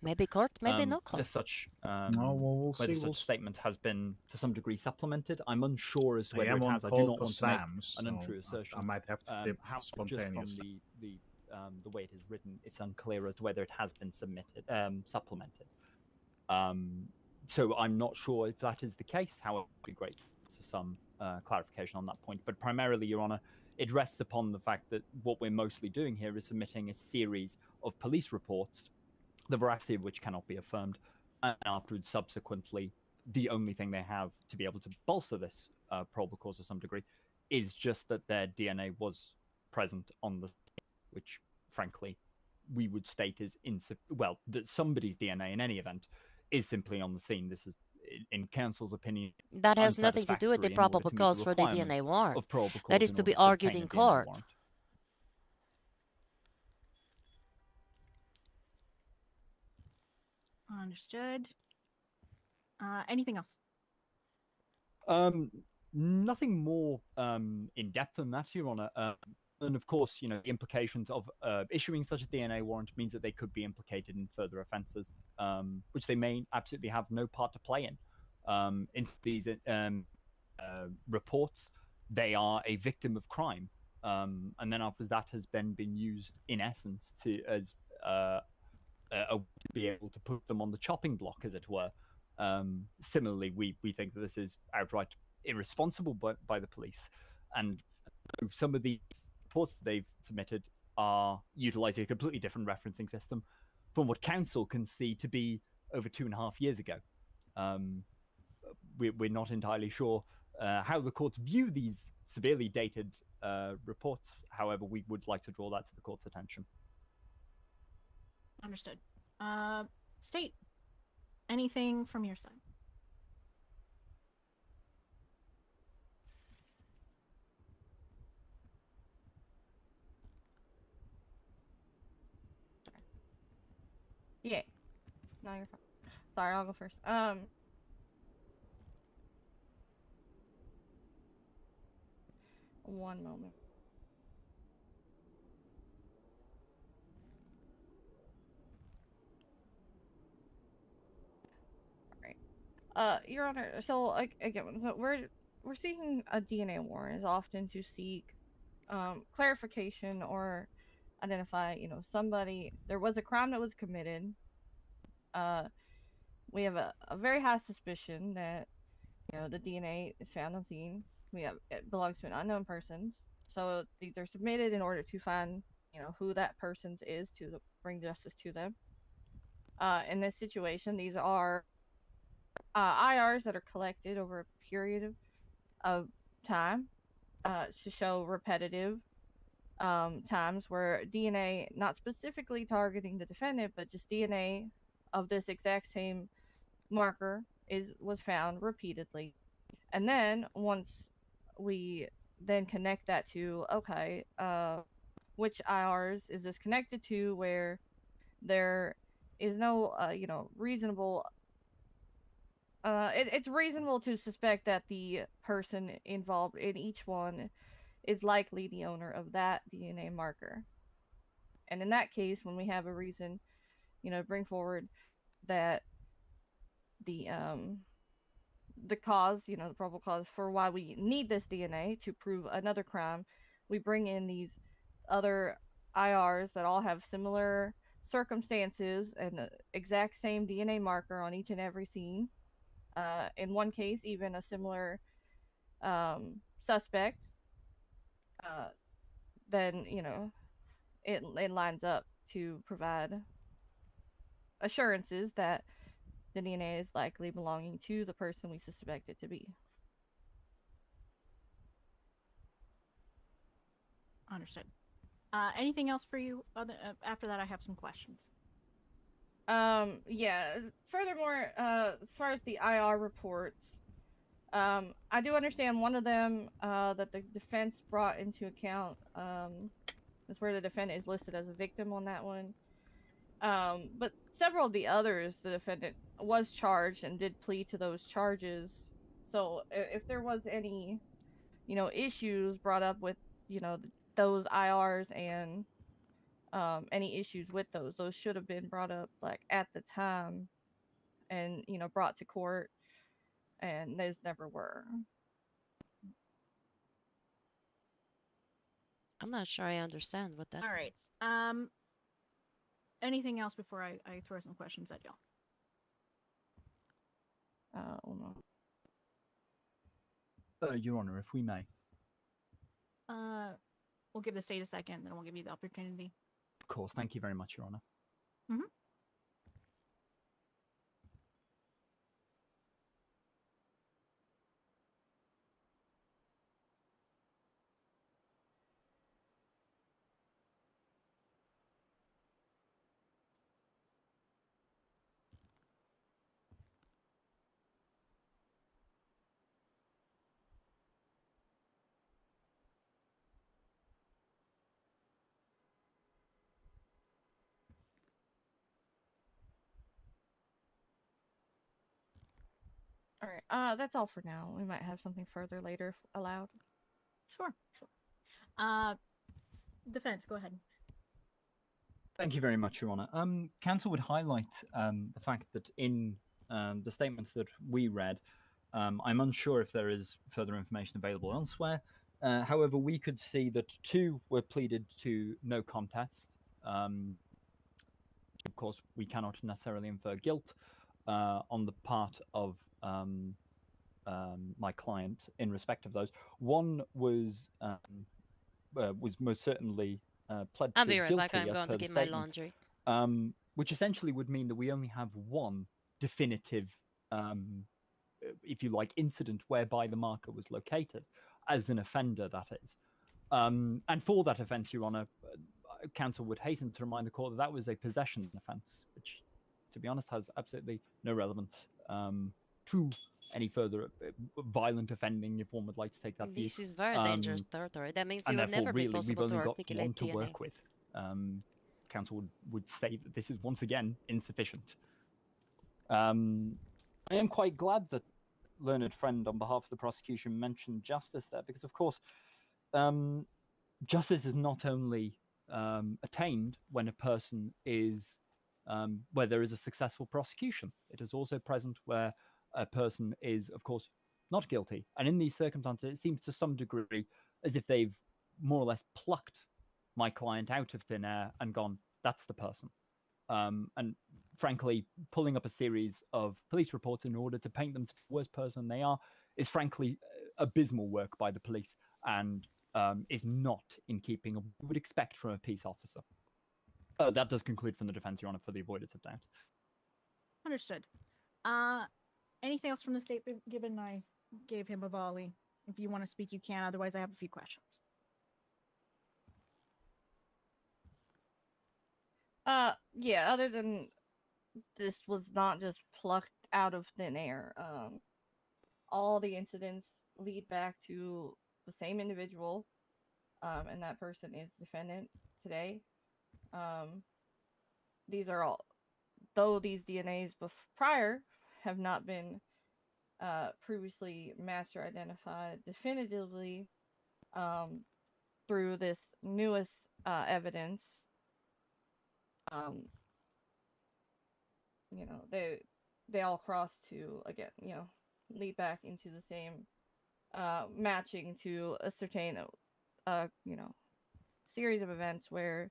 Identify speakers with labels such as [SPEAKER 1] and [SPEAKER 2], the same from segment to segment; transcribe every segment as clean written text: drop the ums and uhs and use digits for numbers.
[SPEAKER 1] Maybe court, maybe no court.
[SPEAKER 2] As such,
[SPEAKER 3] No, well, we'll
[SPEAKER 2] whether
[SPEAKER 3] see.
[SPEAKER 2] such statement has been to some degree supplemented, I'm unsure as to whether
[SPEAKER 3] I am
[SPEAKER 2] it
[SPEAKER 3] on
[SPEAKER 2] has. I do
[SPEAKER 3] call
[SPEAKER 2] not
[SPEAKER 3] for
[SPEAKER 2] want to make
[SPEAKER 3] Sam's,
[SPEAKER 2] an
[SPEAKER 3] so
[SPEAKER 2] untrue assertion.
[SPEAKER 3] I might have to dip
[SPEAKER 2] How, just from
[SPEAKER 3] spontaneously.
[SPEAKER 2] the way it is written, it's unclear as to whether it has been supplemented. So I'm not sure if that is the case. However, it would be great for some clarification on that point. But primarily, Your Honor, it rests upon the fact that what we're mostly doing here is submitting a series of police reports, the veracity of which cannot be affirmed, and afterwards, subsequently, the only thing they have to be able to bolster this probable cause to some degree is just that their DNA was present on the scene, which, frankly, we would state is well, that somebody's DNA in any event is simply on the scene. This is, in counsel's opinion,
[SPEAKER 1] that has nothing to do with the probable cause for the DNA warrant. That is to be argued in court.
[SPEAKER 4] Understood. Anything else?
[SPEAKER 2] Nothing more in depth than that, Your Honor. And of course, the implications of issuing such a DNA warrant means that they could be implicated in further offences, which they may absolutely have no part to play in. In these reports, they are a victim of crime, and then after that has been used in essence to be able to put them on the chopping block, as it were. Similarly, we think that this is outright irresponsible by the police, and some of the reports that they've submitted are utilizing a completely different referencing system from what counsel can see to be over 2.5 years ago. We're not entirely sure how the courts view these severely dated reports. However, we would like to draw that to the court's attention.
[SPEAKER 4] Understood. State, anything from your side?
[SPEAKER 5] Yeah. No, you're fine. Sorry, I'll go first. One moment. All right. Your Honor, so again, we're seeking a DNA warrant is often to seek clarification or identify, somebody. There was a crime that was committed. We have a very high suspicion that the DNA is found on scene. It belongs to an unknown person. So these are submitted in order to find who that person is to bring justice to them. In this situation, these are IRs that are collected over a period of time to show repetitive times where DNA, not specifically targeting the defendant, but just DNA of this exact same marker was found repeatedly. And then once we then connect that to, okay, which IRs is this connected to, where there is no reasonable it's reasonable to suspect that the person involved in each one is likely the owner of that DNA marker. And in that case, when we have a reason, bring forward that the cause, the probable cause for why we need this DNA to prove another crime, we bring in these other IRs that all have similar circumstances and the exact same DNA marker on each and every scene. In one case, even a similar suspect. Then it lines up to provide assurances that the DNA is likely belonging to the person we suspect it to be.
[SPEAKER 4] Understood. Anything else for you? After that, I have some questions.
[SPEAKER 5] Yeah. Furthermore, as far as the IR reports, I do understand one of them that the defense brought into account is where the defendant is listed as a victim on that one. But several of the others, the defendant was charged and did plead to those charges. So if there was any, issues brought up with, those IRs and any issues with those should have been brought up like at the time, and brought to court, and those never were.
[SPEAKER 1] I'm not sure I understand what that
[SPEAKER 4] All right.
[SPEAKER 1] means.
[SPEAKER 4] Anything else before I throw some questions at y'all?
[SPEAKER 5] Hold on.
[SPEAKER 2] Your Honor, if we may.
[SPEAKER 4] We'll give the state a second, then we'll give you the opportunity.
[SPEAKER 2] Of course. Thank you very much, Your Honor.
[SPEAKER 4] Mm-hmm.
[SPEAKER 5] All right. That's all for now. We might have something further later if allowed.
[SPEAKER 4] Sure. Defense, go ahead.
[SPEAKER 2] Thank you very much, Your Honor. Counsel would highlight the fact that in the statements that we read, I'm unsure if there is further information available elsewhere. However, we could see that 2 were pleaded to no contest. Of course, we cannot necessarily infer guilt on the part of my client in respect of those. 1 was most certainly pled
[SPEAKER 1] I'll
[SPEAKER 2] to
[SPEAKER 1] be right
[SPEAKER 2] guilty
[SPEAKER 1] back. I'm
[SPEAKER 2] as
[SPEAKER 1] going
[SPEAKER 2] per
[SPEAKER 1] to
[SPEAKER 2] the
[SPEAKER 1] get my
[SPEAKER 2] statement,
[SPEAKER 1] laundry.
[SPEAKER 2] which essentially would mean that we only have 1 definitive, if you like, incident whereby the marker was located as an offender, that is. And for that offence, Your Honour, counsel would hasten to remind the court that that was a possession offence, which, to be honest, has absolutely no relevance to any further violent offending, if one would like to take that view.
[SPEAKER 1] This is very dangerous territory. That means it
[SPEAKER 2] And
[SPEAKER 1] would
[SPEAKER 2] therefore,
[SPEAKER 1] never be
[SPEAKER 2] really, we've
[SPEAKER 1] possible to
[SPEAKER 2] only got 1
[SPEAKER 1] articulate
[SPEAKER 2] to
[SPEAKER 1] DNA.
[SPEAKER 2] work with. Counsel would say that this is once again insufficient. I am quite glad that learned friend on behalf of the prosecution mentioned justice there, because of course justice is not only attained when a person is where there is a successful prosecution. It is also present where a person is, of course, not guilty. And in these circumstances, it seems to some degree as if they've more or less plucked my client out of thin air and gone, that's the person. And frankly, pulling up a series of police reports in order to paint them to the worst person they are is frankly abysmal work by the police, and is not in keeping with what we would expect from a peace officer. That does conclude from the defense, Your Honor, for the avoidance of doubt.
[SPEAKER 4] Understood. Anything else from the state, given I gave him a volley? If you want to speak, you can. Otherwise, I have a few questions.
[SPEAKER 5] Yeah, other than this was not just plucked out of thin air. All the incidents lead back to the same individual, and that person is defendant today. These are all, though these DNAs prior have not been previously matched or identified definitively through this newest evidence. They all cross to, again, lead back into the same matching to ascertain series of events where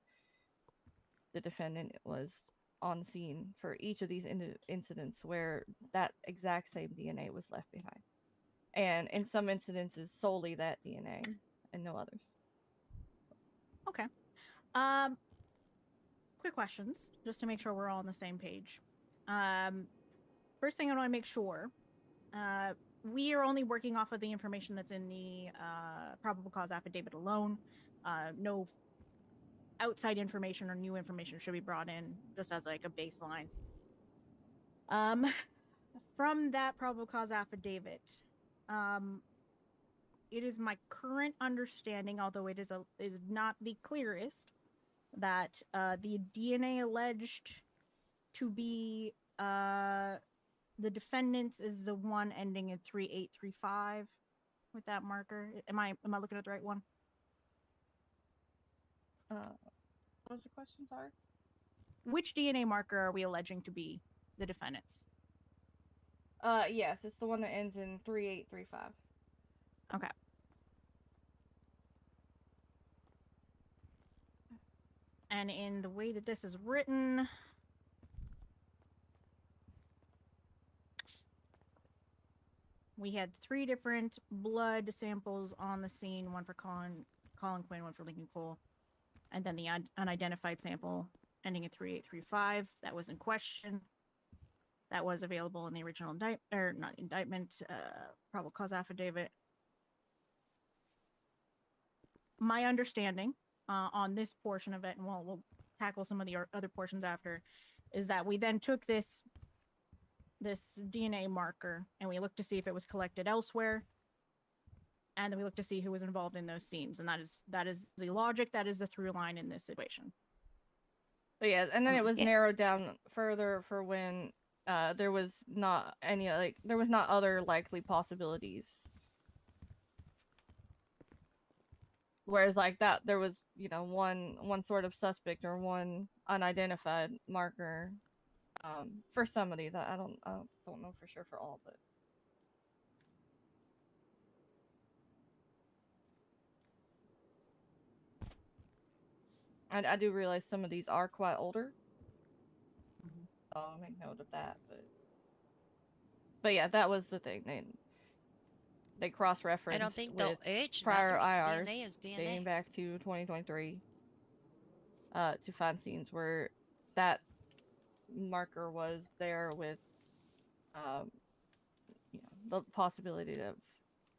[SPEAKER 5] the defendant was on scene for each of these incidents where that exact same DNA was left behind. And in some incidences, solely that DNA and no others.
[SPEAKER 4] Okay. Quick questions, just to make sure we're all on the same page. First thing I want to make sure, we are only working off of the information that's in the probable cause affidavit alone. No outside information or new information should be brought in, just as like a baseline. From that probable cause affidavit, it is my current understanding, although it is not the clearest, that the DNA alleged to be the defendant's is the one ending in 3835 with that marker. Am I looking at the right one?
[SPEAKER 5] What was the question? Sorry.
[SPEAKER 4] Which DNA marker are we alleging to be the defendants?
[SPEAKER 5] Yes, it's the one that ends in 3835.
[SPEAKER 4] Okay. And in the way that this is written, we had 3 different blood samples on the scene, one for Colin Quinn, one for Lincoln Cole, and then the unidentified sample ending in 3835 that was in question. That was available in the original probable cause affidavit. My understanding on this portion of it, and we'll tackle some of the other portions after, is that we then took this DNA marker and we looked to see if it was collected elsewhere, and then we looked to see who was involved in those scenes, and that is the logic, that is the through line in this situation.
[SPEAKER 5] But yeah, and then it was
[SPEAKER 1] Yes.
[SPEAKER 5] narrowed down further for when there was not any there was not other likely possibilities. Whereas like that there was, you know, one sort of suspect or one unidentified marker for some of these. I don't know for sure for all, but I do realize some of these are quite older.
[SPEAKER 4] Mm-hmm.
[SPEAKER 5] So I'll make note of that, but yeah, that was the thing. They cross-referenced
[SPEAKER 1] I don't think
[SPEAKER 5] with
[SPEAKER 1] the age
[SPEAKER 5] prior
[SPEAKER 1] matters.
[SPEAKER 5] IRs
[SPEAKER 1] DNA is DNA.
[SPEAKER 5] dating back to 2023 to find scenes where that marker was there with you know, the possibility of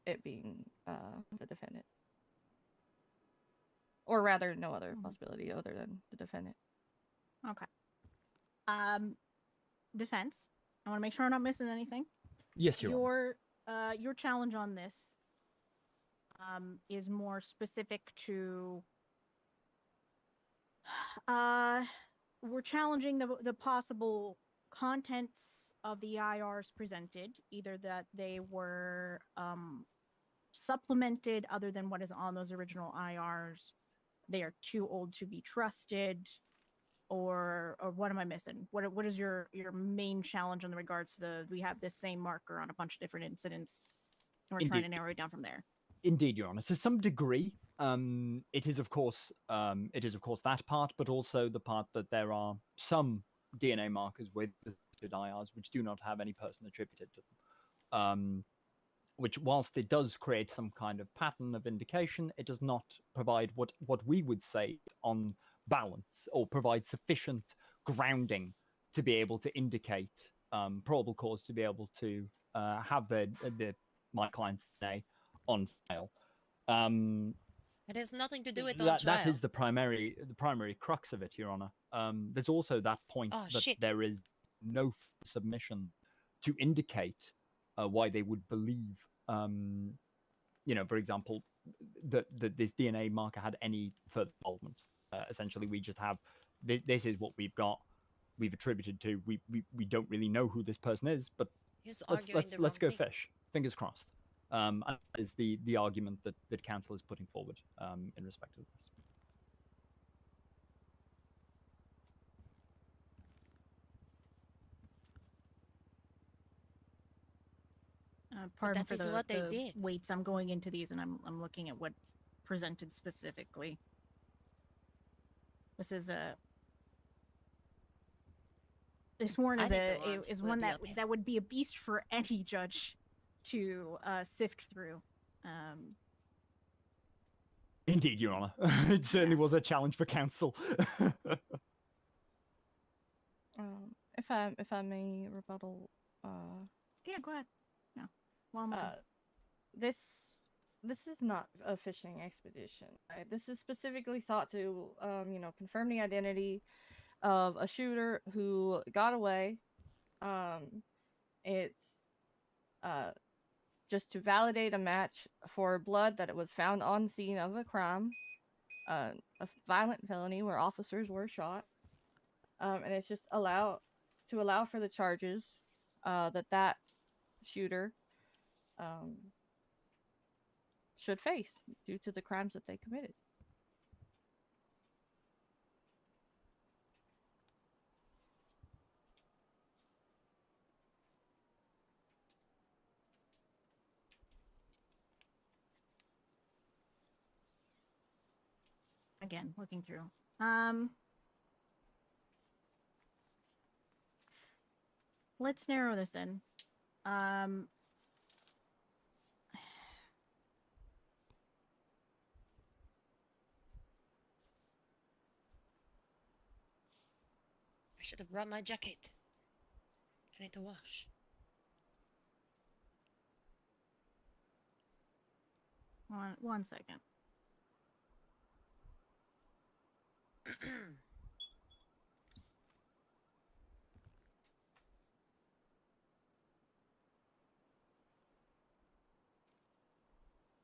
[SPEAKER 5] it being the defendant, or rather no other possibility other than the defendant.
[SPEAKER 4] Okay. Defense, I want to make sure I'm not missing anything.
[SPEAKER 2] Yes, Your
[SPEAKER 4] Honor. Your challenge on this is more specific to we're challenging the possible contents of the IRs presented, either that they were supplemented other than what is on those original IRs, they are too old to be trusted, or what am I missing? What is your main challenge in the regards to we have this same marker on a bunch of different incidents, and we're trying to narrow it down from there?
[SPEAKER 2] Indeed, Your Honor. To some degree, it is of course that part, but also the part that there are some DNA markers with IRs which do not have any person attributed to them. Which, whilst it does create some kind of pattern of indication, it does not provide what we would say on balance, or provide sufficient grounding to be able to indicate probable cause to be able to have my client's DNA on file.
[SPEAKER 1] It has nothing to do with on trial.
[SPEAKER 2] That is the primary crux of it, Your Honor. There's also that point there is no submission to indicate why they would believe, you know, for example, that this DNA marker had any further involvement. Essentially, we just have this is what we've got. We've attributed to. We don't really know who this person is, but let's go fish. Fingers crossed. Is the argument that counsel is putting forward in respect of this.
[SPEAKER 4] Pardon for the weights. I'm going into these and I'm looking at what's presented specifically. This is this warrant is one that would be a beast for any judge to sift through.
[SPEAKER 2] Indeed, Your Honor. It certainly was a challenge for counsel.
[SPEAKER 5] If I may rebuttal.
[SPEAKER 4] Yeah, go ahead. No, well,
[SPEAKER 5] this is not a fishing expedition. Right? This is specifically sought to, you know, confirm the identity of a shooter who got away. It's just to validate a match for blood that it was found on scene of a crime, a violent felony where officers were shot, and it's just allow for the charges that shooter should face due to the crimes that they committed.
[SPEAKER 4] again, looking through. Let's narrow this in. I
[SPEAKER 1] should have brought my jacket. I need to wash.
[SPEAKER 4] One second.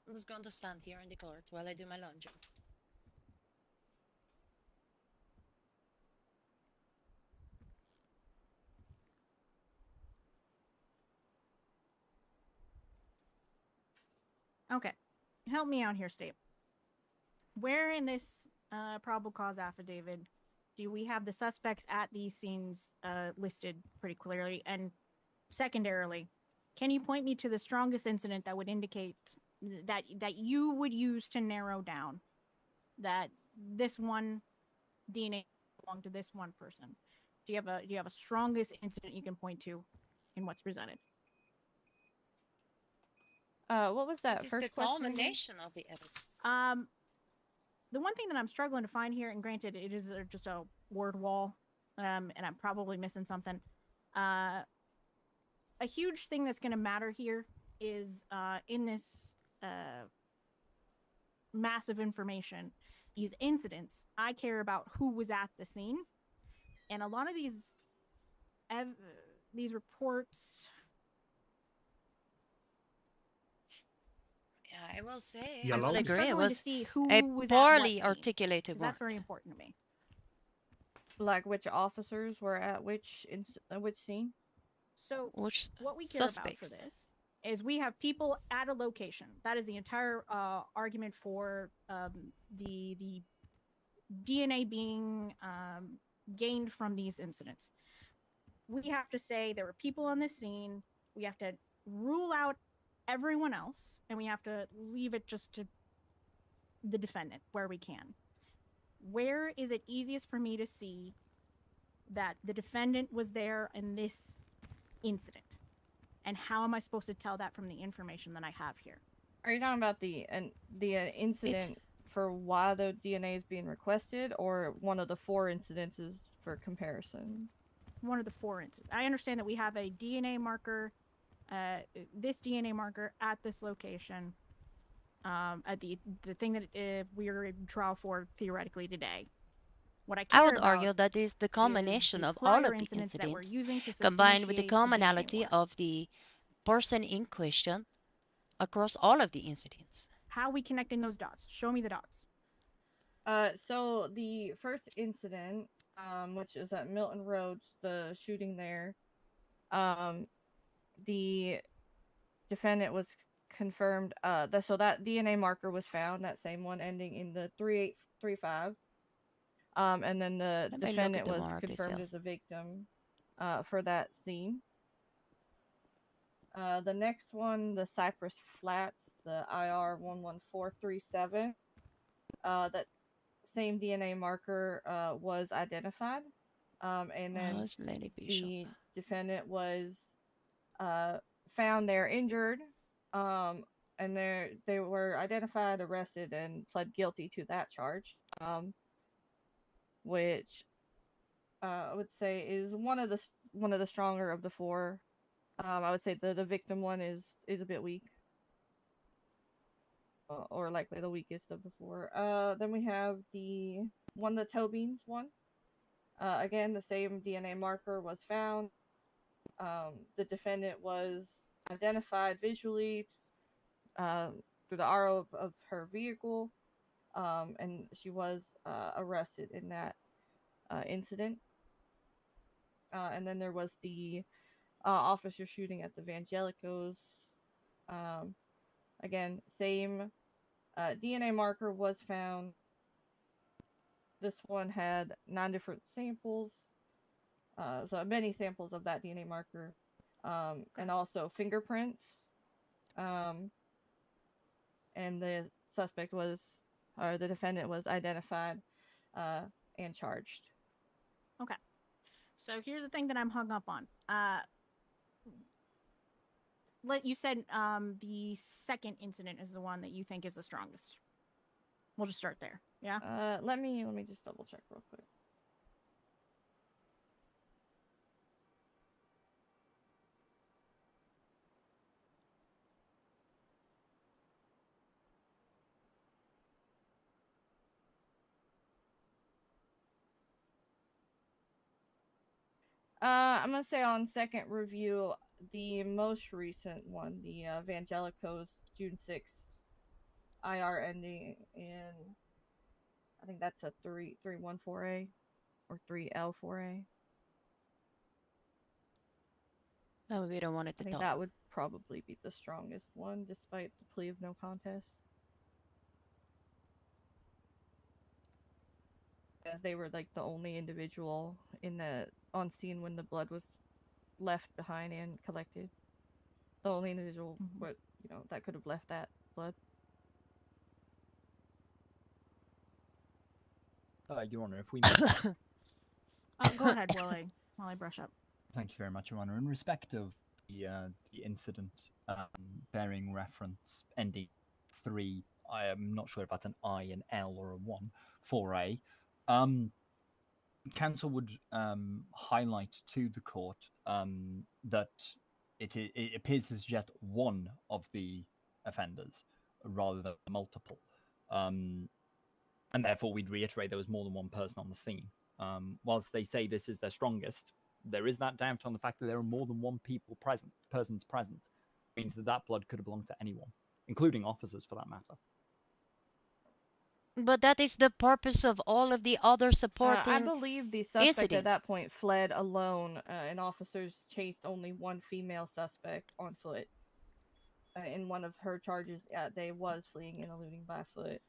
[SPEAKER 1] I'm just going to stand here in the court while I do my laundry.
[SPEAKER 4] Okay. Help me out here, State. Where in this probable cause affidavit do we have the suspects at these scenes listed pretty clearly? And secondarily, can you point me to the strongest incident that would indicate that you would use to narrow down that this one DNA belonged to this one person? Do you have a strongest incident you can point to in what's presented?
[SPEAKER 5] What was that
[SPEAKER 1] It is
[SPEAKER 5] first
[SPEAKER 1] the
[SPEAKER 5] question?
[SPEAKER 1] culmination of the evidence.
[SPEAKER 4] The one thing that I'm struggling to find here, and granted, it is just a word wall, and I'm probably missing something. A huge thing that's going to matter here is in this massive information, these incidents, I care about who was at the scene, and a lot of these reports.
[SPEAKER 1] Yeah, I will say.
[SPEAKER 3] Yeah,
[SPEAKER 1] I will
[SPEAKER 3] I'm
[SPEAKER 1] agree. It
[SPEAKER 4] struggling
[SPEAKER 1] was
[SPEAKER 4] to see who
[SPEAKER 1] a
[SPEAKER 4] was
[SPEAKER 1] poorly
[SPEAKER 4] at what
[SPEAKER 1] articulated
[SPEAKER 4] scene,
[SPEAKER 1] word.
[SPEAKER 4] that's very important to me.
[SPEAKER 5] Like which officers were at which scene?
[SPEAKER 4] So
[SPEAKER 1] Which
[SPEAKER 4] what we care about for
[SPEAKER 1] suspects?
[SPEAKER 4] this is we have people at a location. That is the entire argument for the DNA being gained from these incidents. We have to say there were people on this scene. We have to rule out everyone else, and we have to leave it just to the defendant where we can. Where is it easiest for me to see that the defendant was there in this incident? And how am I supposed to tell that from the information that I have here?
[SPEAKER 5] Are you talking about the incident for why the DNA is being requested, or one of the 4 incidences for comparison?
[SPEAKER 4] One of the 4 incidents. I understand that we have a DNA marker, this DNA marker at this location, at the thing that we are in trial for theoretically today. What I care
[SPEAKER 1] would
[SPEAKER 4] about
[SPEAKER 1] argue that is the culmination
[SPEAKER 4] the
[SPEAKER 1] of all
[SPEAKER 4] prior
[SPEAKER 1] of the
[SPEAKER 4] incidents that we're
[SPEAKER 1] incidents
[SPEAKER 4] using to
[SPEAKER 1] combined with the
[SPEAKER 4] substantiate the DNA
[SPEAKER 1] commonality
[SPEAKER 4] warrant.
[SPEAKER 1] of the person in question across all of the incidents.
[SPEAKER 4] How are we connecting those dots? Show me the dots.
[SPEAKER 5] So the first incident, which is at Milton Roads, the shooting there, the defendant was confirmed. So that DNA marker was found, that same one ending in the 3835. And then the defendant was confirmed as a victim, for that scene. The next one, the Cypress Flats, the IR 11437. That same DNA marker was identified, and then the defendant was found there injured, and they were identified, arrested, and pled guilty to that charge, which I would say is one of the stronger of the 4. I would say the victim one is a bit weak. Or likely the weakest of the 4. Then we have the Tobin's one. Again, the same DNA marker was found. The defendant was identified visually through the RO of her vehicle, and she was arrested in that incident. And then there was the officer shooting at the Vangelicos. Again, same DNA marker was found. This one had 9 different samples, so many samples of that DNA marker, and also fingerprints. And the suspect was or the defendant was identified and charged.
[SPEAKER 4] Okay. So here's the thing that I'm hung up on. You said the second incident is the one that you think is the strongest. We'll just start there. Yeah.
[SPEAKER 5] Let me just double check real quick. I'm gonna say on second review, the most recent one, the Evangelico's June 6th IR ending in, I think that's a 314A or 3L4A.
[SPEAKER 1] No, we don't want it
[SPEAKER 5] I
[SPEAKER 1] to
[SPEAKER 5] think
[SPEAKER 1] talk.
[SPEAKER 5] that would probably be the strongest one, despite the plea of no contest. As they were like the only individual on scene when the blood was left behind and collected. The only individual, that could have left that blood.
[SPEAKER 2] Your Honor, if we
[SPEAKER 4] Go ahead while I brush up.
[SPEAKER 2] Thank you very much, Your Honor. In respect of the incident bearing reference ending 3, I am not sure if that's an I, an L, or a 1, 4A. Counsel would highlight to the court that it appears to suggest one of the offenders rather than multiple. And therefore, we'd reiterate there was more than one person on the scene. Whilst they say this is their strongest, there is that doubt on the fact that there are more than one persons present. It means that blood could have belonged to anyone, including officers for that matter.
[SPEAKER 1] But that is the purpose of all of the other supporting
[SPEAKER 5] I believe the suspect
[SPEAKER 1] incidents.
[SPEAKER 5] at that point fled alone, and officers chased only one female suspect on foot. In one of her charges, they was fleeing and eluding by foot.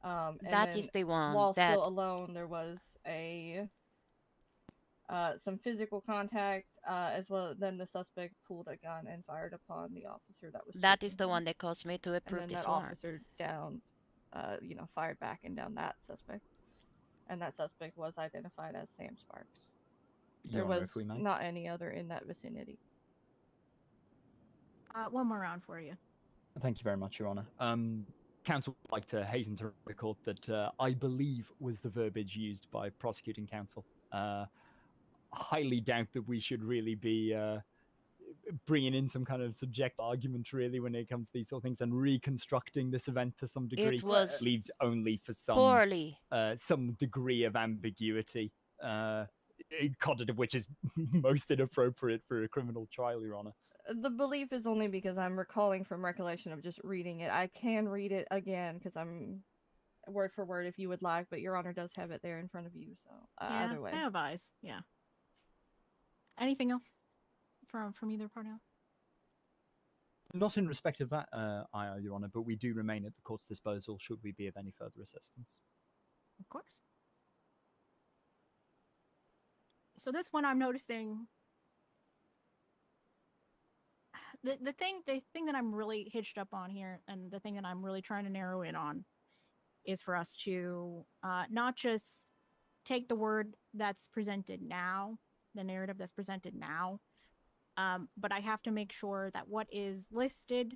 [SPEAKER 1] That is the one.
[SPEAKER 5] While still alone, there was some physical contact, as well. Then the suspect pulled a gun and fired upon the officer that was.
[SPEAKER 1] That is the one that caused me to approve this warrant.
[SPEAKER 5] Officer down, fired back and down that suspect, and that suspect was identified as Sam Sparks. There was not any other in that vicinity.
[SPEAKER 4] One more round for you.
[SPEAKER 2] Thank you very much, Your Honor. Counsel would like to hasten to record that I believe was the verbiage used by prosecuting counsel. Highly doubt that we should really be bringing in some kind of subject argument, really, when it comes to these sort of things, and reconstructing this event to some degree.
[SPEAKER 1] It was
[SPEAKER 2] leaves only for some degree of ambiguity, content of which is most inappropriate for a criminal trial, Your Honor.
[SPEAKER 5] The belief is only because I'm recalling from recollection of just reading it. I can read it again because I'm word for word if you would like, but Your Honor does have it there in front of you, so either way.
[SPEAKER 4] I have eyes, yeah. Anything else from either party?
[SPEAKER 2] Not in respect of that, Your Honor, but we do remain at the court's disposal should we be of any further assistance.
[SPEAKER 4] Of course. So this one I'm noticing... The thing that I'm really hitched up on here, and the thing that I'm really trying to narrow in on, is for us to not just take the word that's presented now, the narrative that's presented now, but I have to make sure that what is listed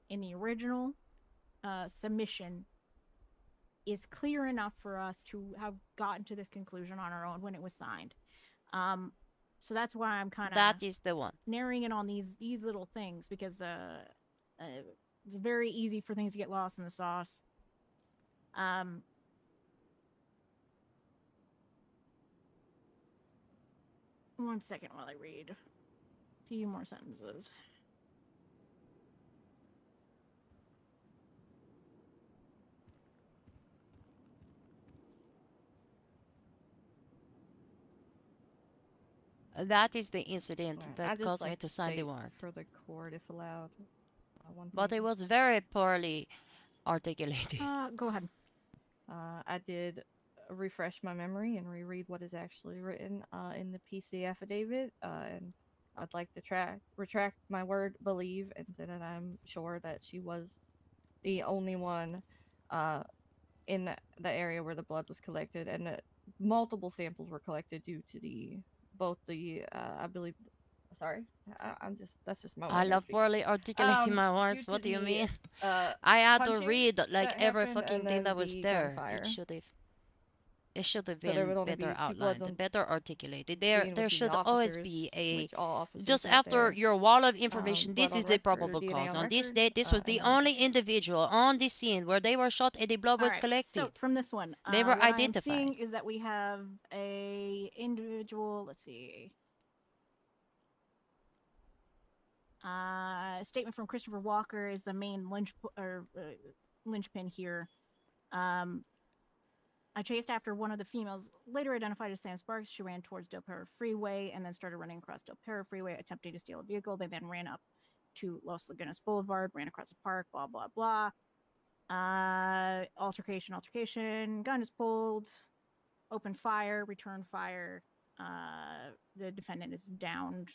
[SPEAKER 4] in the original submission is clear enough for us to have gotten to this conclusion on our own when it was signed. So that's why I'm kind of...
[SPEAKER 1] That is the one.
[SPEAKER 4] Narrowing in on these little things, because it's very easy for things to get lost in the sauce. One second while I read a few more sentences.
[SPEAKER 1] That is the incident that caused me to sign the warrant.
[SPEAKER 5] For the court, if allowed.
[SPEAKER 1] But it was very poorly articulated.
[SPEAKER 4] Go ahead.
[SPEAKER 5] I did refresh my memory and reread what is actually written in the PC affidavit, and I'd like to retract my word believe and say that I'm sure that she was the only one in the area where the blood was collected, and that multiple samples were collected due to both the I believe. Sorry, I'm just that's just my way
[SPEAKER 1] I
[SPEAKER 5] of
[SPEAKER 1] love
[SPEAKER 5] speaking.
[SPEAKER 1] poorly articulating my
[SPEAKER 5] Due
[SPEAKER 1] words.
[SPEAKER 5] to
[SPEAKER 1] What do you
[SPEAKER 5] the
[SPEAKER 1] mean? I had to
[SPEAKER 5] punching
[SPEAKER 1] read like
[SPEAKER 5] that
[SPEAKER 1] every
[SPEAKER 5] happened,
[SPEAKER 1] fucking
[SPEAKER 5] and
[SPEAKER 1] thing
[SPEAKER 5] then
[SPEAKER 1] that was
[SPEAKER 5] the
[SPEAKER 1] there.
[SPEAKER 5] gunfire.
[SPEAKER 1] It should have
[SPEAKER 5] So there
[SPEAKER 1] been
[SPEAKER 5] would only
[SPEAKER 1] better
[SPEAKER 5] be 2
[SPEAKER 1] outlined,
[SPEAKER 5] bloods on
[SPEAKER 1] better articulated.
[SPEAKER 5] scene
[SPEAKER 1] There
[SPEAKER 5] with the
[SPEAKER 1] should always
[SPEAKER 5] officers,
[SPEAKER 1] be a
[SPEAKER 5] which all officers
[SPEAKER 1] just
[SPEAKER 5] had
[SPEAKER 1] after
[SPEAKER 5] their
[SPEAKER 1] your wall of information.
[SPEAKER 5] blood
[SPEAKER 1] This
[SPEAKER 5] on
[SPEAKER 1] is the
[SPEAKER 5] record, or
[SPEAKER 1] probable
[SPEAKER 5] DNA
[SPEAKER 1] cause.
[SPEAKER 5] on
[SPEAKER 1] On this
[SPEAKER 5] record,
[SPEAKER 1] date, this was
[SPEAKER 5] and
[SPEAKER 1] the
[SPEAKER 5] then we
[SPEAKER 1] only
[SPEAKER 5] just
[SPEAKER 1] individual on the scene where they were shot and the blood
[SPEAKER 4] All
[SPEAKER 1] was
[SPEAKER 4] right.
[SPEAKER 1] collected.
[SPEAKER 4] So from this one,
[SPEAKER 1] They were
[SPEAKER 4] what I'm
[SPEAKER 1] identified.
[SPEAKER 4] seeing is that we have a individual. Let's see. Statement from Christopher Walker is the main linchpin here. I chased after one of the females, later identified as Sam Sparks. She ran towards Del Perro Freeway and then started running across Del Perro Freeway, attempting to steal a vehicle. They then ran up to Los Lagunas Boulevard, ran across the park, blah, blah, blah. Altercation. Gun is pulled. Open fire, return fire. The defendant is downed.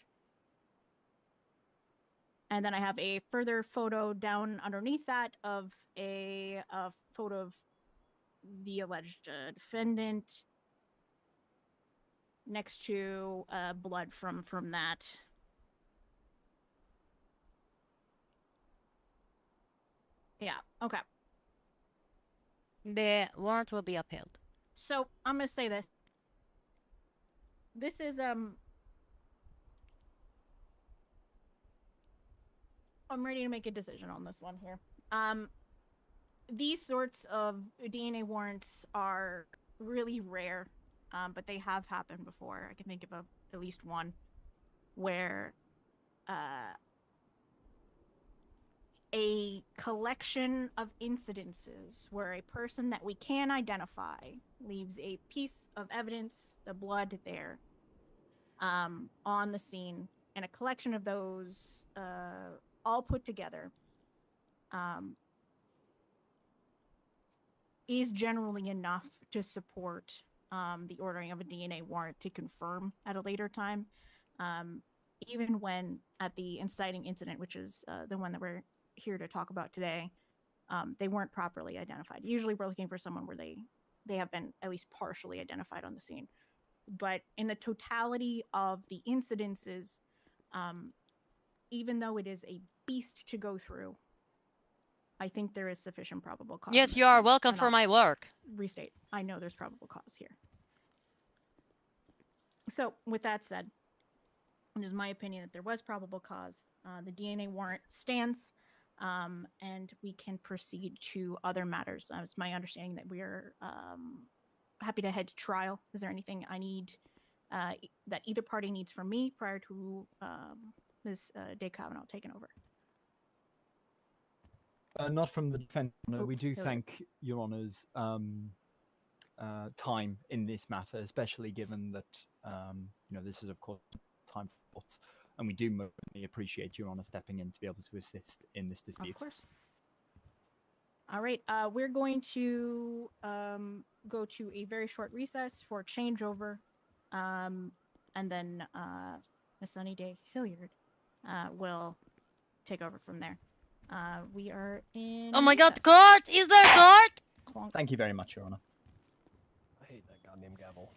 [SPEAKER 4] And then I have a further photo down underneath that of a photo of the alleged defendant next to blood from that. Yeah, okay.
[SPEAKER 1] The warrant will be upheld.
[SPEAKER 4] So I'm gonna say this. This is I'm ready to make a decision on this one here. These sorts of DNA warrants are really rare, but they have happened before. I can think of at least one where a collection of incidences where a person that we can identify leaves a piece of evidence, the blood there, on the scene, and a collection of those all put together is generally enough to support the ordering of a DNA warrant to confirm at a later time. Even when at the inciting incident, which is the one that we're here to talk about today, they weren't properly identified. Usually we're looking for someone where they have been at least partially identified on the scene. But in the totality of the incidences, even though it is a beast to go through, I think there is sufficient probable cause.
[SPEAKER 1] Yes, you are welcome for my work.
[SPEAKER 4] Restate. I know there's probable cause here. So with that said, it is my opinion that there was probable cause. The DNA warrant stands, and we can proceed to other matters. It's my understanding that we are happy to head to trial. Is there anything I need that either party needs from me prior to Ms. Day Kavanaugh taking over?
[SPEAKER 2] Not from the defense. No, we do
[SPEAKER 4] Hilary.
[SPEAKER 2] thank Your Honour's time in this matter, especially given that this is of course time for thoughts, and we do mostly appreciate Your Honour stepping in to be able to assist in this dispute.
[SPEAKER 4] Of course. All right, we're going to go to a very short recess for changeover, and then Miss Sunny Day Hilliard will take over from there. We are in.
[SPEAKER 1] Oh my God, court! Is there court?
[SPEAKER 4] Clonk.
[SPEAKER 2] Thank you very much, Your Honour.
[SPEAKER 3] I hate that goddamn gavel.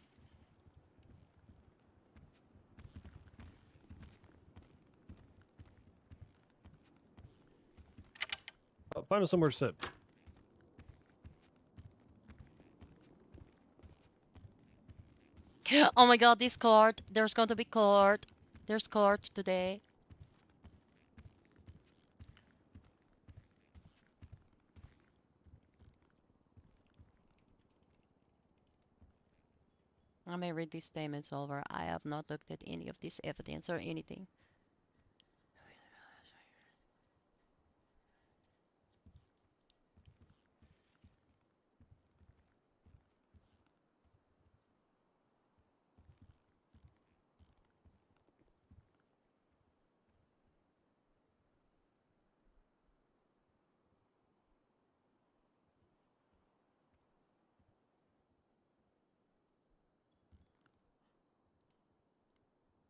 [SPEAKER 3] Find us somewhere to sit.
[SPEAKER 1] Oh my God, this court. There's going to be court. There's court today. I may read these statements over. I have not looked at any of this evidence or anything.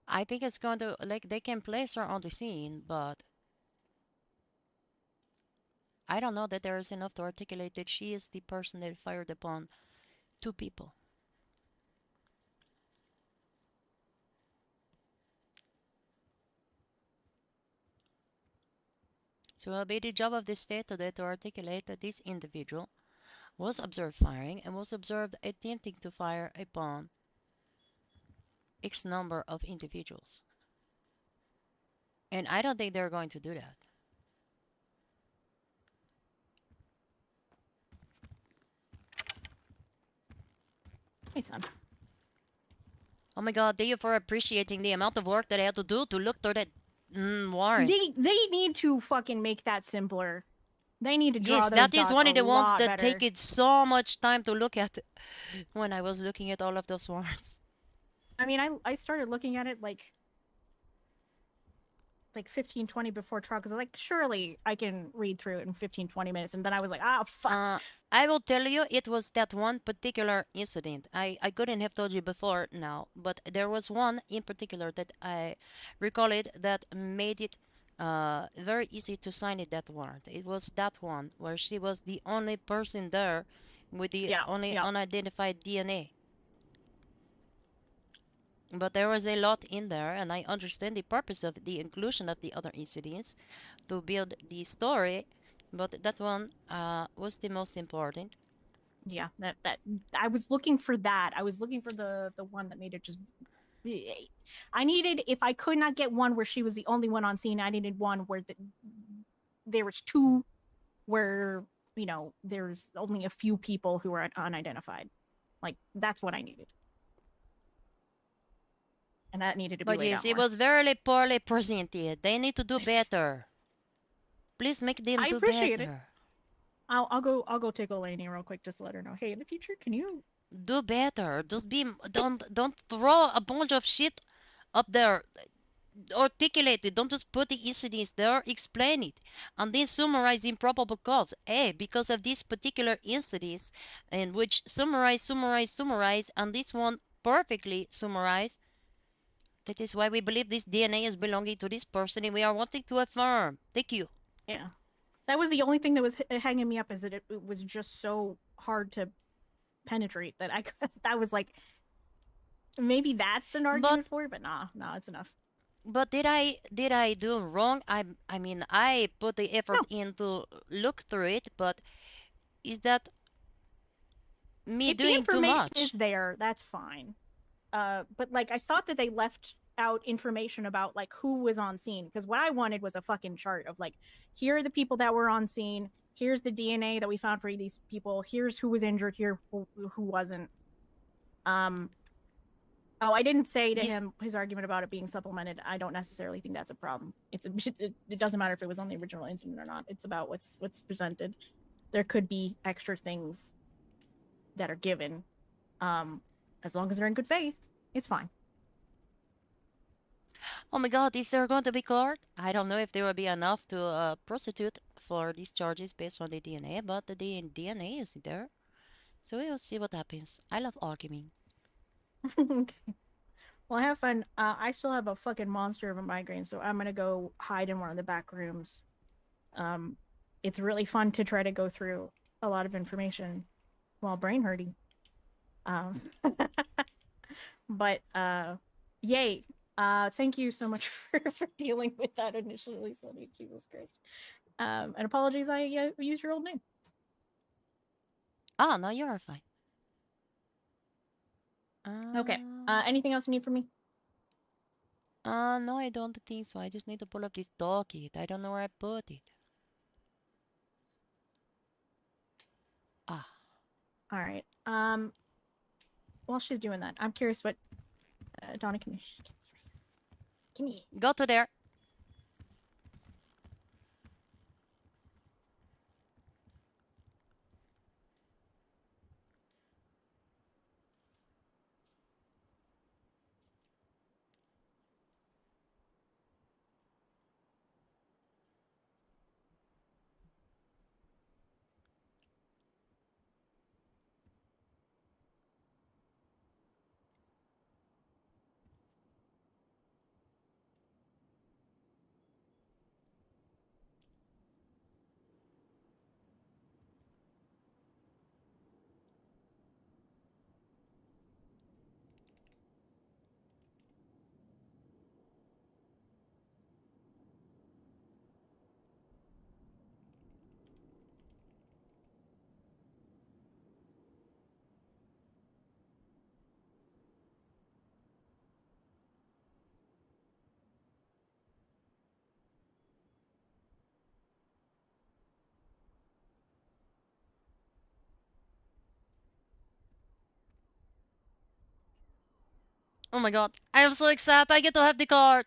[SPEAKER 1] I think it's going to, like, they can place her on the scene, but I don't know that there is enough to articulate that she is the person that fired upon 2 people. So it will be the job of the state today to articulate that this individual was observed firing and was observed attempting to fire upon X number of individuals. And I don't think they're going to do that.
[SPEAKER 4] Hey, son.
[SPEAKER 1] Oh my god, thank you for appreciating the amount of work that I had to do to look through that warrant.
[SPEAKER 4] They need to fucking make that simpler. They need to draw
[SPEAKER 1] Yes,
[SPEAKER 4] those
[SPEAKER 1] that is
[SPEAKER 4] dots
[SPEAKER 1] one of the
[SPEAKER 4] a
[SPEAKER 1] ones
[SPEAKER 4] lot
[SPEAKER 1] that
[SPEAKER 4] better.
[SPEAKER 1] take it so much time to look at when I was looking at all of those warrants.
[SPEAKER 4] I mean, I started looking at it like 15, 20 before trial because I was like, surely I can read through it in 15, 20 minutes. And then I was like, ah, fuck.
[SPEAKER 1] I will tell you, it was that one particular incident. I couldn't have told you before now, but there was one in particular that I recall it that made it very easy to sign it, that warrant. It was that one where she was the only person there with the only unidentified DNA. But there was a lot in there, and I understand the purpose of the inclusion of the other incidents to build the story, but that one was the most important.
[SPEAKER 4] Yeah, that I was looking for that. I was looking for the one that made it just. I needed, if I could not get one where she was the only one on scene, I needed one where there was 2 where, you know, there's only a few people who are unidentified. Like, that's what I needed. And that needed to be
[SPEAKER 1] But
[SPEAKER 4] laid
[SPEAKER 1] yes,
[SPEAKER 4] out
[SPEAKER 1] it
[SPEAKER 4] more.
[SPEAKER 1] was very poorly presented. They need to do better. Please make them
[SPEAKER 4] I
[SPEAKER 1] do
[SPEAKER 4] appreciate
[SPEAKER 1] better.
[SPEAKER 4] it. I'll go tickle Lainey real quick just to let her know. Hey, in the future, can you
[SPEAKER 1] do better? Just be don't throw a bunch of shit up there. Articulate it. Don't just put the incidents there. Explain it, and then summarize the improbable cause. Hey, because of these particular incidents, in which summarize, and this one perfectly summarized. That is why we believe this DNA is belonging to this person, and we are wanting to affirm. Thank you.
[SPEAKER 4] Yeah, that was the only thing that was hanging me up, is that it was just so hard to penetrate that I was like, maybe that's an argument for it, but nah, it's enough.
[SPEAKER 1] But did I do wrong? I mean, I put the effort in to look through it, but is that me
[SPEAKER 4] if
[SPEAKER 1] doing too much?
[SPEAKER 4] The information is there, that's fine. But like, I thought that they left out information about like who was on scene, because what I wanted was a fucking chart of like, here are the people that were on scene, here's the DNA that we found for these people, here's who was injured, here who wasn't. Oh, I didn't say to him his argument about it being supplemented. I don't necessarily think that's a problem. It doesn't matter if it was on the original incident or not. It's about what's presented. There could be extra things that are given, as long as they're in good faith. It's fine.
[SPEAKER 1] Oh my god, is there going to be court? I don't know if there will be enough to prosecute for these charges based on the DNA, but the DNA is there. So we'll see what happens. I love arguing.
[SPEAKER 4] Okay. Well, have fun. I still have a fucking monster of a migraine, so I'm gonna go hide in one of the back rooms. It's really fun to try to go through a lot of information while brain hurting. But yay. Thank you so much for dealing with that initially, Sonny. Jesus Christ. And apologies, I used your old name.
[SPEAKER 1] Ah, no, you are fine.
[SPEAKER 4] Okay. Anything else you need from me?
[SPEAKER 1] No, I don't think so. I just need to pull up this docket. I don't know where I put it. Ah.
[SPEAKER 4] All right. While she's doing that, I'm curious what Donna, come here.
[SPEAKER 1] Go to there. Oh my god, I am so excited! I get to have the card.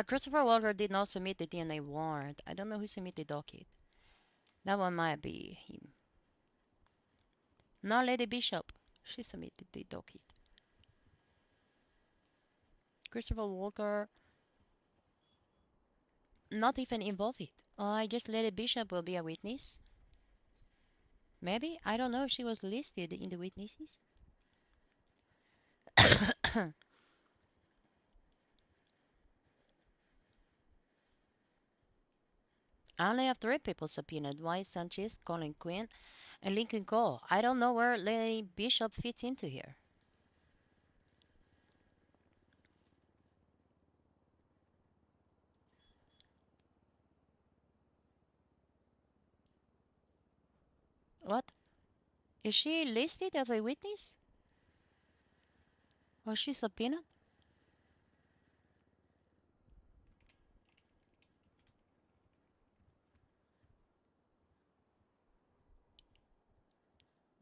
[SPEAKER 1] Christopher Walker did not submit the DNA warrant. I don't know who submitted the docket. That one might be him. No, Lady Bishop. She submitted the docket. Christopher Walker not even involved. I guess Lady Bishop will be a witness. Maybe? I don't know if she was listed in the witnesses. I only have 3 people subpoenaed. Why Sanchez, Colin Quinn, and Lincoln Cole? I don't know where Lady Bishop fits into here. What? Is she listed as a witness? Was she subpoenaed?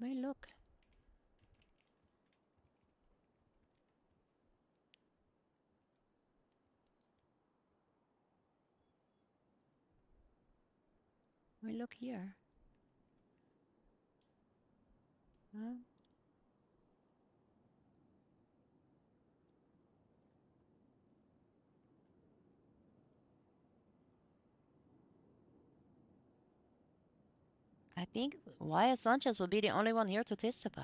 [SPEAKER 1] Wait, look. Wait, look here. Huh? I think Wyatt Sanchez will be the only one here to testify.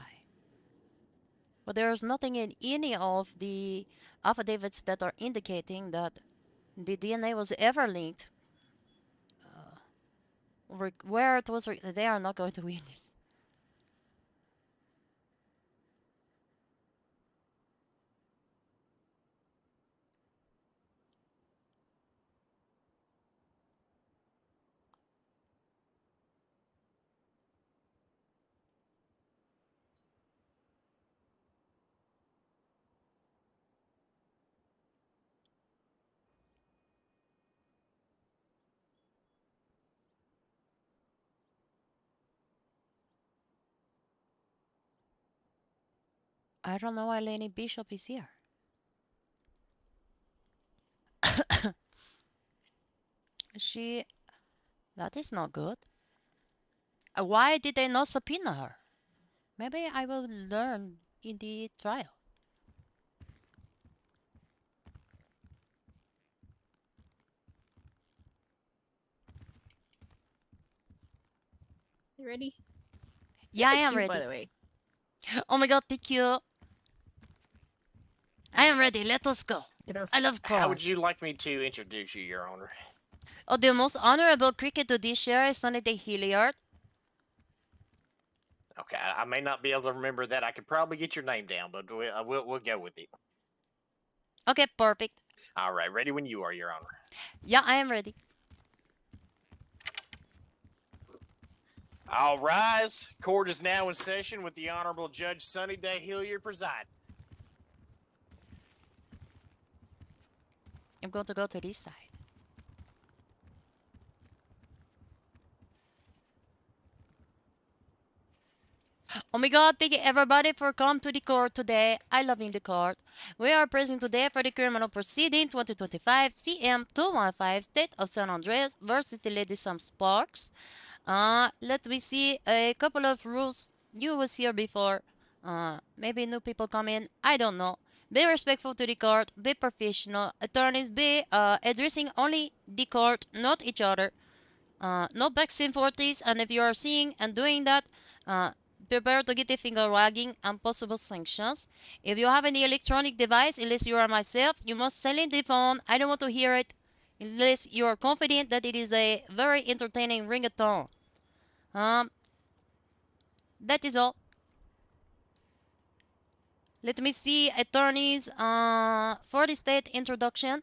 [SPEAKER 1] But there's nothing in any of the affidavits that are indicating that the DNA was ever linked. Where it was, they are not going to witness. I don't know why Lenny Bishop is here. She... That is not good. Why did they not subpoena her? Maybe I will learn in the trial.
[SPEAKER 4] You ready?
[SPEAKER 1] Yeah, I
[SPEAKER 4] It's
[SPEAKER 1] am
[SPEAKER 4] cute, by
[SPEAKER 1] ready.
[SPEAKER 4] the way.
[SPEAKER 1] Oh my god, thank you. I am ready. Let us go.
[SPEAKER 4] Kiddos.
[SPEAKER 1] I love
[SPEAKER 6] How would
[SPEAKER 1] cards.
[SPEAKER 6] you like me to introduce you, Your Honor?
[SPEAKER 1] Oh, the most honorable cricket judiciary, Sonny de Hilliard.
[SPEAKER 6] Okay, I may not be able to remember that. I could probably get your name down, but we'll go with it.
[SPEAKER 1] Okay, perfect.
[SPEAKER 6] All right, ready when you are, Your Honor.
[SPEAKER 1] Yeah, I am ready.
[SPEAKER 6] All rise. Court is now in session with the Honorable Judge Sonny Day Hilliard presiding.
[SPEAKER 1] I'm going to go to this side. Oh my god, thank you everybody for coming to the court today. I love in the court. We are present today for the criminal proceeding 2025 CM 215 State of San Andreas versus the Lady Sam Sparks. Let me see a couple of rules you was here before. Maybe new people come in. I don't know. Be respectful to the court. Be professional. Attorneys be addressing only the court, not each other. No backs and forties. And if you are seeing and doing that, prepare to get a finger wagging and possible sanctions. If you have any electronic device, unless you are myself, you must silence the phone. I don't want to hear it unless you are confident that it is a very entertaining ringatone. That is all. Let me see attorneys for the state introduction.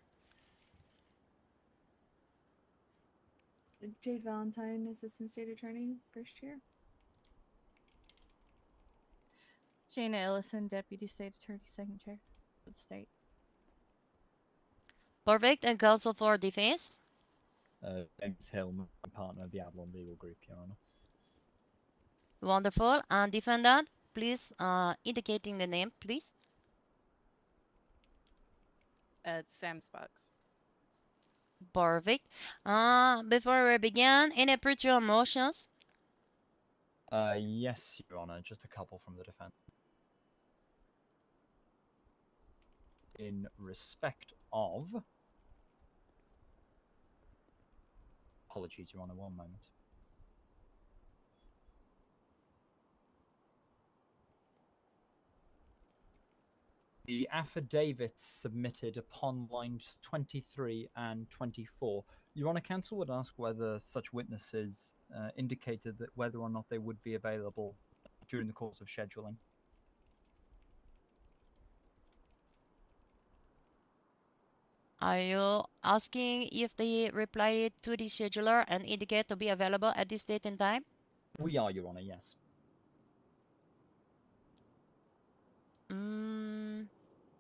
[SPEAKER 7] Jade Valentine, Assistant State Attorney, first year.
[SPEAKER 5] Shayna Ellison, Deputy State Attorney, second chair of the state.
[SPEAKER 1] Perfect. And counsel for defense.
[SPEAKER 2] James Hill, my partner of the Avalon Legal Group, Your Honor.
[SPEAKER 1] Wonderful. And defendant. please, indicating the name, please.
[SPEAKER 8] It's Sam Sparks.
[SPEAKER 1] Perfect. Before we begin, any pretrial motions?
[SPEAKER 2] Yes, Your Honor, just a couple from the defense. In respect of... Apologies, Your Honor, one moment. The affidavits submitted upon lines 23 and 24. Your Honor, counsel would ask whether such witnesses indicated that whether or not they would be available during the course of scheduling.
[SPEAKER 1] Are you asking if they replied to the scheduler and indicate to be available at this date and time?
[SPEAKER 2] We are, Your Honor, yes.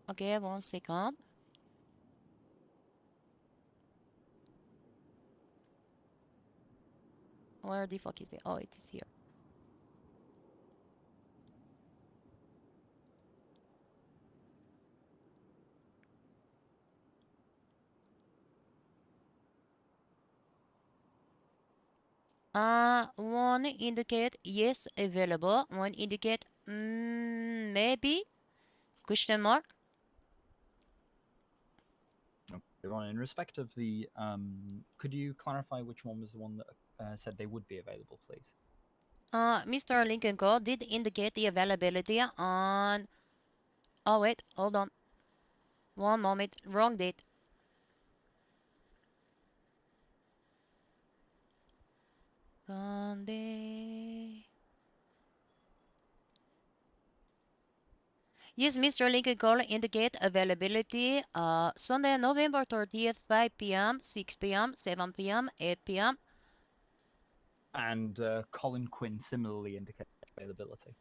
[SPEAKER 1] Okay, 1 second. Where the fuck is it? Oh, it is here. One indicate yes, available. One indicate maybe, question mark.
[SPEAKER 2] Your Honor, in respect of the, could you clarify which one was the one that said they would be available, please?
[SPEAKER 1] Mr. Lincoln Cole did indicate the availability on... Oh, wait, hold on. One moment, wrong date. Sunday. Yes, Mr. Lincoln Cole indicate availability Sunday, November 30th, 5 p.m., 6 p.m., 7 p.m., 8 p.m.
[SPEAKER 2] And Colin Quinn similarly indicated availability.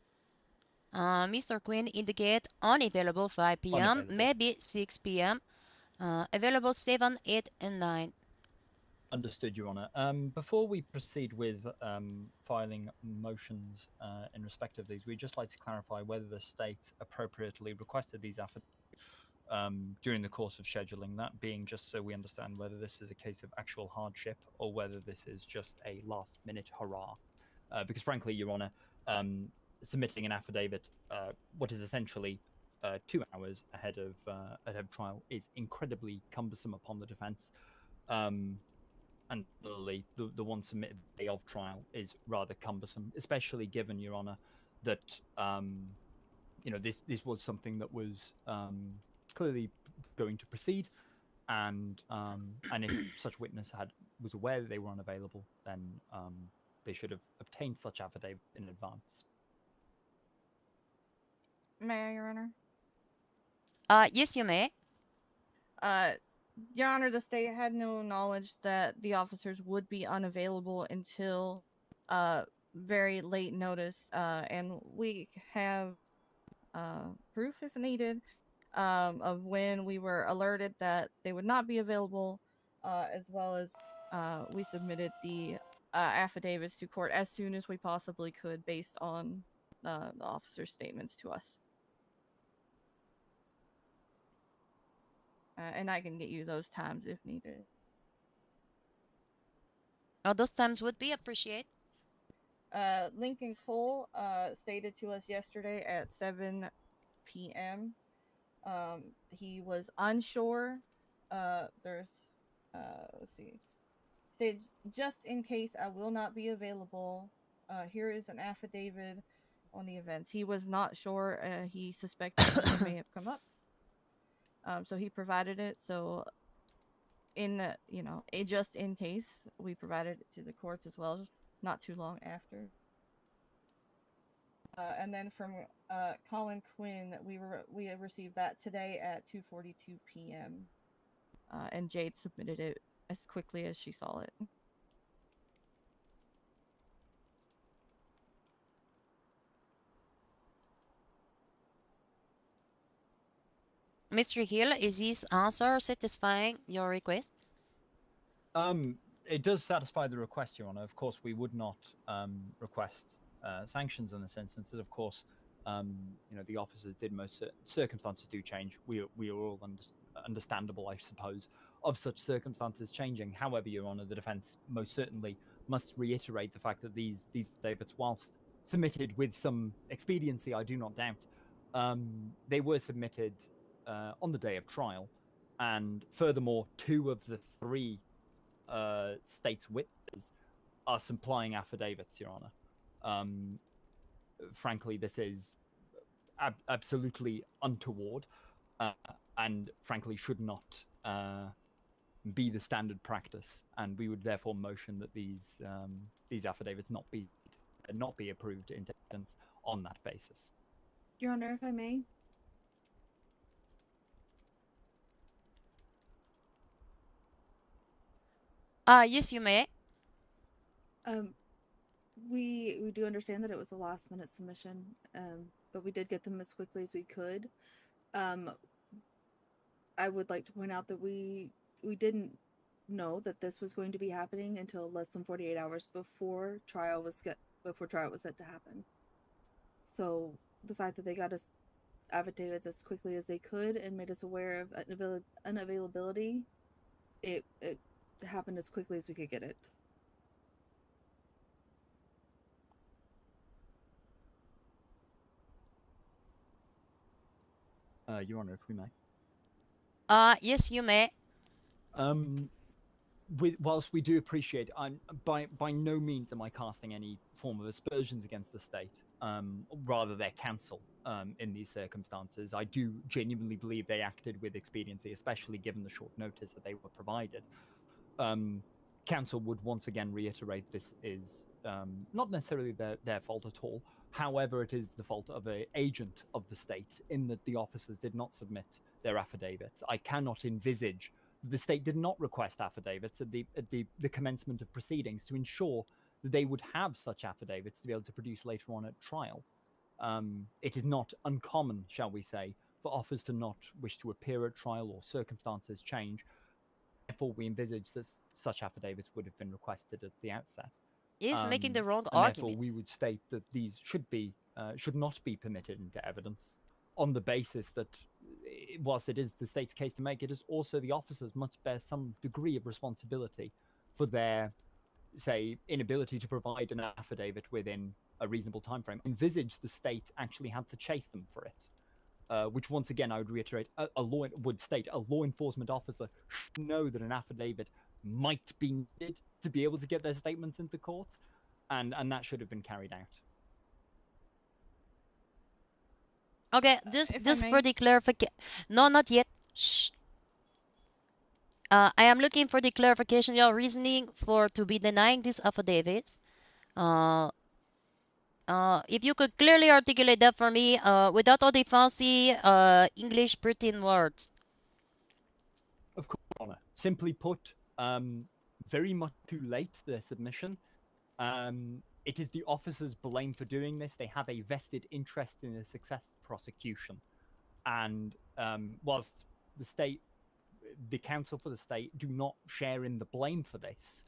[SPEAKER 1] Mr. Quinn indicate unavailable 5 p.m.,
[SPEAKER 2] Unavailable.
[SPEAKER 1] maybe 6 p.m., available 7, 8, and 9.
[SPEAKER 2] Understood, Your Honor. Before we proceed with filing motions in respect of these, we'd just like to clarify whether the state appropriately requested these affidavits during the course of scheduling, that being just so we understand whether this is a case of actual hardship or whether this is just a last-minute hurrah. Because frankly, Your Honor, submitting an affidavit, what is essentially 2 hours ahead of trial, is incredibly cumbersome upon the defense. And the one submitted the day of trial is rather cumbersome, especially given, Your Honor, that this was something that was clearly going to proceed, and if such witness was aware that they were unavailable, then they should have obtained such affidavit in advance.
[SPEAKER 5] May I, Your Honor?
[SPEAKER 1] Yes, you may.
[SPEAKER 5] Your Honor, the state had no knowledge that the officers would be unavailable until very late notice, and we have proof, if needed, of when we were alerted that they would not be available, as well as we submitted the affidavits to court as soon as we possibly could based on the officer's statements to us. And I can get you those times if needed.
[SPEAKER 1] Those times would be appreciated.
[SPEAKER 5] Lincoln Cole stated to us yesterday at 7 p.m. He was unsure. Let's see. Said, just in case I will not be available, here is an affidavit on the events. He was not sure. He suspected it may have come up. So he provided it. So just in case, we provided it to the courts as well, not too long after. And then from Colin Quinn, we received that today at 2:42 p.m. And Jade submitted it as quickly as she saw it.
[SPEAKER 1] Mr. Hill, is this answer satisfying your request?
[SPEAKER 2] It does satisfy the request, Your Honor. Of course, we would not request sanctions in this instance. Of course, The officers did most circumstances do change. We are all understandable, I suppose, of such circumstances changing. However, Your Honor, the defence most certainly must reiterate the fact that these affidavits, whilst submitted with some expediency, I do not doubt, they were submitted on the day of trial, and furthermore, 2 of the 3 state's witnesses are supplying affidavits, Your Honor. Frankly, this is absolutely untoward, and frankly should not be the standard practice. And we would therefore motion that these affidavits not be approved into evidence on that basis.
[SPEAKER 7] Your Honor, if I may.
[SPEAKER 1] Yes, you may.
[SPEAKER 7] We do understand that it was a last minute submission, but we did get them as quickly as we could. I would like to point out that we didn't know that this was going to be happening until less than 48 hours before trial was set to happen. So the fact that they got us affidavits as quickly as they could and made us aware of unavailability, it happened as quickly as we could get it.
[SPEAKER 2] Your Honor, if we may.
[SPEAKER 1] Yes, you may.
[SPEAKER 2] Whilst we do appreciate, by no means am I casting any form of aspersions against the state, rather their counsel in these circumstances. I do genuinely believe they acted with expediency, especially given the short notice that they were provided. Counsel would once again reiterate this is not necessarily their fault at all. However, it is the fault of an agent of the state in that the officers did not submit their affidavits. I cannot envisage the state did not request affidavits at the commencement of proceedings to ensure that they would have such affidavits to be able to produce later on at trial. It is not uncommon, shall we say, for officers to not wish to appear at trial or circumstances change. Therefore, we envisage that such affidavits would have been requested at the outset.
[SPEAKER 1] He's making the wrong
[SPEAKER 2] and
[SPEAKER 1] argument.
[SPEAKER 2] Therefore, we would state that these should not be permitted into evidence on the basis that, whilst it is the state's case to make, it is also the officers must bear some degree of responsibility for their, say, inability to provide an affidavit within a reasonable time frame. Envisage the state actually had to chase them for it, which once again I would reiterate, a law enforcement officer should know that an affidavit might be needed to be able to get their statements into court, and that should have been carried out.
[SPEAKER 1] Okay, just for the clarification. No, not yet. Shh. I am looking for the clarification, your reasoning for to be denying these affidavits. If you could clearly articulate that for me, without all the fancy English pretend words.
[SPEAKER 2] Of course, Your Honor. Simply put, very much too late, their submission. It is the officers' blame for doing this. They have a vested interest in the successful prosecution. And whilst the counsel for the state do not share in the blame for this,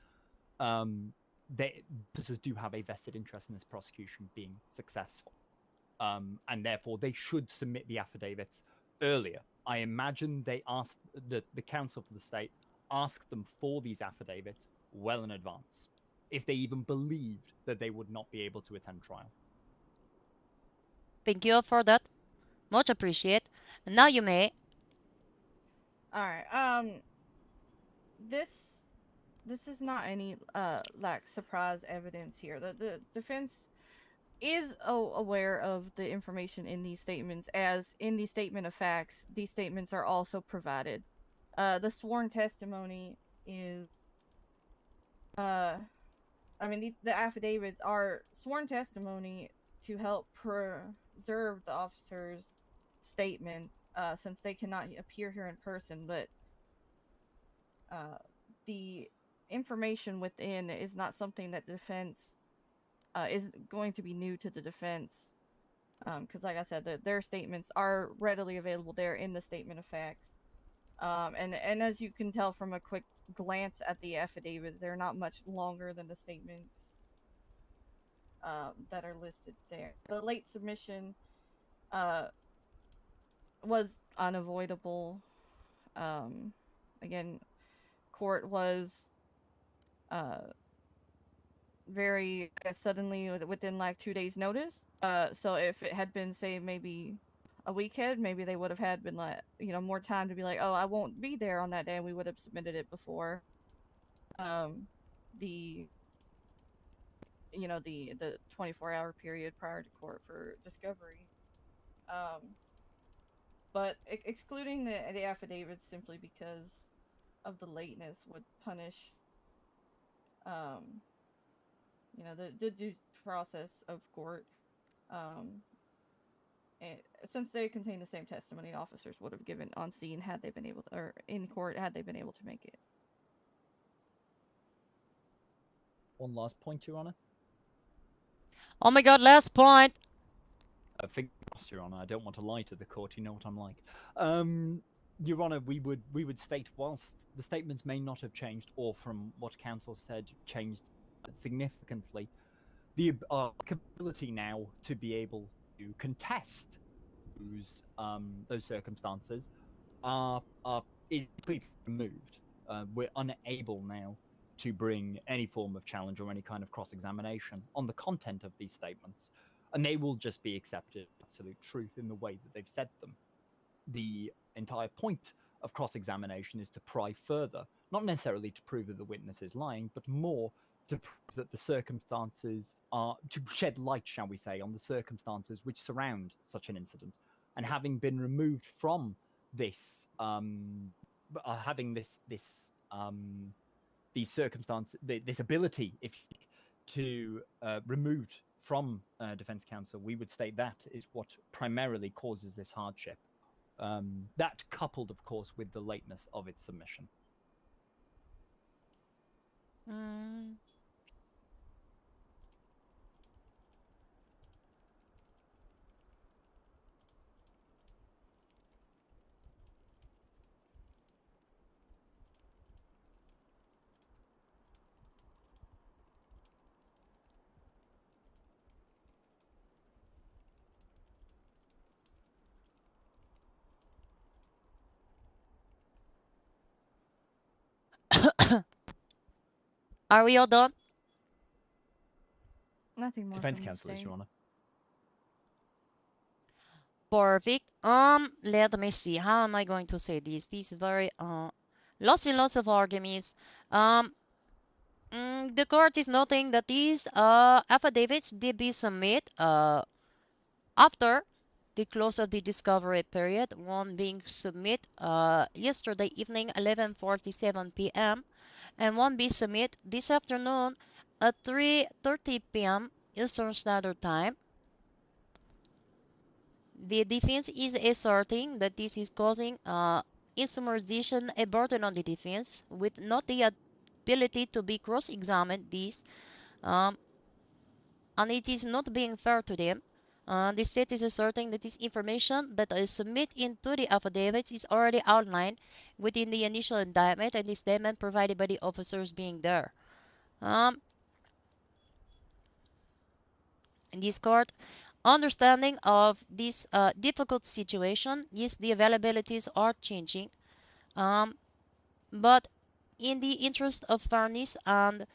[SPEAKER 2] the officers do have a vested interest in this prosecution being successful. And therefore, they should submit the affidavits earlier. I imagine they asked the counsel for the state asked them for these affidavits well in advance, if they even believed that they would not be able to attend trial.
[SPEAKER 1] Thank you for that. Much appreciate. Now you may.
[SPEAKER 5] All right. This is not any like surprise evidence here. The defense is aware of the information in these statements, as in the statement of facts, these statements are also provided. The sworn testimony is, I mean, the affidavits are sworn testimony to help preserve the officer's statement, since they cannot appear here in person, but the information within is not something that defense is going to be new to the defense, because like I said, their statements are readily available there in the statement of facts, and as you can tell from a quick glance at the affidavits, they're not much longer than the statements that are listed there. The late submission uh, was unavoidable. Again, court was uh, very suddenly within like 2 days' notice. So if it had been, say, maybe a weekend, maybe they would have had been like, more time to be like, oh, I won't be there on that day, and we would have submitted it before the the 24-hour period prior to court for discovery. But excluding the affidavits simply because of the lateness would punish um the due process of court. Um, and since they contain the same testimony officers would have given on scene had they been able to, or in court had they been able to make it.
[SPEAKER 2] One last point, Your Honor.
[SPEAKER 1] Oh my god, last point.
[SPEAKER 2] Fingers crossed, Your Honor. I don't want to lie to the court. You know what I'm like. Your Honor, we would state, whilst the statements may not have changed, or from what counsel said, changed significantly, the ability now to be able to contest those circumstances is completely removed. We're unable now to bring any form of challenge or any kind of cross-examination on the content of these statements, and they will just be accepted as absolute truth in the way that they've said them. The entire point of cross-examination is to pry further, not necessarily to prove that the witness is lying, but more to prove that the circumstances are, to shed light, shall we say, on the circumstances which surround such an incident. And having been removed from this, having these circumstances, this ability, if you like, to removed from defense counsel, we would state that is what primarily causes this hardship. That coupled, of course, with the lateness of its submission.
[SPEAKER 1] Mm. Are we all done?
[SPEAKER 5] Nothing more
[SPEAKER 2] Defense
[SPEAKER 5] from
[SPEAKER 2] counsel is, Your Honor.
[SPEAKER 1] Perfect. Let me see. How am I going to say this? This is very lots and lots of arguments. The court is noting that these affidavits did be submitted after the close of the discovery period, one being submitted yesterday evening 11:47 p.m. and one be submitted this afternoon at 3:30 p.m. Eastern Standard Time. The defense is asserting that this is causing in summarization a burden on the defense with not the ability to be cross-examined this and it is not being fair to them. The state is asserting that this information that is submitted into the affidavits is already outlined within the initial indictment and the statement provided by the officers being there. In this court, understanding of this difficult situation, yes, the availabilities are changing, but in the interest of fairness and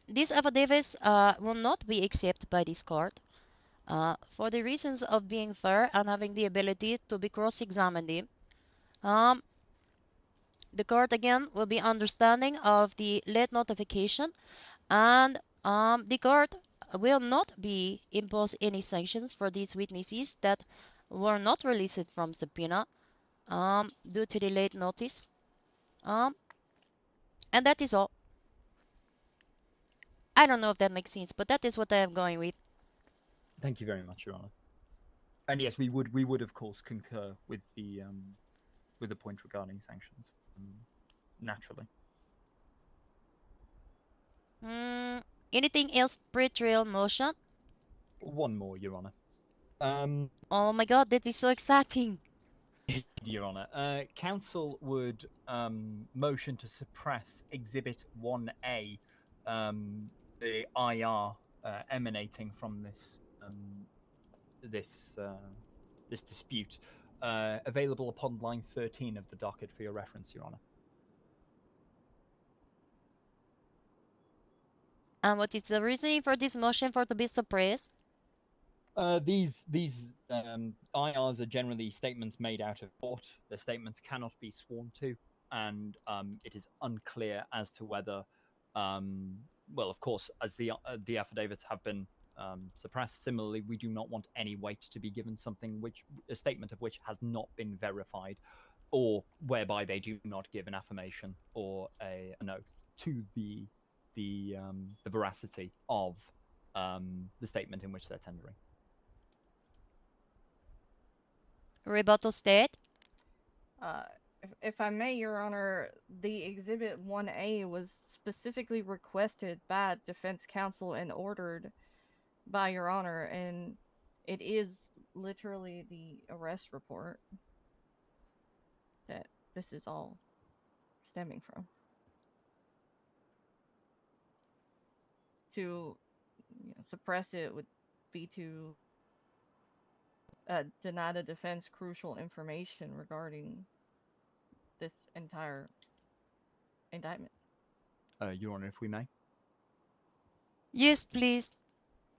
[SPEAKER 1] these affidavits will not be accepted by this court for the reasons of being fair and having the ability to be cross-examined in. The court again will be understanding of the late notification and the court will not be impose any sanctions for these witnesses that were not released from subpoena due to the late notice. And that is all. I don't know if that makes sense, but that is what I am going with.
[SPEAKER 2] Thank you very much, Your Honor. And yes, we would of course concur with the point regarding sanctions. Naturally.
[SPEAKER 1] Anything else pre-trial motion?
[SPEAKER 2] One more, Your Honor.
[SPEAKER 1] Oh my god, that is so exciting.
[SPEAKER 2] Your Honor, counsel would motion to suppress Exhibit 1A, the IR emanating from this dispute, available upon line 13 of the docket for your reference, Your Honor.
[SPEAKER 1] And what is the reasoning for this motion for to be suppressed?
[SPEAKER 2] These IRs are generally statements made out of court. The statements cannot be sworn to, and it is unclear as to whether, well, of course, as the affidavits have been suppressed. Similarly, we do not want any weight to be given something a statement of which has not been verified, or whereby they do not give an affirmation or an oath to the veracity of the statement in which they're tendering.
[SPEAKER 1] Rebuttal state.
[SPEAKER 5] If I may, Your Honor, the Exhibit 1A was specifically requested by defense counsel and ordered by Your Honor, and it is literally the arrest report that this is all stemming from. To suppress it would be to deny the defense crucial information regarding this entire indictment.
[SPEAKER 2] Your Honor, if we may.
[SPEAKER 1] Yes, please.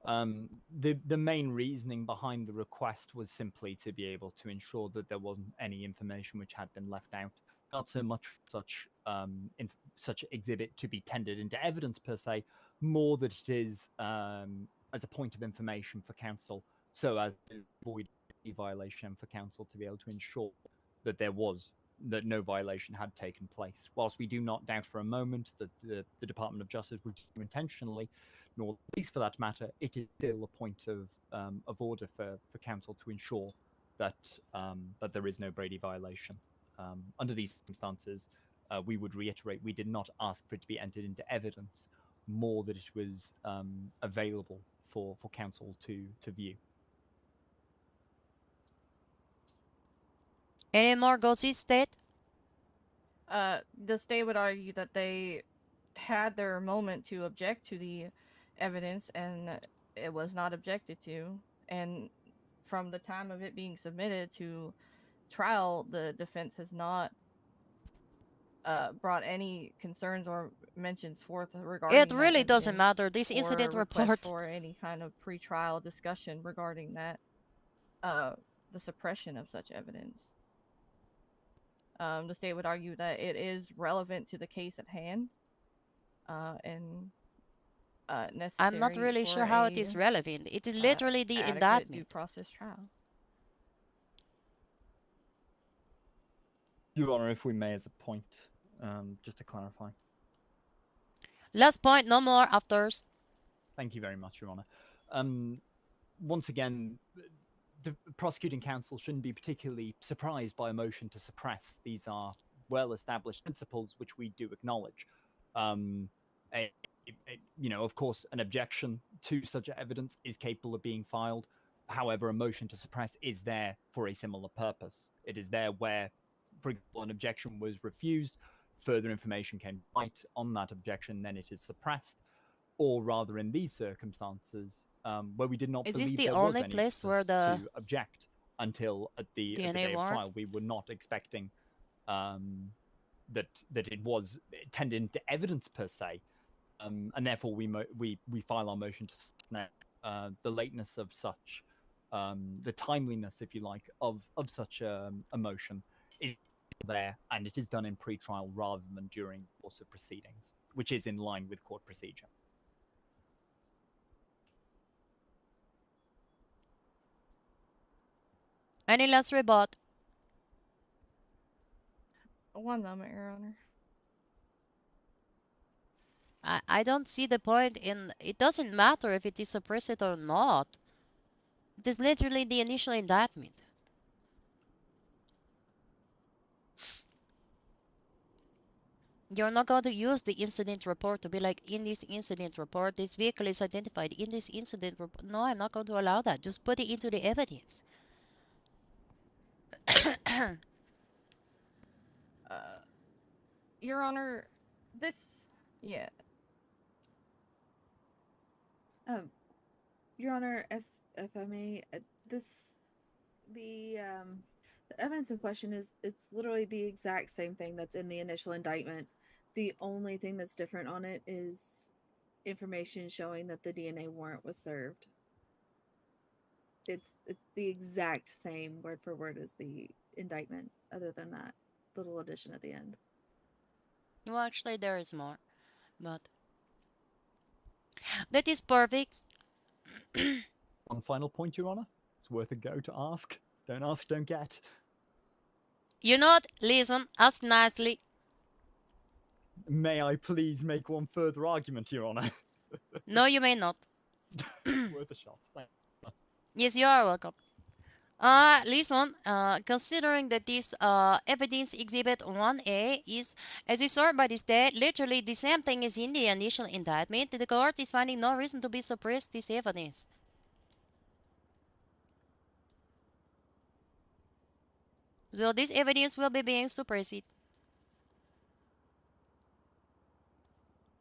[SPEAKER 2] The main reasoning behind the request was simply to be able to ensure that there wasn't any information which had been left out. Not so much such exhibit to be tendered into evidence per se, more that it is as a point of information for counsel, so as to avoid a violation, for counsel to be able to ensure that that no violation had taken place. Whilst we do not doubt for a moment that the Department of Justice would do intentionally, nor the police for that matter, it is still a point of order for counsel to ensure that that there is no Brady violation. Under these circumstances, we would reiterate we did not ask for it to be entered into evidence, more that it was available for counsel to view.
[SPEAKER 1] Any more Gozi state?
[SPEAKER 5] The state would argue that they had their moment to object to the evidence and it was not objected to, and from the time of it being submitted to trial, the defense has not brought any concerns or mentions forth regarding
[SPEAKER 1] It really
[SPEAKER 5] that
[SPEAKER 1] doesn't
[SPEAKER 5] evidence
[SPEAKER 1] matter. This incident
[SPEAKER 5] or request
[SPEAKER 1] report.
[SPEAKER 5] for any kind of pre-trial discussion regarding that, the suppression of such evidence. The state would argue that it is relevant to the case at hand, and necessary.
[SPEAKER 1] I'm not really
[SPEAKER 5] for
[SPEAKER 1] sure how it is relevant. It is literally the
[SPEAKER 5] adequate
[SPEAKER 1] indictment.
[SPEAKER 5] due process trial.
[SPEAKER 2] Your Honor, if we may, as a point, just to clarify.
[SPEAKER 1] Last point, no more afters.
[SPEAKER 2] Thank you very much, Your Honor. Once again, the prosecuting counsel shouldn't be particularly surprised by a motion to suppress. These are well-established principles which we do acknowledge. Of course, an objection to such evidence is capable of being filed. However, a motion to suppress is there for a similar purpose. It is there where, for example, an objection was refused, further information came right on that objection, then it is suppressed. Or rather, in these circumstances, where we did not believe there was any
[SPEAKER 1] place where
[SPEAKER 2] to object until at the day of trial, we were not expecting that it was tended into evidence per se, and therefore we file our motion to suppress. The lateness of such, the timeliness, if you like, of such a motion is there, and it is done in pre-trial rather than during the course of proceedings, which is in line with court procedure.
[SPEAKER 1] Any last rebut?
[SPEAKER 5] One moment, Your Honor.
[SPEAKER 1] I don't see the point in it. Doesn't matter if it is suppressed or not. It is literally the initial indictment. You're not going to use the incident report to be like, in this incident report, this vehicle is identified. In this incident report, no, I'm not going to allow that. Just put it into the evidence.
[SPEAKER 5] Your Honor, this, yeah.
[SPEAKER 7] Your Honor, if I may, this the evidence in question is it's literally the exact same thing that's in the initial indictment. The only thing that's different on it is information showing that the DNA warrant was served. It's the exact same word for word as the indictment, other than that little addition at the end.
[SPEAKER 1] Well, actually, there is more, but that is perfect.
[SPEAKER 2] One final point, Your Honor. It's worth a go to ask. Don't ask, don't get.
[SPEAKER 1] You know what? Listen, ask nicely.
[SPEAKER 2] May I please make one further argument, Your Honor?
[SPEAKER 1] No, you may not.
[SPEAKER 2] Worth a shot. Thank you.
[SPEAKER 1] Yes, you are welcome. Listen, considering that this evidence exhibit 1A is, as asserted by the state, literally the same thing as in the initial indictment, the court is finding no reason to be suppressed this evidence. So this evidence will be being suppressed.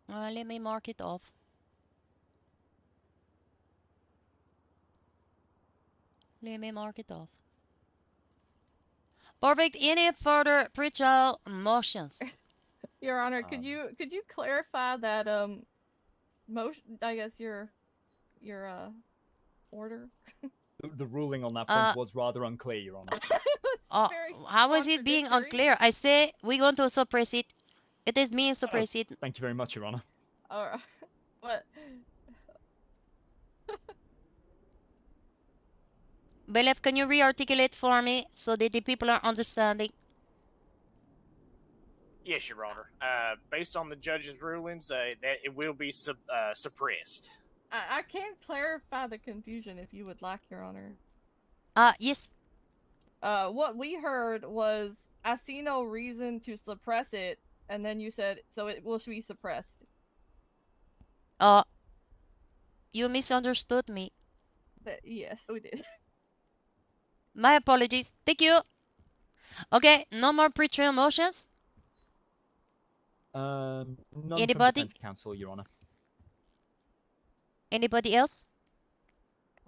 [SPEAKER 1] Let me mark it off. Let me mark it off. Perfect. Any further pretrial motions?
[SPEAKER 5] Your Honor, could you clarify that motion? I guess your order.
[SPEAKER 2] The ruling on that point was rather unclear, Your Honor.
[SPEAKER 1] How is it being unclear? I say we're going to suppress it. It is being suppressed.
[SPEAKER 2] Thank you very much, Your Honor.
[SPEAKER 5] Alright. What?
[SPEAKER 1] Belef, can you re-articulate for me so that the people are understanding?
[SPEAKER 6] Yes, Your Honor. Based on the judge's rulings, that it will be suppressed.
[SPEAKER 5] I can clarify the confusion if you would like, Your Honor.
[SPEAKER 1] Yes.
[SPEAKER 5] What we heard was, I see no reason to suppress it, and then you said, so it will be suppressed.
[SPEAKER 1] You misunderstood me.
[SPEAKER 5] Yes, we did.
[SPEAKER 1] My apologies. Thank you. Okay, no more pretrial motions?
[SPEAKER 2] None
[SPEAKER 1] Anybody?
[SPEAKER 2] from defense counsel, Your Honor.
[SPEAKER 1] Anybody else?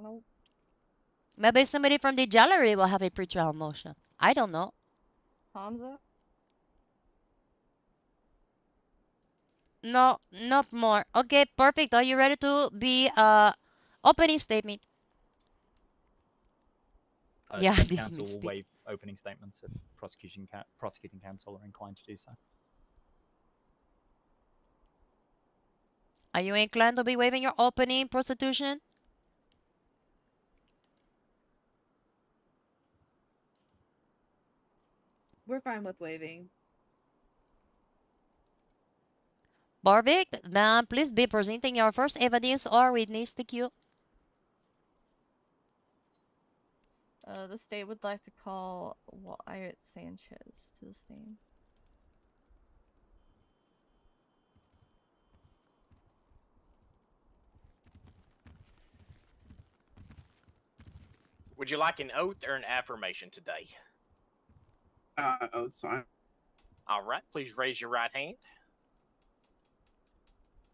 [SPEAKER 5] No.
[SPEAKER 1] Maybe somebody from the gallery will have a pretrial motion. I don't know.
[SPEAKER 5] Hamza?
[SPEAKER 1] No, not more. Okay, perfect. Are you ready to be opening statement? Yeah,
[SPEAKER 2] Defense counsel will waive opening statements if prosecuting counsel are inclined to do so.
[SPEAKER 1] Are you inclined to be waiving your opening prostitution?
[SPEAKER 7] We're fine with waiving.
[SPEAKER 1] Perfect. Then please be presenting your first evidence or witness. Thank you.
[SPEAKER 5] The state would like to call Wyatt Sanchez to the stand.
[SPEAKER 6] Would you like an oath or an affirmation today?
[SPEAKER 9] Oath's fine.
[SPEAKER 6] All right, please raise your right hand.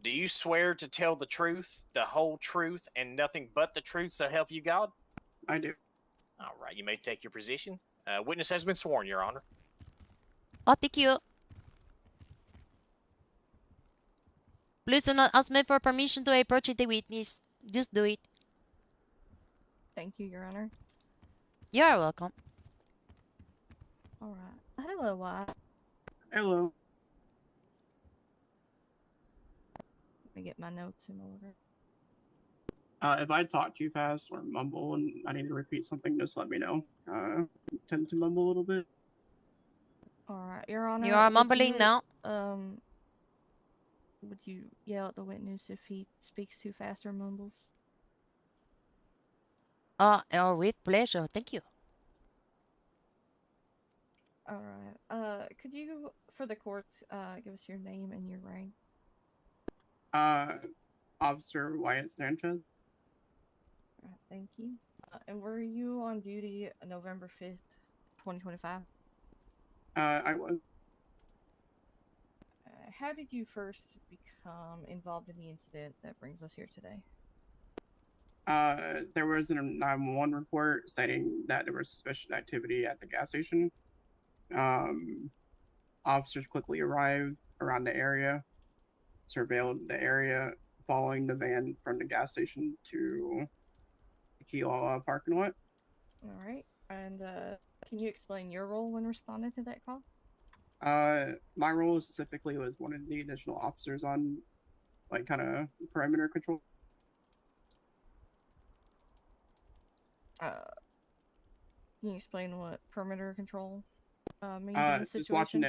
[SPEAKER 6] Do you swear to tell the truth, the whole truth, and nothing but the truth, so help you God?
[SPEAKER 9] I do.
[SPEAKER 6] All right, you may take your position. Witness has been sworn, Your Honor.
[SPEAKER 1] Oh, thank you. Please do not ask me for permission to approach the witness. Just do it.
[SPEAKER 5] Thank you, Your Honor.
[SPEAKER 1] You are welcome.
[SPEAKER 5] Alright. Hello, Wyatt.
[SPEAKER 9] Hello.
[SPEAKER 5] Let me get my notes in order.
[SPEAKER 9] If I talk too fast or mumble and I need to repeat something, just let me know. I tend to mumble a little bit.
[SPEAKER 5] Alright, Your Honor.
[SPEAKER 1] You are mumbling now.
[SPEAKER 5] Would you yell at the witness if he speaks too fast or mumbles?
[SPEAKER 1] With pleasure. Thank you.
[SPEAKER 5] Alright. Could you, for the court, give us your name and your rank?
[SPEAKER 9] Officer Wyatt Sanchez.
[SPEAKER 5] Alright, thank you. And were you on duty November 5th, 2025?
[SPEAKER 9] I was.
[SPEAKER 5] How did you first become involved in the incident that brings us here today?
[SPEAKER 9] There was a 911 report stating that there was suspicious activity at the gas station. Officers quickly arrived around the area, surveilled the area, following the van from the gas station to the Kiowa parking lot.
[SPEAKER 5] All right. And can you explain your role when responding to that call?
[SPEAKER 9] My role specifically was one of the additional officers on, like, kind of perimeter control.
[SPEAKER 5] Can you explain what perimeter control means in this situation?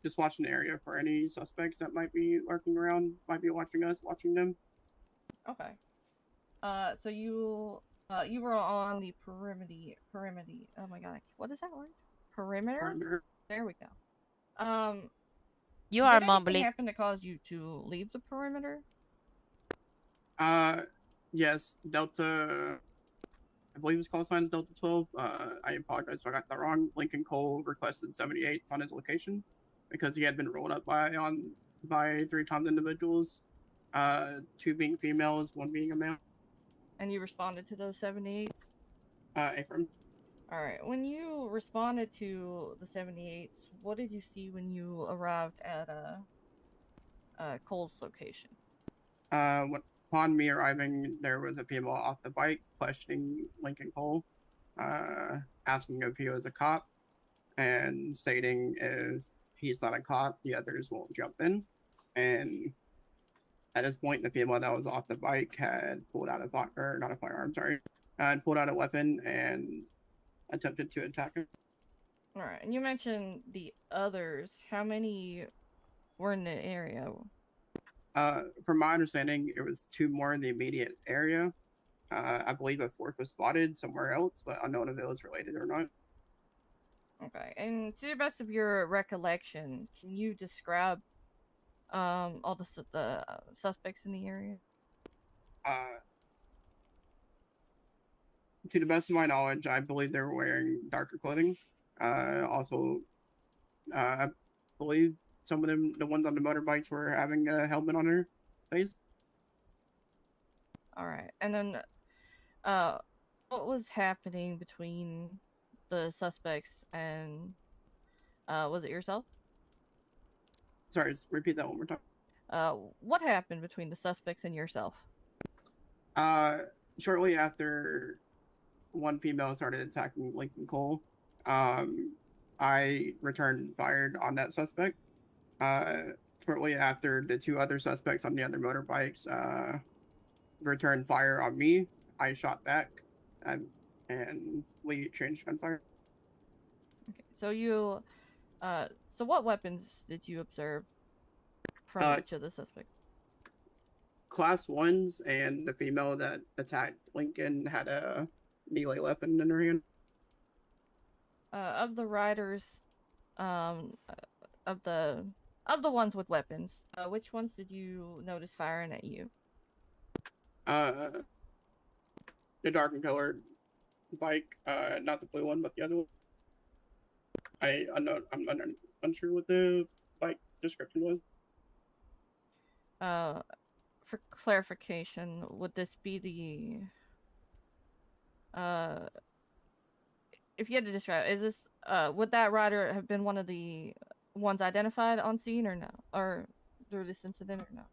[SPEAKER 9] Just watching the area for any suspects that might be lurking around, might be watching us, watching them.
[SPEAKER 5] Okay. So you were on the perimeter. Oh my god, what is that word? Perimeter.
[SPEAKER 9] Perimeter.
[SPEAKER 5] There we go.
[SPEAKER 1] You
[SPEAKER 5] did
[SPEAKER 1] are
[SPEAKER 5] anything
[SPEAKER 1] mumbling.
[SPEAKER 5] happen to cause you to leave the perimeter?
[SPEAKER 9] Yes, Delta. I believe his call sign is Delta 12. I apologize if I got that wrong. Lincoln Cole requested 78s on his location because he had been rolled up by 3 times individuals, 2 being females, 1 being a male.
[SPEAKER 5] And you responded to those 78s?
[SPEAKER 9] Affirm.
[SPEAKER 5] Alright, when you responded to the 78s, what did you see when you arrived at Cole's location?
[SPEAKER 9] Upon me arriving, there was a female off the bike questioning Lincoln Cole, asking if he was a cop, and stating if he's not a cop, the others won't jump in. And at this point, the female that was off the bike had pulled out had pulled out a weapon and attempted to attack him.
[SPEAKER 5] Alright, and you mentioned the others. How many were in the area?
[SPEAKER 9] From my understanding, it was 2 more in the immediate area. I believe a 4th was spotted somewhere else, but unknown if it was related or not.
[SPEAKER 5] Okay, and to the best of your recollection, can you describe all the suspects in the area?
[SPEAKER 9] To the best of my knowledge, I believe they were wearing darker clothing. Also, I believe some of them, the ones on the motorbikes, were having a helmet on their face.
[SPEAKER 5] Alright, and then what was happening between the suspects and was it yourself?
[SPEAKER 9] Sorry, repeat that one more time.
[SPEAKER 5] What happened between the suspects and yourself?
[SPEAKER 9] Shortly after one female started attacking Lincoln Cole, I returned fired on that suspect. Shortly after, the 2 other suspects on the other motorbikes returned fire on me. I shot back, and we exchanged gunfire.
[SPEAKER 5] Okay, so you, so what weapons did you observe from each of the suspects?
[SPEAKER 9] Class 1s, and the female that attacked Lincoln had a melee weapon in her hand.
[SPEAKER 5] Of the riders, of the ones with weapons, which ones did you notice firing at you?
[SPEAKER 9] The dark and colored bike, not the blue one, but the other one. I'm unsure what the bike description was.
[SPEAKER 5] For clarification, would this be the if you had to describe, is this would that rider have been one of the ones identified on scene or no, or through this incident or no?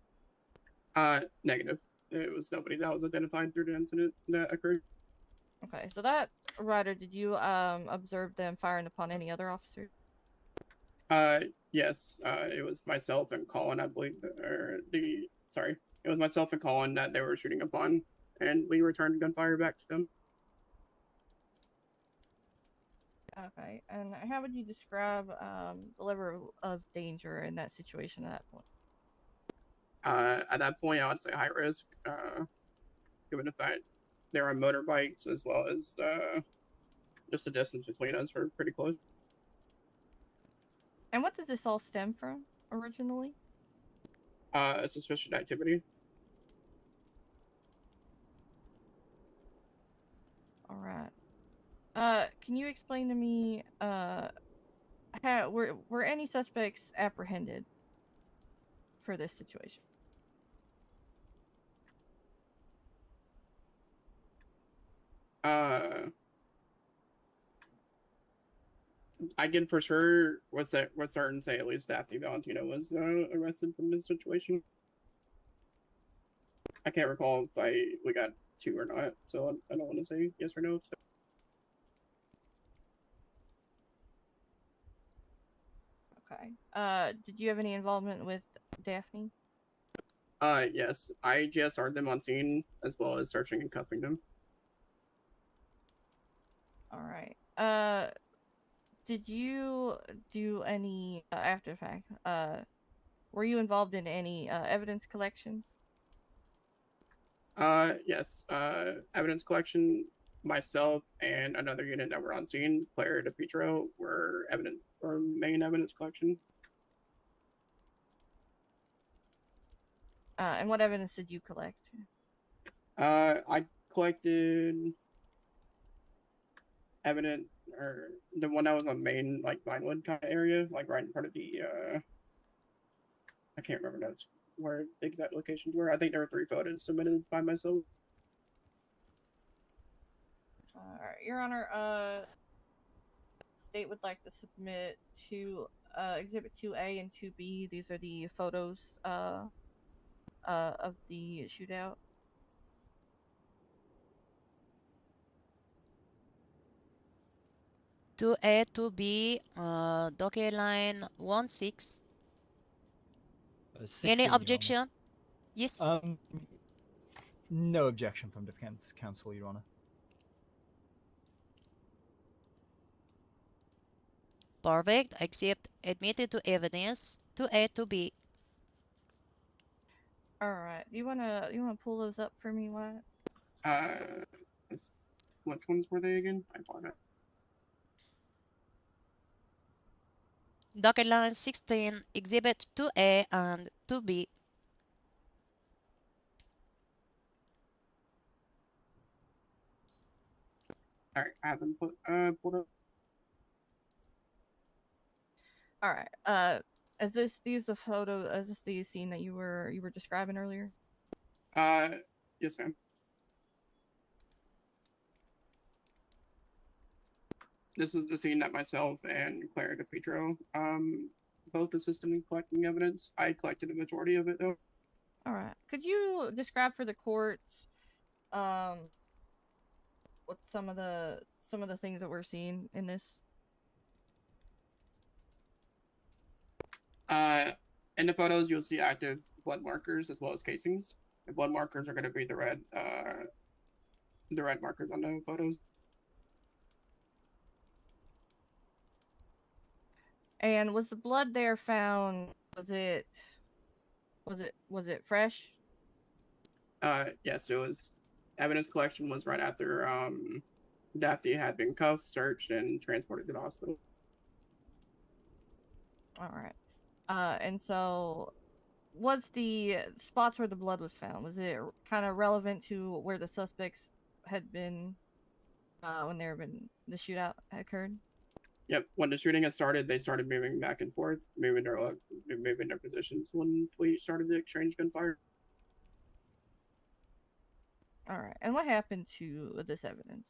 [SPEAKER 9] Negative. It was nobody that was identified through the incident that occurred.
[SPEAKER 5] Okay, so that rider, did you observe them firing upon any other officers?
[SPEAKER 9] Yes. It was myself and Colin, I believe, it was myself and Colin that they were shooting upon, and we returned gunfire back to them.
[SPEAKER 5] Okay, and how would you describe the level of danger in that situation at that point?
[SPEAKER 9] At that point, I would say high risk, given the fact they're on motorbikes, as well as just the distance between us were pretty close.
[SPEAKER 5] And what did this all stem from originally?
[SPEAKER 9] Suspicious activity.
[SPEAKER 5] All right. Can you explain to me, were any suspects apprehended for this situation?
[SPEAKER 9] Uh, I can for sure with certain say at least Daphne Valentino was arrested from this situation. I can't recall if we got two or not, so I don't want to say yes or no.
[SPEAKER 5] Okay. Did you have any involvement with Daphne?
[SPEAKER 9] Yes, I GSR'd them on scene as well as searching and cuffing them.
[SPEAKER 5] All right. Did you do any after the fact? Were you involved in any evidence collection?
[SPEAKER 9] Yes. Evidence collection. Myself and another unit that were on scene, Claire DePietro, were main evidence collection.
[SPEAKER 5] And what evidence did you collect?
[SPEAKER 9] I collected evidence, or the one that was on main, like Vinewood kind of area, like right in front of the. I can't remember that's where the exact locations were. I think there were 3 photos submitted by myself.
[SPEAKER 5] All right, Your Honor. State would like to submit to Exhibit 2A and 2B. These are the photos of the shootout.
[SPEAKER 1] To A to B, docket line 16. Any
[SPEAKER 2] 16, Your Honor.
[SPEAKER 1] objection? Yes.
[SPEAKER 2] No objection from defense counsel, Your Honor.
[SPEAKER 1] Perfect. Accept admitted to evidence. To A to B.
[SPEAKER 5] All right. You wanna pull those up for me, Wyatt?
[SPEAKER 9] Which ones were they again? I apologize.
[SPEAKER 1] Docket line 16, exhibit 2A and 2B.
[SPEAKER 9] All right, I have them pulled up.
[SPEAKER 5] All right. Is this the photo? Is this the scene that you were describing earlier?
[SPEAKER 9] Yes, ma'am. This is the scene that myself and Claire DePietro both assisted in collecting evidence. I collected a majority of it, though.
[SPEAKER 5] All right. Could you describe for the courts, what some of the things that we're seeing in this?
[SPEAKER 9] In the photos, you'll see active blood markers as well as casings. The blood markers are going to be the red markers on the photos.
[SPEAKER 5] And was the blood there found? Was it fresh?
[SPEAKER 9] Yes, it was. Evidence collection was right after Daphne had been cuffed, searched, and transported to the hospital.
[SPEAKER 5] All right. And so, was the spots where the blood was found, was it kind of relevant to where the suspects had been when the shootout occurred?
[SPEAKER 9] Yep. When the shooting had started, they started moving back and forth, moving their positions when we started the exchange gunfire.
[SPEAKER 5] All right. And what happened to this evidence?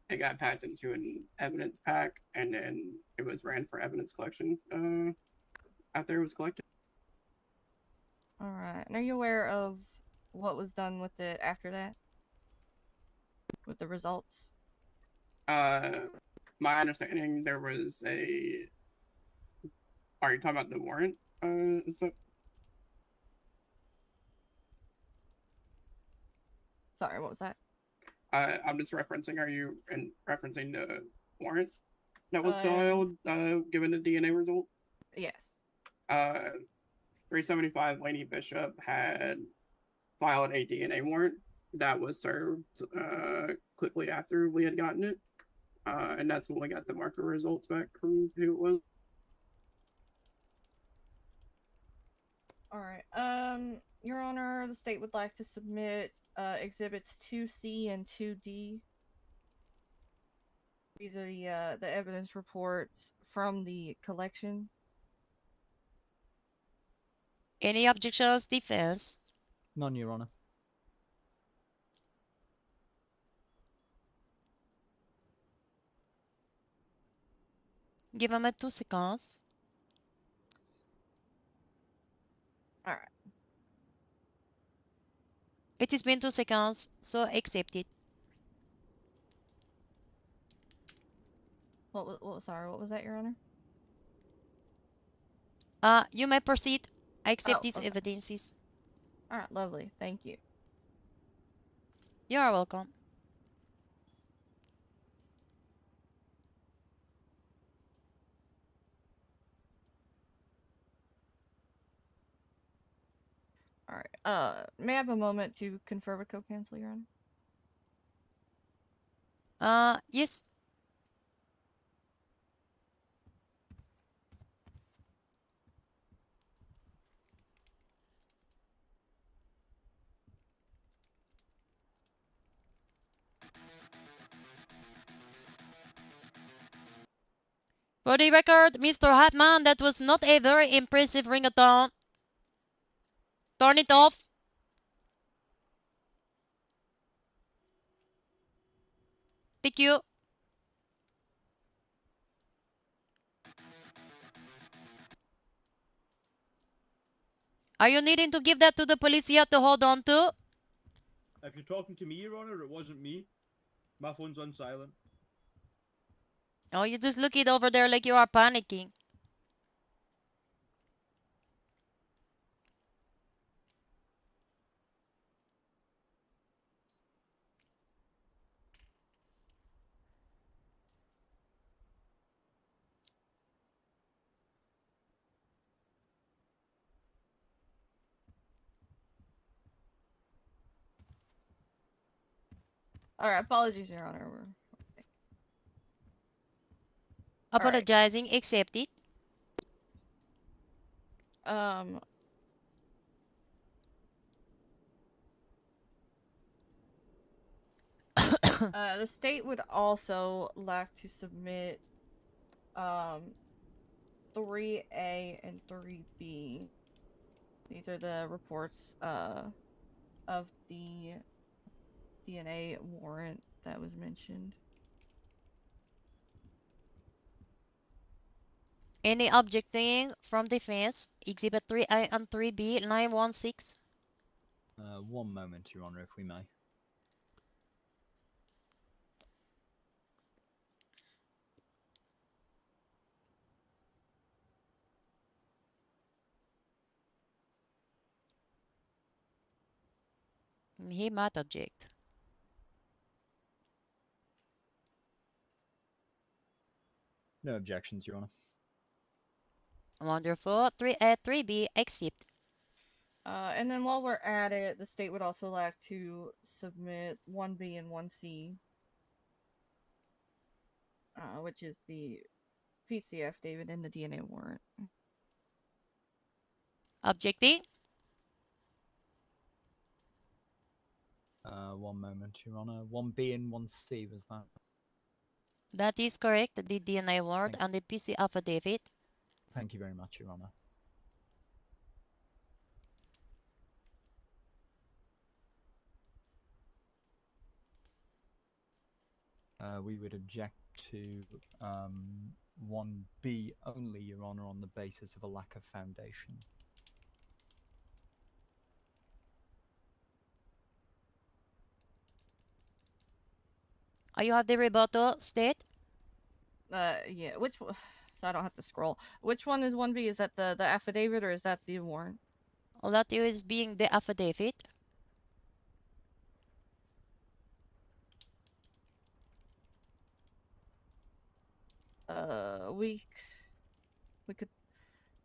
[SPEAKER 9] It got packed into an evidence pack, and then it was ran for evidence collection after it was collected.
[SPEAKER 5] All right. And are you aware of what was done with it after that? With the results?
[SPEAKER 9] My understanding, there was a. Are you talking about the warrant? Is that?
[SPEAKER 5] Sorry, what was that?
[SPEAKER 9] I'm just referencing. Are you referencing the warrant that was filed, given the DNA result?
[SPEAKER 5] Yes.
[SPEAKER 9] 375 Laney Bishop had filed a DNA warrant that was served quickly after we had gotten it, and that's when we got the marker results back from who it was.
[SPEAKER 5] All right. Your Honor, the state would like to submit exhibits 2C and 2D. These are the evidence reports from the collection.
[SPEAKER 1] Any objections, defense?
[SPEAKER 2] None, Your Honor.
[SPEAKER 1] Give-moi 2 seconds.
[SPEAKER 5] All right.
[SPEAKER 1] It has been 2 seconds, so accept it.
[SPEAKER 5] Sorry, what was that, Your Honor?
[SPEAKER 1] You may proceed. I accept
[SPEAKER 5] Oh,
[SPEAKER 1] these
[SPEAKER 5] okay.
[SPEAKER 1] evidences.
[SPEAKER 5] All right, lovely. Thank you.
[SPEAKER 1] You are welcome.
[SPEAKER 5] All right. May I have a moment to confer with co-counsel, Your Honor?
[SPEAKER 1] Yes. For the record, Mr. Hatman, that was not a very impressive ringathon. Turn it off. Thank you. Are you needing to give that to the police here to hold on to?
[SPEAKER 10] If you're talking to me, Your Honor, it wasn't me. My phone's on silent.
[SPEAKER 1] Oh, you just look it over there like you are panicking.
[SPEAKER 5] All right, apologies, Your Honor.
[SPEAKER 1] Apologizing, accept it.
[SPEAKER 5] Um. The state would also like to submit 3A and 3B. These are the reports of the DNA warrant that was mentioned.
[SPEAKER 1] Any objecting from defense? Exhibit 3A and 3B, 916.
[SPEAKER 2] One moment, Your Honor, if we may.
[SPEAKER 1] He might object.
[SPEAKER 2] No objections, Your Honor.
[SPEAKER 1] Wonderful. 3A, 3B, accept.
[SPEAKER 5] And then while we're at it, the state would also like to submit 1B and 1C, which is the PC affidavit and the DNA warrant.
[SPEAKER 1] Objecting?
[SPEAKER 2] One moment, Your Honor. 1B and 1C, was that?
[SPEAKER 1] That is correct. The DNA warrant and the PC affidavit.
[SPEAKER 2] Thank you very much, Your Honor. We would object to 1B only, Your Honor, on the basis of a lack of foundation.
[SPEAKER 1] You have the rebuttal, state?
[SPEAKER 5] Yeah, which so I don't have to scroll. Which one is 1B? Is that the affidavit or is that the warrant?
[SPEAKER 1] Well, that is being the affidavit.
[SPEAKER 5] We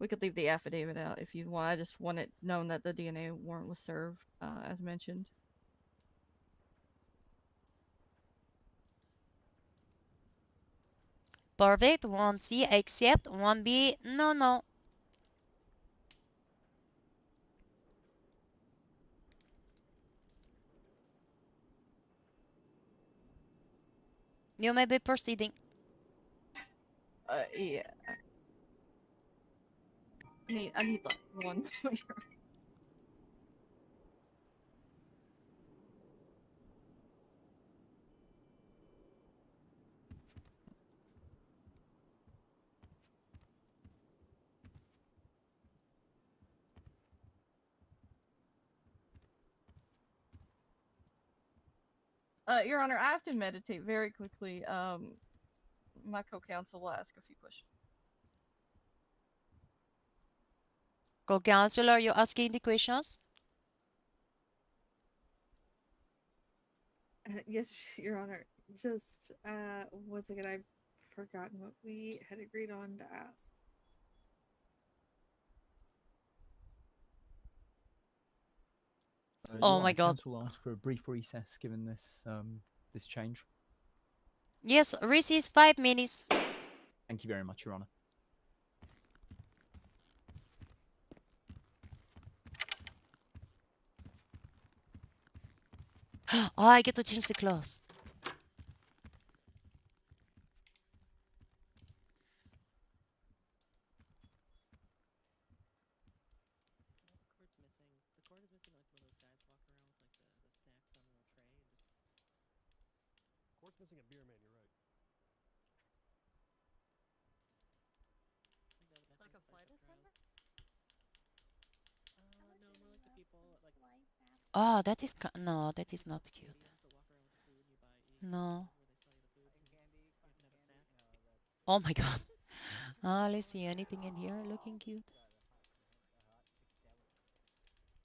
[SPEAKER 5] could leave the affidavit out if you want. I just want it known that the DNA warrant was served, as mentioned.
[SPEAKER 1] Perfect. 1C, accept. 1B, no. You may be proceeding.
[SPEAKER 5] Yeah. I need like one. Your Honor, I have to meditate very quickly. My co-counsel will ask a few questions.
[SPEAKER 1] Co-counselor, you asking the questions?
[SPEAKER 7] Yes, Your Honor. Just once again, I've forgotten what we had agreed on to ask.
[SPEAKER 1] Oh my God.
[SPEAKER 2] Council will ask for a brief recess given this this change.
[SPEAKER 1] Yes, recess 5 minutes.
[SPEAKER 2] Thank you very much, Your Honor.
[SPEAKER 1] Oh, I get to change the clothes.
[SPEAKER 3] Court's missing a beer man, you're right.
[SPEAKER 5] Like a flight attendant?
[SPEAKER 1] Oh, that is no, that is not cute. No. Oh my God. Let's see, anything in here looking cute?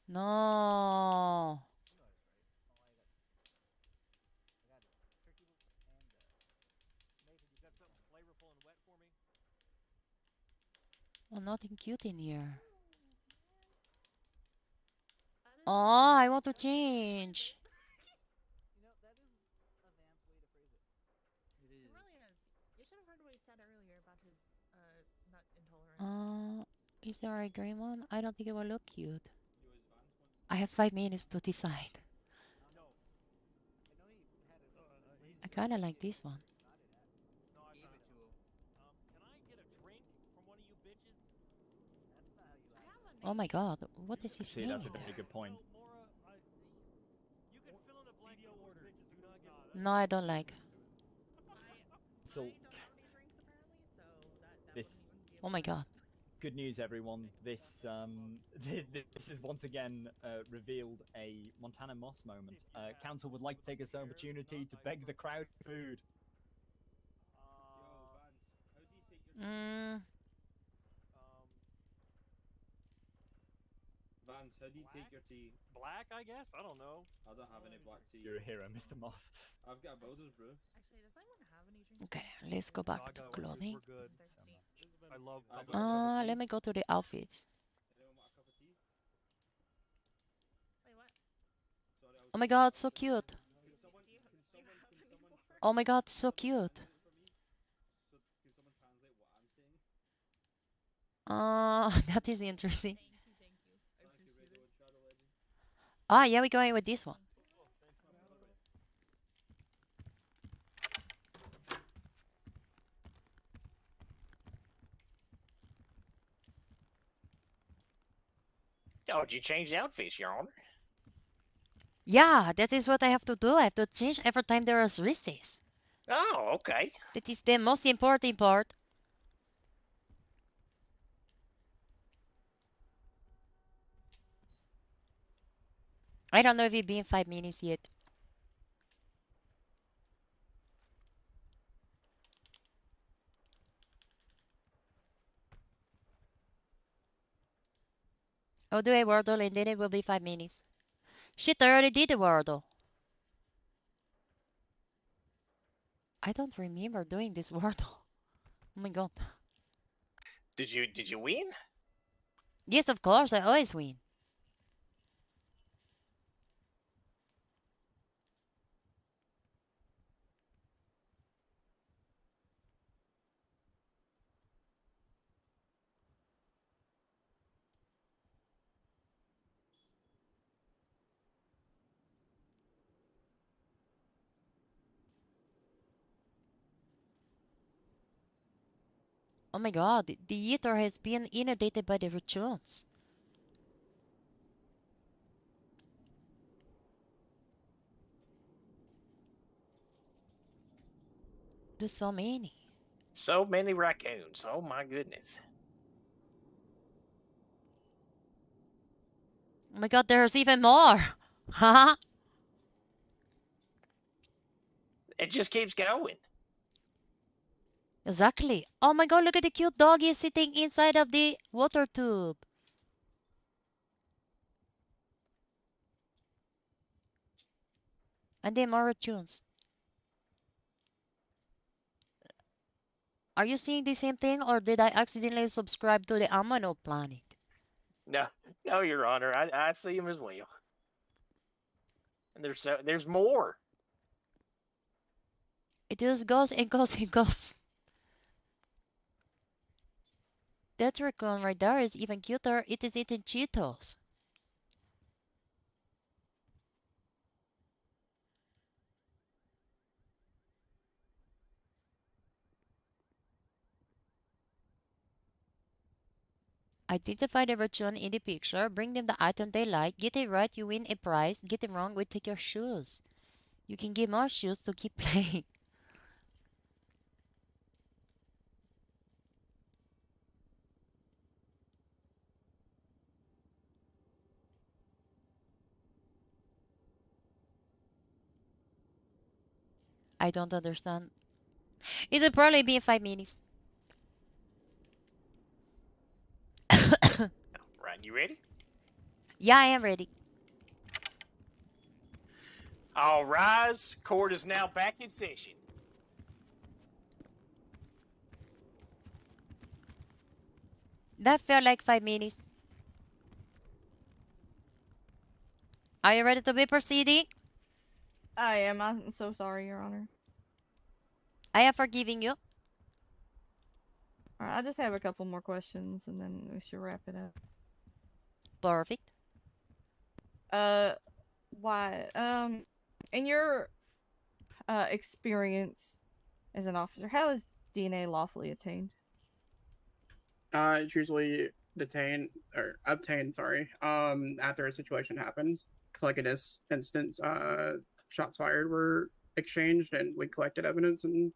[SPEAKER 1] No. Oh, nothing cute in here. Oh, I want to change.
[SPEAKER 4] You know, that is a Vance way to phrase it. It really is. You should have heard what he said earlier about his nut intolerance.
[SPEAKER 1] Is there a green one? I don't think it will look cute. I have 5 minutes to decide. I kind of like this one. Oh my God, what is his
[SPEAKER 2] See,
[SPEAKER 1] name?
[SPEAKER 2] that's a very good point.
[SPEAKER 1] No, I don't like.
[SPEAKER 2] So, this.
[SPEAKER 1] Oh my God.
[SPEAKER 2] Good news, everyone. This this has once again revealed a Montana Moss moment. Council would like to take this opportunity to beg the crowd for food.
[SPEAKER 10] Vance, how do you take your tea?
[SPEAKER 3] Black, I guess? I don't know.
[SPEAKER 10] I don't have any black tea.
[SPEAKER 2] You're a hero, Mr. Moss.
[SPEAKER 10] I've got Bowser's brew.
[SPEAKER 4] Actually, does anyone have any drinks?
[SPEAKER 1] Okay, let's go back to
[SPEAKER 3] We're
[SPEAKER 1] clothing.
[SPEAKER 3] good. I love.
[SPEAKER 1] Let me go to the outfits.
[SPEAKER 10] Anyone want a cup of tea?
[SPEAKER 4] Wait, what?
[SPEAKER 10] Sorry, I was
[SPEAKER 1] Oh my God, so cute.
[SPEAKER 10] Can someone translate
[SPEAKER 1] Oh my God, so cute.
[SPEAKER 10] it for me? So, can someone translate what I'm saying?
[SPEAKER 1] That is interesting.
[SPEAKER 4] Thank you. I appreciate it.
[SPEAKER 10] Shadow Legend.
[SPEAKER 1] Ah, yeah, we're going with this one.
[SPEAKER 6] Oh, did you change the outfits, Your Honor?
[SPEAKER 1] Yeah, that is what I have to do. I have to change every time there is recess.
[SPEAKER 6] Oh, okay.
[SPEAKER 1] That is the most important part. I don't know if it's been 5 minutes yet. I'll do a wordle and then it will be 5 minutes. Shit, I already did the wordle. I don't remember doing this wordle. Oh my God.
[SPEAKER 6] Did you win?
[SPEAKER 1] Yes, of course, I always win. Oh my God, the ether has been inundated by the rituals. There's so many.
[SPEAKER 6] So many raccoons. Oh my goodness.
[SPEAKER 1] Oh my God, there's even more. Haha.
[SPEAKER 6] It just keeps going.
[SPEAKER 1] Exactly. Oh my god, look at the cute doggy sitting inside of the water tube. And the more tunes. Are you seeing the same thing, or did I accidentally subscribe to the Amano planet?
[SPEAKER 6] No, no, Your Honor, I see him as well. And there's more.
[SPEAKER 1] It just goes and goes and goes. That raccoon right there is even cuter. It is eating Cheetos. Identify the raccoon in the picture, bring them the item they like, get it right, you win a prize, get it wrong, we take your shoes. You can get more shoes to keep playing. I don't understand. It'll probably be in 5 minutes.
[SPEAKER 6] Right, you ready?
[SPEAKER 1] Yeah, I am ready.
[SPEAKER 6] All rise. Court is now back in session.
[SPEAKER 1] That felt like 5 minutes. Are you ready to be proceeding?
[SPEAKER 5] I am. I'm so sorry, Your Honor.
[SPEAKER 1] I am forgiving you.
[SPEAKER 5] Alright, I just have a couple more questions, and then we should wrap it up.
[SPEAKER 1] Perfect.
[SPEAKER 5] Why? In your experience as an officer, how is DNA lawfully obtained?
[SPEAKER 9] It's usually obtained, sorry, after a situation happens. So like in this instance, shots fired were exchanged and we collected evidence and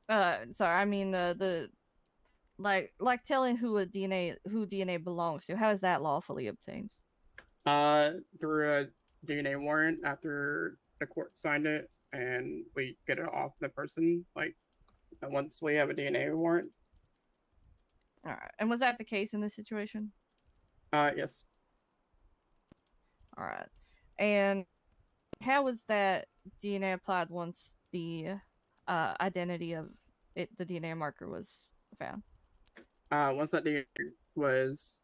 [SPEAKER 5] Sorry, I mean the like telling who DNA belongs to. How is that lawfully obtained?
[SPEAKER 9] through a DNA warrant after the court signed it and we get it off the person, like once we have a DNA warrant.
[SPEAKER 5] Alright. And was that the case in this situation?
[SPEAKER 9] Yes.
[SPEAKER 5] Alright. And how was that DNA applied once the identity of the DNA marker was found?
[SPEAKER 9] Once that DNA was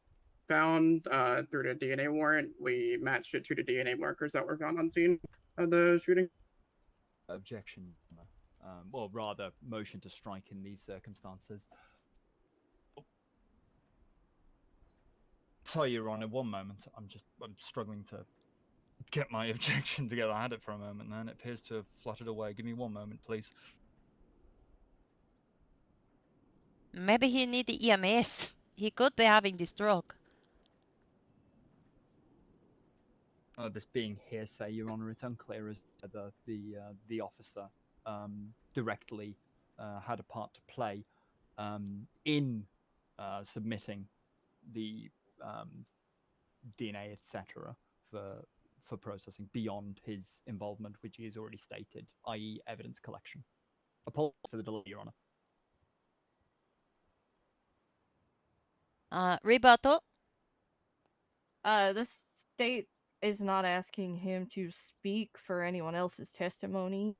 [SPEAKER 9] found through the DNA warrant, we matched it to the DNA markers that were found on scene of the shooting.
[SPEAKER 2] Objection. Well, rather, motion to strike in these circumstances. Sorry, Your Honor, one moment. I'm struggling to get my objection together. I had it for a moment, and it appears to have fluttered away. Give me one moment, please.
[SPEAKER 1] Maybe he need the EMS. He could be having the stroke.
[SPEAKER 2] This being hearsay, Your Honor, it's unclear as whether the officer directly had a part to play in submitting the DNA, etc., for processing beyond his involvement, which he has already stated, i.e., evidence collection. Apologies for the delay, Your Honor.
[SPEAKER 1] Rebuttal.
[SPEAKER 5] The state is not asking him to speak for anyone else's testimony.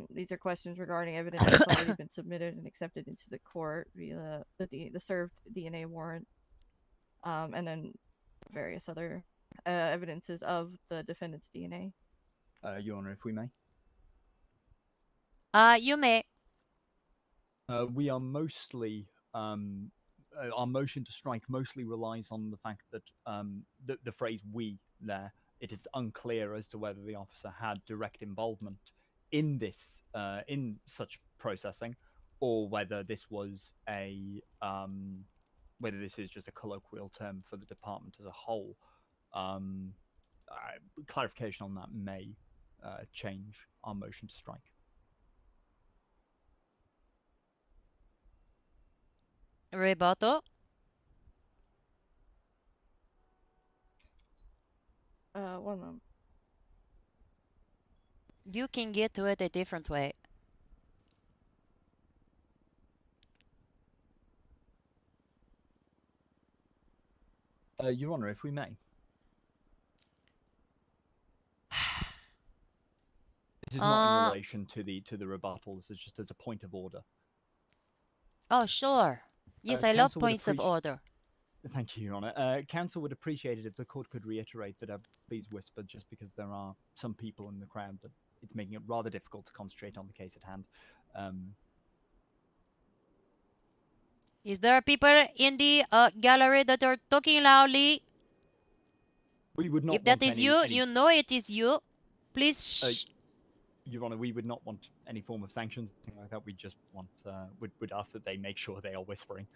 [SPEAKER 5] These are questions regarding evidence that's already been submitted and accepted into the court via the served DNA warrant, and then various other evidences of the defendant's DNA.
[SPEAKER 2] Your Honor, if we may.
[SPEAKER 1] You may.
[SPEAKER 2] We are mostly our motion to strike mostly relies on the fact that the phrase "we" there, it is unclear as to whether the officer had direct involvement in this in such processing, or whether this was whether this is just a colloquial term for the department as a whole. Clarification on that may change our motion to strike.
[SPEAKER 1] Rebuttal.
[SPEAKER 5] One moment.
[SPEAKER 1] You can get to it a different way.
[SPEAKER 2] Your Honor, if we may. This is not in relation to the rebuttals. It's just as a point of order.
[SPEAKER 1] Oh, sure. Yes, I love
[SPEAKER 2] Counsel would
[SPEAKER 1] points of order.
[SPEAKER 2] Thank you, Your Honor. Counsel would appreciate it if the court could reiterate that please whisper, just because there are some people in the crowd that it's making it rather difficult to concentrate on the case at hand.
[SPEAKER 1] Is there people in the gallery that are talking loudly?
[SPEAKER 2] We would not
[SPEAKER 1] If that
[SPEAKER 2] want
[SPEAKER 1] is
[SPEAKER 2] any,
[SPEAKER 1] you, you know it is you. Please shh.
[SPEAKER 2] Your Honor, we would not want any form of sanctions, anything like that. We just want, would ask that they make sure they are whispering.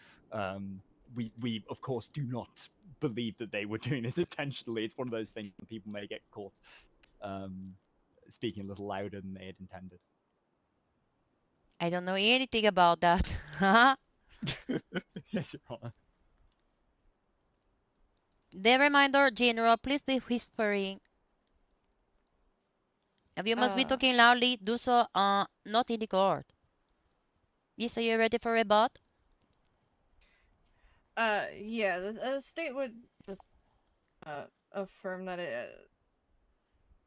[SPEAKER 2] We of course do not believe that they were doing this intentionally. It's one of those things when people may get caught speaking a little louder than they had intended.
[SPEAKER 1] I don't know anything about that.
[SPEAKER 2] Yes, Your Honor.
[SPEAKER 1] The reminder, General, please be whispering. If you must be talking loudly, do so not in the court. Yes, are you ready for rebut?
[SPEAKER 5] Yeah, the state would just affirm that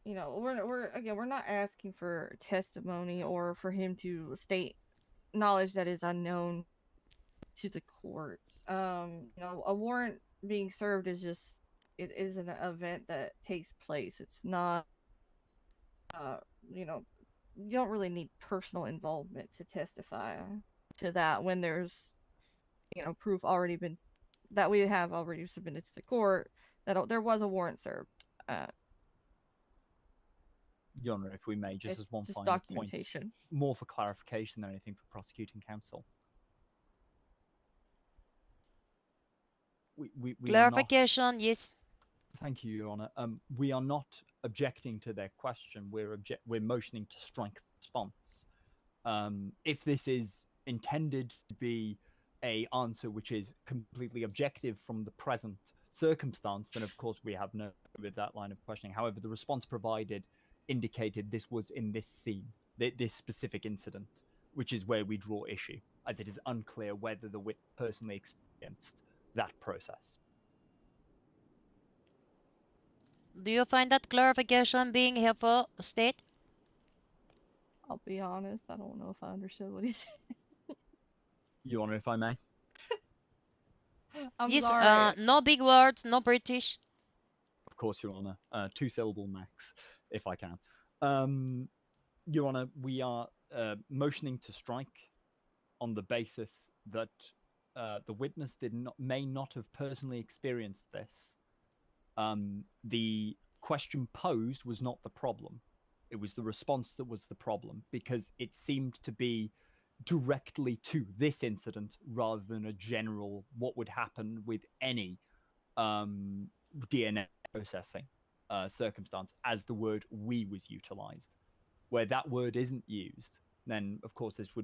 [SPEAKER 5] you know, we're not asking for testimony or for him to state knowledge that is unknown to the courts. You know, a warrant being served is just it is an event that takes place. It's not you know, you don't really need personal involvement to testify to that when there's proof already been that we have already submitted to the court that there was a warrant served.
[SPEAKER 2] Your Honor, if we may, just as one
[SPEAKER 5] just
[SPEAKER 2] final
[SPEAKER 5] documentation.
[SPEAKER 2] point, more for clarification than anything for prosecuting counsel. We
[SPEAKER 1] Clarification,
[SPEAKER 2] are not,
[SPEAKER 1] yes.
[SPEAKER 2] Thank you, Your Honor. We are not objecting to their question. We're motioning to strike response. If this is intended to be a answer which is completely objective from the present circumstance, then of course we have no with that line of questioning. However, the response provided indicated this was in this scene, this specific incident, which is where we draw issue, as it is unclear whether the witness personally experienced that process.
[SPEAKER 1] Do you find that clarification being helpful, State?
[SPEAKER 5] I'll be honest, I don't know if I understood what he said.
[SPEAKER 2] Your Honor, if I may.
[SPEAKER 5] I'm
[SPEAKER 1] yes,
[SPEAKER 5] sorry.
[SPEAKER 1] no big words, no British.
[SPEAKER 2] Of course, Your Honor. 2-syllable max, if I can. Your Honor, we are motioning to strike on the basis that the witness may not have personally experienced this. The question posed was not the problem. It was the response that was the problem, because it seemed to be directly to this incident rather than a general what would happen with any DNA processing circumstance, as the word "we" was utilized. Where that word isn't used, then of course this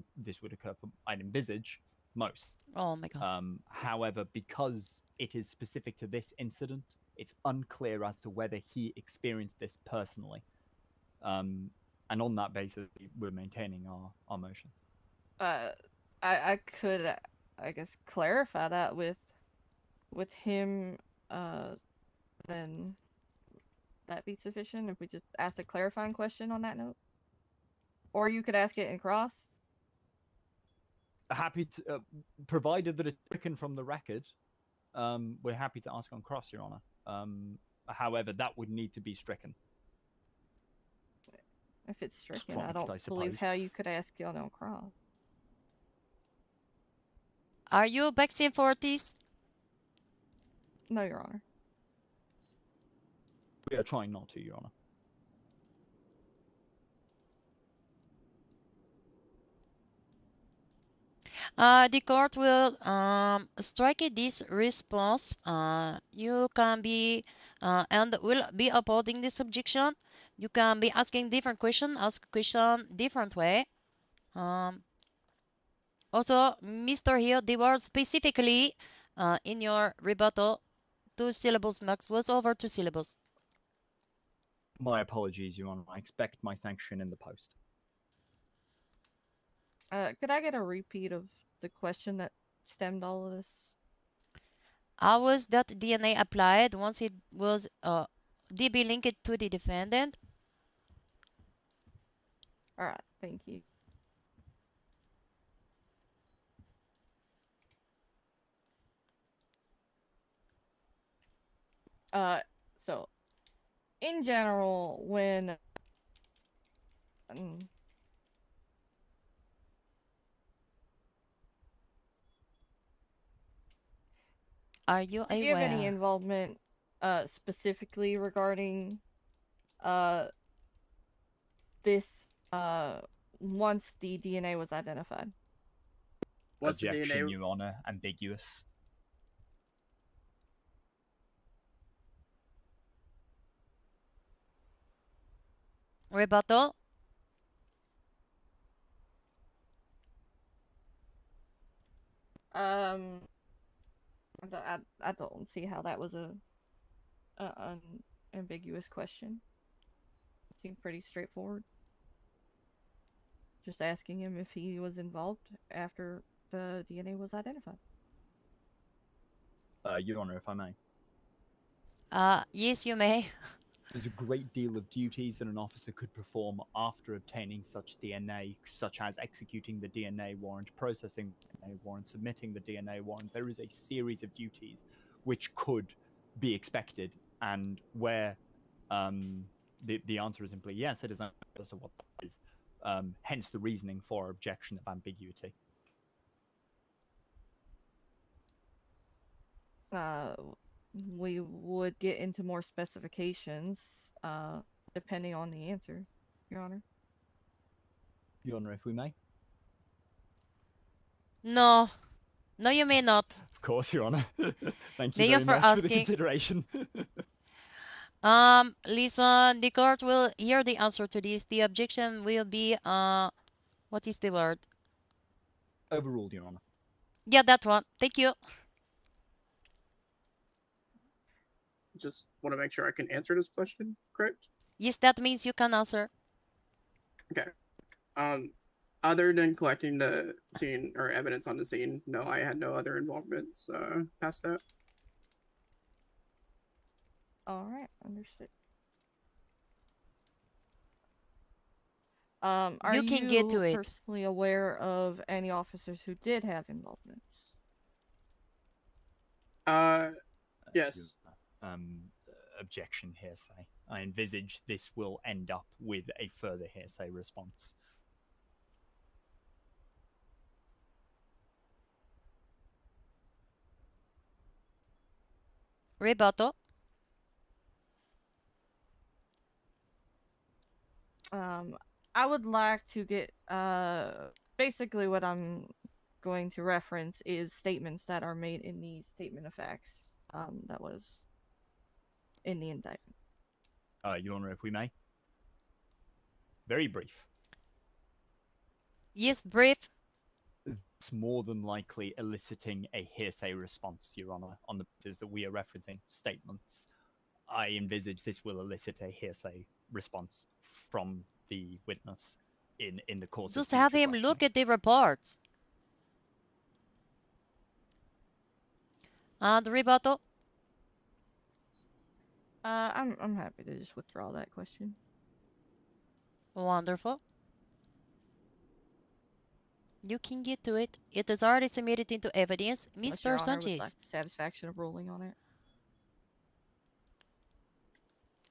[SPEAKER 2] would occur for, I'd envisage, most.
[SPEAKER 1] Oh my god.
[SPEAKER 2] However, because it is specific to this incident, it's unclear as to whether he experienced this personally. And on that basis, we're maintaining our motion.
[SPEAKER 5] I could, I guess, clarify that with him. Then that be sufficient if we just ask a clarifying question on that note, or you could ask it in cross.
[SPEAKER 2] Happy to, provided that it's taken from the record, we're happy to ask on cross, Your Honor. However, that would need to be stricken.
[SPEAKER 5] If it's stricken, I don't believe how you could ask it on cross.
[SPEAKER 1] Are you vaccine for this?
[SPEAKER 5] No, Your Honor.
[SPEAKER 2] We are trying not to, Your
[SPEAKER 1] Honor. The court will strike this response. You can be and will be upholding this objection. You can be asking different question, ask question different way. Also, Mr. Hill, the word specifically in your rebuttal, 2 syllables max was over 2 syllables.
[SPEAKER 2] My apologies, Your Honor. I expect my sanction in the post.
[SPEAKER 5] Could I get a repeat of the question that stemmed all of this?
[SPEAKER 1] How was that DNA applied once it was DB linked to the defendant?
[SPEAKER 5] All right, thank you. So in general, when
[SPEAKER 1] Are you
[SPEAKER 5] did you have any
[SPEAKER 1] aware?
[SPEAKER 5] involvement, specifically regarding, this, once the DNA was identified?
[SPEAKER 9] What's the
[SPEAKER 2] Objection,
[SPEAKER 9] DNA?
[SPEAKER 2] Your Honor. Ambiguous.
[SPEAKER 1] Rebuttal?
[SPEAKER 5] I don't see how that was an ambiguous question. It seemed pretty straightforward. Just asking him if he was involved after the DNA was identified.
[SPEAKER 2] Your Honor, if I may.
[SPEAKER 1] Yes, you may.
[SPEAKER 2] There's a great deal of duties that an officer could perform after obtaining such DNA, such as executing the DNA warrant, processing the DNA warrant, submitting the DNA warrant. There is a series of duties which could be expected, and where the answer is simply yes, it is as to what that is. Hence the reasoning for objection of ambiguity.
[SPEAKER 5] We would get into more specifications, depending on the answer, Your Honor.
[SPEAKER 2] Your Honor, if we may.
[SPEAKER 1] No. No, you may not.
[SPEAKER 2] Of course, Your Honor. Thank you
[SPEAKER 1] Thank you
[SPEAKER 2] very
[SPEAKER 1] for
[SPEAKER 2] much for the
[SPEAKER 1] asking.
[SPEAKER 2] consideration.
[SPEAKER 1] Listen, the court will hear the answer to this. The objection will be, what is the word?
[SPEAKER 2] Overruled, Your Honor.
[SPEAKER 1] Yeah, that one. Thank you.
[SPEAKER 9] Just want to make sure I can answer this question correct.
[SPEAKER 1] Yes, that means you can answer.
[SPEAKER 9] Okay. Other than collecting the scene or evidence on the scene, no, I had no other involvements past that.
[SPEAKER 5] All right, understood. Are
[SPEAKER 1] You can get to it.
[SPEAKER 5] personally aware of any officers who did have involvements?
[SPEAKER 9] Yes.
[SPEAKER 2] Objection, hearsay. I envisage this will end up with a further hearsay response.
[SPEAKER 1] Rebuttal.
[SPEAKER 5] I would like to get, basically what I'm going to reference is statements that are made in the statement of facts, that was in the indictment.
[SPEAKER 2] Your Honor, if we may. Very brief.
[SPEAKER 1] Yes, brief.
[SPEAKER 2] It's more than likely eliciting a hearsay response, Your Honor, on the basis that we are referencing statements. I envisage this will elicit a hearsay response from the witness in the course
[SPEAKER 1] Just
[SPEAKER 2] of
[SPEAKER 1] have him
[SPEAKER 2] questioning.
[SPEAKER 1] look at the reports. And rebuttal.
[SPEAKER 5] I'm happy to just withdraw that question.
[SPEAKER 1] Wonderful. You can get to it. It is already submitted into evidence.
[SPEAKER 5] Unless Your
[SPEAKER 1] Mr.
[SPEAKER 5] Honor would
[SPEAKER 1] Sanchez.
[SPEAKER 5] like the satisfaction of ruling on it.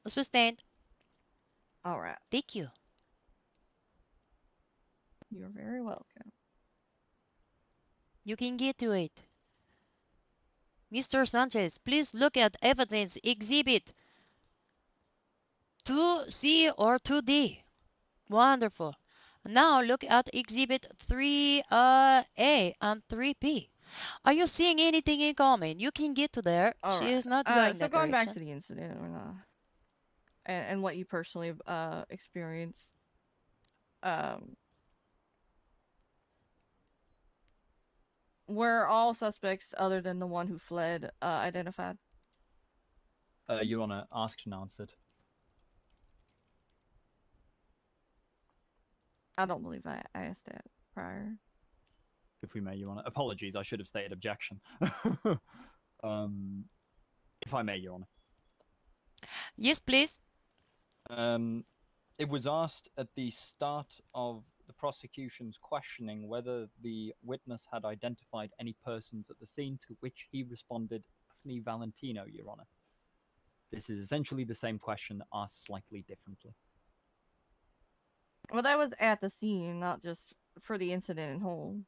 [SPEAKER 1] Sustained.
[SPEAKER 5] All right.
[SPEAKER 1] Thank you.
[SPEAKER 5] You're very welcome.
[SPEAKER 1] You can get to it. Mr. Sanchez, please look at evidence exhibit 2C or 2D. Wonderful. Now look at exhibit 3A and 3B. Are you seeing anything in common? You can get to there.
[SPEAKER 5] All
[SPEAKER 1] She
[SPEAKER 5] right.
[SPEAKER 1] is not going
[SPEAKER 5] So
[SPEAKER 1] that
[SPEAKER 5] going
[SPEAKER 1] direction.
[SPEAKER 5] back to the incident, and what you personally experienced, were all suspects other than the one who fled identified?
[SPEAKER 2] Your Honor, asked and answered.
[SPEAKER 5] I don't believe I asked that prior.
[SPEAKER 2] If we may, Your Honor. Apologies, I should have stated objection. If I may, Your Honor.
[SPEAKER 1] Yes, please.
[SPEAKER 2] It was asked at the start of the prosecution's questioning whether the witness had identified any persons at the scene, to which he responded, Daphne Valentino, Your Honor. This is essentially the same question asked slightly differently.
[SPEAKER 5] Well, that was at the scene, not just for the incident in whole.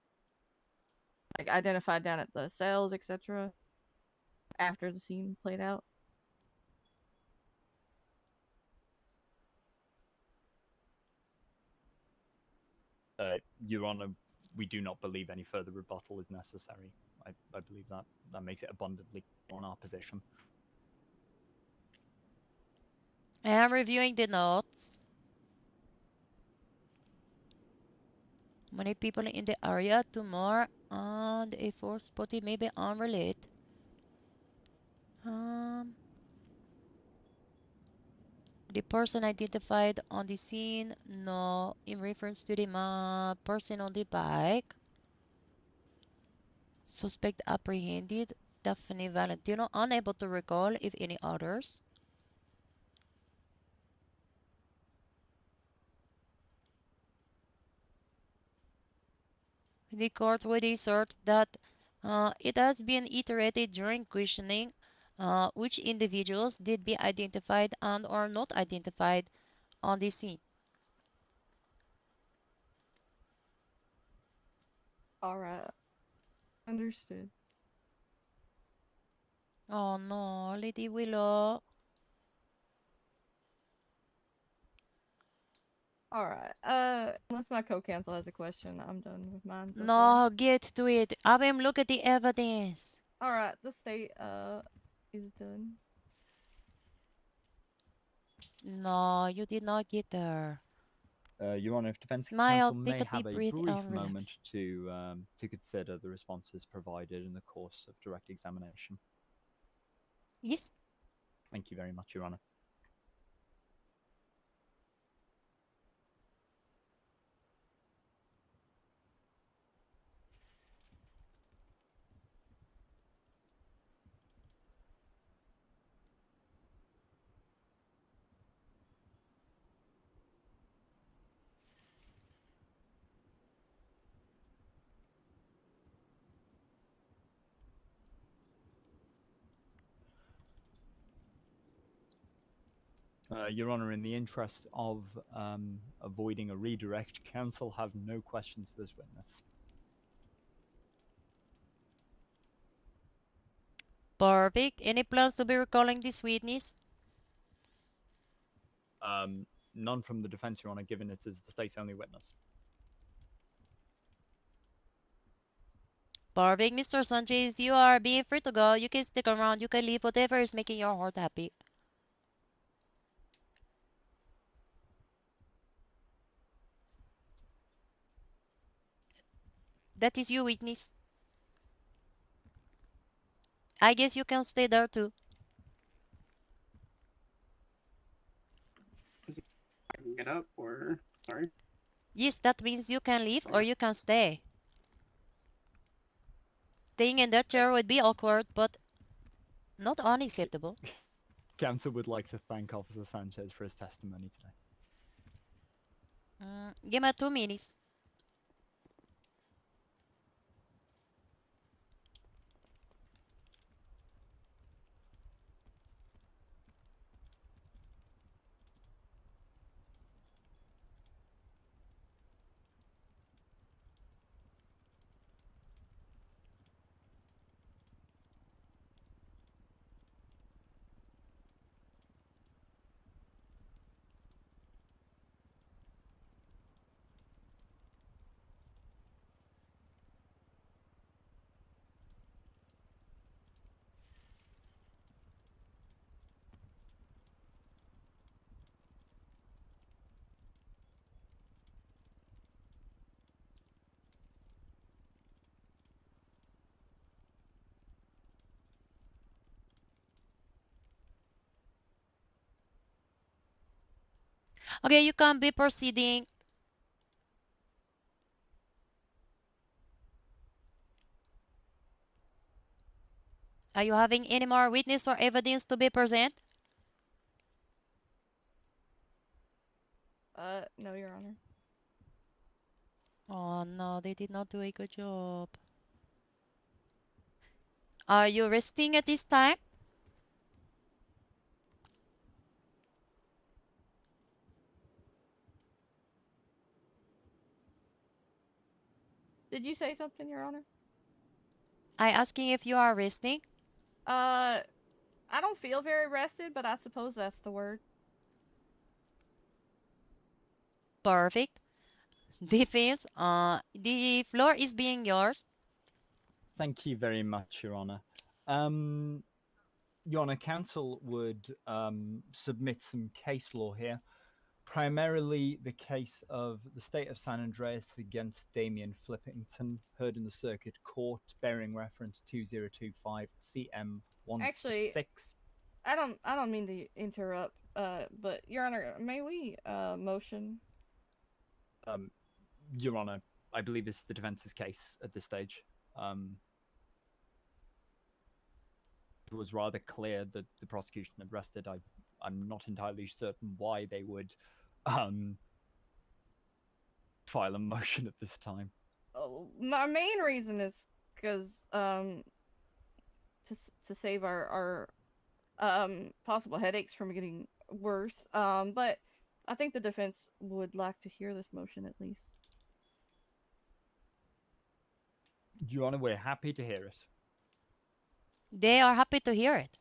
[SPEAKER 5] Like identified down at the cells, etc. After the scene played out.
[SPEAKER 2] Your Honor, we do not believe any further rebuttal is necessary. I believe that makes it abundantly on our position.
[SPEAKER 1] I am reviewing the notes. Many people in the area, 2 more, and a 4th spotty may be unrelated. The person identified on the scene, no, in reference to the person on the bike. Suspect apprehended, Daphne Valentino, unable to recall if any others. The court would assert that it has been iterated during questioning which individuals did be identified and or not identified on the scene.
[SPEAKER 5] Alright. Understood.
[SPEAKER 1] Oh no, Lady Willow.
[SPEAKER 5] Alright. Unless my co-counsel has a question, I'm done with mine so
[SPEAKER 1] No,
[SPEAKER 5] far.
[SPEAKER 1] get to it. Have him look at the evidence.
[SPEAKER 5] Alright, the state is done.
[SPEAKER 1] No, you did not get there.
[SPEAKER 2] Your Honor, if defense
[SPEAKER 1] Smile,
[SPEAKER 2] counsel
[SPEAKER 1] take
[SPEAKER 2] may
[SPEAKER 1] a
[SPEAKER 2] have
[SPEAKER 1] deep
[SPEAKER 2] a
[SPEAKER 1] breath
[SPEAKER 2] brief
[SPEAKER 1] and relax.
[SPEAKER 2] moment to consider the responses provided in the course of direct examination.
[SPEAKER 1] Yes.
[SPEAKER 2] Thank you very much, Your Honor. Your Honor, in the interest of avoiding a redirect, counsel have no questions for this witness.
[SPEAKER 1] Perfect. Any plans to be recalling this witness?
[SPEAKER 2] None from the defense, Your Honor, given it is the state's only witness.
[SPEAKER 1] Perfect. Mr. Sanchez, you are being free to go. You can stick around. You can leave whatever is making your heart happy. That is you, witness. I guess you can stay there too.
[SPEAKER 9] I can get up, or sorry.
[SPEAKER 1] Yes, that means you can leave or
[SPEAKER 9] Okay.
[SPEAKER 1] you can stay. Staying in that chair would be awkward, but not unacceptable.
[SPEAKER 2] Counsel would like to thank Officer Sanchez for his testimony today.
[SPEAKER 1] Give me 2 minutes. Okay, you can be proceeding. Are you having any more witness or evidence to be present?
[SPEAKER 5] No, Your Honor.
[SPEAKER 1] Oh no, they did not do a good job. Are you resting at this time?
[SPEAKER 5] Did you say something, Your Honor?
[SPEAKER 1] I asking if you are resting.
[SPEAKER 5] I don't feel very rested, but I suppose that's the word.
[SPEAKER 1] Perfect. Defense, the floor is being yours.
[SPEAKER 2] Thank you very much, Your Honor. Your Honor, counsel would submit some case law here, primarily the case of the State of San Andreas against Damien Flippington, heard in the Circuit Court, bearing reference 2025 CM 166.
[SPEAKER 5] Actually, I don't mean to interrupt, but Your Honor, may we motion?
[SPEAKER 2] Your Honor, I believe it's the defense's case at this stage. It was rather clear that the prosecution had rested. I'm not entirely certain why they would file a motion at this time.
[SPEAKER 5] Oh, my main reason is because to save our possible headaches from getting worse. But I think the defense would like to hear this motion at least.
[SPEAKER 2] Your Honor, we're happy to hear it.
[SPEAKER 1] They are happy to hear it.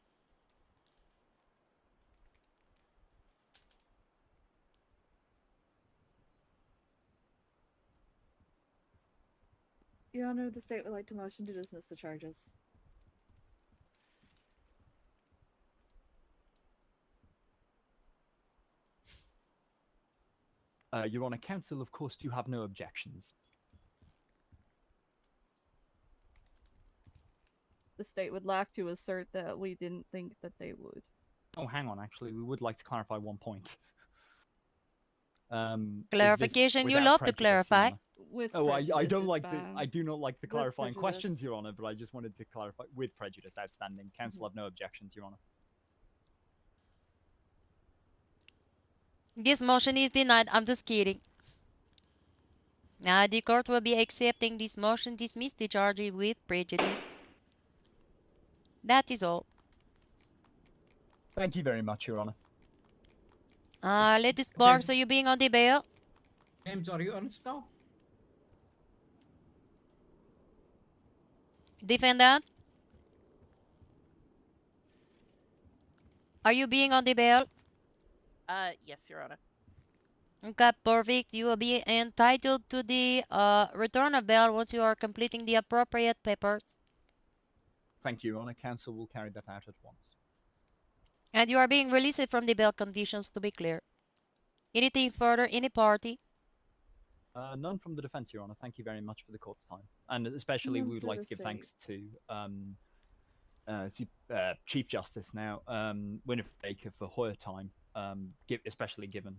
[SPEAKER 7] Your Honor, the state would like to motion to dismiss the charges.
[SPEAKER 2] Your Honor, counsel, of course, you have no objections.
[SPEAKER 5] The state would like to assert that we didn't think that they would.
[SPEAKER 2] Oh, hang on, actually, we would like to clarify one point.
[SPEAKER 1] Clarification, you love to clarify.
[SPEAKER 5] With
[SPEAKER 2] I don't like
[SPEAKER 5] fine.
[SPEAKER 2] I do not like the
[SPEAKER 7] With
[SPEAKER 2] clarifying
[SPEAKER 7] prejudice.
[SPEAKER 2] questions, Your Honor, but I just wanted to clarify with prejudice. Outstanding. Counsel have no objections, Your Honor.
[SPEAKER 1] This motion is denied. I'm just kidding. Now the court will be accepting this motion, dismiss the charge with prejudice. That is all.
[SPEAKER 2] Thank you very much, Your Honor.
[SPEAKER 1] Lady Sparks, are you being on the bail?
[SPEAKER 11] James, are you honest now?
[SPEAKER 1] Defendant? Are you being on the bail?
[SPEAKER 8] Yes, Your Honor.
[SPEAKER 1] Okay, perfect. You will be entitled to the return of bail once you are completing the appropriate papers.
[SPEAKER 2] Thank you, Your Honor. Counsel will carry that out at once.
[SPEAKER 1] And you are being released from the bail conditions, to be clear. Anything further, any party?
[SPEAKER 2] None from the defense, Your Honor. Thank you very much for the court's time. And especially,
[SPEAKER 7] None
[SPEAKER 2] we would
[SPEAKER 7] for
[SPEAKER 2] like
[SPEAKER 7] the
[SPEAKER 2] to give
[SPEAKER 7] state.
[SPEAKER 2] thanks to Chief Justice now, Winifred Baker, for her time, especially given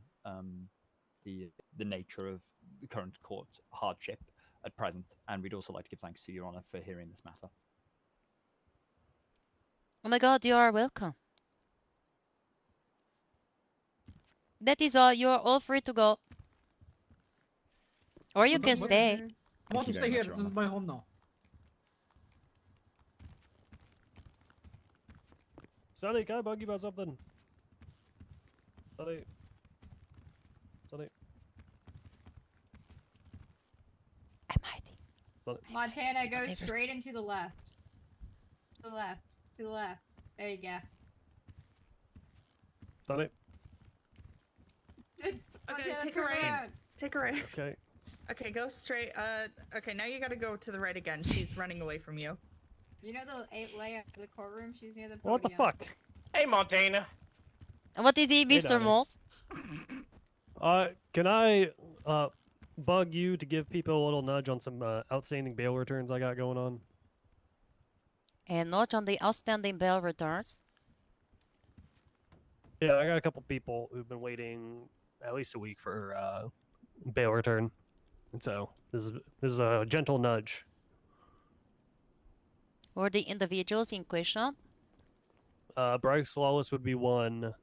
[SPEAKER 2] the nature of the current court hardship at present. And we'd also like to give thanks to Your Honor for hearing this matter.
[SPEAKER 1] Oh my god, you are welcome. That is all. You are all free to go. Or you can stay.
[SPEAKER 11] I want to stay here. This is my home now.
[SPEAKER 3] Sonny, can I bug you about something? Sonny.
[SPEAKER 1] I'm hiding.
[SPEAKER 3] Sonny.
[SPEAKER 12] Montana, go
[SPEAKER 1] Never
[SPEAKER 12] straight into the left. To the left. To the left. There you go.
[SPEAKER 3] Sonny.
[SPEAKER 12] Okay,
[SPEAKER 13] Okay,
[SPEAKER 12] Montana,
[SPEAKER 13] take a
[SPEAKER 12] turn
[SPEAKER 13] right.
[SPEAKER 12] around.
[SPEAKER 13] Take a right.
[SPEAKER 3] Okay.
[SPEAKER 13] Okay, go straight. Okay, now you gotta go to the right again. She's running away from you.
[SPEAKER 12] You know the layout of the courtroom? She's near the podium.
[SPEAKER 3] What the fuck?
[SPEAKER 6] Hey, Montana.
[SPEAKER 1] What is it, Mr.
[SPEAKER 3] Donnie.
[SPEAKER 1] Moss?
[SPEAKER 3] Can I bug you to give people a little nudge on some outstanding bail returns I got going on?
[SPEAKER 1] And not on the outstanding bail returns.
[SPEAKER 3] Yeah, I got a couple people who've been waiting at least a week for bail return, and so this is a gentle nudge.
[SPEAKER 1] Or the individuals in question?
[SPEAKER 3] Bryce Lawless would be one.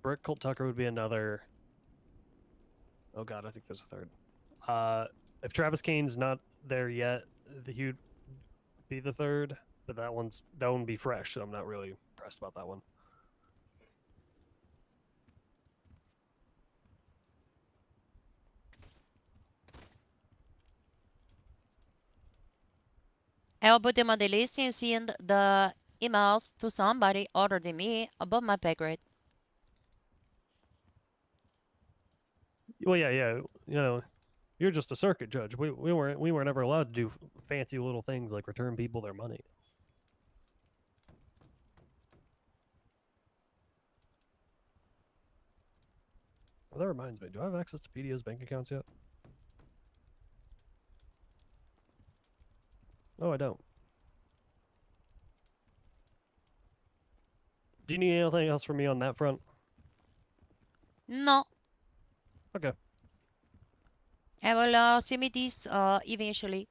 [SPEAKER 3] Brick Colt Tucker would be another. Oh god, I think there's a third. If Travis Kane's not there yet, he'd be the third, but that one would be fresh, so I'm not really impressed about that one.
[SPEAKER 1] I'll put them on the list and send the emails to somebody other than me above my pay grade.
[SPEAKER 3] Well, yeah, you know, you're just a circuit judge. We weren't ever allowed to do fancy little things like return people their money. Well, that reminds me. Do I have access to PDO's bank accounts yet? Oh, I don't. Do you need anything else from me on that front?
[SPEAKER 1] No.
[SPEAKER 3] Okay.
[SPEAKER 1] I will submit this eventually.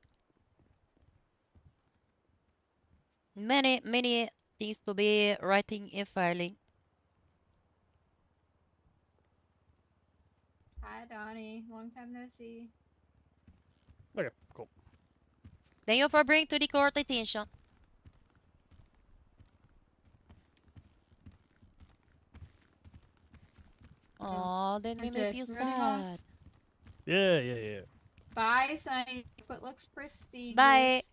[SPEAKER 1] Many things to be writing and filing.
[SPEAKER 12] Hi, Donnie. Long time no see.
[SPEAKER 3] Okay, cool.
[SPEAKER 1] Thank you for bringing to the court attention. Oh, that made me feel sad.
[SPEAKER 3] Yeah.
[SPEAKER 12] Bye, Sonny. Foot looks pristine.
[SPEAKER 1] Bye.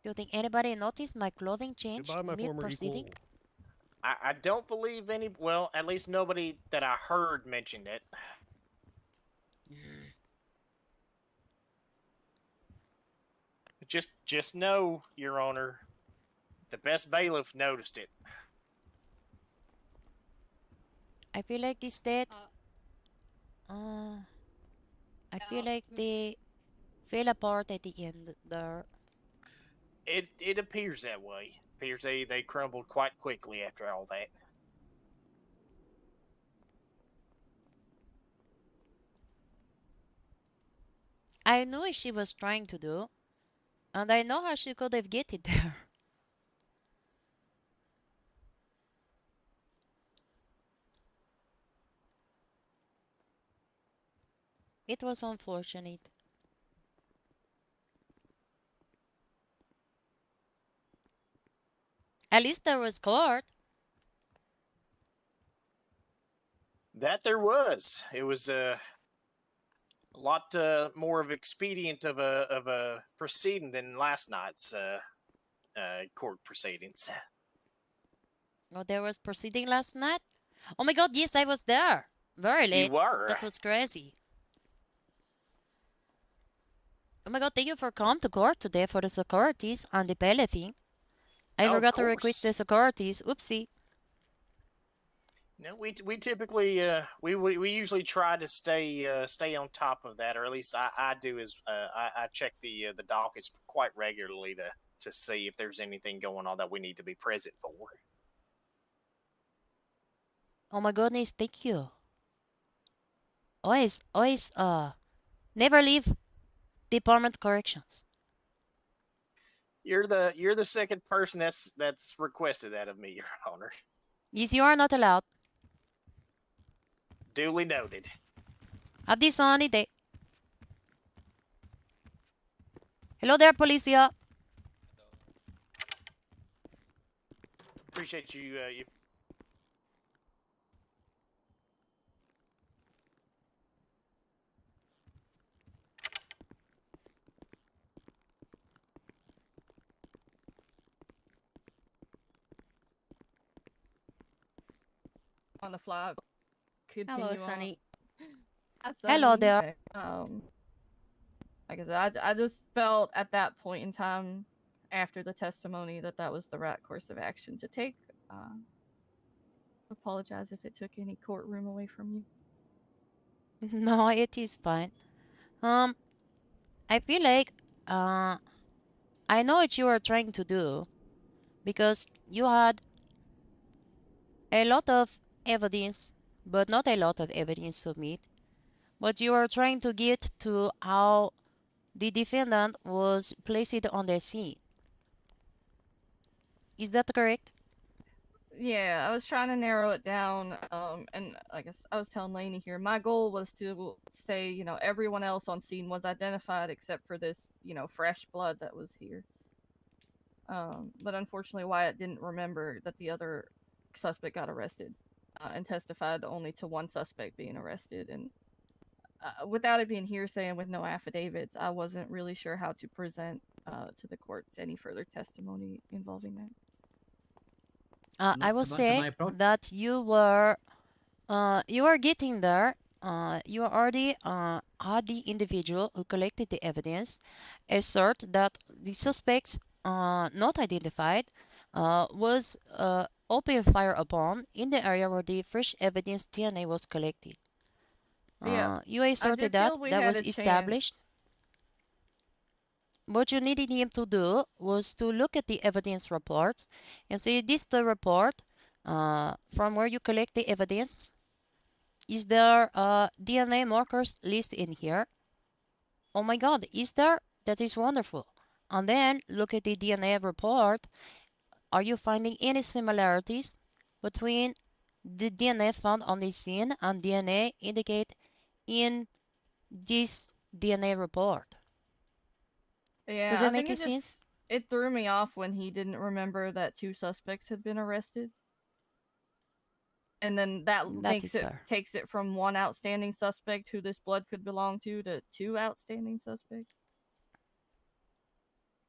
[SPEAKER 1] Do you think anybody noticed my clothing change mid-proceeding?
[SPEAKER 6] I don't believe any. Well, at least nobody that I heard mentioned it. Just know, Your Honor, the best bailiff noticed it.
[SPEAKER 1] I feel like this state. I feel like they fell apart at the end there.
[SPEAKER 6] It appears that way. Appears they crumbled quite quickly after all that.
[SPEAKER 1] I knew what she was trying to do, and I know how she could have get it there. It was unfortunate. At least there was court.
[SPEAKER 6] That there was. It was a lot more of expedient of a proceeding than last night's court proceedings.
[SPEAKER 1] Oh, there was proceeding last night? Oh my god, yes, I was there. Very late.
[SPEAKER 6] You were.
[SPEAKER 1] That was crazy. Oh my god, thank you for coming to court today for the securities and the bailiffing. I forgot to request the securities. Oopsie.
[SPEAKER 6] No, we typically we usually try to stay on top of that, or at least I do. Is I check the dockets quite regularly to see if there's anything going on that we need to be present for.
[SPEAKER 1] Oh my goodness, thank you. Always never leave Department Corrections.
[SPEAKER 6] You're the second person that's requested that of me, Your Honor.
[SPEAKER 1] Yes, you are not allowed.
[SPEAKER 6] Duly noted.
[SPEAKER 1] Have this sunny day. Hello there, Policia.
[SPEAKER 6] Appreciate you.
[SPEAKER 5] On the fly. Continue
[SPEAKER 12] Hello,
[SPEAKER 5] on.
[SPEAKER 12] Sonny.
[SPEAKER 5] Hi,
[SPEAKER 1] Hello
[SPEAKER 5] Sonny.
[SPEAKER 1] there.
[SPEAKER 5] Like I said, I just felt at that point in time, after the testimony, that was the right course of action to take. Apologize if it took any courtroom away from you.
[SPEAKER 1] No, it is fine. I feel like I know what you are trying to do because you had a lot of evidence, but not a lot of evidence to meet. But you are trying to get to how the defendant was placed on the scene. Is that correct?
[SPEAKER 5] Yeah, I was trying to narrow it down, and I guess I was telling Lainey here, my goal was to say, you know, everyone else on scene was identified except for this, you know, fresh blood that was here. But unfortunately, Wyatt didn't remember that the other suspect got arrested, and testified only to one suspect being arrested. And without it being hearsay and with no affidavits, I wasn't really sure how to present to the courts any further testimony involving that.
[SPEAKER 1] I will say that you were getting there. You already had the individual who collected the evidence assert that the suspects not identified was opened fire upon in the area where the fresh evidence DNA was collected.
[SPEAKER 5] Yeah,
[SPEAKER 1] You asserted that was established. What you needed him to do was to look at the evidence reports and say, this is the report from where you collect the evidence. Is there DNA markers listed in here? Oh my God, is there? That is wonderful. And then look at the DNA report. Are you finding any similarities between the DNA found on the scene and DNA indicate in this DNA report?
[SPEAKER 5] Yeah,
[SPEAKER 1] Does that
[SPEAKER 5] I
[SPEAKER 1] make
[SPEAKER 5] think
[SPEAKER 1] sense?
[SPEAKER 5] it threw me off when he didn't remember that 2 suspects had been arrested. And then that takes it from 1 outstanding suspect who this blood could belong to 2 outstanding suspects.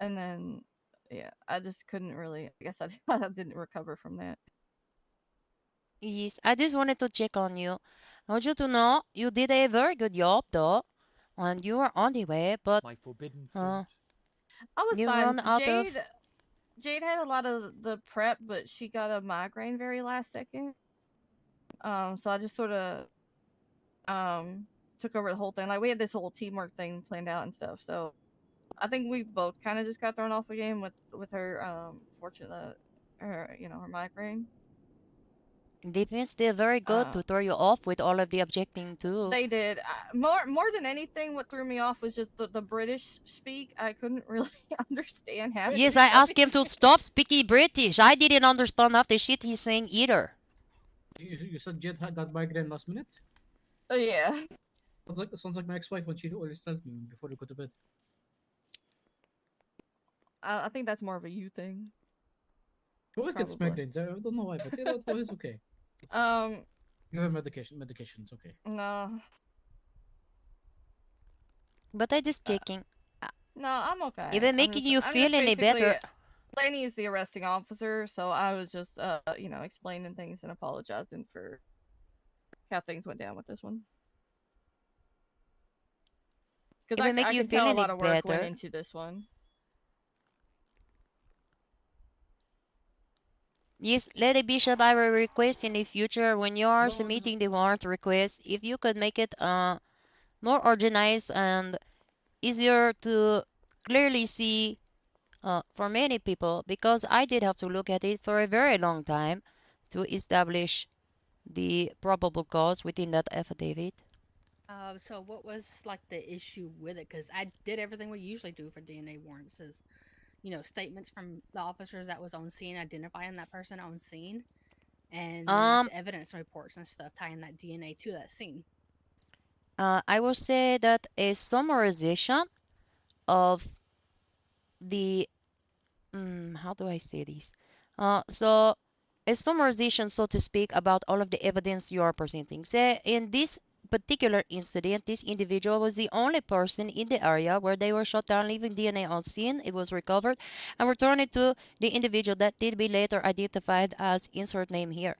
[SPEAKER 5] And then, yeah, I just couldn't really. I guess I didn't recover from that.
[SPEAKER 1] Yes, I just wanted to check on you. I want you to know you did a very good job, though, and you are on the way. But
[SPEAKER 2] my forbidden fruit.
[SPEAKER 5] I was
[SPEAKER 1] you
[SPEAKER 5] fine.
[SPEAKER 1] run out of.
[SPEAKER 5] Jade had a lot of the prep, but she got a migraine very last second. So I just sort of took over the whole thing. Like we had this whole teamwork thing planned out and stuff. So I think we both kind of just got thrown off the game with her fortunate her her migraine.
[SPEAKER 1] Defense did very good to throw you off with all of the objecting too.
[SPEAKER 5] They did. More than anything, what threw me off was just the British speak. I couldn't really understand half.
[SPEAKER 1] Yes, I asked him to stop speaking British. I didn't understand half the shit he's saying either.
[SPEAKER 11] You said Jed had that migraine last minute?
[SPEAKER 5] Oh yeah.
[SPEAKER 11] Sounds like my ex-wife when she always tells me before we go to bed.
[SPEAKER 5] I think that's more of a you thing.
[SPEAKER 11] She always gets migraines. I don't know why, but it's okay. Give her medication. Medication's okay.
[SPEAKER 5] No.
[SPEAKER 1] But I just checking.
[SPEAKER 5] No, I'm okay.
[SPEAKER 1] If it making you feel any better.
[SPEAKER 5] Lainey is the arresting officer, so I was just explaining things and apologizing for how things went down with this one. Because I can tell a lot of work went into this one.
[SPEAKER 1] Yes, Lady Bishop, I will request in the future when you are submitting the warrant request, if you could make it more organized and easier to clearly see for many people, because I did have to look at it for a very long time to establish the probable cause within that affidavit.
[SPEAKER 12] So what was like the issue with it? Because I did everything we usually do for DNA warrants, is statements from the officers that was on scene identifying that person on scene, and the evidence reports and stuff tying that DNA to that scene.
[SPEAKER 1] I will say that a summarization of the how do I say this? So a summarization, so to speak, about all of the evidence you are presenting. Say in this particular incident, this individual was the only person in the area where they were shot down, leaving DNA on scene. It was recovered and returned to the individual that did be later identified as insert name here.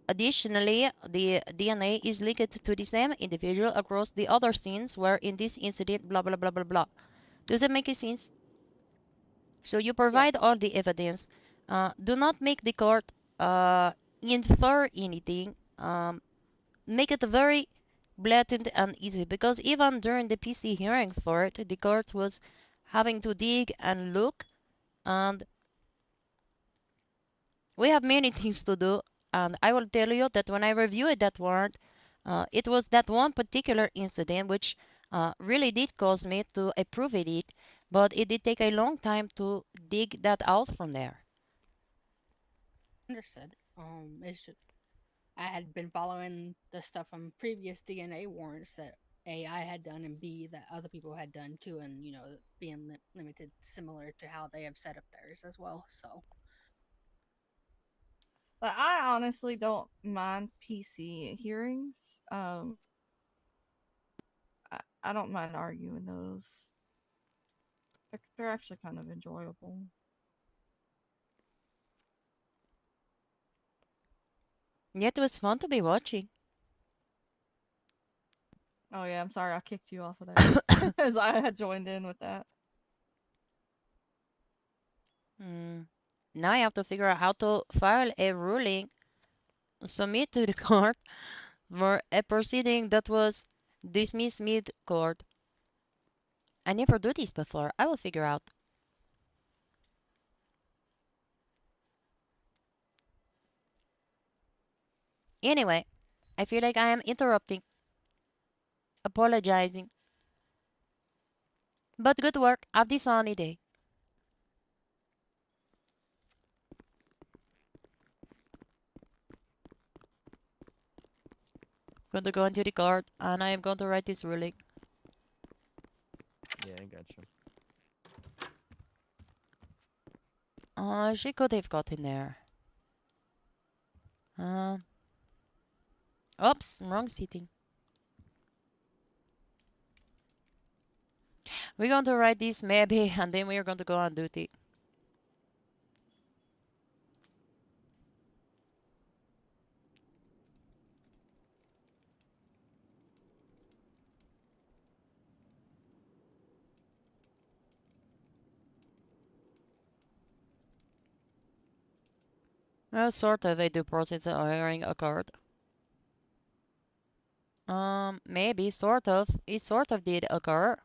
[SPEAKER 1] Additionally, the DNA is linked to the same individual across the other scenes where in this incident, blah, blah, blah, blah, blah. Does it make sense? So you provide all the evidence. Do not make the court infer anything. Make it very blatant and easy, because even during the PC hearing for it, the court was having to dig and look, and we have many things to do. And I will tell you that when I reviewed that warrant, it was that one particular incident which really did cause me to approve it, but it did take a long time to dig that out from there.
[SPEAKER 12] Understood. It's just, I had been following the stuff from previous DNA warrants that A, I had done, and B, that other people had done too, and being limited similar to how they have set up theirs as well. So,
[SPEAKER 5] But I honestly don't mind PC hearings. I don't mind arguing those. They're actually kind of enjoyable.
[SPEAKER 1] Yet it was fun to be watching.
[SPEAKER 5] Oh yeah, I'm sorry I kicked you off of that. As I had joined in with that.
[SPEAKER 1] Now I have to figure out how to file a ruling, submit to the court for a proceeding that was dismissed mid-court. I never do this before. I will figure out. Anyway, I feel like I am interrupting, apologizing. But good work. Have this sunny day. Going to go into the court and I am going to write this ruling.
[SPEAKER 14] Yeah, I got you.
[SPEAKER 1] She could have gotten there. Oops, wrong seating. We're going to write this maybe, and then we're going to go on duty. Well, sort of a due process hearing occurred. Maybe, sort of. It sort of did occur.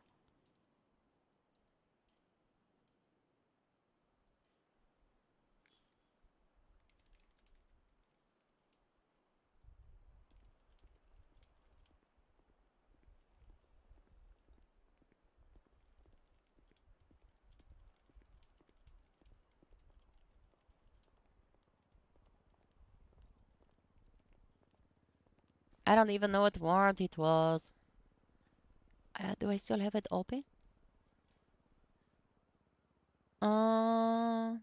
[SPEAKER 1] I don't even know what warrant it was. Do I still have it open? Uh,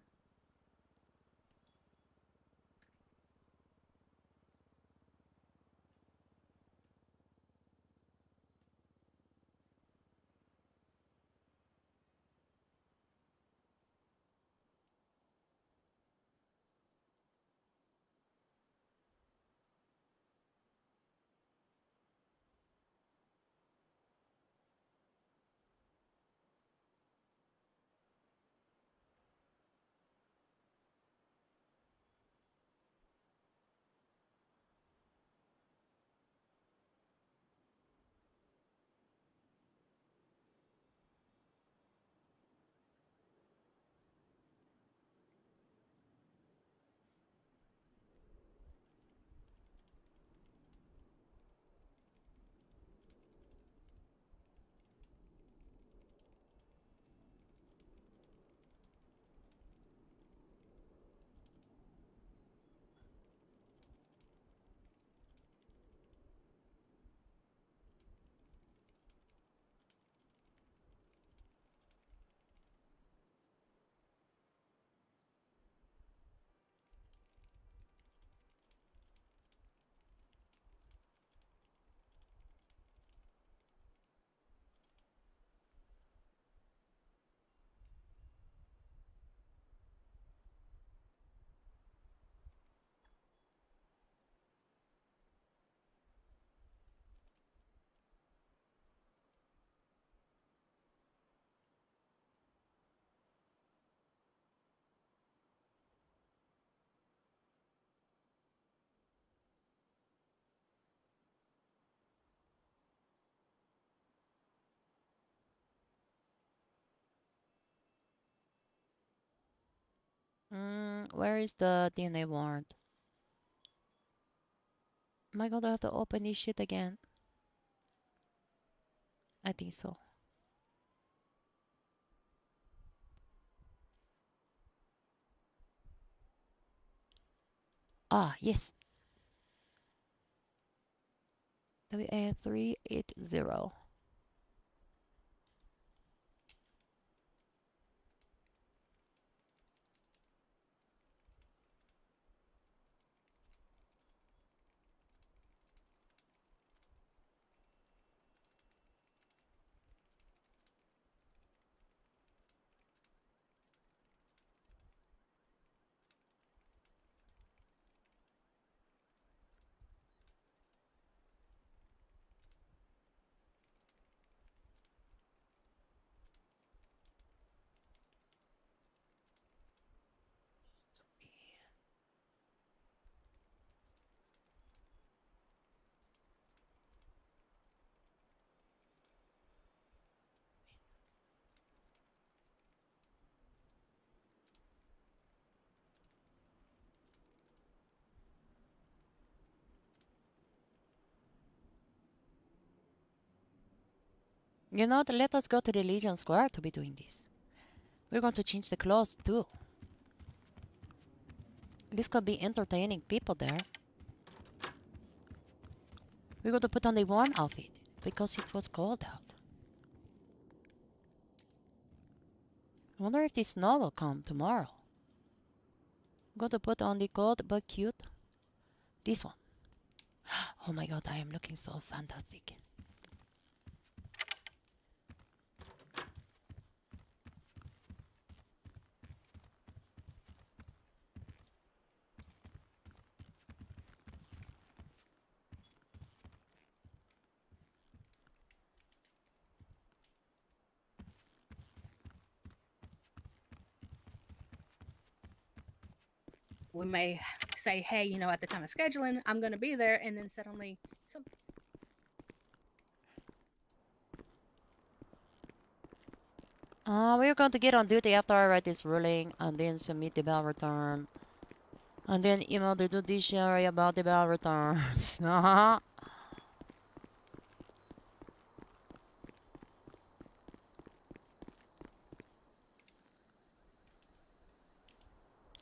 [SPEAKER 1] where is the DNA warrant? Am I going to have to open this shit again? I think so. Ah, yes. WA380. You know, let us go to the Legion Square to be doing this. We're going to change the clothes too. This could be entertaining people there. We're going to put on the warm outfit because it was cold out. I wonder if the snow will come tomorrow. I'm going to put on the cold but cute. This one. Oh my god, I am looking so fantastic.
[SPEAKER 12] We may say, hey, you know, at the time of scheduling, I'm going to be there, and then suddenly,
[SPEAKER 1] We're going to get on duty after I write this ruling and then submit the bail return. And then email the judiciary about the bail returns. I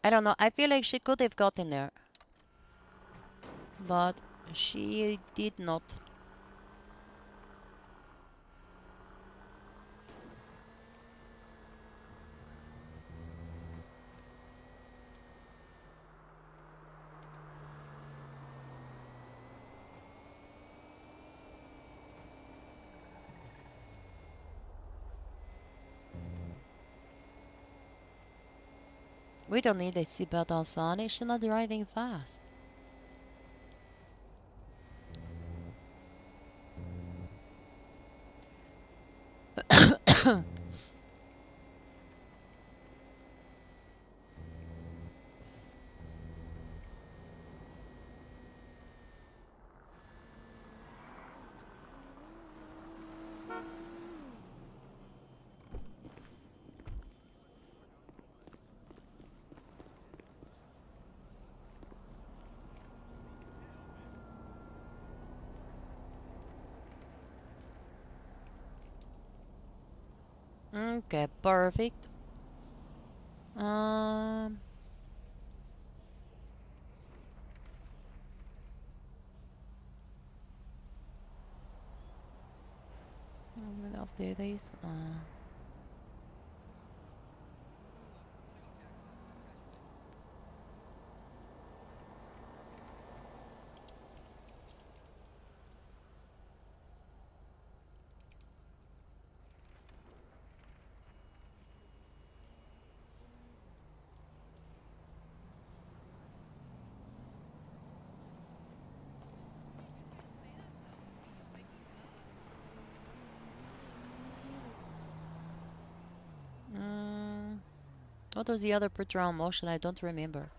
[SPEAKER 1] don't know. I feel like she could have gotten there. But she did not. We don't need a seatbelt on Sonic. She's not driving fast. Okay, perfect. I'm gonna update this. What was the other patrol motion? I don't remember.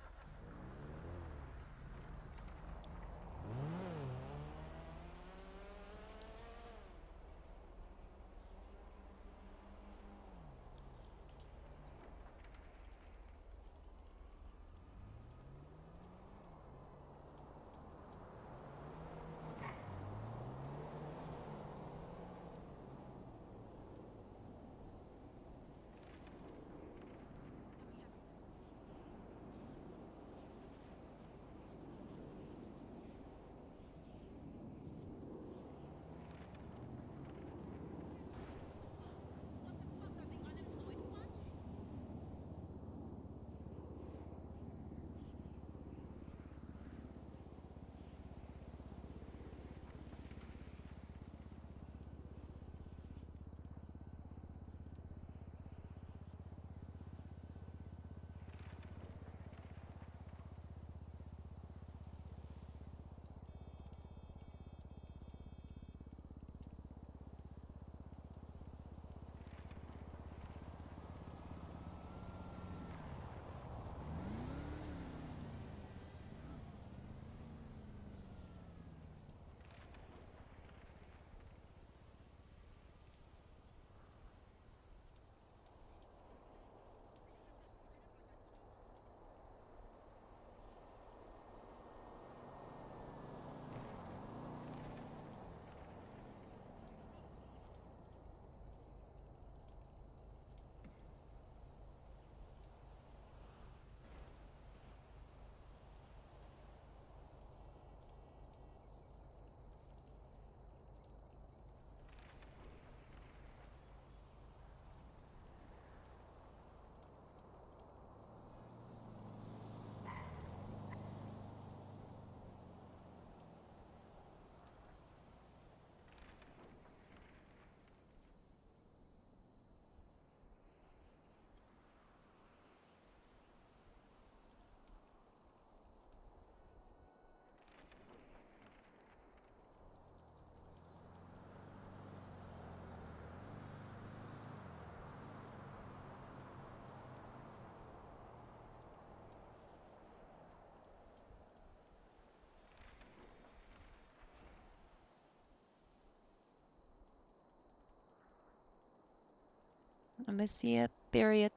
[SPEAKER 1] Let's see it. Period.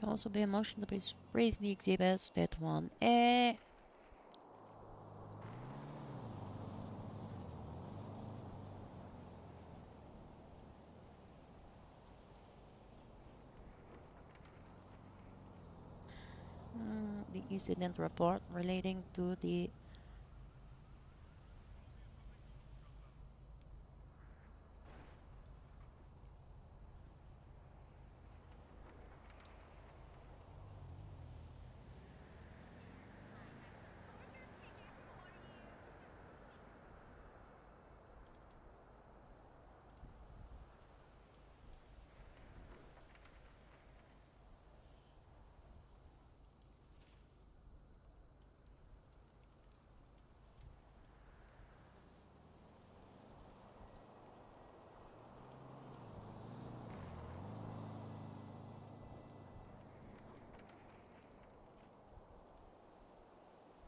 [SPEAKER 1] You also be a motion to raise the exhibits. That one. The incident report relating to the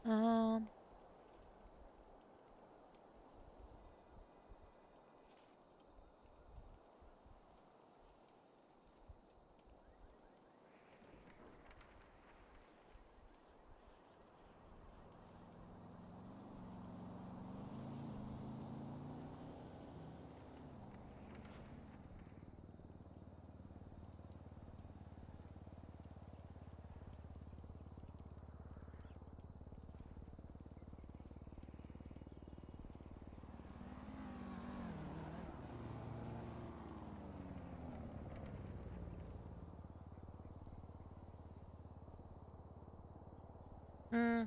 [SPEAKER 1] um mm,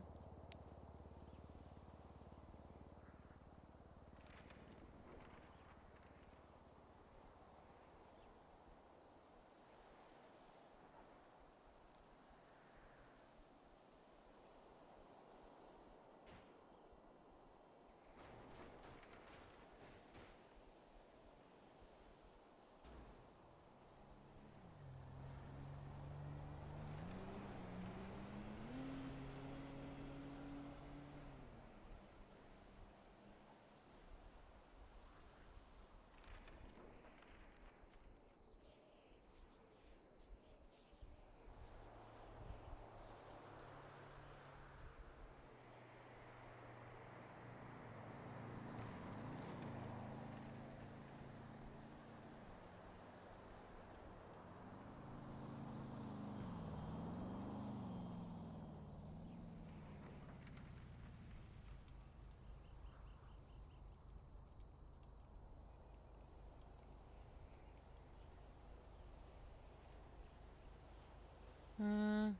[SPEAKER 1] mm,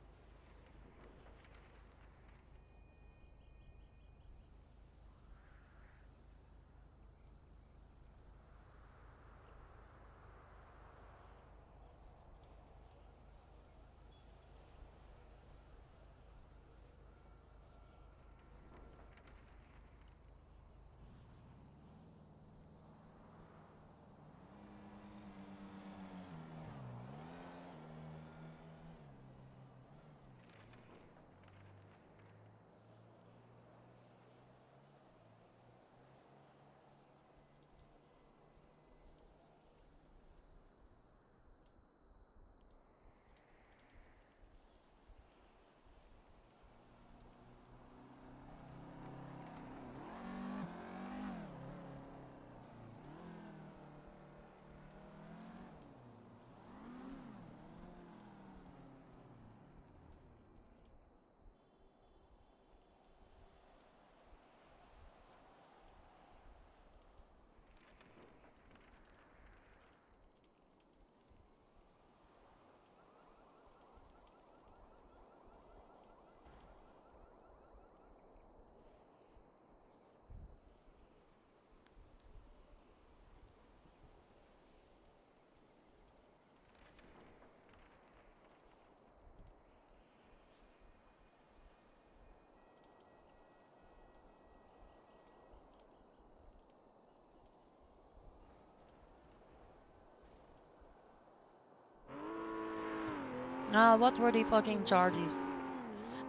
[SPEAKER 1] what were the fucking charges?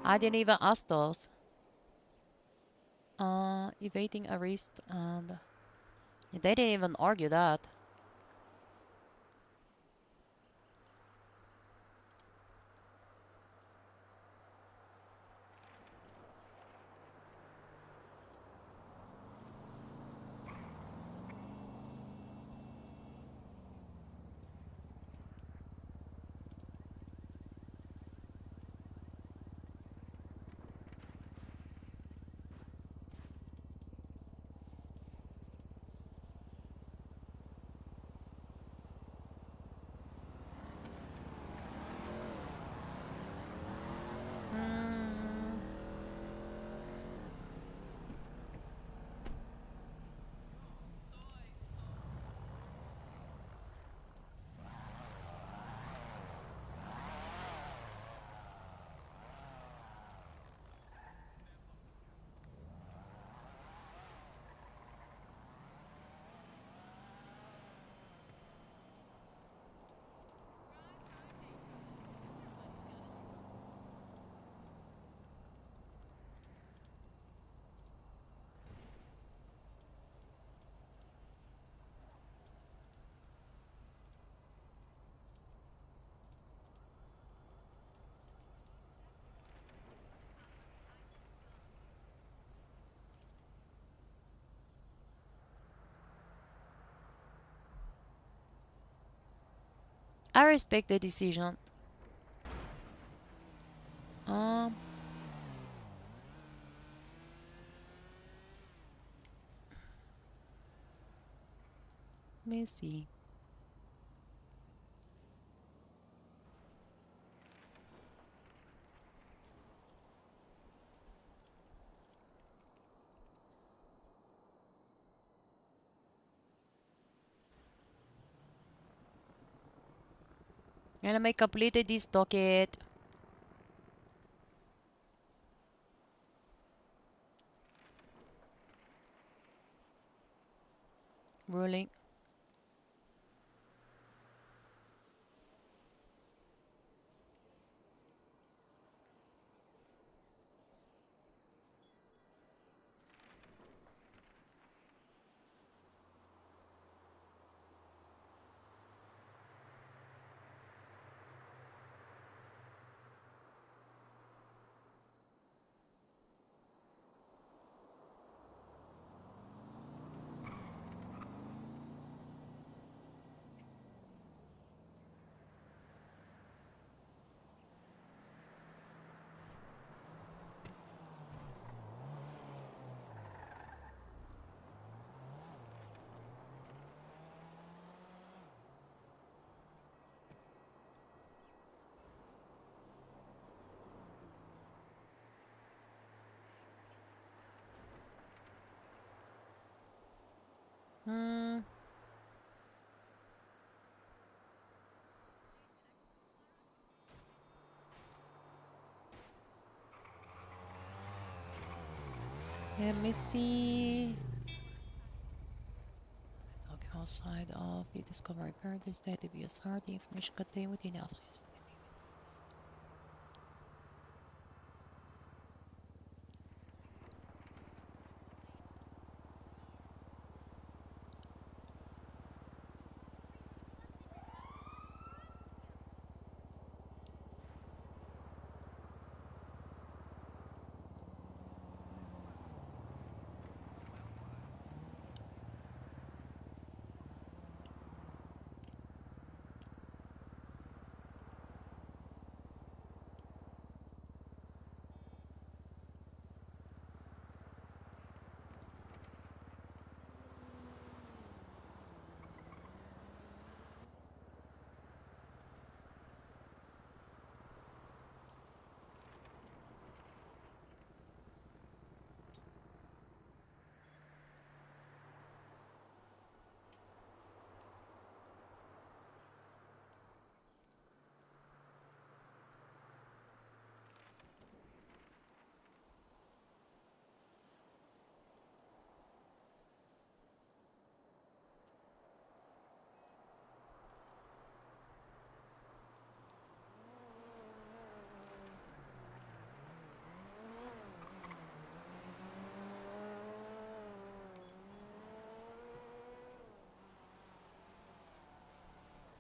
[SPEAKER 1] I didn't even ask those. Evading arrest and they didn't even argue that. I respect the decision. Let me see. And I may completed this docket. Ruling. Let me see. Okay, outside of the discovery paradise database are the information contained within the office.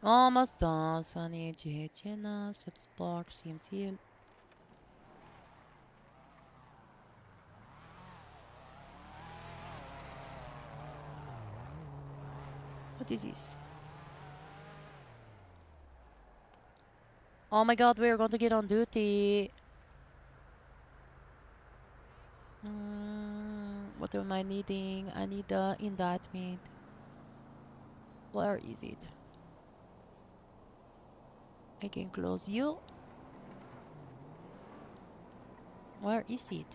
[SPEAKER 1] Almost done. Sunny, Jenna, Subspark, CMCL. What is this? Oh my god, we're going to get on duty. What am I needing? I need the indictment. Where is it? I can close you. Where is it?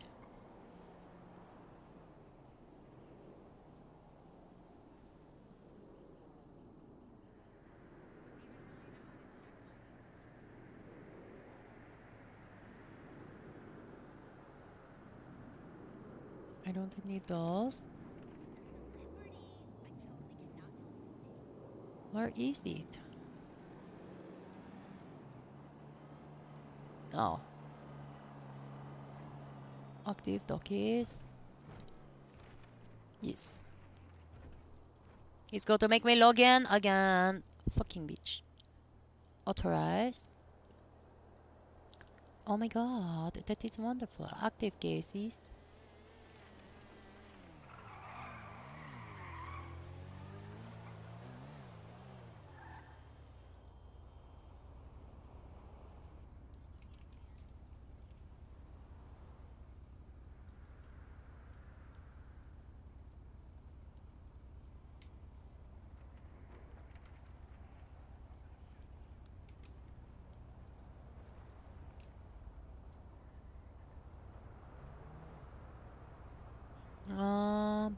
[SPEAKER 1] I don't need those. Where is it? Oh. Active dockies. Yes. It's going to make me log in again. Fucking bitch. Authorize. Oh my god, that is wonderful. Active cases. Um.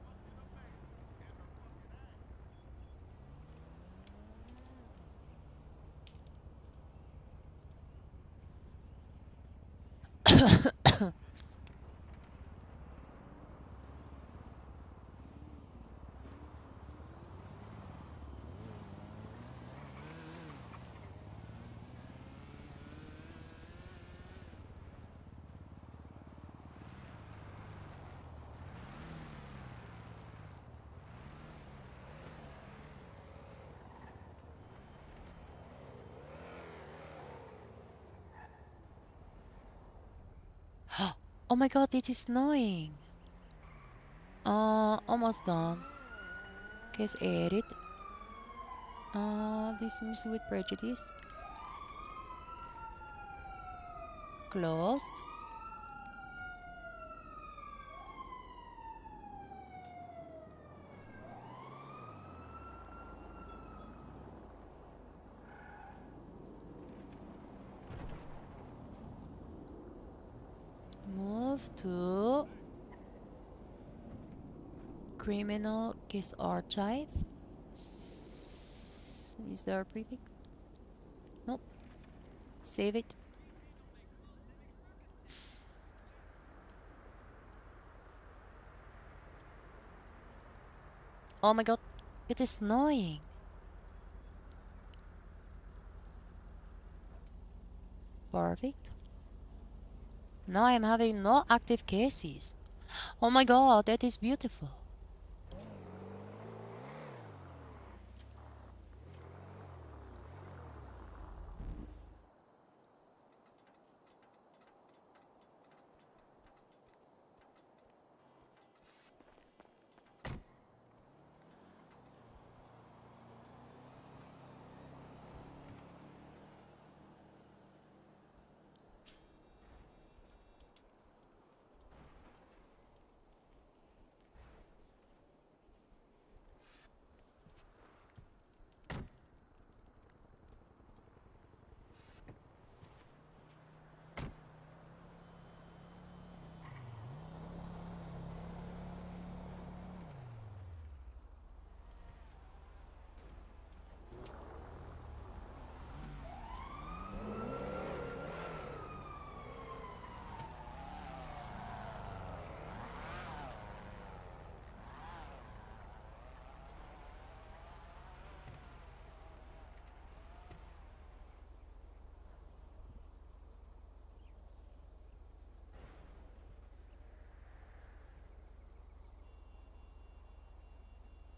[SPEAKER 1] Oh my god, it is snowing. Almost done. Case edit. Dismiss with prejudice. Closed. Move to criminal case archive. Is there a prefix? Nope. Save it. Oh my god, it is snowing. Perfect. Now I'm having no active cases. Oh my god, that is beautiful.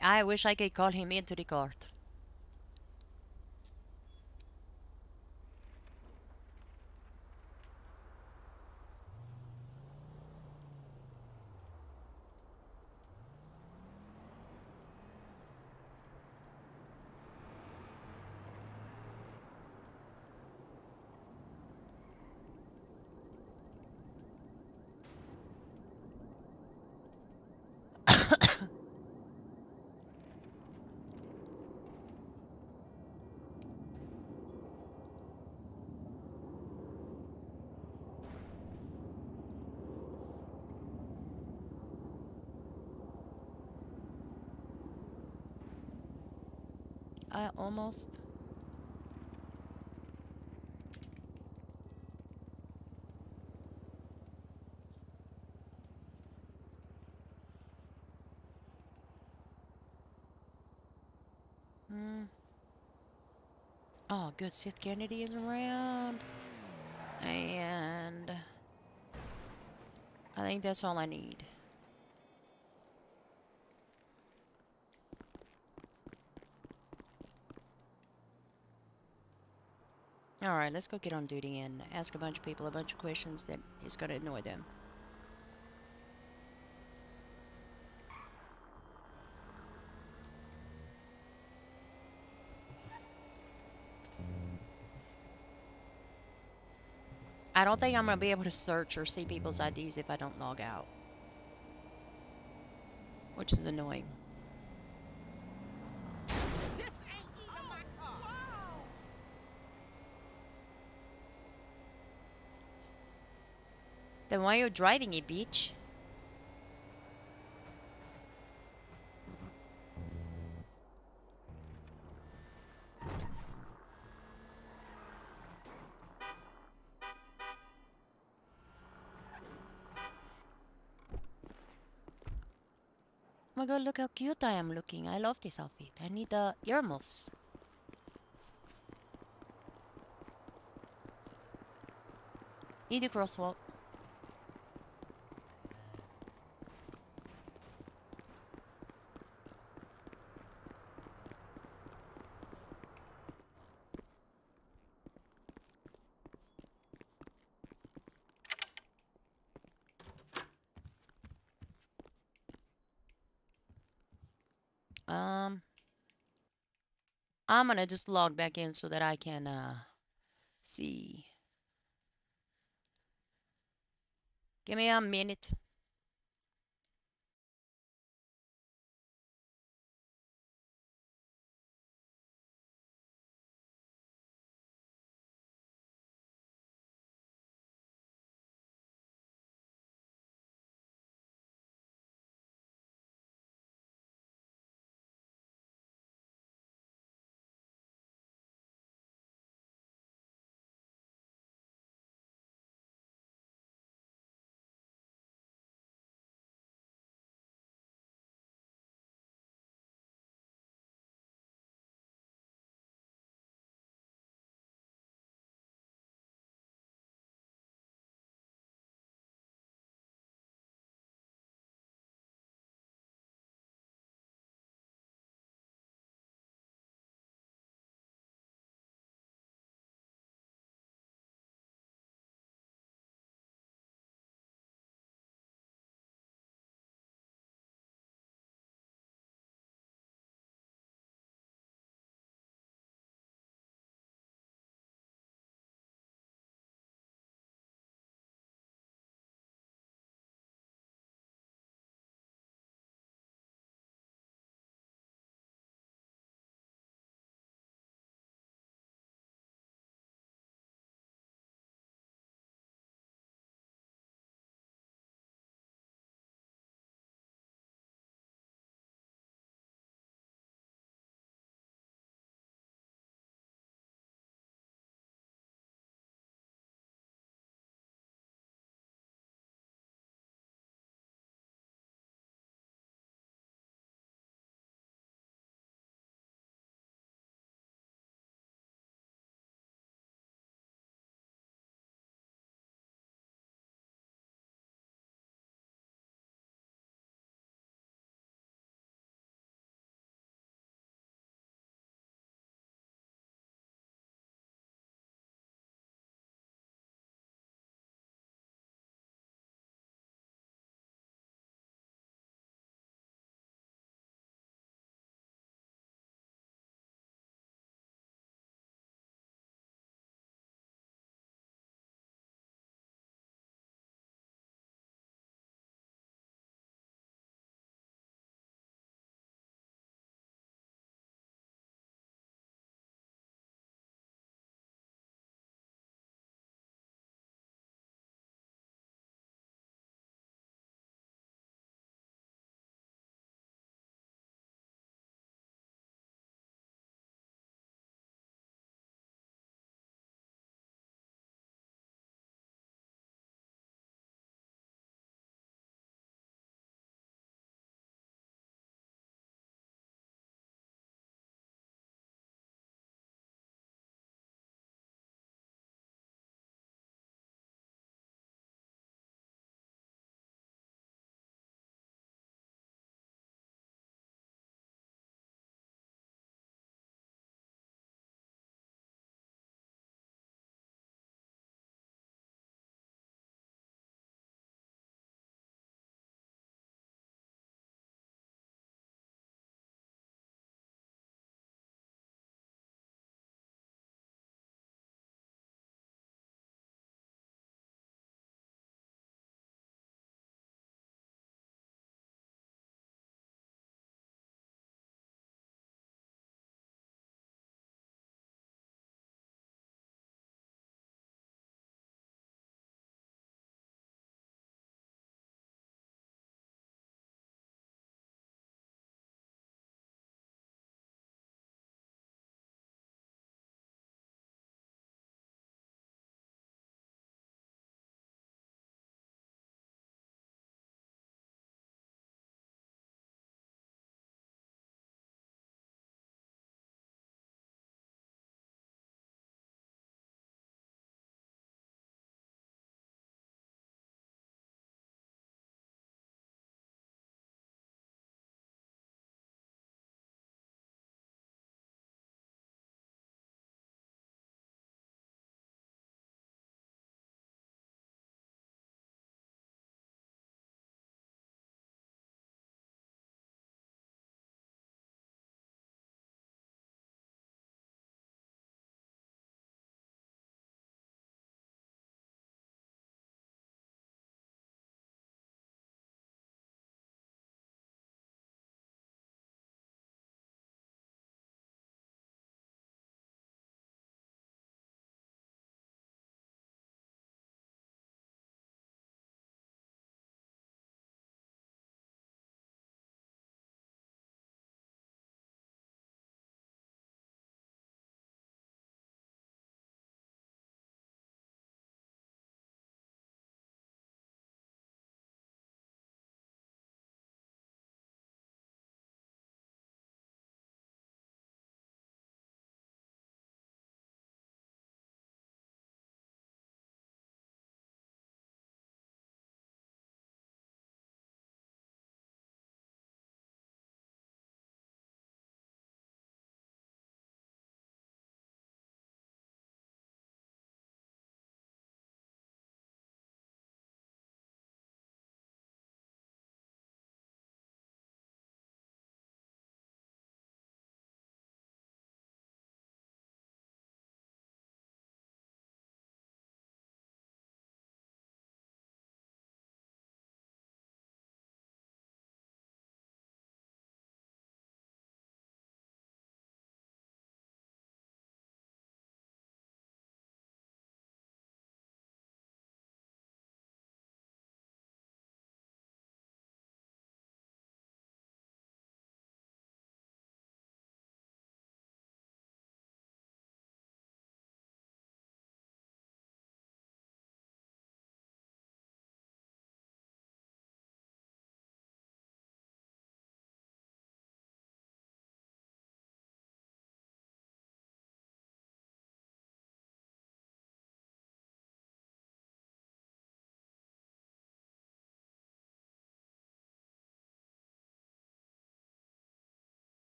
[SPEAKER 1] I wish I could call him into the court. I almost. Oh, good. Sith Kennedy is around. And I think that's all I need. Alright, let's go get on duty and ask a bunch of people a bunch of questions that is going to annoy them. I don't think I'm going to be able to search or see people's IDs if I don't log out. Which is annoying. Then why are you driving it, bitch? my god, look how cute I am looking. I love this outfit. I need the earmuffs. Eat the crosswalk. I'm gonna just log back in so that I can see. Give me a minute.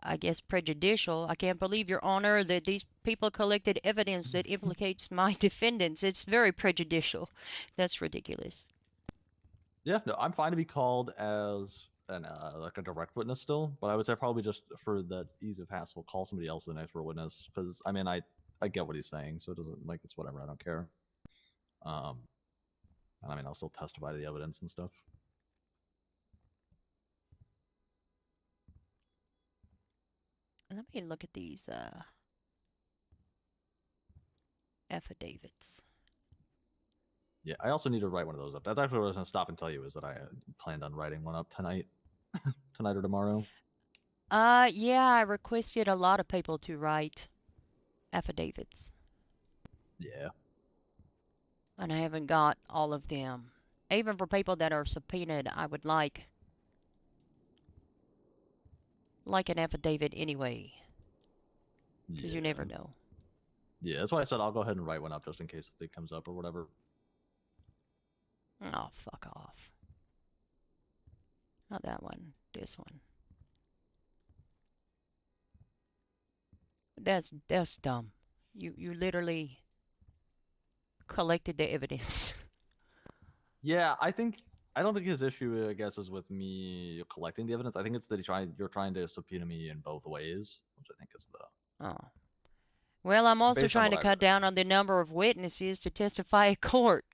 [SPEAKER 1] I guess, prejudicial. I can't believe, Your Honor, that these people collected evidence that implicates my defendants. It's very prejudicial. That's ridiculous.
[SPEAKER 14] Yeah, no, I'm fine to be called as an like a direct witness still, but I would say probably just for the ease of hassle, call somebody else as an expert witness because I mean I get what he's saying, so it doesn't like it's whatever. I don't care. And I mean I'll still testify to the evidence and stuff.
[SPEAKER 1] Let me look at these affidavits.
[SPEAKER 14] Yeah, I also need to write one of those up. That's actually what I was going to stop and tell you is that I planned on writing one up tonight, tonight or tomorrow.
[SPEAKER 1] Yeah, I requested a lot of people to write affidavits.
[SPEAKER 14] Yeah.
[SPEAKER 1] And I haven't got all of them. Even for people that are subpoenaed, I would like an affidavit anyway. Because you never know.
[SPEAKER 14] Yeah, that's why I said I'll go ahead and write one up just in case it comes up or whatever.
[SPEAKER 1] Oh, fuck off. Not that one. This one. That's dumb. You literally collected the evidence.
[SPEAKER 14] Yeah, I don't think his issue, I guess, is with me collecting the evidence. I think it's that you're trying to subpoena me in both ways, which I think is the.
[SPEAKER 1] Oh. Well, I'm also
[SPEAKER 14] Based on
[SPEAKER 1] trying to
[SPEAKER 14] what I
[SPEAKER 1] cut
[SPEAKER 14] read.
[SPEAKER 1] down on the number of witnesses to testify in court.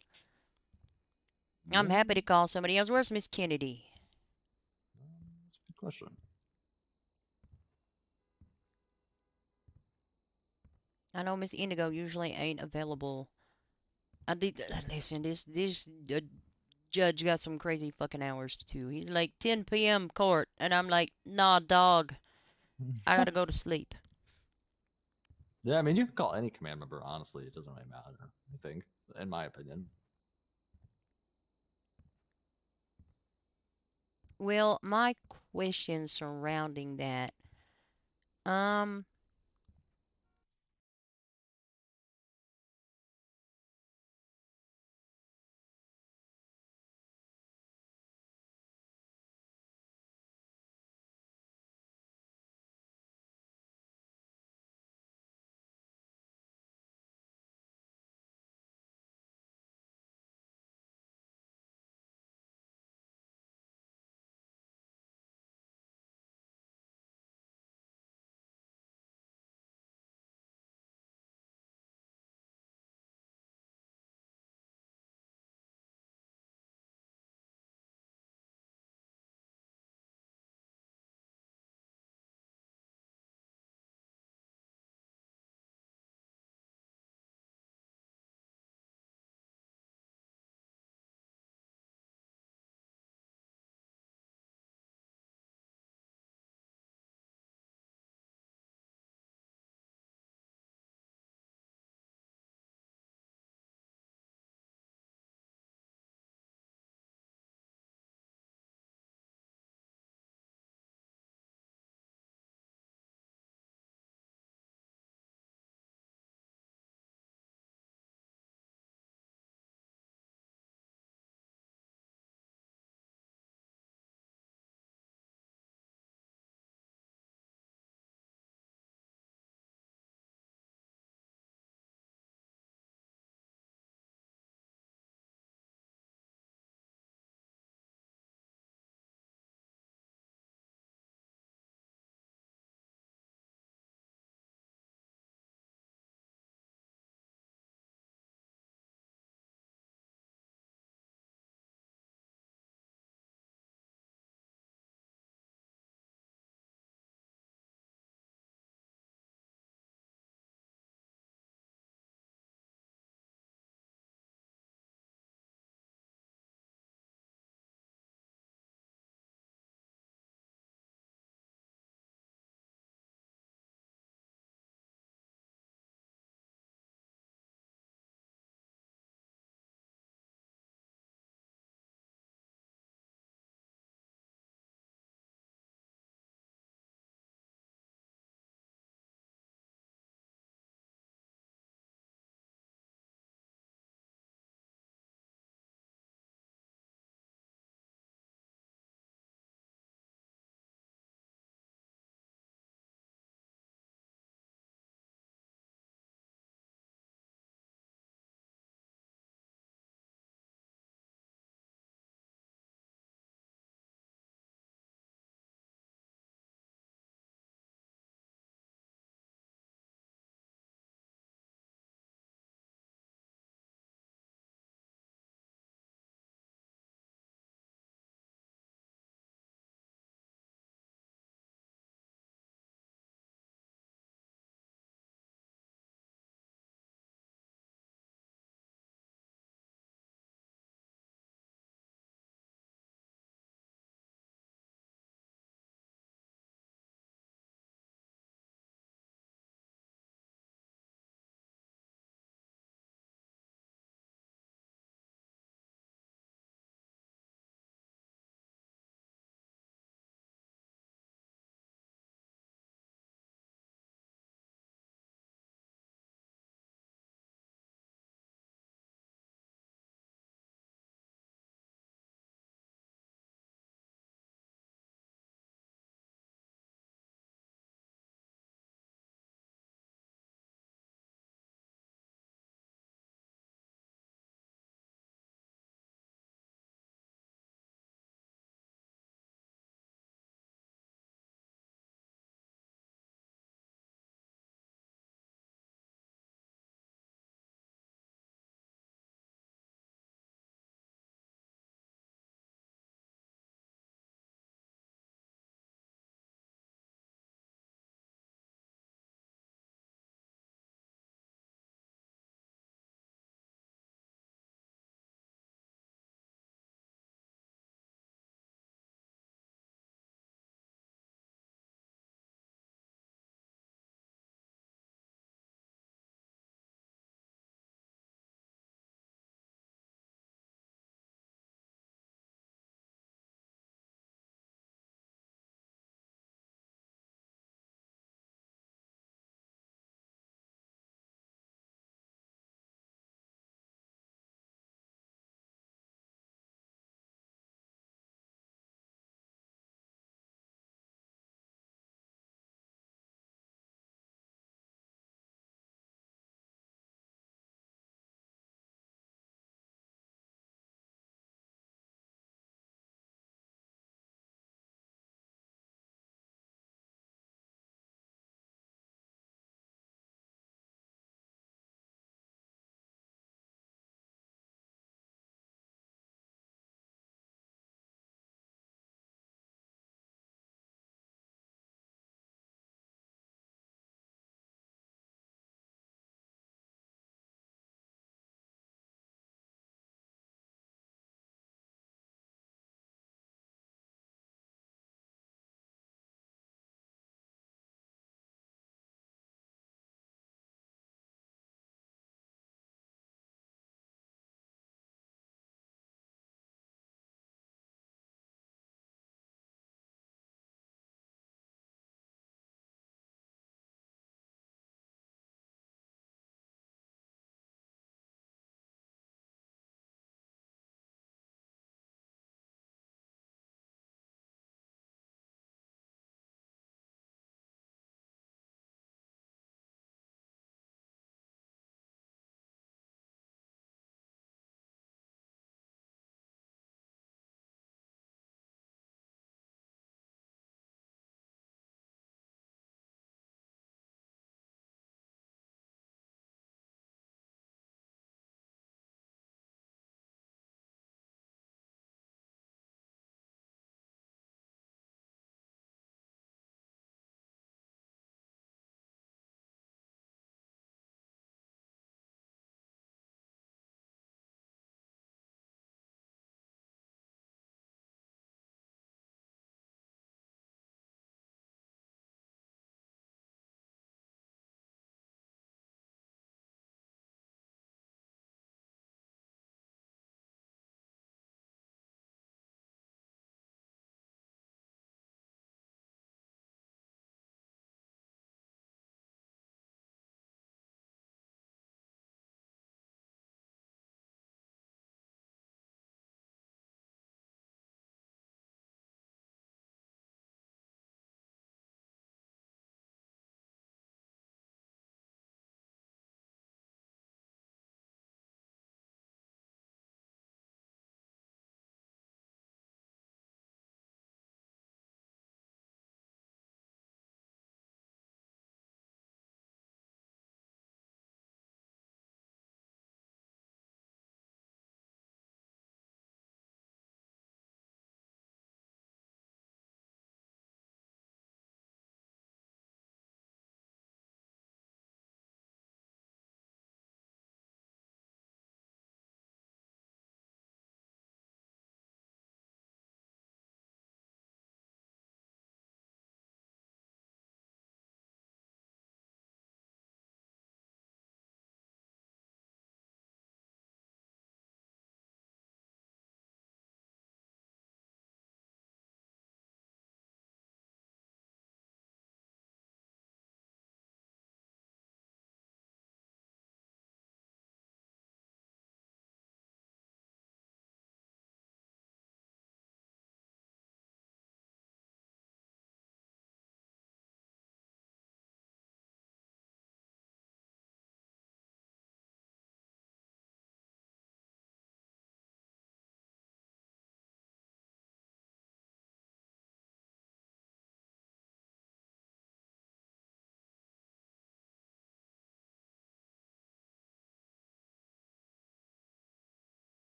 [SPEAKER 1] I'm happy to call somebody else. Where's Miss Kennedy?
[SPEAKER 14] That's a good question.
[SPEAKER 1] I know Miss Indigo usually ain't available. Listen, this judge got some crazy fucking hours too. He's like 10 p.m. court, and I'm like, nah, dog. I gotta go to sleep.
[SPEAKER 14] Yeah, I mean, you can call any command member, honestly. It doesn't really matter, I think, in my opinion.
[SPEAKER 1] Well, my question surrounding that,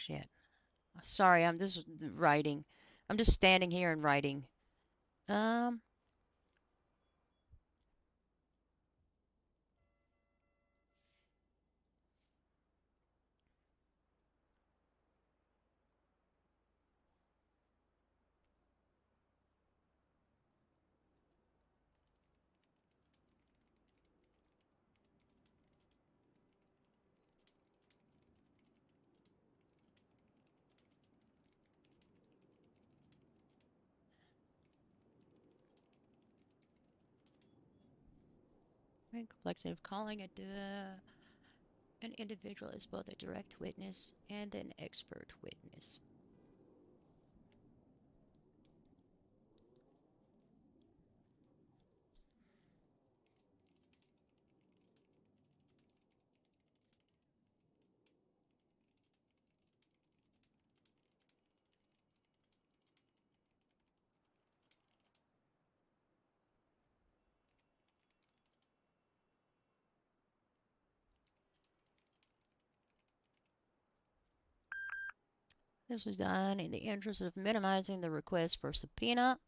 [SPEAKER 1] Shit. Sorry, I'm just writing. I'm just standing here and writing. Um. Complexity of calling an individual is both a direct witness and an expert witness. This was done in the interest of minimizing the request for subpoena.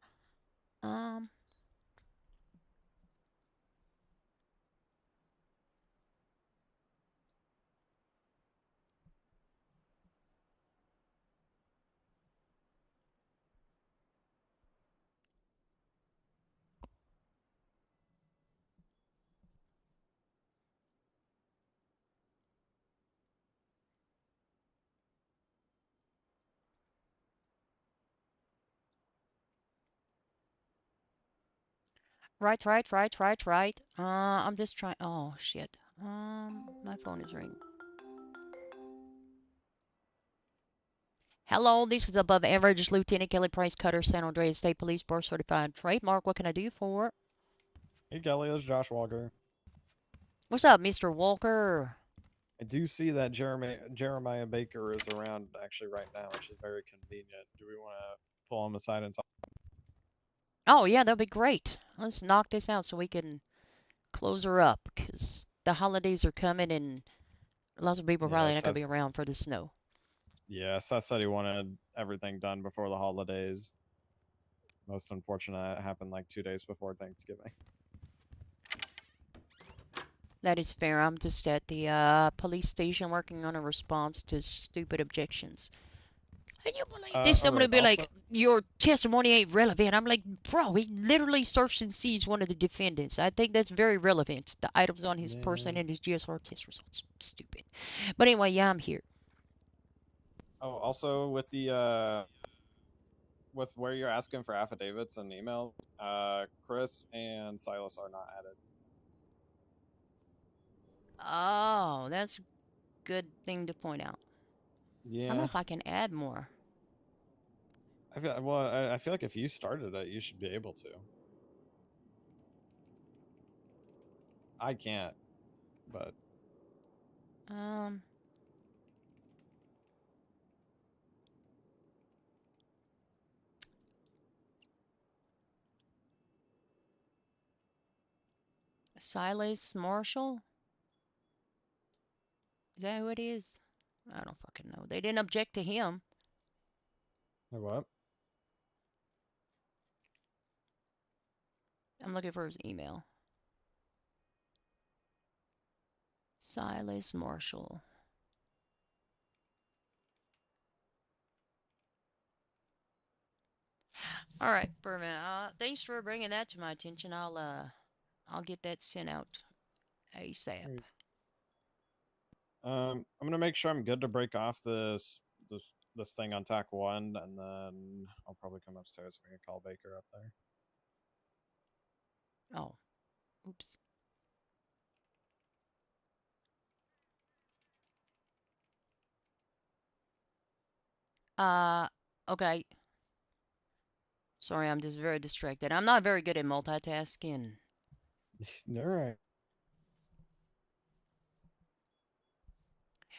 [SPEAKER 1] Right. I'm just trying. Oh shit. My phone is ringing. Hello, this is above average Lieutenant Kelly Price Cutter, San Andreas State Police Board Certified Trademark. What can I do for?
[SPEAKER 15] Hey Kelly, it's Josh Walker.
[SPEAKER 1] What's up, Mr. Walker?
[SPEAKER 15] I do see that Jeremiah Baker is around actually right now, which is very convenient. Do we want to pull him aside and talk?
[SPEAKER 1] Oh yeah, that'd be great. Let's knock this out so we can close her up, because the holidays are coming and lots of people probably not gonna be around for the snow.
[SPEAKER 15] Yeah, Seth said he wanted everything done before the holidays. Most unfortunate, it happened like 2 days before Thanksgiving.
[SPEAKER 1] That is fair. I'm just at the police station working on a response to stupid objections. Can you believe this? Somebody be like, your testimony ain't relevant. I'm like, bro, he literally searched and seized one of the defendants. I think that's very relevant. The items on his person and his GSR test results. Stupid. But anyway, yeah, I'm here.
[SPEAKER 15] Oh, also with the with where you're asking for affidavits and email, Chris and Silas are not added.
[SPEAKER 1] Oh, that's a good thing to point out.
[SPEAKER 15] Yeah.
[SPEAKER 1] I don't know if I can add more.
[SPEAKER 15] I feel like if you started it, you should be able to. I can't, but
[SPEAKER 1] Silas Marshall? Is that who it is? I don't fucking know. They didn't object to him.
[SPEAKER 15] What?
[SPEAKER 1] I'm looking for his email. Silas Marshall. All right, Berman. Thanks for bringing that to my attention. I'll get that sent out ASAP.
[SPEAKER 15] I'm gonna make sure I'm good to break off this thing on tack 1, and then I'll probably come upstairs and we can call Baker up there.
[SPEAKER 1] Oh, oops. Okay. Sorry, I'm just very distracted. I'm not very good at multitasking.
[SPEAKER 15] All right.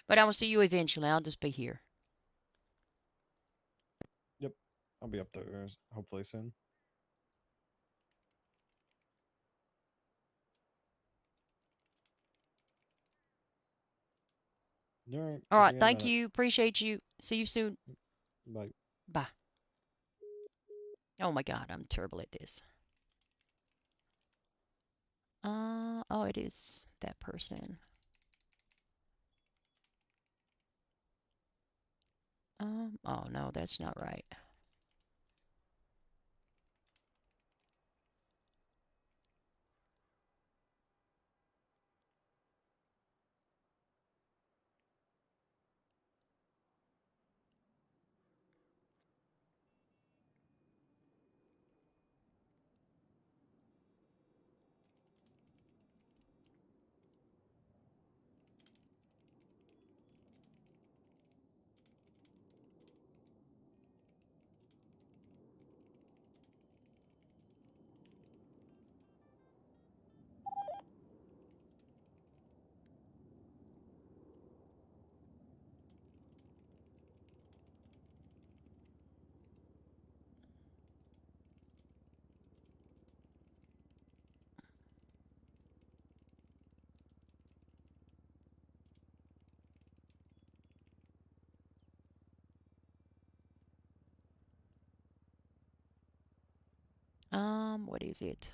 [SPEAKER 1] But I will see you eventually. I'll just be here.
[SPEAKER 15] Yep. I'll be up there hopefully soon. All right.
[SPEAKER 1] All
[SPEAKER 15] I'll
[SPEAKER 1] right.
[SPEAKER 15] see you in a
[SPEAKER 1] Thank
[SPEAKER 15] minute.
[SPEAKER 1] you. Appreciate you. See you soon.
[SPEAKER 15] Bye.
[SPEAKER 1] Bye. Oh my God, I'm terrible at this. Oh, it is that person. Oh no, that's not right. What is it?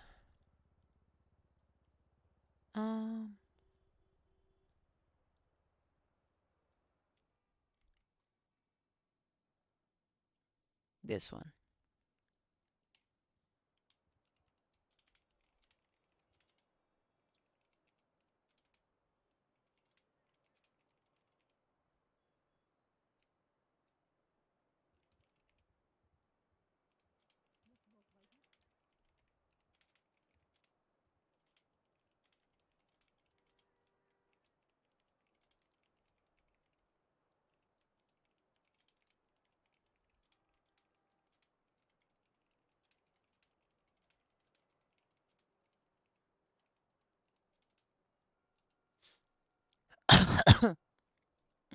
[SPEAKER 1] This one.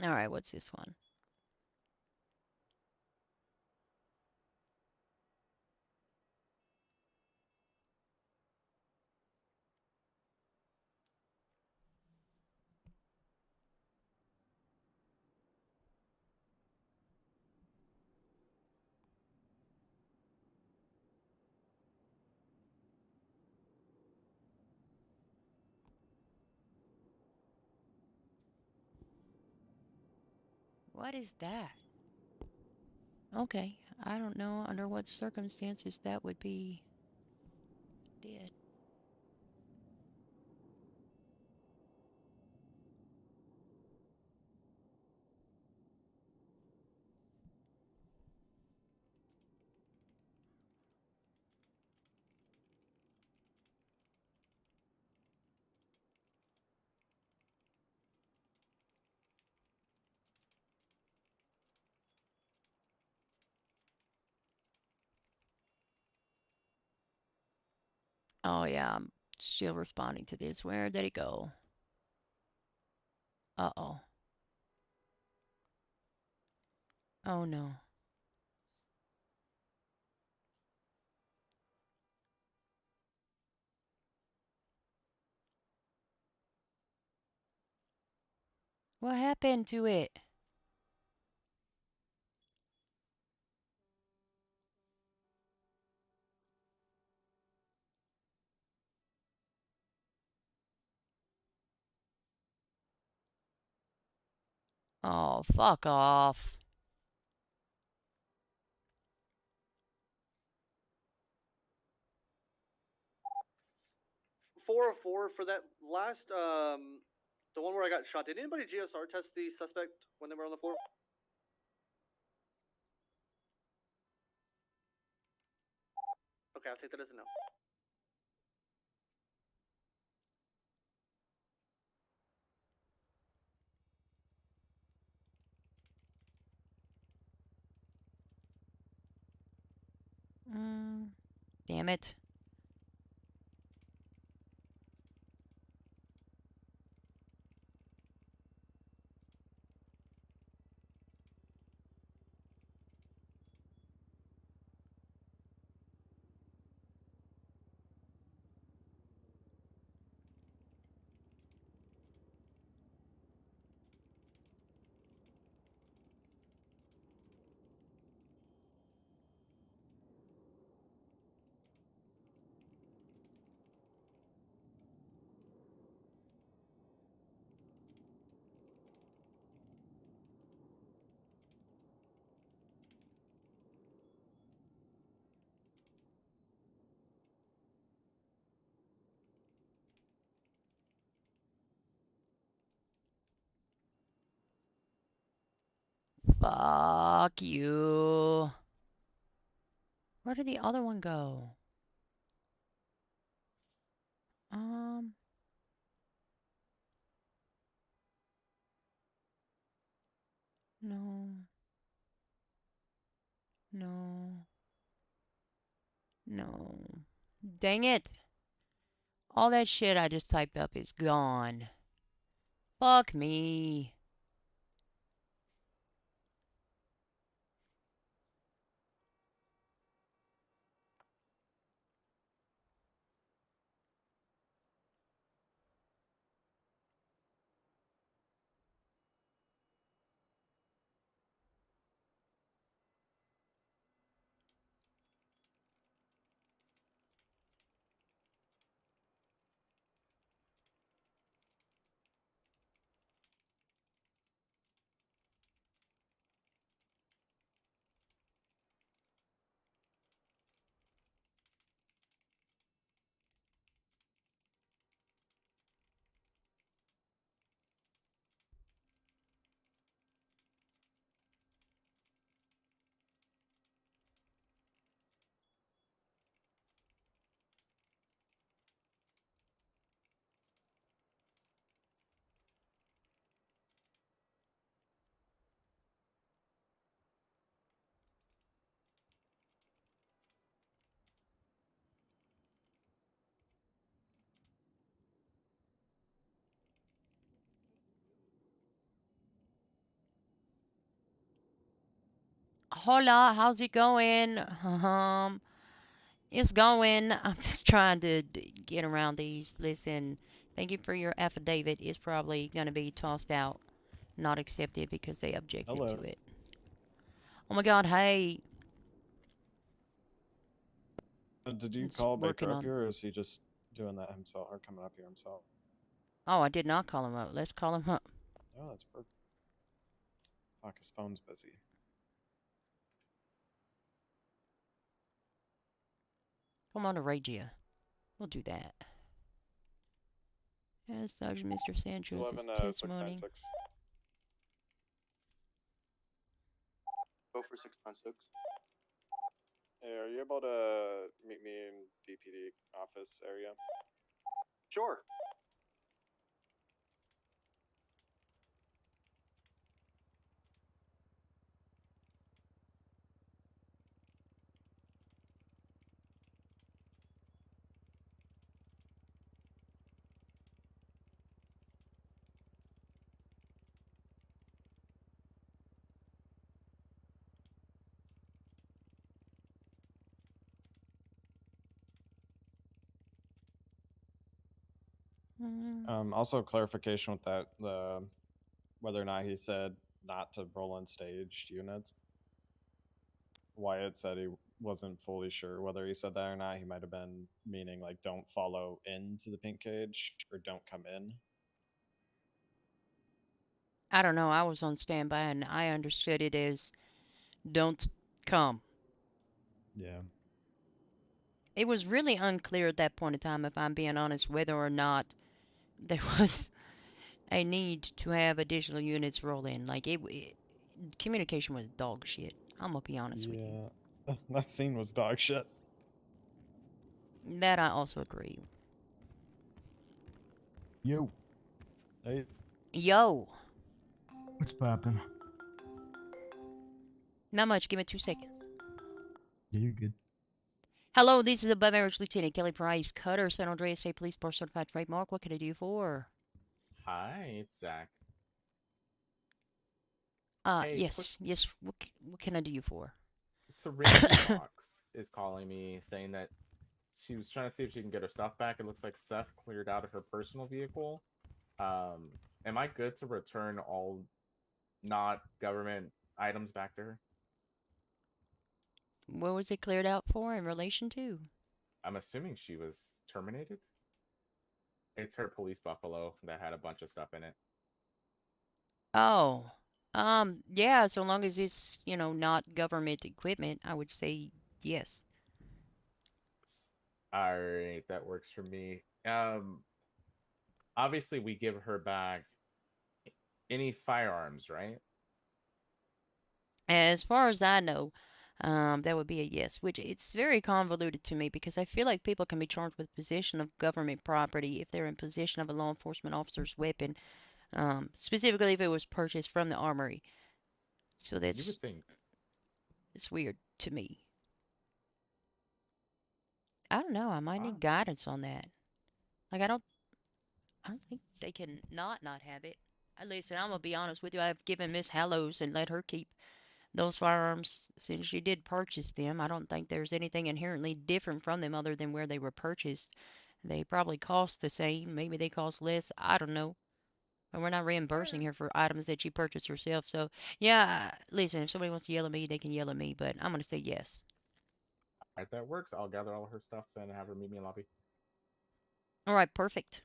[SPEAKER 1] All right, what's this one? What is that? Okay, I don't know under what circumstances that would be dead. Oh yeah, I'm still responding to this. Where did it go? Uh-oh. Oh no. What happened to it? Oh, fuck off.
[SPEAKER 16] Four for that last, the one where I got shot. Did anybody GSR test the suspect when they were on the floor? Okay, I'll take that as a no.
[SPEAKER 1] Damn it. Fuck you. Where did the other one go? No. No. No. Dang it. All that shit I just typed up is gone. Fuck me. Hola, how's it going? It's going. I'm just trying to get around these. Listen, thank you for your affidavit. It's probably going to be tossed out, not accepted because they objected to it. Oh my god, hey.
[SPEAKER 15] Did you
[SPEAKER 1] It's
[SPEAKER 15] call Baker
[SPEAKER 1] working
[SPEAKER 15] up
[SPEAKER 1] on.
[SPEAKER 15] here, or is he just doing that himself, or coming up here himself?
[SPEAKER 1] Oh, I did not call him up. Let's call him up.
[SPEAKER 15] Oh, that's perfect. Fuck, his phone's busy.
[SPEAKER 1] Come on to Regia. We'll do that. As such, Mr. Sanchez' testimony.
[SPEAKER 17] 696. Go for 696. Hey, are you able to meet me in DPD office area? Sure.
[SPEAKER 15] Also clarification with that, whether or not he said not to roll in staged units. Wyatt said he wasn't fully sure whether he said that or not. He might have been meaning like don't follow into the pink cage or don't come in.
[SPEAKER 1] I don't know. I was on standby and I understood it as don't come.
[SPEAKER 15] Yeah.
[SPEAKER 1] It was really unclear at that point in time, if I'm being honest, whether or not there was a need to have additional units roll in. Like, communication was dog shit. I'm gonna be honest with you.
[SPEAKER 15] Yeah. That scene was dog shit.
[SPEAKER 1] That I also agree.
[SPEAKER 18] Yo.
[SPEAKER 15] Hey.
[SPEAKER 1] Yo.
[SPEAKER 18] What's poppin'?
[SPEAKER 1] Not much. Give me 2 seconds.
[SPEAKER 18] Yeah, you're good.
[SPEAKER 1] Hello, this is Above Average Lieutenant Kelly Price, Cutter, San Andreas State Police Board Certified Trademark. What can I do you for?
[SPEAKER 19] Hi, it's Zach. Hey,
[SPEAKER 1] Yes. What can I do you for?
[SPEAKER 19] Serenity Box is calling me saying that she was trying to see if she can get her stuff back. It looks like Seth cleared out of her personal vehicle. Am I good to return all not government items back to her?
[SPEAKER 1] What was it cleared out for in relation to?
[SPEAKER 19] I'm assuming she was terminated. It's her police buffalo that had a bunch of stuff in it.
[SPEAKER 1] Oh. Yeah, so long as it's, not government equipment, I would say yes.
[SPEAKER 19] All right, that works for me. Obviously we give her back any firearms, right?
[SPEAKER 1] As far as I know, that would be a yes, which it's very convoluted to me because I feel like people can be charged with possession of government property if they're in possession of a law enforcement officer's weapon, specifically if it was purchased from the armory. So
[SPEAKER 19] You would
[SPEAKER 1] that's
[SPEAKER 19] think.
[SPEAKER 1] it's weird to me. I don't know. I might
[SPEAKER 19] Ah.
[SPEAKER 1] need guidance on that. Like I don't think they can not have it. Listen, I'm gonna be honest with you. I've given Miss Hallows and let her keep those firearms since she did purchase them. I don't think there's anything inherently different from them other than where they were purchased. They probably cost the same. Maybe they cost less. I don't know. But we're not reimbursing her for items that she purchased herself. So, yeah, listen, if somebody wants to yell at me, they can yell at me, but I'm going to say yes.
[SPEAKER 19] Alright, that works. I'll gather all her stuff and have her meet me in lobby.
[SPEAKER 1] All right, perfect.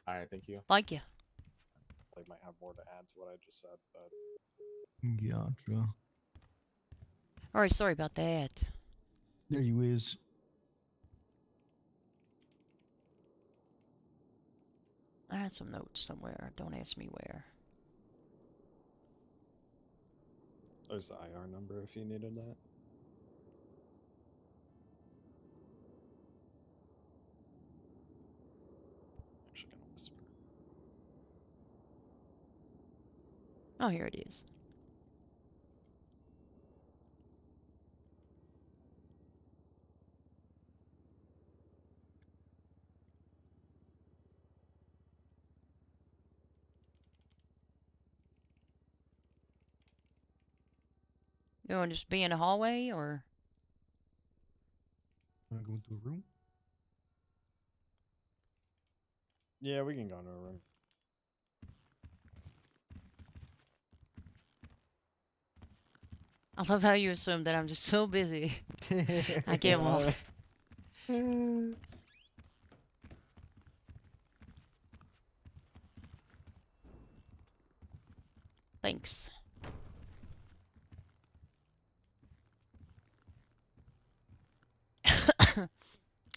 [SPEAKER 19] Alright, thank you.
[SPEAKER 1] Thank you.
[SPEAKER 15] They might have more to add to what I just said, but
[SPEAKER 18] Gotcha.
[SPEAKER 1] All right, sorry about that.
[SPEAKER 18] There you is.
[SPEAKER 1] I had some notes somewhere. Don't ask me where.
[SPEAKER 15] there's the IR number if you needed that. Actually, gonna whisper.
[SPEAKER 1] Oh, here it is. You want to just be in the hallway or?
[SPEAKER 18] Wanna go into a room?
[SPEAKER 15] Yeah, we can go into a room.
[SPEAKER 1] I love how you assume that I'm just so busy. I can't walk. Thanks.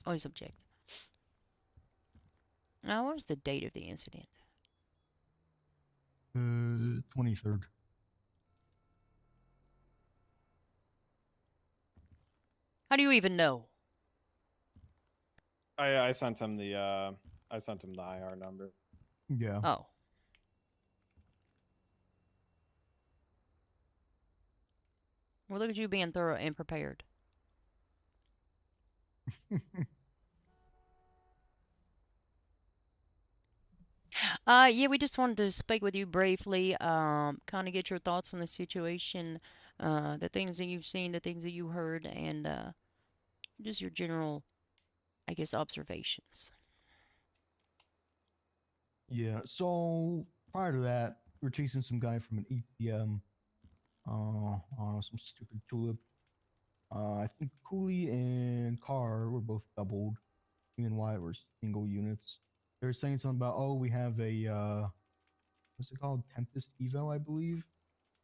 [SPEAKER 1] Always object. Now, what was the date of the incident?
[SPEAKER 18] 23rd.
[SPEAKER 1] How do you even know?
[SPEAKER 15] I sent him the IR number.
[SPEAKER 18] Yeah.
[SPEAKER 1] Oh. Well, look at you being thorough and prepared. Yeah, we just wanted to speak with you briefly, kind of get your thoughts on the situation, the things that you've seen, the things that you heard, and just your general, I guess, observations.
[SPEAKER 18] Yeah. So prior to that, we were chasing some guy from an ATM. Some stupid tulip. I think Cooley and Carr were both doubled. Me and Wyatt were single units. They were saying something about, oh, we have a what's it called? Tempest Evo, I believe.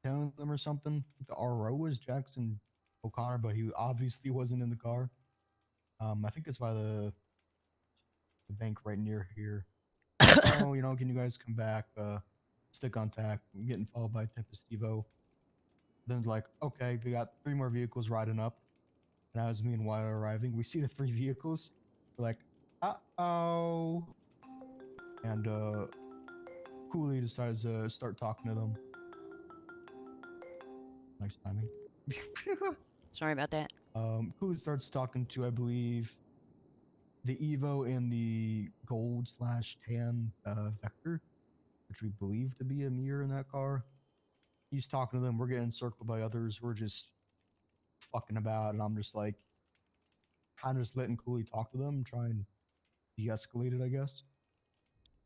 [SPEAKER 18] Telling them or something. The RO was Jackson O'Connor, but he obviously wasn't in the car. I think it's by the bank right near here. Oh, can you guys come back? Stick contact. I'm getting followed by Tempest Evo. Then it's like, okay, we got 3 more vehicles riding up. And as me and Wyatt are arriving, we see the 3 vehicles. We're like, uh-oh. And Cooley decides to start talking to them. Nice timing.
[SPEAKER 1] Sorry about that.
[SPEAKER 18] Cooley starts talking to, I believe, the Evo and the gold/tan Vector, which we believe to be a mirror in that car. He's talking to them. We're getting circled by others. We're just fucking about, and I'm just like, kind of just letting Cooley talk to them, try and de-escalate it, I guess,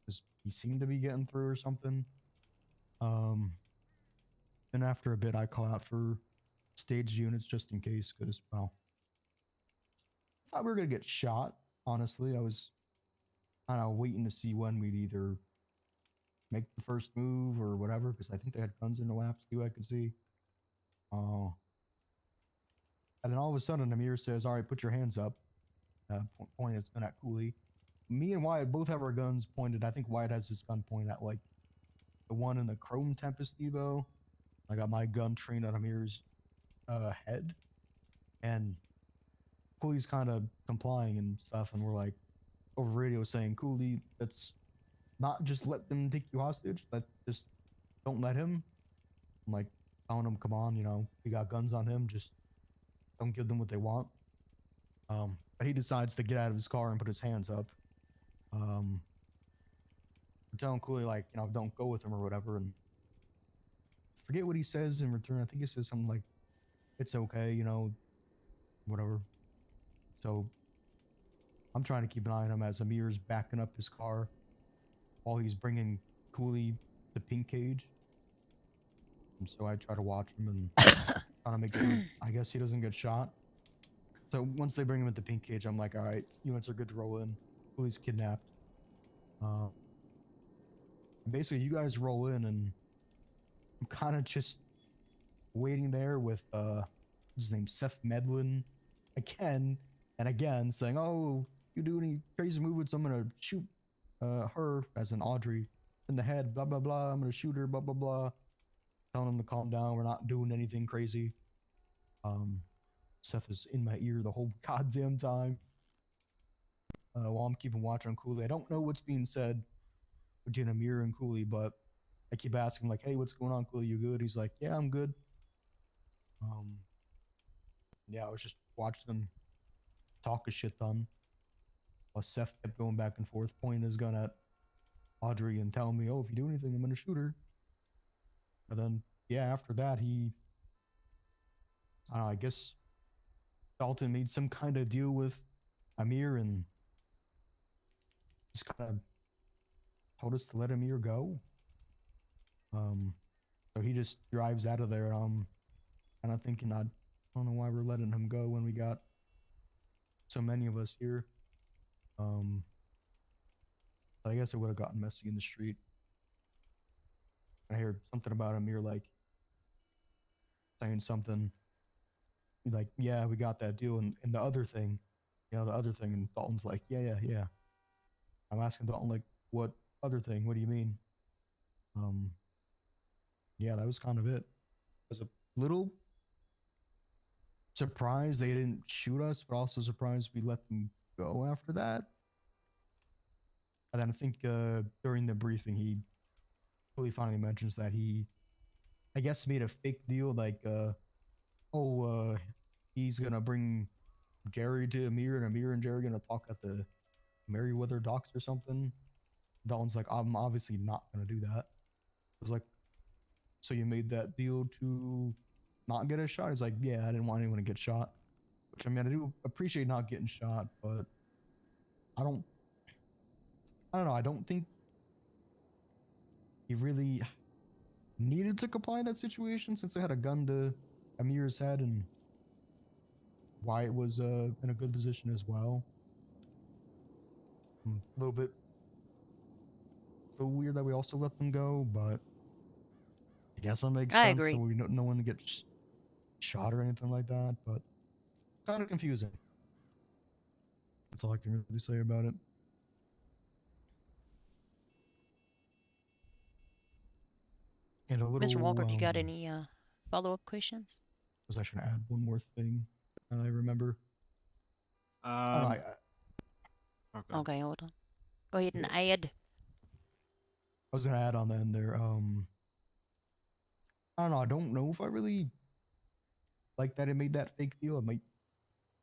[SPEAKER 18] because he seemed to be getting through or something. And after a bit, I call out for staged units just in case, because, well, I thought we were gonna get shot. Honestly, I was kind of waiting to see when we'd either make the first move or whatever, because I think they had guns in the laps too. I could see. And then all of a sudden, Amir says, "All right, put your hands up," pointing his gun at Cooley. Me and Wyatt both have our guns pointed. I think Wyatt has his gun pointed at like the one in the Chrome Tempest Evo, I got my gun trained on Amir's head, and Cooley's kind of complying and stuff, and we're like over radio saying, Cooley, let's not just let them take you hostage. Just don't let him. I'm like telling him, come on, we got guns on him. Just don't give them what they want. But he decides to get out of his car and put his hands up. I'm telling Cooley, like, don't go with him or whatever. And forget what he says in return. I think he says something like, it's okay, whatever. So I'm trying to keep an eye on him as Amir's backing up his car while he's bringing Cooley to Pink Cage. And so I try to watch him and try to make sure, I guess, he doesn't get shot. So once they bring him into Pink Cage, I'm like, all right, units are good to roll in. Cooley's kidnapped. Basically, you guys roll in, and I'm kind of just waiting there with his name, Seth Medlin, again and again, saying, "Oh, you do any crazy movements, I'm gonna shoot her," as in Audrey, in the head. Blah blah blah. I'm gonna shoot her. Blah blah blah. Telling him to calm down. We're not doing anything crazy. Seth is in my ear the whole goddamn time. While I'm keeping watch on Cooley, I don't know what's being said between Amir and Cooley, but I keep asking, like, hey, what's going on, Cooley? You good? He's like, yeah, I'm good. Yeah, I was just watching them talk a shit ton. While Seth kept going back and forth, pointing his gun at Audrey and telling me, oh, if you do anything, I'm gonna shoot her. And then, yeah, after that, I guess Dalton made some kind of deal with Amir and just kind of told us to let Amir go. So he just drives out of there. Kind of thinking, I don't know why we're letting him go when we got so many of us here. I guess it would have gotten messy in the street. I heard something about Amir, like, saying something like, yeah, we got that deal, and the other thing, and Dalton's like, yeah. I'm asking Dalton, like, what other thing? What do you mean? Yeah, that was kind of it. I was a little surprised they didn't shoot us, but also surprised we let them go after that. And then I think during the briefing, he really finally mentions that he, I guess, made a fake deal, like, he's gonna bring Jerry to Amir, and Amir and Jerry gonna talk at the Merryweather docks or something. Dalton's like, I'm obviously not gonna do that. I was like, so you made that deal to not get a shot? He's like, yeah, I didn't want anyone to get shot. Which, I mean, I do appreciate not getting shot, but I don't know. I don't think he really needed to comply in that situation, since they had a gun to Amir's head, and Wyatt was in a good position as well. A little bit weird that we also let them go, but I guess that makes
[SPEAKER 1] I
[SPEAKER 18] sense.
[SPEAKER 1] agree.
[SPEAKER 18] So we no one gets shot or anything like that, but kind of confusing. That's all I can really say about it. And a little.
[SPEAKER 1] Mr. Walker, do you got any follow-up questions?
[SPEAKER 18] Was I trying to add one more thing that I remember?
[SPEAKER 1] Okay, hold on. Go ahead and add.
[SPEAKER 18] I was gonna add on the end there. I don't know. I don't know if I really like that it made that fake deal. It might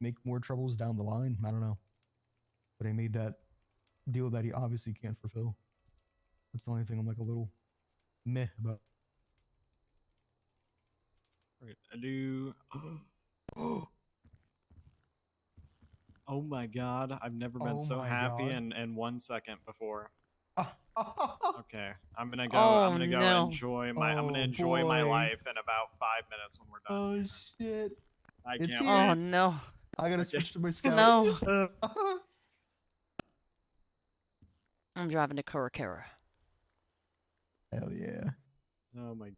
[SPEAKER 18] make more troubles down the line. I don't know. But he made that deal that he obviously can't fulfill. That's the only thing I'm like a little meh about.
[SPEAKER 20] Right, I do. Oh my god, I've never been so happy in 1 second before. Okay, I'm gonna go. Enjoy my. I'm gonna enjoy my life in about 5 minutes when we're done.
[SPEAKER 18] Oh shit!
[SPEAKER 20] I
[SPEAKER 18] It's
[SPEAKER 20] can't
[SPEAKER 18] here.
[SPEAKER 1] Oh
[SPEAKER 20] wait.
[SPEAKER 1] no.
[SPEAKER 18] I gotta switch to my scout.
[SPEAKER 1] No. I'm driving to Kurakara.
[SPEAKER 18] Hell yeah!
[SPEAKER 20] Oh my.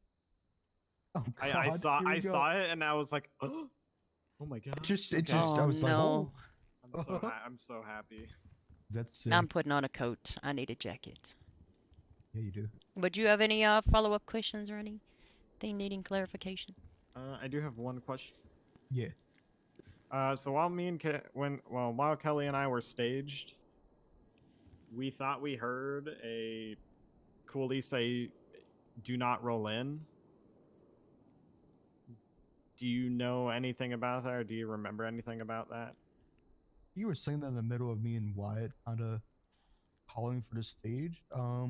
[SPEAKER 18] Oh god!
[SPEAKER 20] I saw
[SPEAKER 18] here we go.
[SPEAKER 20] saw it and I was like, oh my god.
[SPEAKER 18] It just.
[SPEAKER 20] Okay.
[SPEAKER 18] I was like, oh.
[SPEAKER 20] I'm so happy.
[SPEAKER 18] That's sick.
[SPEAKER 1] I'm putting on a coat. I need a jacket.
[SPEAKER 18] Yeah, you do.
[SPEAKER 1] But do you have any follow-up questions or any thing needing clarification?
[SPEAKER 20] I do have one question.
[SPEAKER 18] Yeah.
[SPEAKER 20] So while while Kelly and I were staged, we thought we heard a coolie say, "Do not roll in." Do you know anything about that, or do you remember anything about that?
[SPEAKER 18] You were saying that in the middle of me and Wyatt kind of calling for the stage. I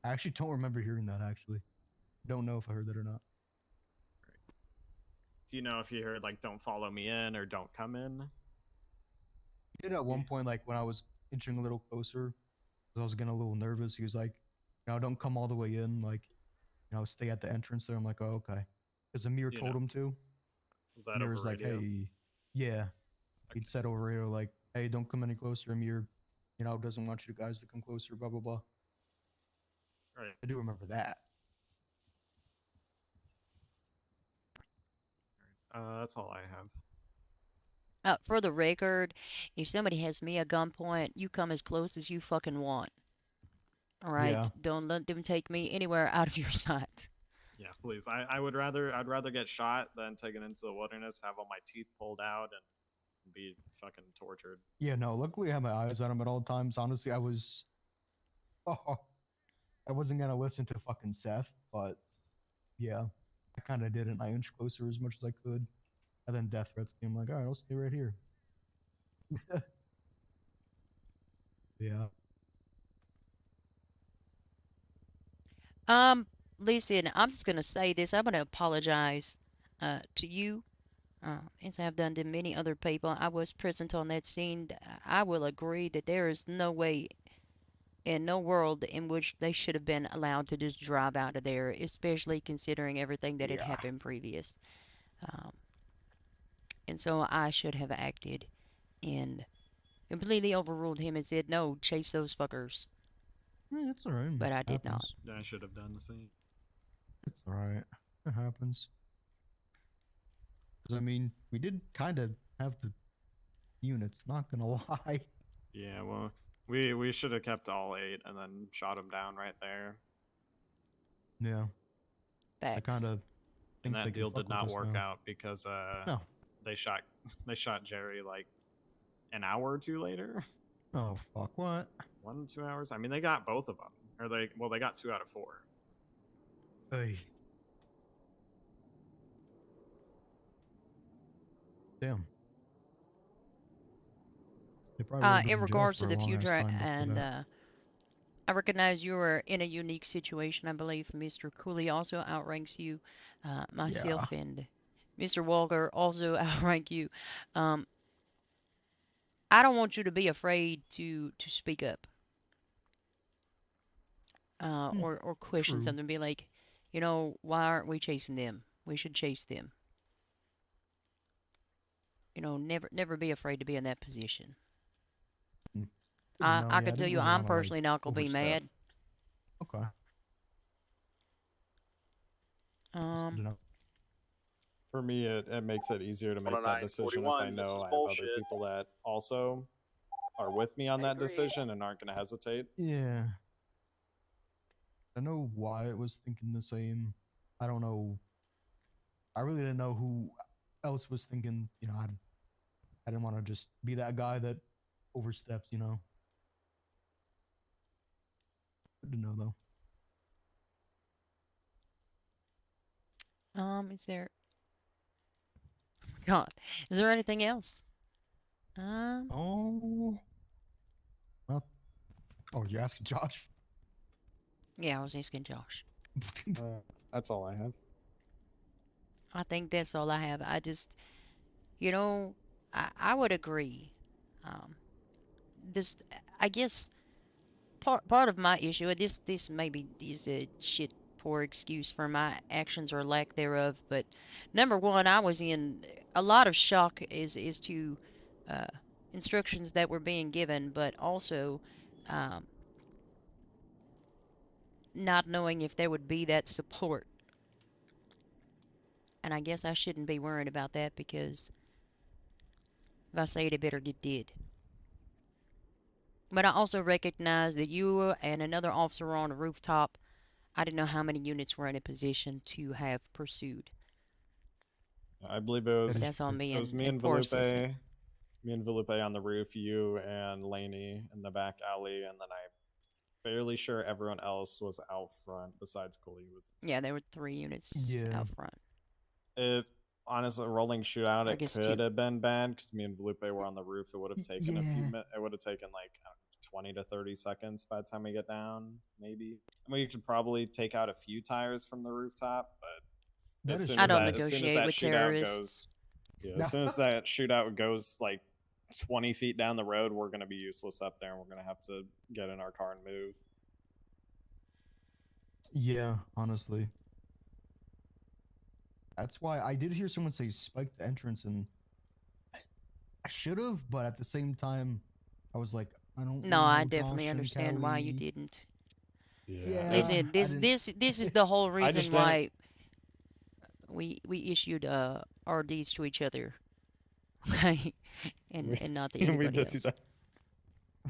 [SPEAKER 18] actually don't remember hearing that. Actually, don't know if I heard that or not.
[SPEAKER 20] Do you know if you heard like "Don't follow me in" or "Don't come in"?
[SPEAKER 18] He did at one point, like when I was inching a little closer, because I was getting a little nervous. He was like, don't come all the way in. Like, stay at the entrance there. I'm like, oh, okay. Because Amir
[SPEAKER 20] You
[SPEAKER 18] told
[SPEAKER 20] know.
[SPEAKER 18] him to.
[SPEAKER 20] Was that
[SPEAKER 18] Amir
[SPEAKER 20] over
[SPEAKER 18] was like,
[SPEAKER 20] radio?
[SPEAKER 18] hey, yeah. He'd said over radio, like, hey, don't come any closer. Amir, doesn't want you guys to come closer, blah, blah, blah.
[SPEAKER 20] Right.
[SPEAKER 18] I do remember that.
[SPEAKER 20] That's all I have.
[SPEAKER 1] For the record, if somebody has me at gunpoint, you come as close as you fucking want. All right?
[SPEAKER 18] Yeah.
[SPEAKER 1] Don't let them take me anywhere out of your sight.
[SPEAKER 20] Yeah, please. I'd rather get shot than taken into the wilderness, have all my teeth pulled out, and be fucking tortured.
[SPEAKER 18] Yeah, no, luckily I had my eyes on him at all times. Honestly, I wasn't going to listen to fucking Seth, but yeah, I kind of didn't. I inched closer as much as I could. And then death threats came, like, all right, I'll stay right here. Yeah.
[SPEAKER 1] Listen, I'm just gonna say this. I'm gonna apologize to you, as I have done to many other people. I was present on that scene. I will agree that there is no way in no world in which they should have been allowed to just drive out of there, especially considering everything that had happened previous. Um, and so I should have acted and completely overruled him and said, no, chase those fuckers.
[SPEAKER 18] Yeah, it's alright.
[SPEAKER 1] But I did not.
[SPEAKER 20] Yeah, I should have done the same.
[SPEAKER 18] It's alright. It happens. Because, I mean, we did kind of have the units, not gonna lie.
[SPEAKER 20] Yeah, well, we should have kept all 8 and then shot him down right there.
[SPEAKER 18] Yeah. I kind of.
[SPEAKER 20] And that deal did not work out because
[SPEAKER 18] No.
[SPEAKER 20] they shot Jerry like an hour or two later.
[SPEAKER 18] Oh fuck! What?
[SPEAKER 20] 1 to 2 hours. I mean, they got both of them, or they got 2 out of 4.
[SPEAKER 18] Hey. Damn.
[SPEAKER 1] In regards to the future, and I recognize you are in a unique situation. I believe Mr. Cooley also outranks you, myself, and Mr. Walker also outrank you. I don't want you to be afraid to speak up, or question something. Be like, why aren't we chasing them? We should chase them. Never be afraid to be in that position. I can tell you, I'm personally not gonna be mad.
[SPEAKER 18] Okay.
[SPEAKER 15] For me, it makes it easier to make that decision if I know I have other people that also are with me on that decision and aren't going to hesitate.
[SPEAKER 18] Yeah. I know Wyatt was thinking the same. I don't know. I really didn't know who else was thinking. I didn't want to just be that guy that oversteps. Good to know, though.
[SPEAKER 1] Is there? God, is there anything else?
[SPEAKER 18] Oh. Well. Oh, you're asking Josh?
[SPEAKER 1] Yeah, I was asking Josh.
[SPEAKER 15] That's all I have.
[SPEAKER 1] I think that's all I have. I just, I would agree. I guess, part of my issue, and this maybe is a shit poor excuse for my actions or lack thereof, but number one, I was in a lot of shock is to instructions that were being given, but also not knowing if there would be that support. And I guess I shouldn't be worried about that, because if I say it, it better get did. But I also recognize that you and another officer were on a rooftop. I don't know how many units were in a position to have pursued.
[SPEAKER 15] I believe it was.
[SPEAKER 1] That's on me
[SPEAKER 15] It was
[SPEAKER 1] and,
[SPEAKER 15] me
[SPEAKER 1] and
[SPEAKER 15] and
[SPEAKER 1] poor
[SPEAKER 15] Velupe.
[SPEAKER 1] assessment.
[SPEAKER 15] Me and Velupe on the roof. You and Laney in the back alley, and then I'm fairly sure everyone else was out front besides Cooley. Was
[SPEAKER 1] Yeah, there were 3 units out front.
[SPEAKER 15] it honestly, rolling shootout?
[SPEAKER 1] I
[SPEAKER 15] It
[SPEAKER 1] guess
[SPEAKER 15] could
[SPEAKER 1] 2.
[SPEAKER 15] have been bad because me and Velupe were on the roof. It would have taken a few
[SPEAKER 18] Yeah.
[SPEAKER 15] minutes. It would have taken like 20 to 30 seconds by the time we get down. Maybe. I mean, you could probably take out a few tires from the rooftop, but
[SPEAKER 18] That
[SPEAKER 15] as
[SPEAKER 18] is
[SPEAKER 15] soon
[SPEAKER 18] true.
[SPEAKER 15] as
[SPEAKER 1] I don't
[SPEAKER 15] that, as soon as
[SPEAKER 1] negotiate
[SPEAKER 15] that
[SPEAKER 1] with
[SPEAKER 15] shootout
[SPEAKER 1] terrorists.
[SPEAKER 15] goes, yeah, as soon as that shootout goes like 20 feet down the road, we're gonna be useless up there, and we're gonna have to get in our car and move.
[SPEAKER 18] Yeah, honestly. That's why I did hear someone say spike the entrance, and I should have, but at the same time, I was like, I don't
[SPEAKER 1] No,
[SPEAKER 18] really
[SPEAKER 1] I
[SPEAKER 18] know
[SPEAKER 1] definitely
[SPEAKER 18] Josh and
[SPEAKER 1] understand why you
[SPEAKER 18] Kelly.
[SPEAKER 1] didn't.
[SPEAKER 18] Yeah,
[SPEAKER 1] Listen,
[SPEAKER 18] I
[SPEAKER 1] this
[SPEAKER 18] didn't.
[SPEAKER 1] this is the whole
[SPEAKER 15] I just
[SPEAKER 1] reason why we issued RDs to each other, okay, and not to
[SPEAKER 15] we
[SPEAKER 1] anybody
[SPEAKER 15] did do
[SPEAKER 1] else.
[SPEAKER 15] that.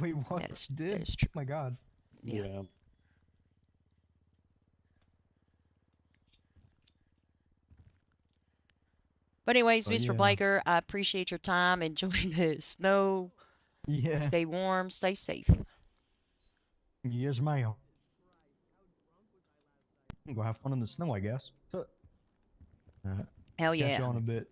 [SPEAKER 18] Wait, what?
[SPEAKER 1] That is,
[SPEAKER 18] Did?
[SPEAKER 1] that is true.
[SPEAKER 18] Oh my god.
[SPEAKER 1] Yeah. But anyways,
[SPEAKER 18] But
[SPEAKER 1] Mr.
[SPEAKER 18] yeah.
[SPEAKER 1] Blaker, I appreciate your time. Enjoy the snow.
[SPEAKER 18] Yeah.
[SPEAKER 1] Stay warm. Stay safe.
[SPEAKER 18] Yes, ma'am. Go have fun in the snow, I guess.
[SPEAKER 1] Hell
[SPEAKER 18] Catch
[SPEAKER 1] yeah.
[SPEAKER 18] you on a bit.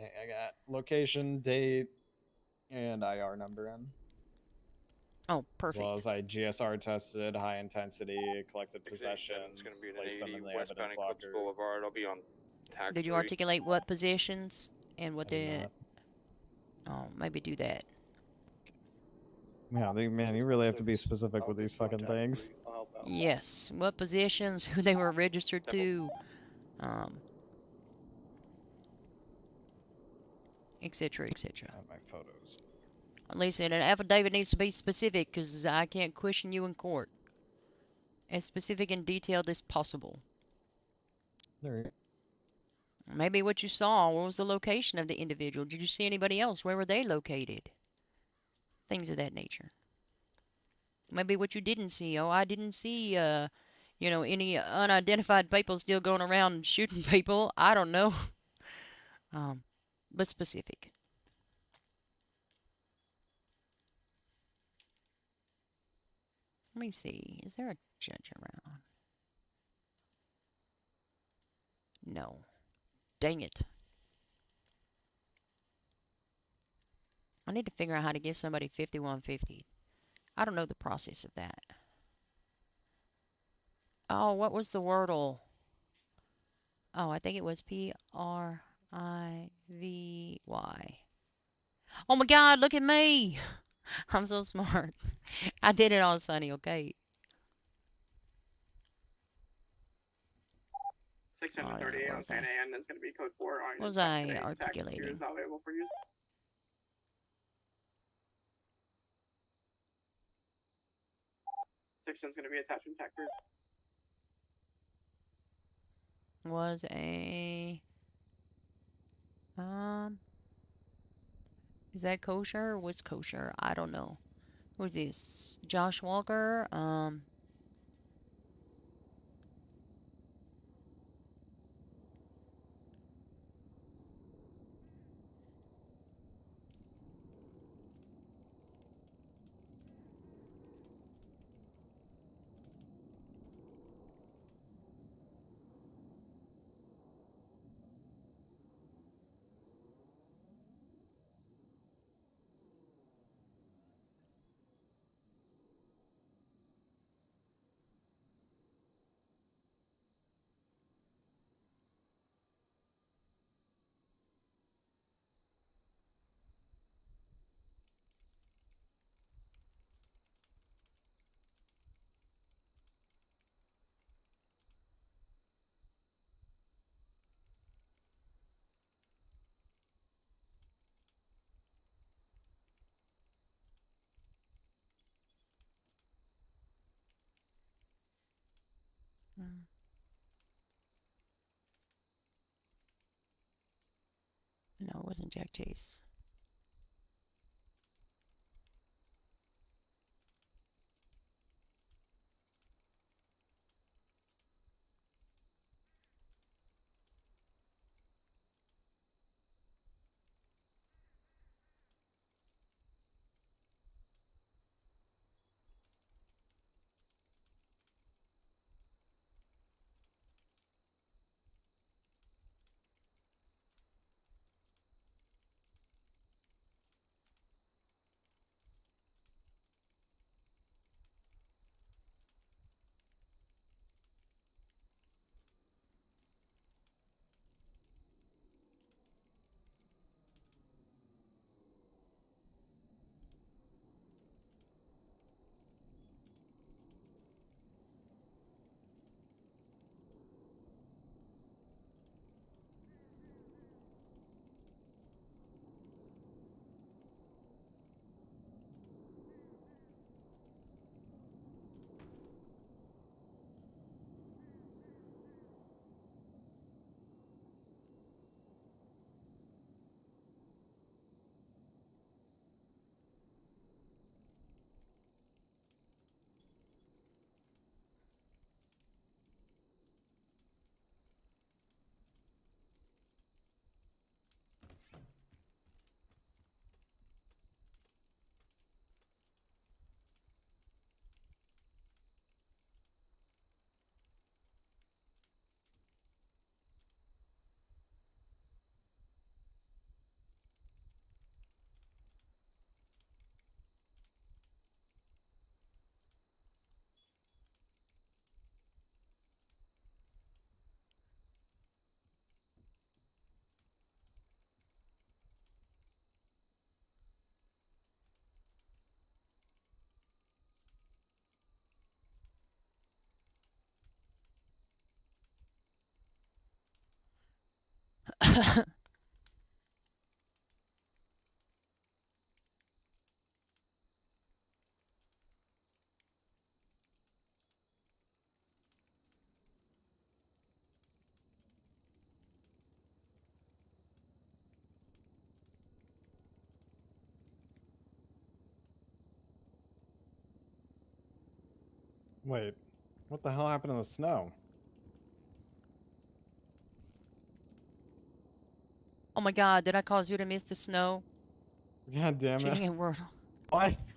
[SPEAKER 15] I got location, date, and IR number in.
[SPEAKER 1] Oh,
[SPEAKER 15] As well
[SPEAKER 1] perfect.
[SPEAKER 15] as I GSR tested, high intensity, collected
[SPEAKER 17] 687
[SPEAKER 15] possessions,
[SPEAKER 17] is going to be
[SPEAKER 15] placed
[SPEAKER 17] an
[SPEAKER 15] them
[SPEAKER 17] 80
[SPEAKER 15] in the
[SPEAKER 17] West
[SPEAKER 15] evidence
[SPEAKER 17] County Clips
[SPEAKER 15] locker.
[SPEAKER 17] Boulevard. I'll be on tag
[SPEAKER 1] Did you
[SPEAKER 17] 3.
[SPEAKER 1] articulate what positions and what
[SPEAKER 15] I did
[SPEAKER 1] the?
[SPEAKER 15] not.
[SPEAKER 1] Oh, maybe do that.
[SPEAKER 15] Yeah, man, you really have to be specific with these fucking things.
[SPEAKER 1] Yes. What positions? Who they were registered to? Etc. Etc.
[SPEAKER 15] My photos.
[SPEAKER 1] Listen, an affidavit needs to be specific because I can't question you in court. As specific and detailed as possible.
[SPEAKER 15] All right.
[SPEAKER 1] Maybe what you saw. What was the location of the individual? Did you see anybody else? Where were they located? Things of that nature. Maybe what you didn't see. Oh, I didn't see, any unidentified people still going around shooting people. I don't know. But specific. Let me see. Is there a judge around? No. Dang it. I need to figure out how to get somebody 5150. I don't know the process of that. Oh, what was the wordle? Oh, I think it was Privy. Oh my God, look at me. I'm so smart. I did it on Sunny, okay?
[SPEAKER 9] 638 on Santa Ana is going to be code 4 on
[SPEAKER 1] Was I articulating?
[SPEAKER 9] Not available for use. Section's going to be attached in tech 3.
[SPEAKER 1] Was a is that kosher? What's kosher? I don't know. Who's this? Josh Walker? No, it wasn't Jack Chase.
[SPEAKER 15] Wait, what the hell happened in the snow?
[SPEAKER 1] Oh my god, did I cause you to miss the snow?
[SPEAKER 15] God damn it.
[SPEAKER 1] Cheating in Wordle.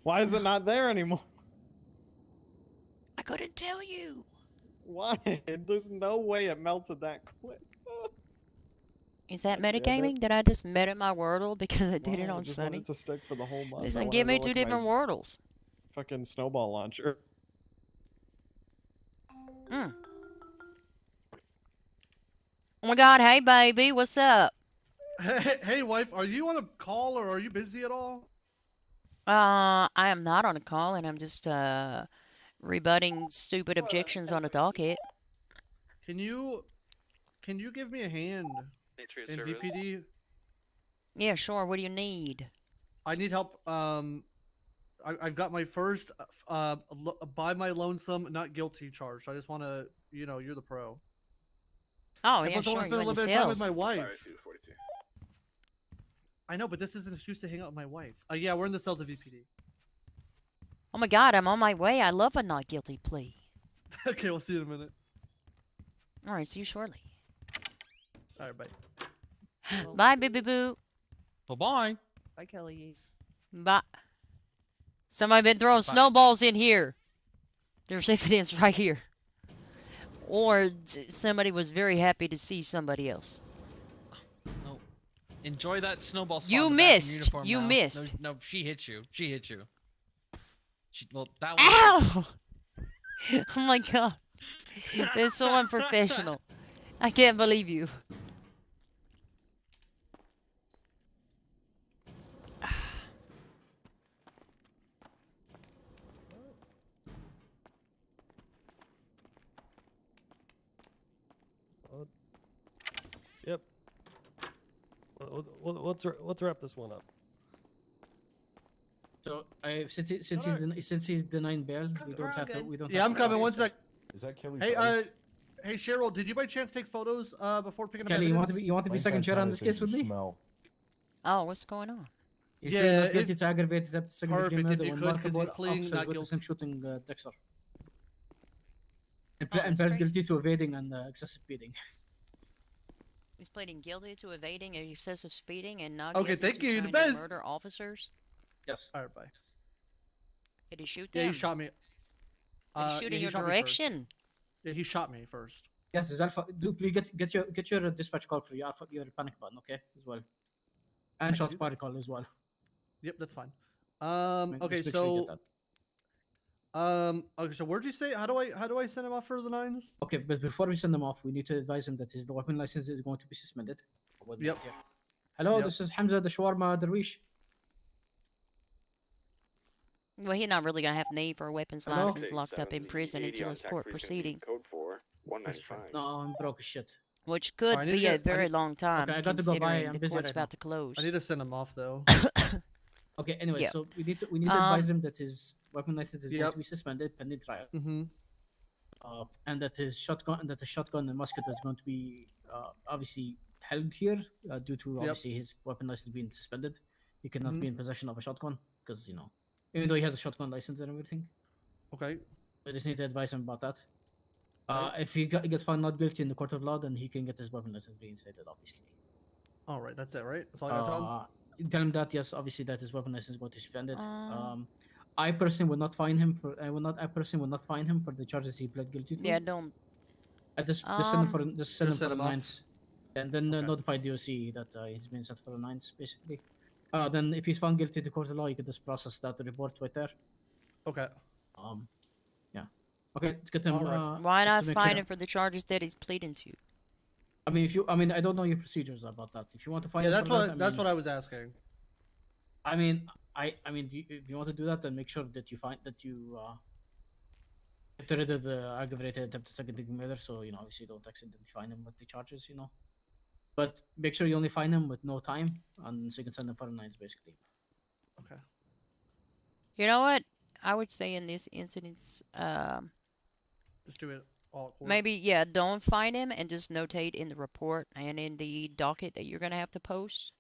[SPEAKER 15] Why is it not there anymore?
[SPEAKER 1] I couldn't tell you.
[SPEAKER 15] Why? There's no way it melted that quick.
[SPEAKER 1] Is that
[SPEAKER 15] God damn it.
[SPEAKER 1] metagaming? Did I just meta my Wordle because I did it
[SPEAKER 15] Wow, I
[SPEAKER 1] on
[SPEAKER 15] just
[SPEAKER 1] Sunny?
[SPEAKER 15] wanted to stick for the whole month. I
[SPEAKER 1] Listen,
[SPEAKER 15] wanted
[SPEAKER 1] give me
[SPEAKER 15] to
[SPEAKER 1] two
[SPEAKER 15] look at my
[SPEAKER 1] different Wordles.
[SPEAKER 15] Fucking snowball launcher.
[SPEAKER 1] Mm. Oh my god, hey baby, what's up?
[SPEAKER 21] Hey, wife, are you on a call or are you busy at all?
[SPEAKER 1] I am not on a call and I'm just rebutting stupid objections on a docket.
[SPEAKER 21] Can you give me a hand in VPD?
[SPEAKER 1] Yeah, sure. What do you need?
[SPEAKER 21] I need help. I've got my first by my lonesome not guilty charge. I just want to, you're the pro.
[SPEAKER 1] Oh,
[SPEAKER 21] and
[SPEAKER 1] yeah,
[SPEAKER 21] plus, I want
[SPEAKER 1] sure.
[SPEAKER 21] to spend a
[SPEAKER 1] You're in
[SPEAKER 21] little
[SPEAKER 1] the
[SPEAKER 21] bit of time with
[SPEAKER 1] sales.
[SPEAKER 21] my wife. I know, but this is an excuse to hang out with my wife. Yeah, we're in the cells of VPD.
[SPEAKER 1] Oh my god, I'm on my way. I love a not guilty plea.
[SPEAKER 21] Okay, we'll see you in a minute.
[SPEAKER 1] All right, see you shortly.
[SPEAKER 21] All right, bye.
[SPEAKER 1] Bye, baby boo.
[SPEAKER 22] Bye-bye.
[SPEAKER 8] Bye, Kelly.
[SPEAKER 1] Bye. Somebody been throwing snowballs in here. There's evidence right here. Or somebody was very happy to see somebody else.
[SPEAKER 22] No. Enjoy that snowball spot
[SPEAKER 1] You
[SPEAKER 22] in the back of
[SPEAKER 1] missed.
[SPEAKER 22] uniform
[SPEAKER 1] You
[SPEAKER 22] now.
[SPEAKER 1] missed.
[SPEAKER 22] No, she hit you. She hit you. Well, that one.
[SPEAKER 1] Ow! Oh my god. That's so unprofessional. I can't believe you.
[SPEAKER 3] Yep. Let's wrap this one up.
[SPEAKER 11] So since he's denying bail, we don't have to. We don't.
[SPEAKER 21] Yeah,
[SPEAKER 11] have
[SPEAKER 21] I'm
[SPEAKER 11] to
[SPEAKER 21] coming.
[SPEAKER 11] process
[SPEAKER 21] One
[SPEAKER 11] it.
[SPEAKER 21] sec.
[SPEAKER 14] Is that Kelly?
[SPEAKER 21] Hey, hey, Cheryl, did you by chance take photos before picking up
[SPEAKER 11] Kelly, you
[SPEAKER 21] evidence?
[SPEAKER 11] want to be second chair on this case with me?
[SPEAKER 1] Oh, what's going on?
[SPEAKER 11] He's
[SPEAKER 21] Yeah,
[SPEAKER 11] pleading not
[SPEAKER 21] if-
[SPEAKER 11] guilty to aggravated theft, second degree
[SPEAKER 21] Perfect, if
[SPEAKER 11] murder,
[SPEAKER 21] you
[SPEAKER 11] when
[SPEAKER 21] could, 'cause he's
[SPEAKER 11] multiple
[SPEAKER 21] pleading
[SPEAKER 11] officers
[SPEAKER 21] not
[SPEAKER 11] witnessed
[SPEAKER 21] guilty.
[SPEAKER 11] him shooting Dexter. And,
[SPEAKER 1] Oh,
[SPEAKER 11] and
[SPEAKER 1] that's
[SPEAKER 11] pled
[SPEAKER 1] crazy.
[SPEAKER 11] guilty to evading and excessive speeding.
[SPEAKER 1] He's pleading guilty to evading and excessive speeding and not
[SPEAKER 21] Okay,
[SPEAKER 1] guilty
[SPEAKER 21] thank
[SPEAKER 1] to
[SPEAKER 21] you, the
[SPEAKER 1] trying to
[SPEAKER 21] best.
[SPEAKER 1] murder officers.
[SPEAKER 11] Yes.
[SPEAKER 21] All right, bye.
[SPEAKER 1] Did he shoot
[SPEAKER 21] Yeah,
[SPEAKER 1] them?
[SPEAKER 21] he shot me.
[SPEAKER 1] Did he shoot
[SPEAKER 21] yeah,
[SPEAKER 1] in your
[SPEAKER 21] shot me first.
[SPEAKER 1] direction?
[SPEAKER 21] Yeah, he shot me first.
[SPEAKER 11] Yes, is Alpha. Do please get your dispatch call for your Alpha, your panic button, okay, as well, and
[SPEAKER 21] can
[SPEAKER 11] shots
[SPEAKER 21] do
[SPEAKER 11] party call as well.
[SPEAKER 21] Yep, that's fine.
[SPEAKER 11] Just
[SPEAKER 21] Okay,
[SPEAKER 11] make sure you get
[SPEAKER 21] so
[SPEAKER 11] that.
[SPEAKER 21] okay, so where'd you say? How do I send him off for the nines?
[SPEAKER 11] Okay, but before we send them off, we need to advise him that his weapon license is going to be suspended.
[SPEAKER 21] Yep.
[SPEAKER 11] Hello,
[SPEAKER 21] Yep.
[SPEAKER 11] this is Hamza the Shawarma Darwish.
[SPEAKER 1] Well, he's not really gonna have need for a weapons
[SPEAKER 11] Hello?
[SPEAKER 1] license locked up in prison until his court proceeding,
[SPEAKER 17] Code 4, 195.
[SPEAKER 11] No, I'm broke as shit.
[SPEAKER 1] which could
[SPEAKER 21] I need
[SPEAKER 1] be
[SPEAKER 21] to
[SPEAKER 1] a
[SPEAKER 21] get- I
[SPEAKER 1] very
[SPEAKER 21] need-
[SPEAKER 1] long time
[SPEAKER 11] Okay, I got to go by.
[SPEAKER 1] considering
[SPEAKER 11] I'm
[SPEAKER 1] the
[SPEAKER 11] busy
[SPEAKER 1] court's
[SPEAKER 11] right
[SPEAKER 1] about
[SPEAKER 11] now.
[SPEAKER 1] to close.
[SPEAKER 21] I need to send him off though.
[SPEAKER 11] Okay, anyway,
[SPEAKER 1] Yeah.
[SPEAKER 11] so we need to advise him that his weapon license is going
[SPEAKER 21] Yep.
[SPEAKER 11] to be suspended pending trial.
[SPEAKER 21] Mm-hmm.
[SPEAKER 11] And that his shotgun and musket is going to be obviously held here due to obviously his weapon license being suspended. He cannot be in possession of a shotgun because even though he has a shotgun license and everything.
[SPEAKER 21] Okay.
[SPEAKER 11] We just need to advise him about that. If he gets found not guilty in the court of law, then he can get his weapon license reinstated, obviously.
[SPEAKER 21] All right, that's it, right? That's all I got to tell him.
[SPEAKER 11] Tell him that yes, obviously that his weapon license is going to be suspended. I personally will not fine him for. I personally will not fine him for the charges he pled guilty to.
[SPEAKER 1] Yeah, don't.
[SPEAKER 11] Just send him for the
[SPEAKER 21] send him off.
[SPEAKER 11] nines, and then notify DOC that he's been set for the nines, basically. Then if he's found guilty to court of law, you can just process that report right there.
[SPEAKER 21] Okay.
[SPEAKER 11] Yeah. Okay, let's get him.
[SPEAKER 1] Why not
[SPEAKER 11] let's make
[SPEAKER 1] fine
[SPEAKER 11] sure-
[SPEAKER 1] him for the charges that he's pleading to?
[SPEAKER 11] I mean, I don't know your procedures about that. If you want to fine
[SPEAKER 21] Yeah,
[SPEAKER 11] him
[SPEAKER 21] that's
[SPEAKER 11] for
[SPEAKER 21] what
[SPEAKER 11] that,
[SPEAKER 21] that's what I was asking.
[SPEAKER 11] I mean, if you want to do that, then make sure that you get rid of the aggravated attempt to second degree murder. So obviously don't accidentally fine him with the charges. But make sure you only find him with no time, and so you can send him for nines basically.
[SPEAKER 21] Okay.
[SPEAKER 1] You know what? I would say in this instance,
[SPEAKER 21] Just do it all at court.
[SPEAKER 1] maybe, yeah, don't find him and just notate in the report and in the docket that you're going to have to post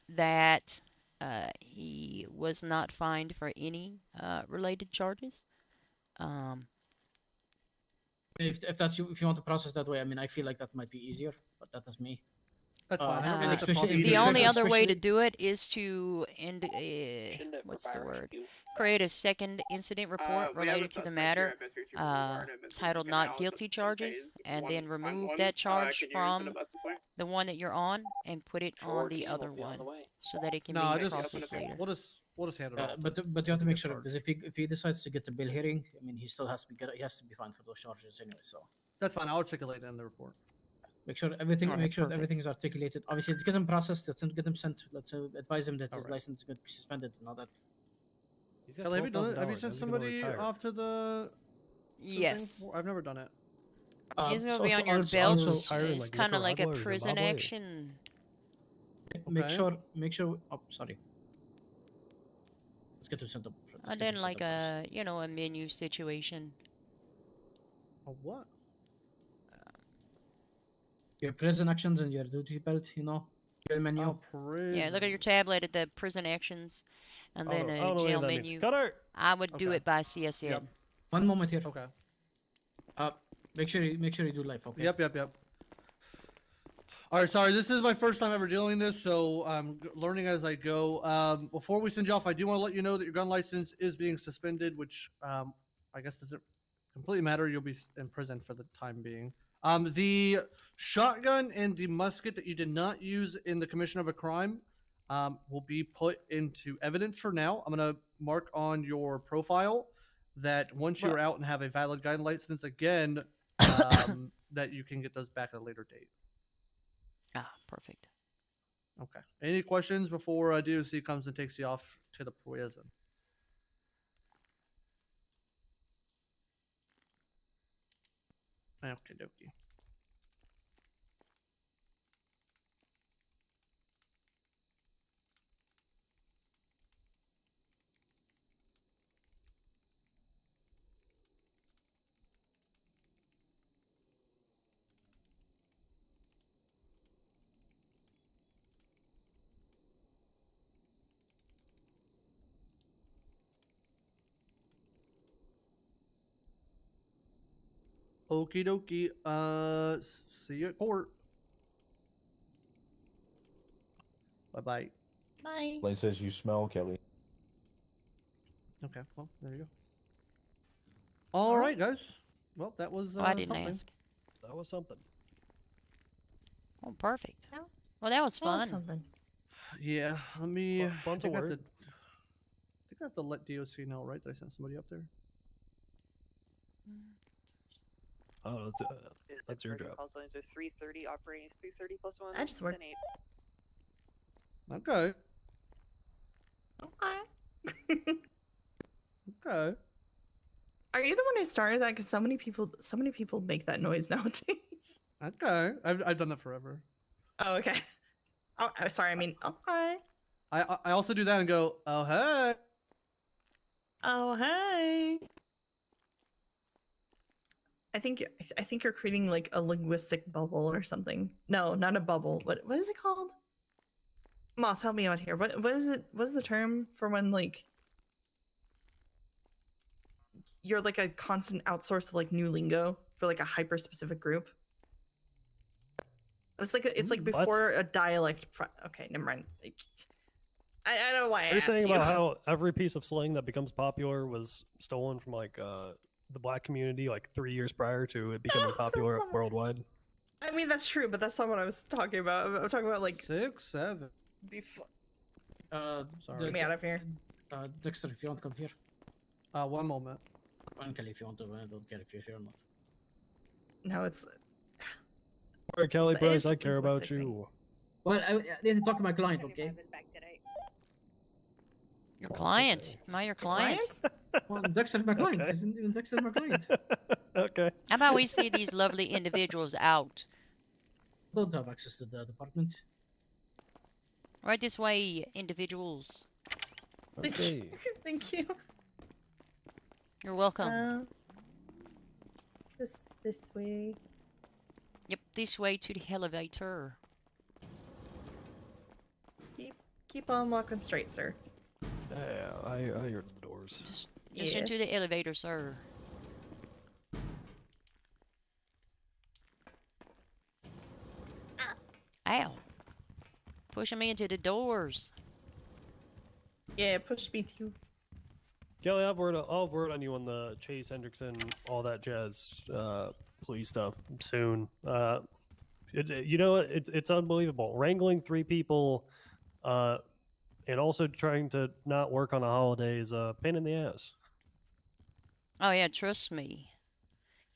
[SPEAKER 1] that he was not fined for any related charges.
[SPEAKER 11] If that's you, if you want to process that way, I mean, I feel like that might be easier, but that is me.
[SPEAKER 21] That's fine. I don't
[SPEAKER 11] And
[SPEAKER 21] really have to
[SPEAKER 11] especially,
[SPEAKER 1] The only other way to
[SPEAKER 11] especially-
[SPEAKER 1] do it is to what's the word? Create a second incident report
[SPEAKER 9] we have a
[SPEAKER 1] related to the
[SPEAKER 9] suspect
[SPEAKER 1] matter,
[SPEAKER 9] here at Restream Boulevard, and
[SPEAKER 1] titled
[SPEAKER 9] Mr.
[SPEAKER 1] "Not
[SPEAKER 9] Canales
[SPEAKER 1] Guilty
[SPEAKER 9] is
[SPEAKER 1] Charges," and
[SPEAKER 9] one
[SPEAKER 1] then
[SPEAKER 9] on
[SPEAKER 1] remove
[SPEAKER 9] one.
[SPEAKER 1] that charge
[SPEAKER 9] Can you
[SPEAKER 1] from
[SPEAKER 9] send a bus this way?
[SPEAKER 1] the one that you're on and put it on the other one, so that it can
[SPEAKER 21] No,
[SPEAKER 1] be
[SPEAKER 21] just
[SPEAKER 1] processed later.
[SPEAKER 21] we'll just handle it.
[SPEAKER 11] but you have to make sure, because if he decides to get the bail hearing, I mean, he still has to be fined for those charges anyway. So
[SPEAKER 21] That's fine. I'll articulate it in the report.
[SPEAKER 11] make sure everything
[SPEAKER 21] Alright,
[SPEAKER 11] make sure that
[SPEAKER 21] perfect.
[SPEAKER 11] everything is articulated. Obviously, let's get him processed. Let's get him sent. Let's advise him that his
[SPEAKER 21] Alright.
[SPEAKER 11] license is going to be suspended and all that.
[SPEAKER 21] Kelly, have you done it? Have you sent somebody off to the?
[SPEAKER 1] Yes.
[SPEAKER 21] I've never done it.
[SPEAKER 1] It's gonna
[SPEAKER 11] so
[SPEAKER 1] be on
[SPEAKER 11] also-
[SPEAKER 1] your
[SPEAKER 11] also-
[SPEAKER 1] belt.
[SPEAKER 11] also-
[SPEAKER 1] It's kind of like a prison action.
[SPEAKER 11] Make sure. Oh, sorry. Let's get him sent up.
[SPEAKER 1] And then like a a menu situation.
[SPEAKER 21] A what?
[SPEAKER 11] Your prison actions and your duty belt, your menu.
[SPEAKER 1] Yeah, look at your tablet at the prison actions, and then
[SPEAKER 3] I
[SPEAKER 1] a
[SPEAKER 3] don't know what
[SPEAKER 1] jail
[SPEAKER 3] that means.
[SPEAKER 1] menu.
[SPEAKER 3] Cutter!
[SPEAKER 1] I would do
[SPEAKER 21] Okay.
[SPEAKER 1] it by CSN.
[SPEAKER 11] One moment here.
[SPEAKER 21] Okay.
[SPEAKER 11] Make sure you do life. Okay.
[SPEAKER 21] Yep. All right, sorry. This is my first time ever dealing this, so I'm learning as I go. Before we send you off, I do want to let you know that your gun license is being suspended, which I guess doesn't completely matter. You'll be in prison for the time being. The shotgun and the musket that you did not use in the commission of a crime will be put into evidence for now. I'm going to mark on your profile that once you're out and have a valid gun license again, that you can get those back at a later date.
[SPEAKER 1] Ah, perfect.
[SPEAKER 21] Okay. Any questions before DOC comes and takes you off to the prison? Okay, dokie. Okie dokie. See you at court. Bye bye.
[SPEAKER 12] Bye.
[SPEAKER 4] Lane says you smell, Kelly.
[SPEAKER 21] Okay, well, there you go. All right, guys. Well, that was
[SPEAKER 1] Oh, I didn't
[SPEAKER 21] something.
[SPEAKER 1] ask.
[SPEAKER 3] That was something.
[SPEAKER 1] Oh, perfect. Well, that was fun.
[SPEAKER 7] something.
[SPEAKER 21] Yeah, let me.
[SPEAKER 3] Fun's a
[SPEAKER 21] I think I
[SPEAKER 3] word.
[SPEAKER 21] have to let DOC know, right? That I sent somebody up there.
[SPEAKER 3] Oh, that's your job.
[SPEAKER 8] Call signs are 330 operating 330 plus 1.
[SPEAKER 7] I just work.
[SPEAKER 8] 8.
[SPEAKER 21] Okay.
[SPEAKER 7] Okay.
[SPEAKER 21] Okay.
[SPEAKER 13] Are you the one who started that? Because so many people make that noise nowadays.
[SPEAKER 21] Okay. I've done that forever.
[SPEAKER 13] Oh, okay. Oh, sorry. I mean, okay.
[SPEAKER 21] I also do that and go, oh hey.
[SPEAKER 13] Oh, hey. I think you're creating like a linguistic bubble or something. No, not a bubble. What is it called? Moss, help me out here. What is it? What's the term for when like you're like a constant outsource of like new lingo for like a hyper specific group? It's like
[SPEAKER 3] What?
[SPEAKER 13] before a dialect. Okay, never mind. I don't know why.
[SPEAKER 3] Are you saying about how every piece of slang that becomes popular was stolen from like the black community like 3 years prior to it becoming popular worldwide?
[SPEAKER 13] I mean, that's true, but that's not what I was talking about. I'm talking about like
[SPEAKER 21] 6, 7.
[SPEAKER 13] Before.
[SPEAKER 21] Sorry.
[SPEAKER 13] Get me out of here.
[SPEAKER 11] Dexter, if you want to come here.
[SPEAKER 21] 1 moment.
[SPEAKER 11] Uncle, if you want to, I don't care if you're here or not.
[SPEAKER 13] No, it's.
[SPEAKER 3] All right, Kelly,
[SPEAKER 13] It's
[SPEAKER 3] Bryce,
[SPEAKER 13] a
[SPEAKER 3] I care about
[SPEAKER 13] linguistic
[SPEAKER 3] you.
[SPEAKER 11] Well, I need to talk to my client, okay?
[SPEAKER 1] Your client? Am I your client?
[SPEAKER 11] Well, Dexter's my client.
[SPEAKER 3] Okay.
[SPEAKER 11] Isn't even Dexter my client?
[SPEAKER 3] Okay.
[SPEAKER 1] How about we see these lovely individuals out
[SPEAKER 11] Don't have access to the department.
[SPEAKER 1] Right this way, individuals.
[SPEAKER 3] Okay.
[SPEAKER 13] Thank you.
[SPEAKER 1] You're welcome.
[SPEAKER 13] This way.
[SPEAKER 1] Yep, this way to the elevator.
[SPEAKER 13] Keep on walking straight, sir.
[SPEAKER 3] Yeah, I hear the doors.
[SPEAKER 1] Just into the elevator, sir. Ow. Pushing me into the doors.
[SPEAKER 13] Yeah, push me too.
[SPEAKER 3] Kelly, I'll have word on you on the Chase Hendrickson, all that jazz, police stuff soon. You know, it's unbelievable. Wrangling 3 people, and also trying to not work on a holiday is a pain in the ass.
[SPEAKER 1] Oh yeah, trust me.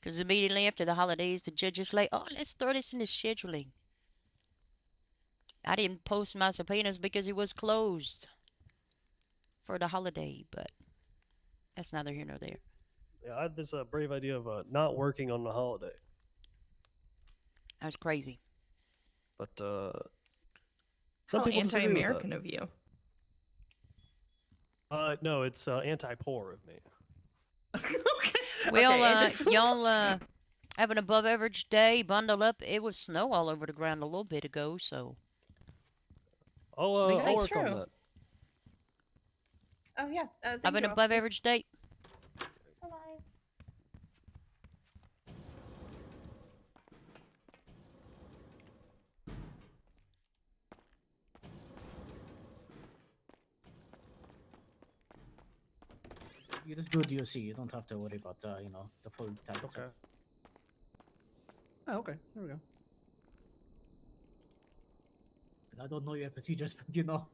[SPEAKER 1] Because immediately after the holidays, the judge is like, oh, let's throw this in the scheduling. I didn't post my subpoenas because it was closed for the holiday, but that's neither here nor there.
[SPEAKER 3] Yeah, I had this brave idea of not working on the holiday.
[SPEAKER 1] That's crazy.
[SPEAKER 3] But
[SPEAKER 13] How
[SPEAKER 3] some people disagree with
[SPEAKER 13] anti-American
[SPEAKER 3] that.
[SPEAKER 13] of you.
[SPEAKER 3] No, it's anti-poor of me.
[SPEAKER 1] Well, y'all have an above average day, bundle up. It was snow all over the ground a little bit ago, so.
[SPEAKER 3] I'll
[SPEAKER 1] Lisa?
[SPEAKER 3] work on that.
[SPEAKER 13] Oh yeah. Thank
[SPEAKER 1] Have an
[SPEAKER 13] you,
[SPEAKER 1] above
[SPEAKER 13] officer.
[SPEAKER 1] average day.
[SPEAKER 13] Bye-bye.
[SPEAKER 11] You just do a DOC. You don't have to worry about you know, the full tag.
[SPEAKER 21] Okay. Oh, okay. There we go.
[SPEAKER 11] And I don't know your procedures, but you know.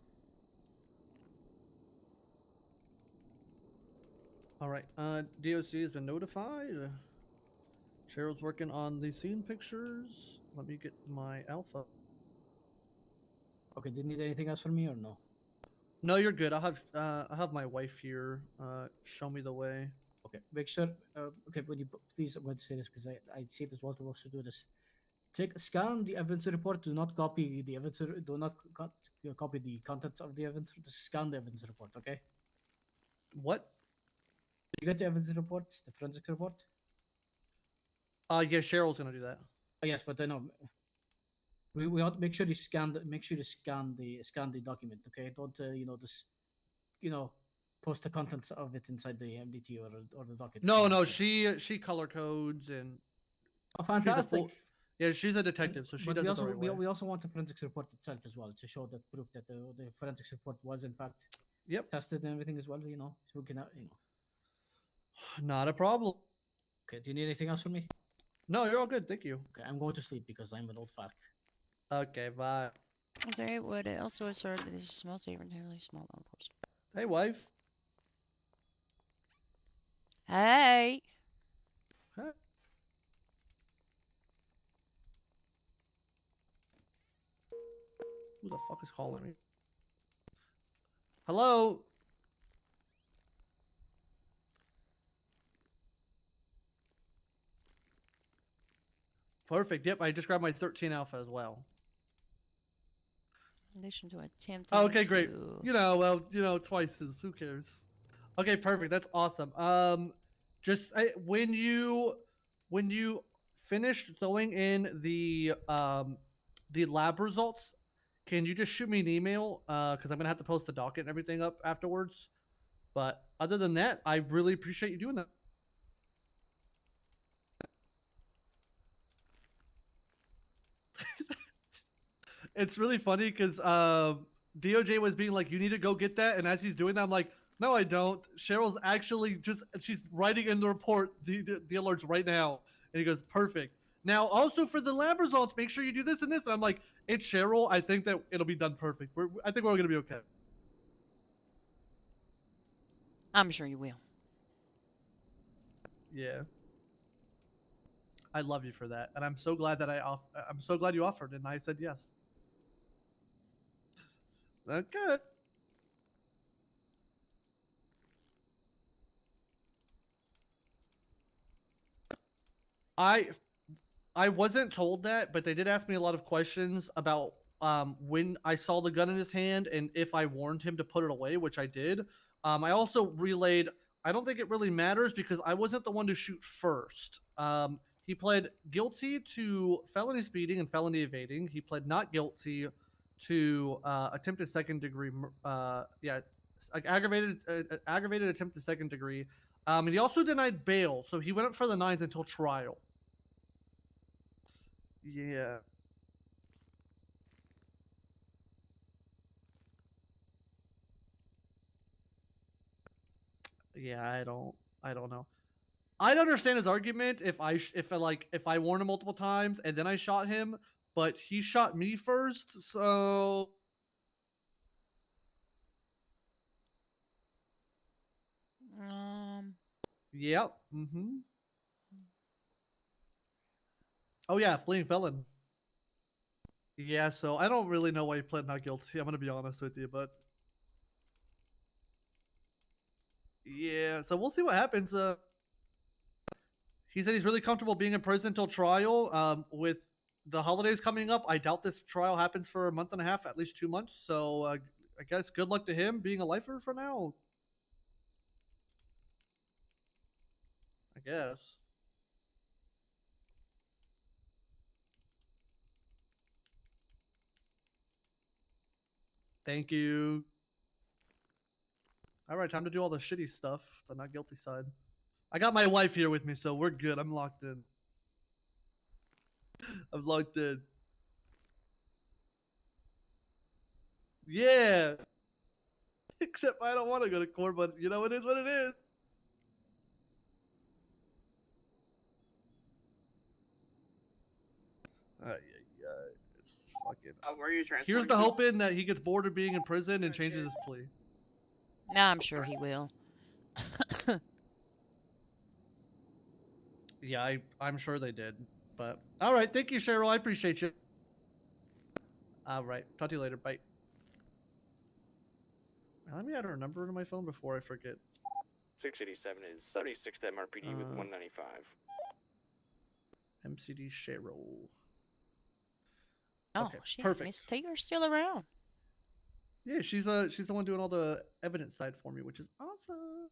[SPEAKER 21] All right. DOC has been notified. Cheryl's working on the scene pictures. Let me get my alpha.
[SPEAKER 11] Okay, do you need anything else from me or no?
[SPEAKER 21] No, you're good. I'll have my wife here. Show me the way.
[SPEAKER 11] Okay, make sure. Okay, when you please, I'm going to say this because I see this Walter wants to do this. Scan the events report. Do not copy the events. Do not copy the contents of the events. Just scan the events report. Okay.
[SPEAKER 21] What?
[SPEAKER 11] You get the evidence report, the forensic report.
[SPEAKER 21] Yeah, Cheryl's gonna do that.
[SPEAKER 11] Oh, yes, but I know. We ought to make sure you scan the document. Okay, don't you know just post the contents of it inside the MDT or the docket.
[SPEAKER 21] No, she color codes and.
[SPEAKER 11] Oh, fantastic.
[SPEAKER 21] Yeah, she's a detective, so she
[SPEAKER 11] But
[SPEAKER 21] does
[SPEAKER 11] we
[SPEAKER 21] it
[SPEAKER 11] also
[SPEAKER 21] the right way.
[SPEAKER 11] we also want the forensics report itself as well to show that proof that the forensics report was in fact tested and everything as well. You know, so we can
[SPEAKER 21] Not a problem.
[SPEAKER 11] Okay, do you need anything else from me?
[SPEAKER 21] No, you're all good. Thank you.
[SPEAKER 11] Okay, I'm going to sleep because I'm an old fart.
[SPEAKER 21] Okay, bye.
[SPEAKER 1] I'm sorry, it would also assert that this is a small state entirely small law enforcement.
[SPEAKER 21] Hey, wife.
[SPEAKER 1] Hey.
[SPEAKER 21] Hey. Who the fuck is calling me? Hello? Perfect. Yep, I just grabbed my 13 alpha as well.
[SPEAKER 1] In addition to attempting
[SPEAKER 21] Okay, great.
[SPEAKER 1] to...
[SPEAKER 21] Twice is who cares? Okay, perfect. That's awesome. When you finish throwing in the lab results, can you just shoot me an email? Because I'm gonna have to post the docket and everything up afterwards. But other than that, I really appreciate you doing that. It's really funny because DOJ was being like, "You need to go get that," and as he's doing that, I'm like, "No, I don't." Cheryl's actually she's writing in the report the alerts right now, and he goes, "Perfect." Now, also for the lab results, make sure you do this and this. And I'm like, "It's Cheryl. I think that it'll be done perfect. I think we're all gonna be okay."
[SPEAKER 1] I'm sure you will.
[SPEAKER 21] Yeah. I love you for that, and I'm so glad that I'm so glad you offered, and I said yes. Okay. I wasn't told that, but they did ask me a lot of questions about when I saw the gun in his hand and if I warned him to put it away, which I did. I also relayed. I don't think it really matters because I wasn't the one to shoot first. He pled guilty to felony speeding and felony evading. He pled not guilty to attempted second degree. Aggravated attempted second degree. And he also denied bail, so he went up for the nines until trial. Yeah. Yeah, I don't know. I'd understand his argument if I warned him multiple times and then I shot him, but he shot me first, so yep. Oh yeah, fleeing felon. Yeah, so I don't really know why he pled not guilty. I'm gonna be honest with you, but yeah. So we'll see what happens. He said he's really comfortable being in prison until trial. With the holidays coming up, I doubt this trial happens for a month and a half, at least 2 months. So I guess good luck to him being a lifer for now. I guess. Thank you. All right, time to do all the shitty stuff. The not guilty side. I got my wife here with me, so we're good. I'm locked in. I'm locked in. Yeah. Except I don't want to go to court, but you know, it is what it is. It's fucking.
[SPEAKER 9] Where are you transferring?
[SPEAKER 21] Here's the hoping that he gets bored of being in prison and changes his plea.
[SPEAKER 1] Nah, I'm sure he will.
[SPEAKER 21] Yeah, I'm sure they did. But all right, thank you, Cheryl. I appreciate you. All right, talk to you later. Bye. Let me add her number into my phone before I forget.
[SPEAKER 4] 687 is 76th MRPD with 195.
[SPEAKER 21] MCD Cheryl.
[SPEAKER 1] Oh,
[SPEAKER 21] Okay,
[SPEAKER 1] shit.
[SPEAKER 21] perfect.
[SPEAKER 1] Miss Taylor's still around.
[SPEAKER 21] Yeah, she's the one doing all the evidence side for me, which is awesome.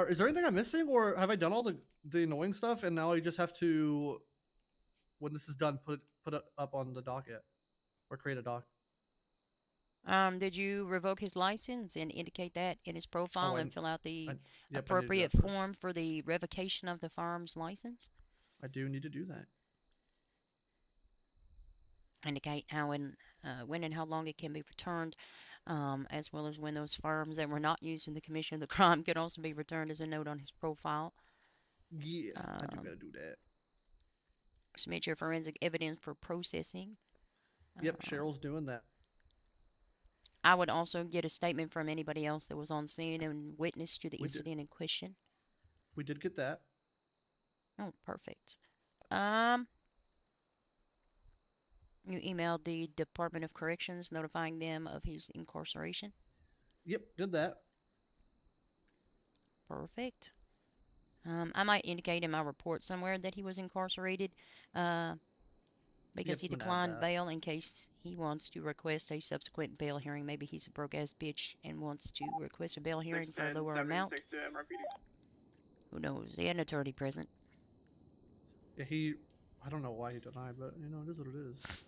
[SPEAKER 21] Is there anything I'm missing, or have I done all the annoying stuff, and now I just have to, when this is done, put it up on the docket, or create a doc?
[SPEAKER 1] Did you revoke his license and indicate that in his profile and fill out the appropriate
[SPEAKER 21] form
[SPEAKER 1] form for the revocation of the firearms license?
[SPEAKER 21] I do need to do that.
[SPEAKER 1] Indicate how when and how long it can be returned, as well as when those firearms that were not used in the commission of the crime can also be returned as a note on his profile.
[SPEAKER 21] Yeah, I do gotta do that.
[SPEAKER 1] Submit your forensic evidence for processing.
[SPEAKER 21] Yep, Cheryl's doing that.
[SPEAKER 1] I would also get a statement from anybody else that was on scene and witness to the incident in question.
[SPEAKER 21] We did get that.
[SPEAKER 1] Oh, perfect. You emailed the Department of Corrections notifying them of his incarceration?
[SPEAKER 21] Yep, did that.
[SPEAKER 1] Perfect. I might indicate in my report somewhere that he was incarcerated because he declined bail in case he wants to request a subsequent bail hearing. Maybe he's a broke-ass bitch and wants to request a bail hearing for a lower amount. Who knows? He had an attorney present.
[SPEAKER 21] Yeah, I don't know why he denied, but you know, it is what it is.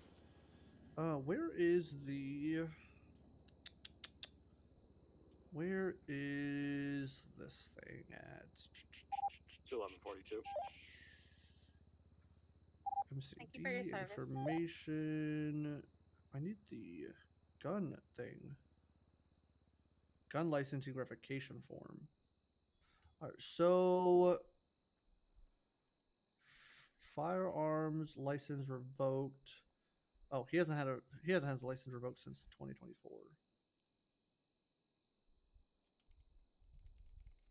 [SPEAKER 21] Where is this thing at?
[SPEAKER 4] 1142.
[SPEAKER 21] MCD information. I need the gun thing. Gun licensing verification form. All right, so firearms license revoked. Oh, he hasn't had his license revoked since 2024.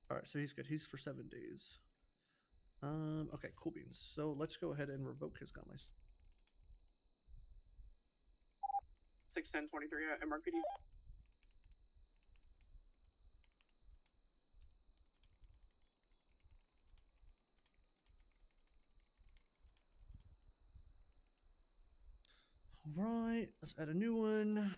[SPEAKER 21] All right, so he's good. He's for 7 days. Okay, cool beans. So let's go ahead and revoke his gun license.
[SPEAKER 9] 61023 at MRPD.
[SPEAKER 21] Right, let's add a new one.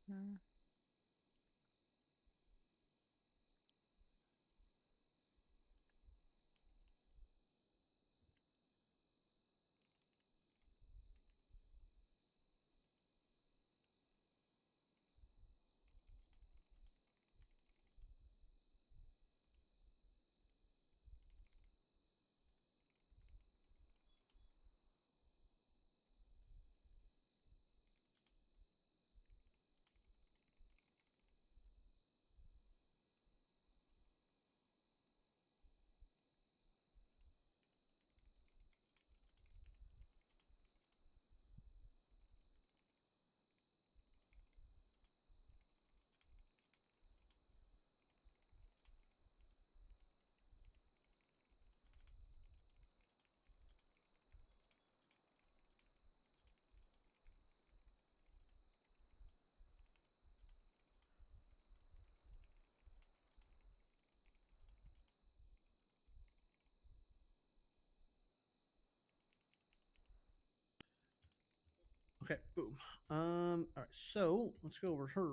[SPEAKER 1] Mm.
[SPEAKER 21] Okay, boom. All right, so let's go over her.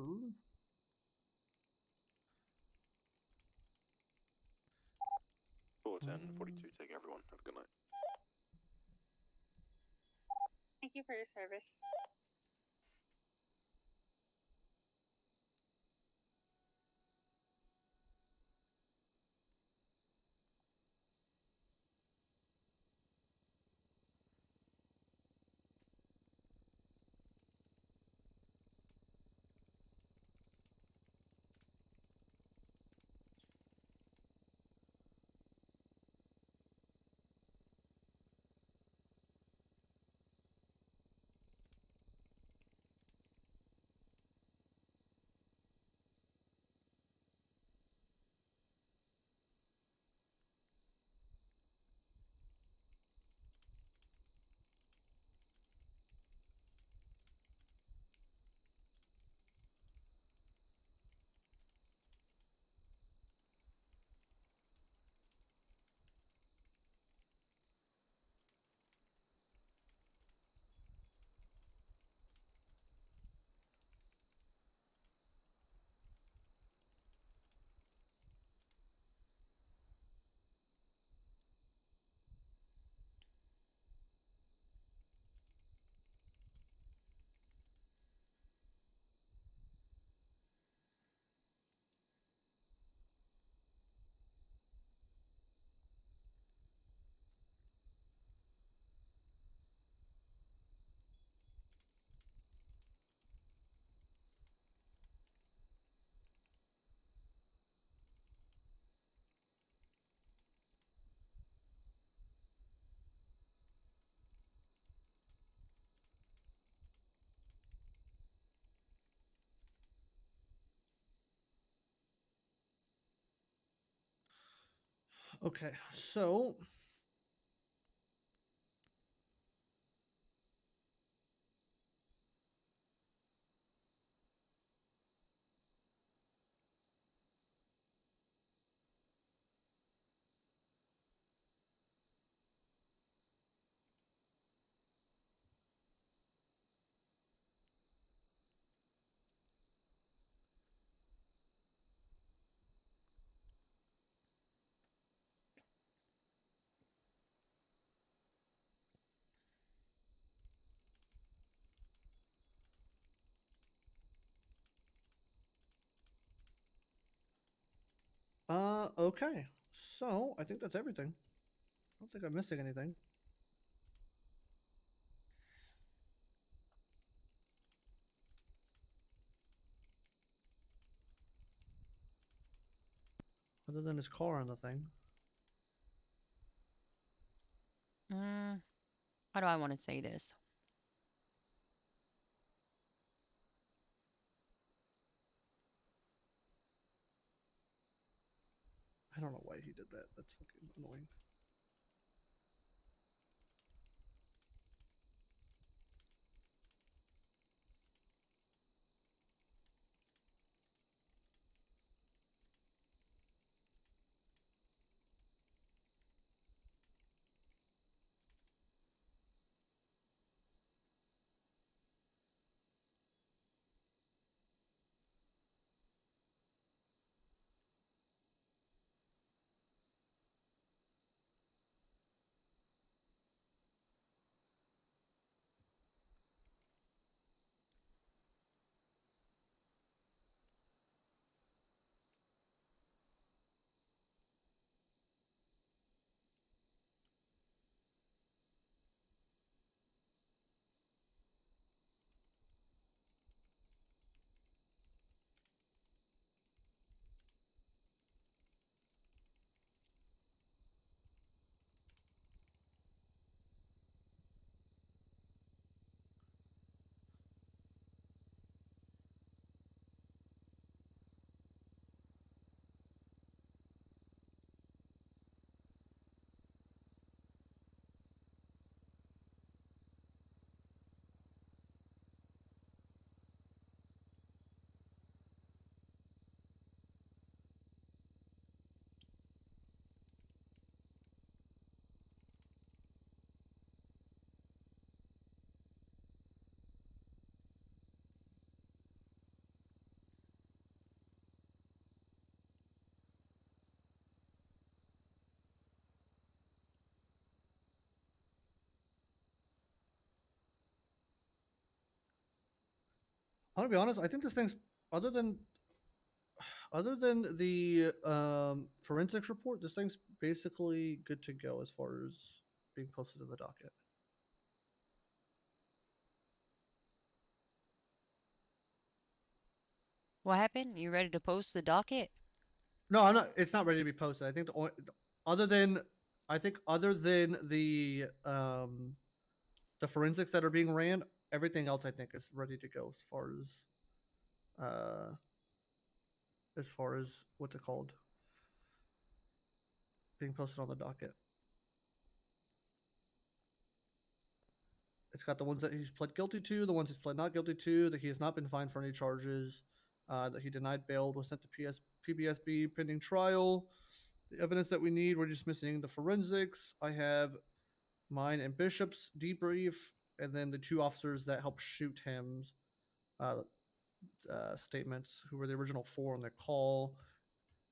[SPEAKER 4] Cool, 10:42. Take everyone. Have a good night.
[SPEAKER 12] Thank you for your service.
[SPEAKER 21] Okay, so okay. So I think that's everything. I don't think I'm missing anything. Other than his car on the thing.
[SPEAKER 1] Mm, how do I want to say this?
[SPEAKER 21] I don't know why he did that. That's fucking annoying. I'm gonna be honest. I think this thing's other than the forensics report, this thing's basically good to go as far as being posted in the docket.
[SPEAKER 1] What happened? You ready to post the docket?
[SPEAKER 21] No, I'm not. It's not ready to be posted. I think other than the forensics that are being ran, everything else I think is ready to go as far as what's it called, being posted on the docket. It's got the ones that he's pled guilty to, the ones he's pled not guilty to, that he has not been fined for any charges, that he denied bail, was sent to PBSB pending trial. The evidence that we need, we're just missing the forensics. I have mine and Bishop's debrief, and then the two officers that helped shoot him's statements, who were the original four on the call.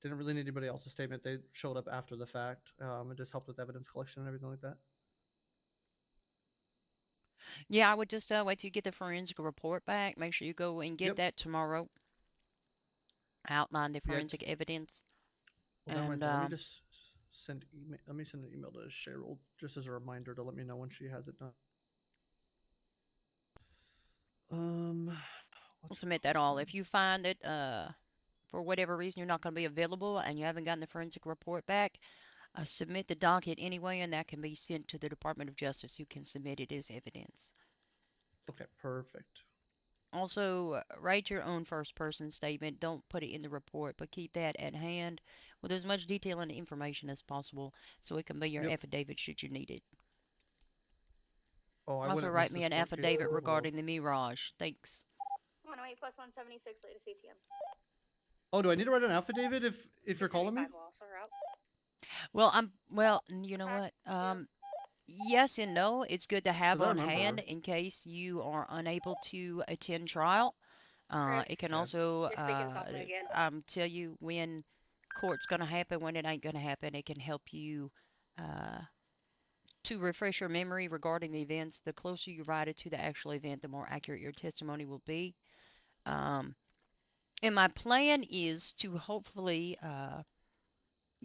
[SPEAKER 21] Didn't really need anybody else's statement. They showed up after the fact. It just helped with evidence collection and everything like that.
[SPEAKER 1] Yeah, I would just wait till you get the forensic report back. Make sure you go and get that tomorrow. Outline the forensic evidence.
[SPEAKER 21] Well, never mind. Let me just send email. Let me send an email to Cheryl just as a reminder to let me know when she has it done.
[SPEAKER 1] We'll submit that all. If you find that for whatever reason you're not going to be available and you haven't gotten the forensic report back, submit the docket anyway, and that can be sent to the Department of Justice, who can submit it as evidence.
[SPEAKER 21] Okay, perfect.
[SPEAKER 1] Also, write your own first-person statement. Don't put it in the report, but keep that at hand with as much detail and information as possible, so it can be your affidavit should you need it.
[SPEAKER 21] Oh, I
[SPEAKER 1] also, write me an affidavit regarding the Mirage. Thanks.
[SPEAKER 6] 108 plus 176, latest ATM.
[SPEAKER 21] Oh, do I need to write an affidavit if you're calling me?
[SPEAKER 1] Well, you know what? Yes and no. It's good to have on hand in case you are unable to attend trial. It can also tell you when court's going to happen, when it ain't going to happen. It can help you to refresh your memory regarding the events. The closer you write it to the actual event, the more accurate your testimony will be. And my plan is to hopefully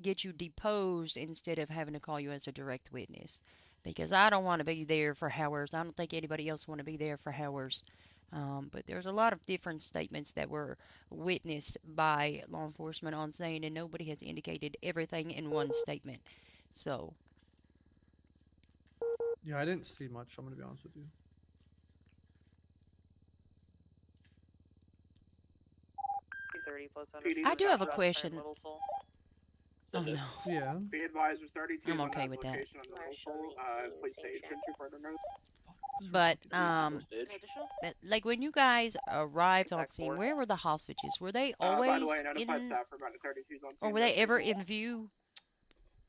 [SPEAKER 1] get you deposed instead of having to call you as a direct witness, because I don't want to be there for hours. I don't think anybody else want to be there for hours. But there's a lot of different statements that were witnessed by law enforcement on scene, and nobody has indicated everything in one statement. So.
[SPEAKER 21] Yeah, I didn't see much. I'm going to be honest with you.
[SPEAKER 1] I do have a question. Oh no.
[SPEAKER 21] Yeah.
[SPEAKER 9] Be advised, there's 32
[SPEAKER 1] I'm
[SPEAKER 9] on
[SPEAKER 1] okay
[SPEAKER 9] that
[SPEAKER 1] with that.
[SPEAKER 9] location on the local. Please stay attention to further notice.
[SPEAKER 1] But like when you guys arrived on scene, where were the hostages? Were they
[SPEAKER 9] By the way,
[SPEAKER 1] always
[SPEAKER 9] notify
[SPEAKER 1] in,
[SPEAKER 9] staff for about 32's on
[SPEAKER 1] or
[SPEAKER 9] scene.
[SPEAKER 1] were they ever in view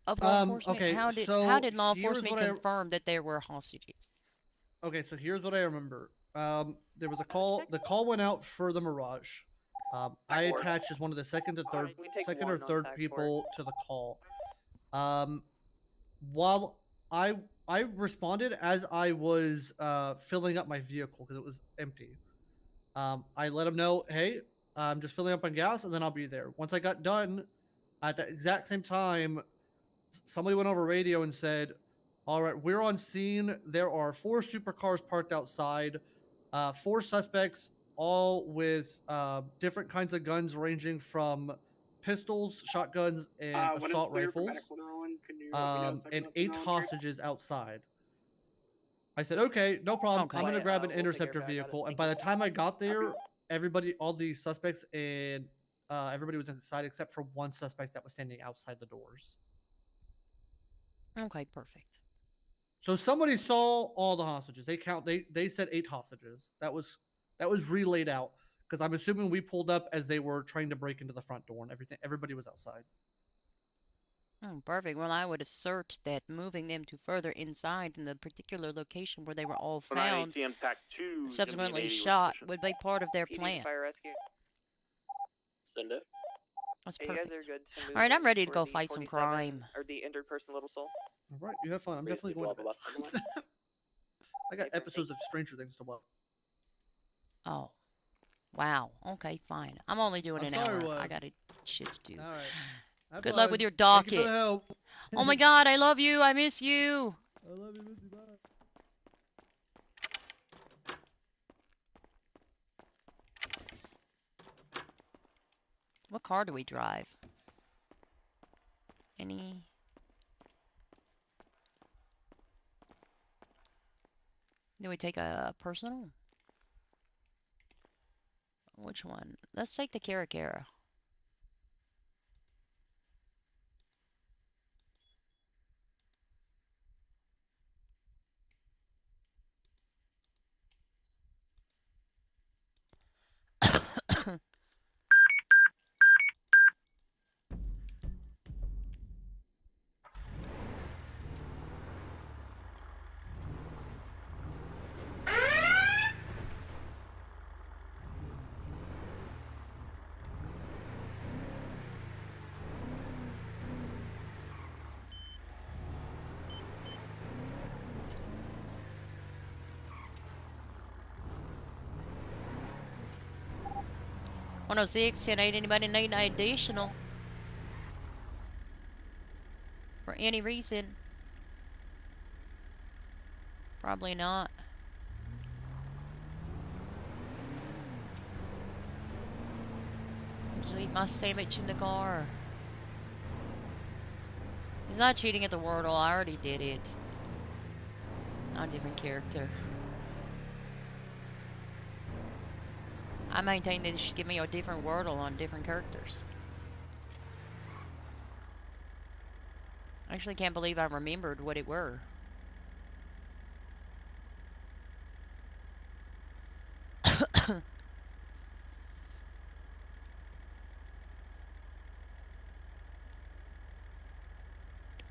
[SPEAKER 1] of law enforcement?
[SPEAKER 21] Okay,
[SPEAKER 1] How
[SPEAKER 21] so
[SPEAKER 1] did law
[SPEAKER 21] here's
[SPEAKER 1] enforcement
[SPEAKER 21] what I-
[SPEAKER 1] confirm that there were hostages?
[SPEAKER 21] Okay, so here's what I remember. There was a call. The call went out for the Mirage. I attached as one of the second or third people to the call. While I responded as I was filling up my vehicle because it was empty. I let him know, hey, I'm just filling up on gas, and then I'll be there. Once I got done, at the exact same time, somebody went over radio and said, all right, we're on scene. There are 4 supercars parked outside, 4 suspects, all with different kinds of guns ranging from pistols, shotguns, and
[SPEAKER 9] When it's
[SPEAKER 21] assault
[SPEAKER 9] clear for
[SPEAKER 21] rifles,
[SPEAKER 9] medical to roll in, can you let me know so I can
[SPEAKER 21] and
[SPEAKER 9] let them
[SPEAKER 21] 8
[SPEAKER 9] know on train?
[SPEAKER 21] hostages outside. I said, okay, no problem.
[SPEAKER 1] Okay.
[SPEAKER 21] I'm going to grab an
[SPEAKER 8] we'll take care
[SPEAKER 21] interceptor
[SPEAKER 8] of it. I got it.
[SPEAKER 21] vehicle. And
[SPEAKER 8] Thank
[SPEAKER 21] by
[SPEAKER 8] you.
[SPEAKER 21] the time I got there, everybody, all the suspects and everybody was inside except for one suspect that was standing outside the doors.
[SPEAKER 1] Okay, perfect.
[SPEAKER 21] So somebody saw all the hostages. They said 8 hostages. That was relayed out because I'm assuming we pulled up as they were trying to break into the front door and everybody was outside.
[SPEAKER 1] Oh, perfect. Well, I would assert that moving them to further inside in the particular location where they were all found,
[SPEAKER 17] ATM TAC 2 is gonna be an
[SPEAKER 1] subsequently
[SPEAKER 17] 80 with
[SPEAKER 1] shot,
[SPEAKER 17] sufficient.
[SPEAKER 1] would be part of their
[SPEAKER 8] PD
[SPEAKER 1] plan.
[SPEAKER 8] fire rescue.
[SPEAKER 17] Send it.
[SPEAKER 1] That's
[SPEAKER 8] Hey, you guys are
[SPEAKER 1] perfect.
[SPEAKER 8] good to move
[SPEAKER 1] All right, I'm
[SPEAKER 8] in
[SPEAKER 1] ready to
[SPEAKER 8] for
[SPEAKER 1] go
[SPEAKER 8] the
[SPEAKER 1] fight some
[SPEAKER 8] 47
[SPEAKER 1] crime.
[SPEAKER 8] Or the injured person, Little Soul.
[SPEAKER 21] All right, you have fun. I'm definitely going to bed. I got episodes of Stranger Things to watch.
[SPEAKER 1] Oh, wow. Okay, fine. I'm only doing
[SPEAKER 21] I'm
[SPEAKER 1] an
[SPEAKER 21] sorry,
[SPEAKER 1] hour.
[SPEAKER 21] what?
[SPEAKER 1] I got shit to do.
[SPEAKER 21] All right. Have
[SPEAKER 1] Good luck
[SPEAKER 21] fun.
[SPEAKER 1] with your
[SPEAKER 21] Thank you
[SPEAKER 1] docket.
[SPEAKER 21] for the help.
[SPEAKER 1] Oh my God, I love you. I miss you.
[SPEAKER 21] I love you, Missy. Bye.
[SPEAKER 1] What car do we drive? Any? Do we take a personal? Which one? Let's take the Cara. One 106, 10-8, anybody need an additional? For any reason? Probably not. Just eat my sandwich in the car. He's not cheating at the Wordle. I already did it. I'm a different character. I maintain that they should give me a different Wordle on different characters. I actually can't believe I remembered what it were.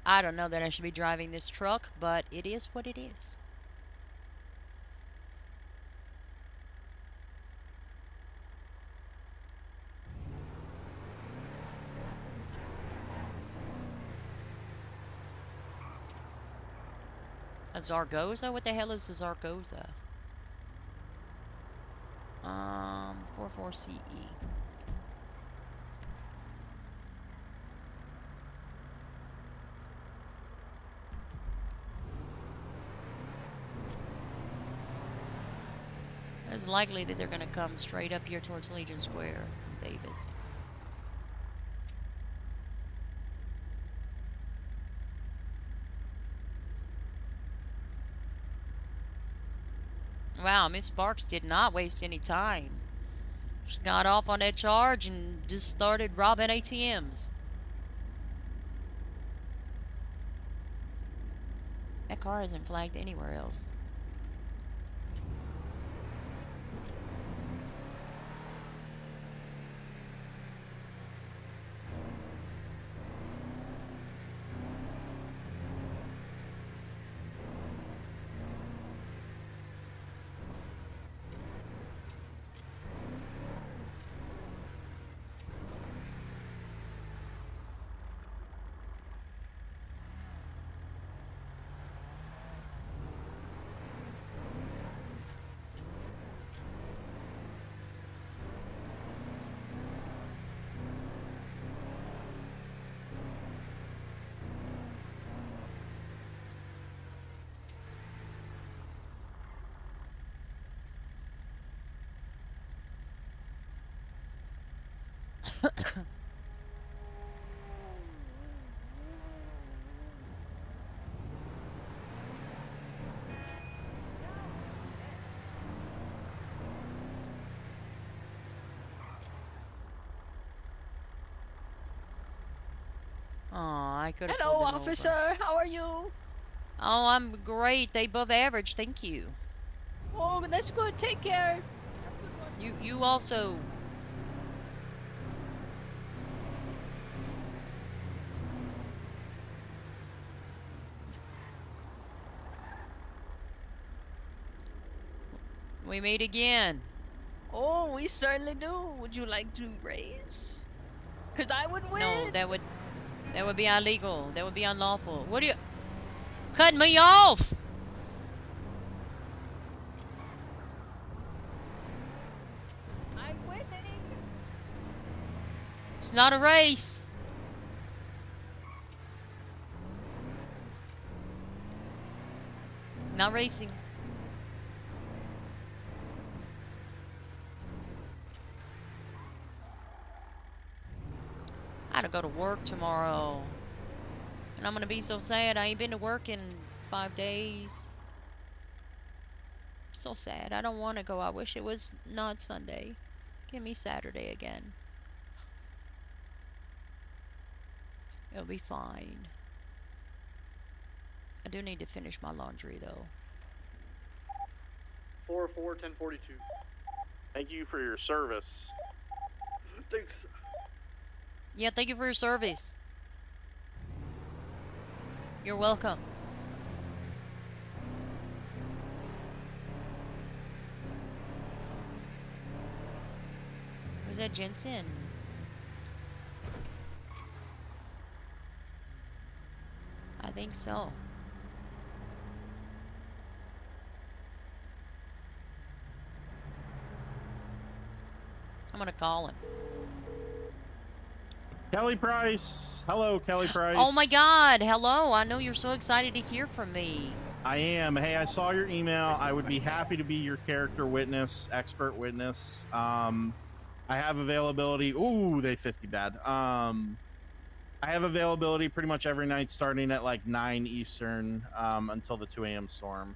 [SPEAKER 1] I don't know that I should be driving this truck, but it is what it is. A Zaragoza? What the hell is a Zaragoza? 44CE. It's likely that they're going to come straight up here towards Legion Square from Davis. Wow, Miss Sparks did not waste any time. She got off on that charge and just started robbing ATMs. That car isn't flagged anywhere else. Aw, I could have
[SPEAKER 2] Hello,
[SPEAKER 1] pulled them
[SPEAKER 2] officer.
[SPEAKER 1] over.
[SPEAKER 2] How are you?
[SPEAKER 1] Oh, I'm great. Above average, thank you.
[SPEAKER 2] Oh, that's good. Take care.
[SPEAKER 1] You also. We meet again.
[SPEAKER 2] Oh, we certainly do. Would you like to race? Cause I would win.
[SPEAKER 1] No, that would be illegal. That would be unlawful. What are you cutting me off?
[SPEAKER 2] I'm winning.
[SPEAKER 1] It's not a race. Not racing. I gotta go to work tomorrow. And I'm gonna be so sad. I ain't been to work in 5 days. So sad. I don't want to go. I wish it was not Sunday. Give me Saturday again. It'll be fine. I do need to finish my laundry though.
[SPEAKER 16] 4-4-10-42.
[SPEAKER 17] Thank you for your service.
[SPEAKER 16] Thanks.
[SPEAKER 1] Yeah, thank you for your service. You're welcome. Was that Jensen? I think so. I'm gonna call him.
[SPEAKER 10] Kelly Price. Hello, Kelly Price.
[SPEAKER 1] Oh my God, hello. I know you're so excited to hear from me.
[SPEAKER 10] I am. Hey, I saw your email. I would be happy to be your character witness, expert witness. I have availability. Ooh, they 50 bad. I have availability pretty much every night starting at like 9 Eastern until the 2 a.m. storm.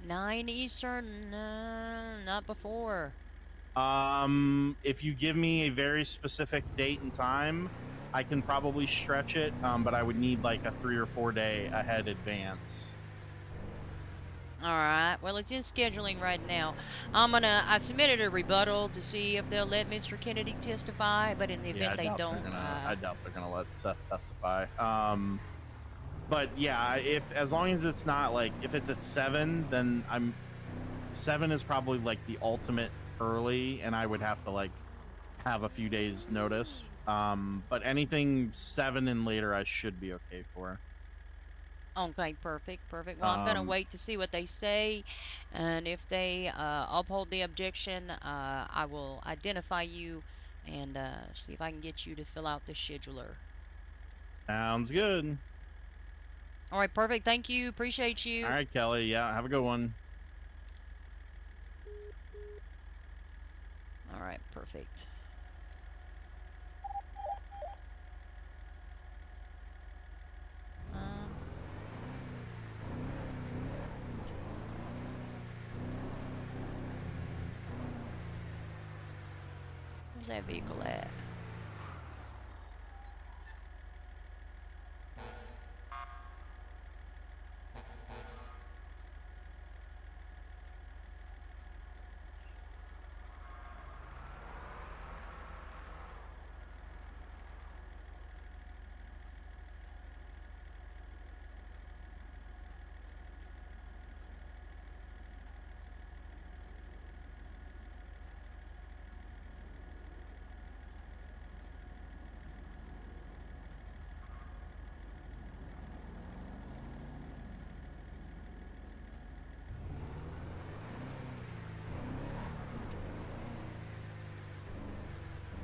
[SPEAKER 1] 9 Eastern? Not before.
[SPEAKER 10] If you give me a very specific date and time, I can probably stretch it, but I would need like a 3 or 4 day ahead advance.
[SPEAKER 1] Alright, well it's in scheduling right now. I've submitted a rebuttal to see if they'll let Mr. Kennedy testify, but in the event they don't,
[SPEAKER 10] I doubt they're gonna let Seth testify. But yeah, as long as it's not like, if it's at 7, then 7 is probably like the ultimate early, and I would have to like have a few days notice. But anything 7 and later, I should be okay for.
[SPEAKER 1] Okay, perfect. Well, I'm gonna wait to see what they say, and if they uphold the objection, I will identify you and see if I can get you to fill out the scheduler.
[SPEAKER 10] Sounds good.
[SPEAKER 1] All right, perfect. Thank you. Appreciate you.
[SPEAKER 10] All right, Kelly. Yeah, have a good one.
[SPEAKER 1] All right, perfect. Where's that vehicle at?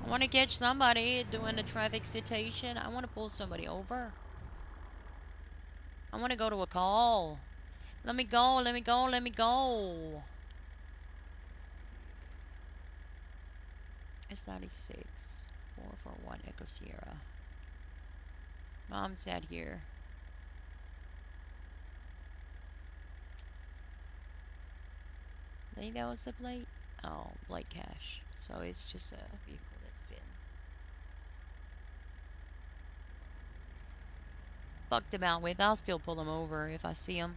[SPEAKER 1] I want to catch somebody doing a traffic citation. I want to pull somebody over. I want to go to a call. Let me go, let me go, let me go. It's 96. 441 Echo Sierra. Mom sat here. I think that was the plate. Oh, Blake Cash. So it's just a vehicle that's been fucked about with. I'll still pull them over if I see them.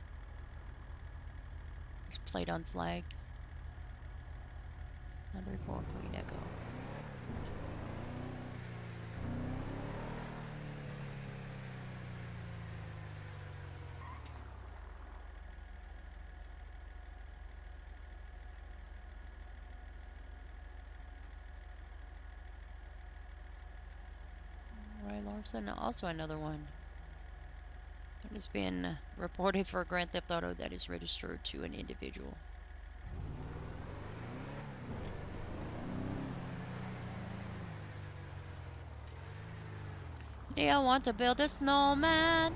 [SPEAKER 1] There's plate unflagged. 934 Queen Echo. Roy Larson, also another one. It has been reported for a Grand Theft Auto that is registered to an individual. Do you want to build a snowman?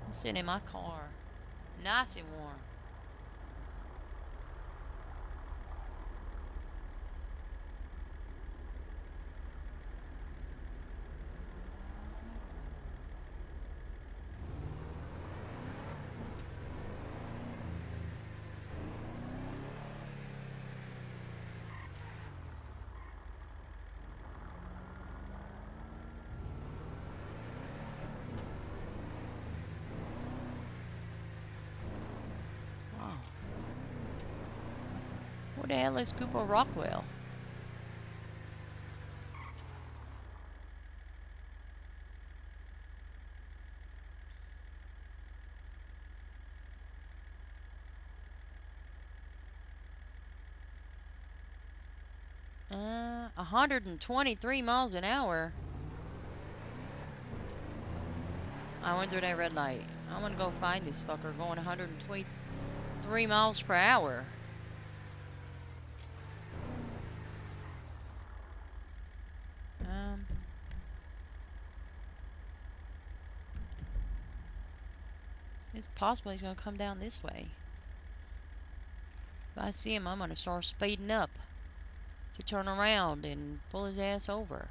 [SPEAKER 1] I'm sitting in my car. Nice and warm. Wow. What the hell is Cooper Rockwell? Uh, 123 miles an hour. I went through that red light. I'm gonna go find this fucker going 123 miles per hour. It's possible he's gonna come down this way. If I see him, I'm gonna start speeding up to turn around and pull his ass over.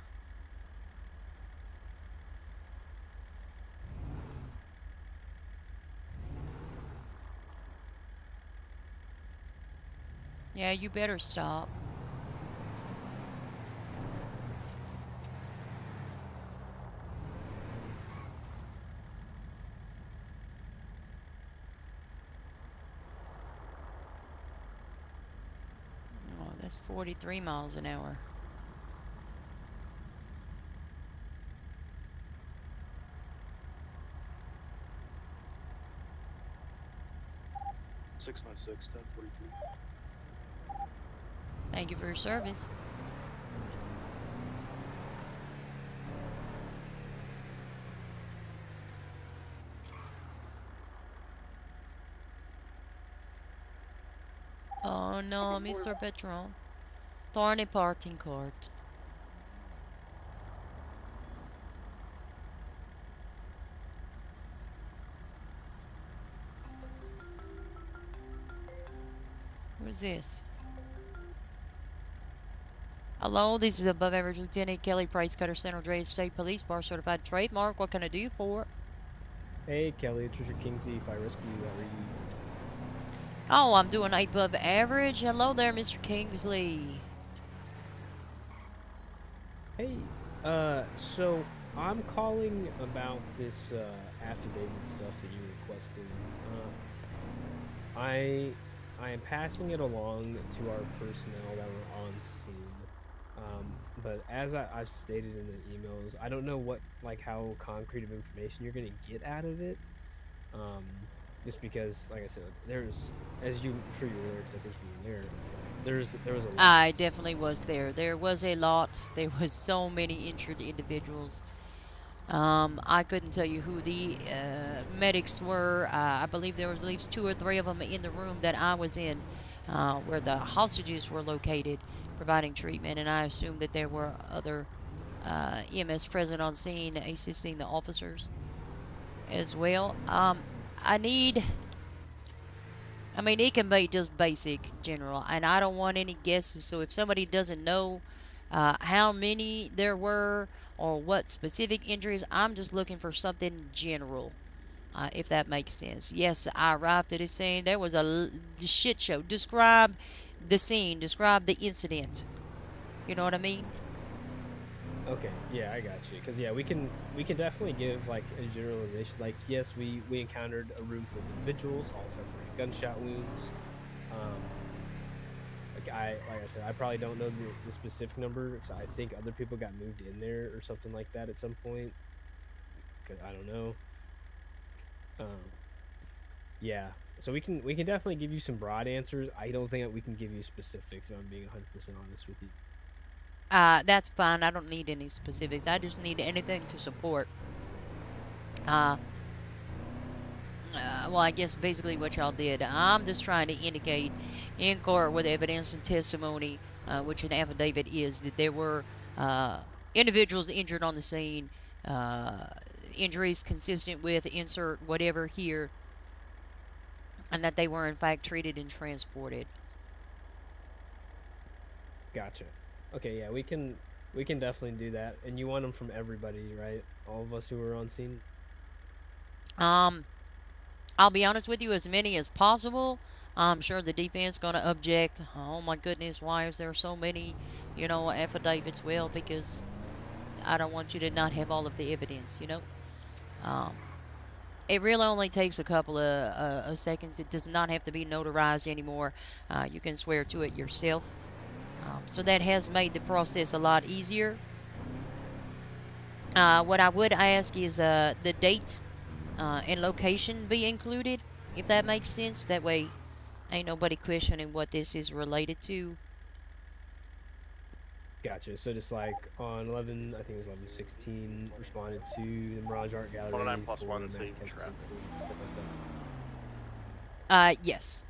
[SPEAKER 1] Yeah, you better stop. Oh, that's 43 miles an hour.
[SPEAKER 17] Six 1042.
[SPEAKER 1] Thank you for your service. Oh no, Mr. Petron. Thorny parting court. Who's this? Hello, this is Above Average Lieutenant Kelly Price Cutter, San Andreas State Police Bar Certified Trademark. What can I do you for?
[SPEAKER 5] Hey Kelly, it's Richard Kingsley, Fire Rescue. How are you?
[SPEAKER 1] Oh, I'm doing above average. Hello there, Mr. Kingsley.
[SPEAKER 5] Hey, so I'm calling about this affidavit stuff that you requested. I am passing it along to our personnel that were on scene. But as I've stated in the emails, I don't know what how concrete of information you're gonna get out of it. Just because, like I said, there's, as I'm sure you're aware, because I think you were there, there was a lot.
[SPEAKER 1] I definitely was there. There was a lot. There was so many injured individuals. I couldn't tell you who the medics were. I believe there was at least 2 or 3 of them in the room that I was in, where the hostages were located, providing treatment. And I assume that there were other EMS present on scene, assisting the officers as well. I mean, it can be just basic, general, and I don't want any guesses. So if somebody doesn't know how many there were or what specific injuries, I'm just looking for something general, if that makes sense. Yes, I arrived at the scene. There was a shit show. Describe the scene. Describe the incident. You know what I mean?
[SPEAKER 5] Okay, yeah, I got you. Cause yeah, we can definitely give like a generalization. Like, yes, we encountered a room full of individuals, all suffering gunshot wounds. Like I said, I probably don't know the specific number. So I think other people got moved in there or something like that at some point. Cause I don't know. Yeah, so we can definitely give you some broad answers. I don't think that we can give you specifics. If I'm being 100% honest with you.
[SPEAKER 1] That's fine. I don't need any specifics. I just need anything to support. Well, I guess basically what y'all did. I'm just trying to indicate in court with evidence and testimony, which an affidavit is, that there were individuals injured on the scene, injuries consistent with insert whatever here, and that they were in fact treated and transported.
[SPEAKER 5] Gotcha. Okay, yeah, we can definitely do that. And you want them from everybody, right? All of us who were on scene.
[SPEAKER 1] I'll be honest with you, as many as possible. I'm sure the defense going to object. Oh my goodness, why is there so many, affidavits? Well, because I don't want you to not have all of the evidence, It really only takes a couple of seconds. It does not have to be notarized anymore. You can swear to it yourself. So that has made the process a lot easier. What I would ask is the date and location be included, if that makes sense. That way ain't nobody questioning what this is related to.
[SPEAKER 5] Gotcha. So just like on 11, I think it was 11/16, responded to the Mirage Art Gallery
[SPEAKER 10] 109+1
[SPEAKER 5] for
[SPEAKER 10] safe
[SPEAKER 5] mass
[SPEAKER 10] traffic.
[SPEAKER 5] stuff like that.
[SPEAKER 1] Yes.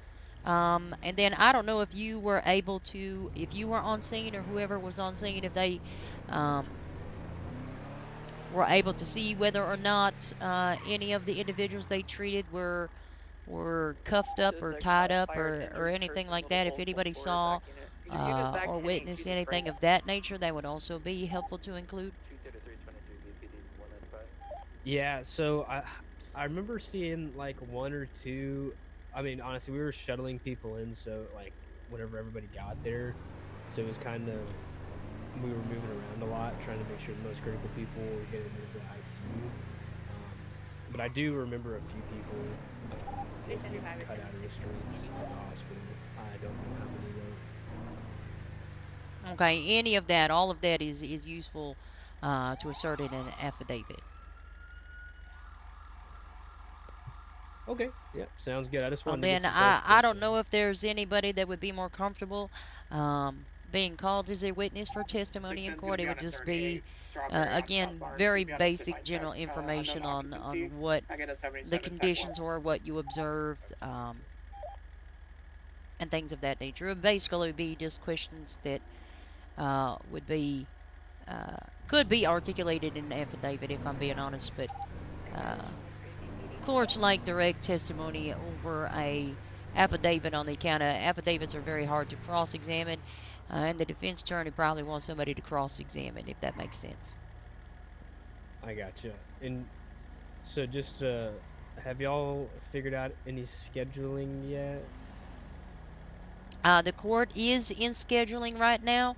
[SPEAKER 1] And then I don't know if you were able to, if you were on scene or whoever was on scene, if they were able to see whether or not any of the individuals they treated were cuffed up or tied up or anything like that. If anybody saw or witnessed anything of that nature, that would also be helpful to include.
[SPEAKER 5] Yeah, so I remember seeing like 1 or 2. I mean, honestly, we were shuttling people in, so like whenever everybody got there, so it was kind of, we were moving around a lot, trying to make sure the most critical people were getting into the ICU. But I do remember a few people getting cut out of restraints at the hospital. I don't know how many though.
[SPEAKER 1] Okay, any of that, all of that is useful to assert in an affidavit.
[SPEAKER 5] Okay, yep, sounds good. I just wanted
[SPEAKER 1] And
[SPEAKER 5] to
[SPEAKER 1] then
[SPEAKER 5] get some
[SPEAKER 1] I don't know if there's anybody that would be more comfortable being called as a witness for testimony in court. It would just be, again, very basic general information on what the conditions were, what you observed, and things of that nature. It would basically be just questions that would be, could be articulated in an affidavit, if I'm being honest, but courts like direct testimony over a affidavit on the account of affidavits are very hard to cross-examine, and the defense attorney probably wants somebody to cross-examine, if that makes sense.
[SPEAKER 5] I gotcha. And so just have y'all figured out any scheduling yet?
[SPEAKER 1] The court is in scheduling right now.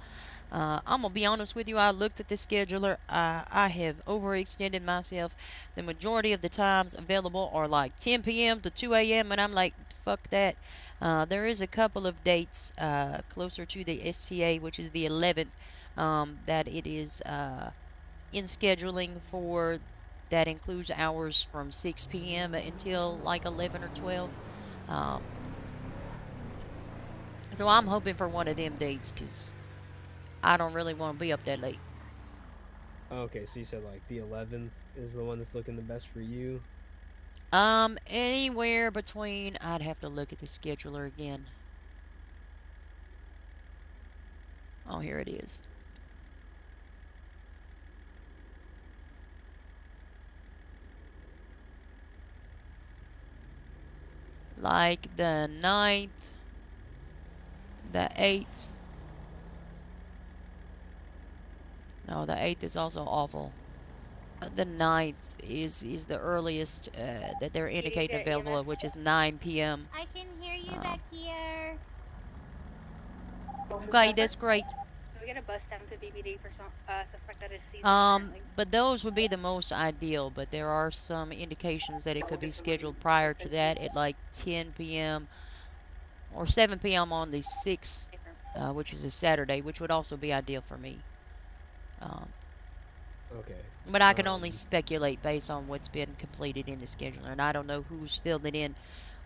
[SPEAKER 1] I'm gonna be honest with you. I looked at the scheduler. I have overextended myself. The majority of the times available are like 10 p.m. to 2 a.m. and I'm like, fuck that. There is a couple of dates closer to the STA, which is the 11th, that it is in scheduling for. That includes hours from 6 p.m. until like 11 or 12. So I'm hoping for one of them dates because I don't really want to be up that late.
[SPEAKER 5] Okay, so you said like the 11th is the one that's looking the best for you.
[SPEAKER 1] Anywhere between, I'd have to look at the scheduler again. Oh, here it is. Like the 9th, the 8th. No, the 8th is also awful. The 9th is the earliest that they're indicating available, which is 9 p.m.
[SPEAKER 6] I can hear you back here.
[SPEAKER 1] Okay, that's great.
[SPEAKER 6] Can we get a bus down to BBD for some suspect that is seized currently?
[SPEAKER 1] But those would be the most ideal, but there are some indications that it could be scheduled prior to that at like 10 p.m. or 7 p.m. on the 6th, which is a Saturday, which would also be ideal for me.
[SPEAKER 5] Okay.
[SPEAKER 1] But I can only speculate based on what's been completed in the scheduler, and I don't know who's filled it in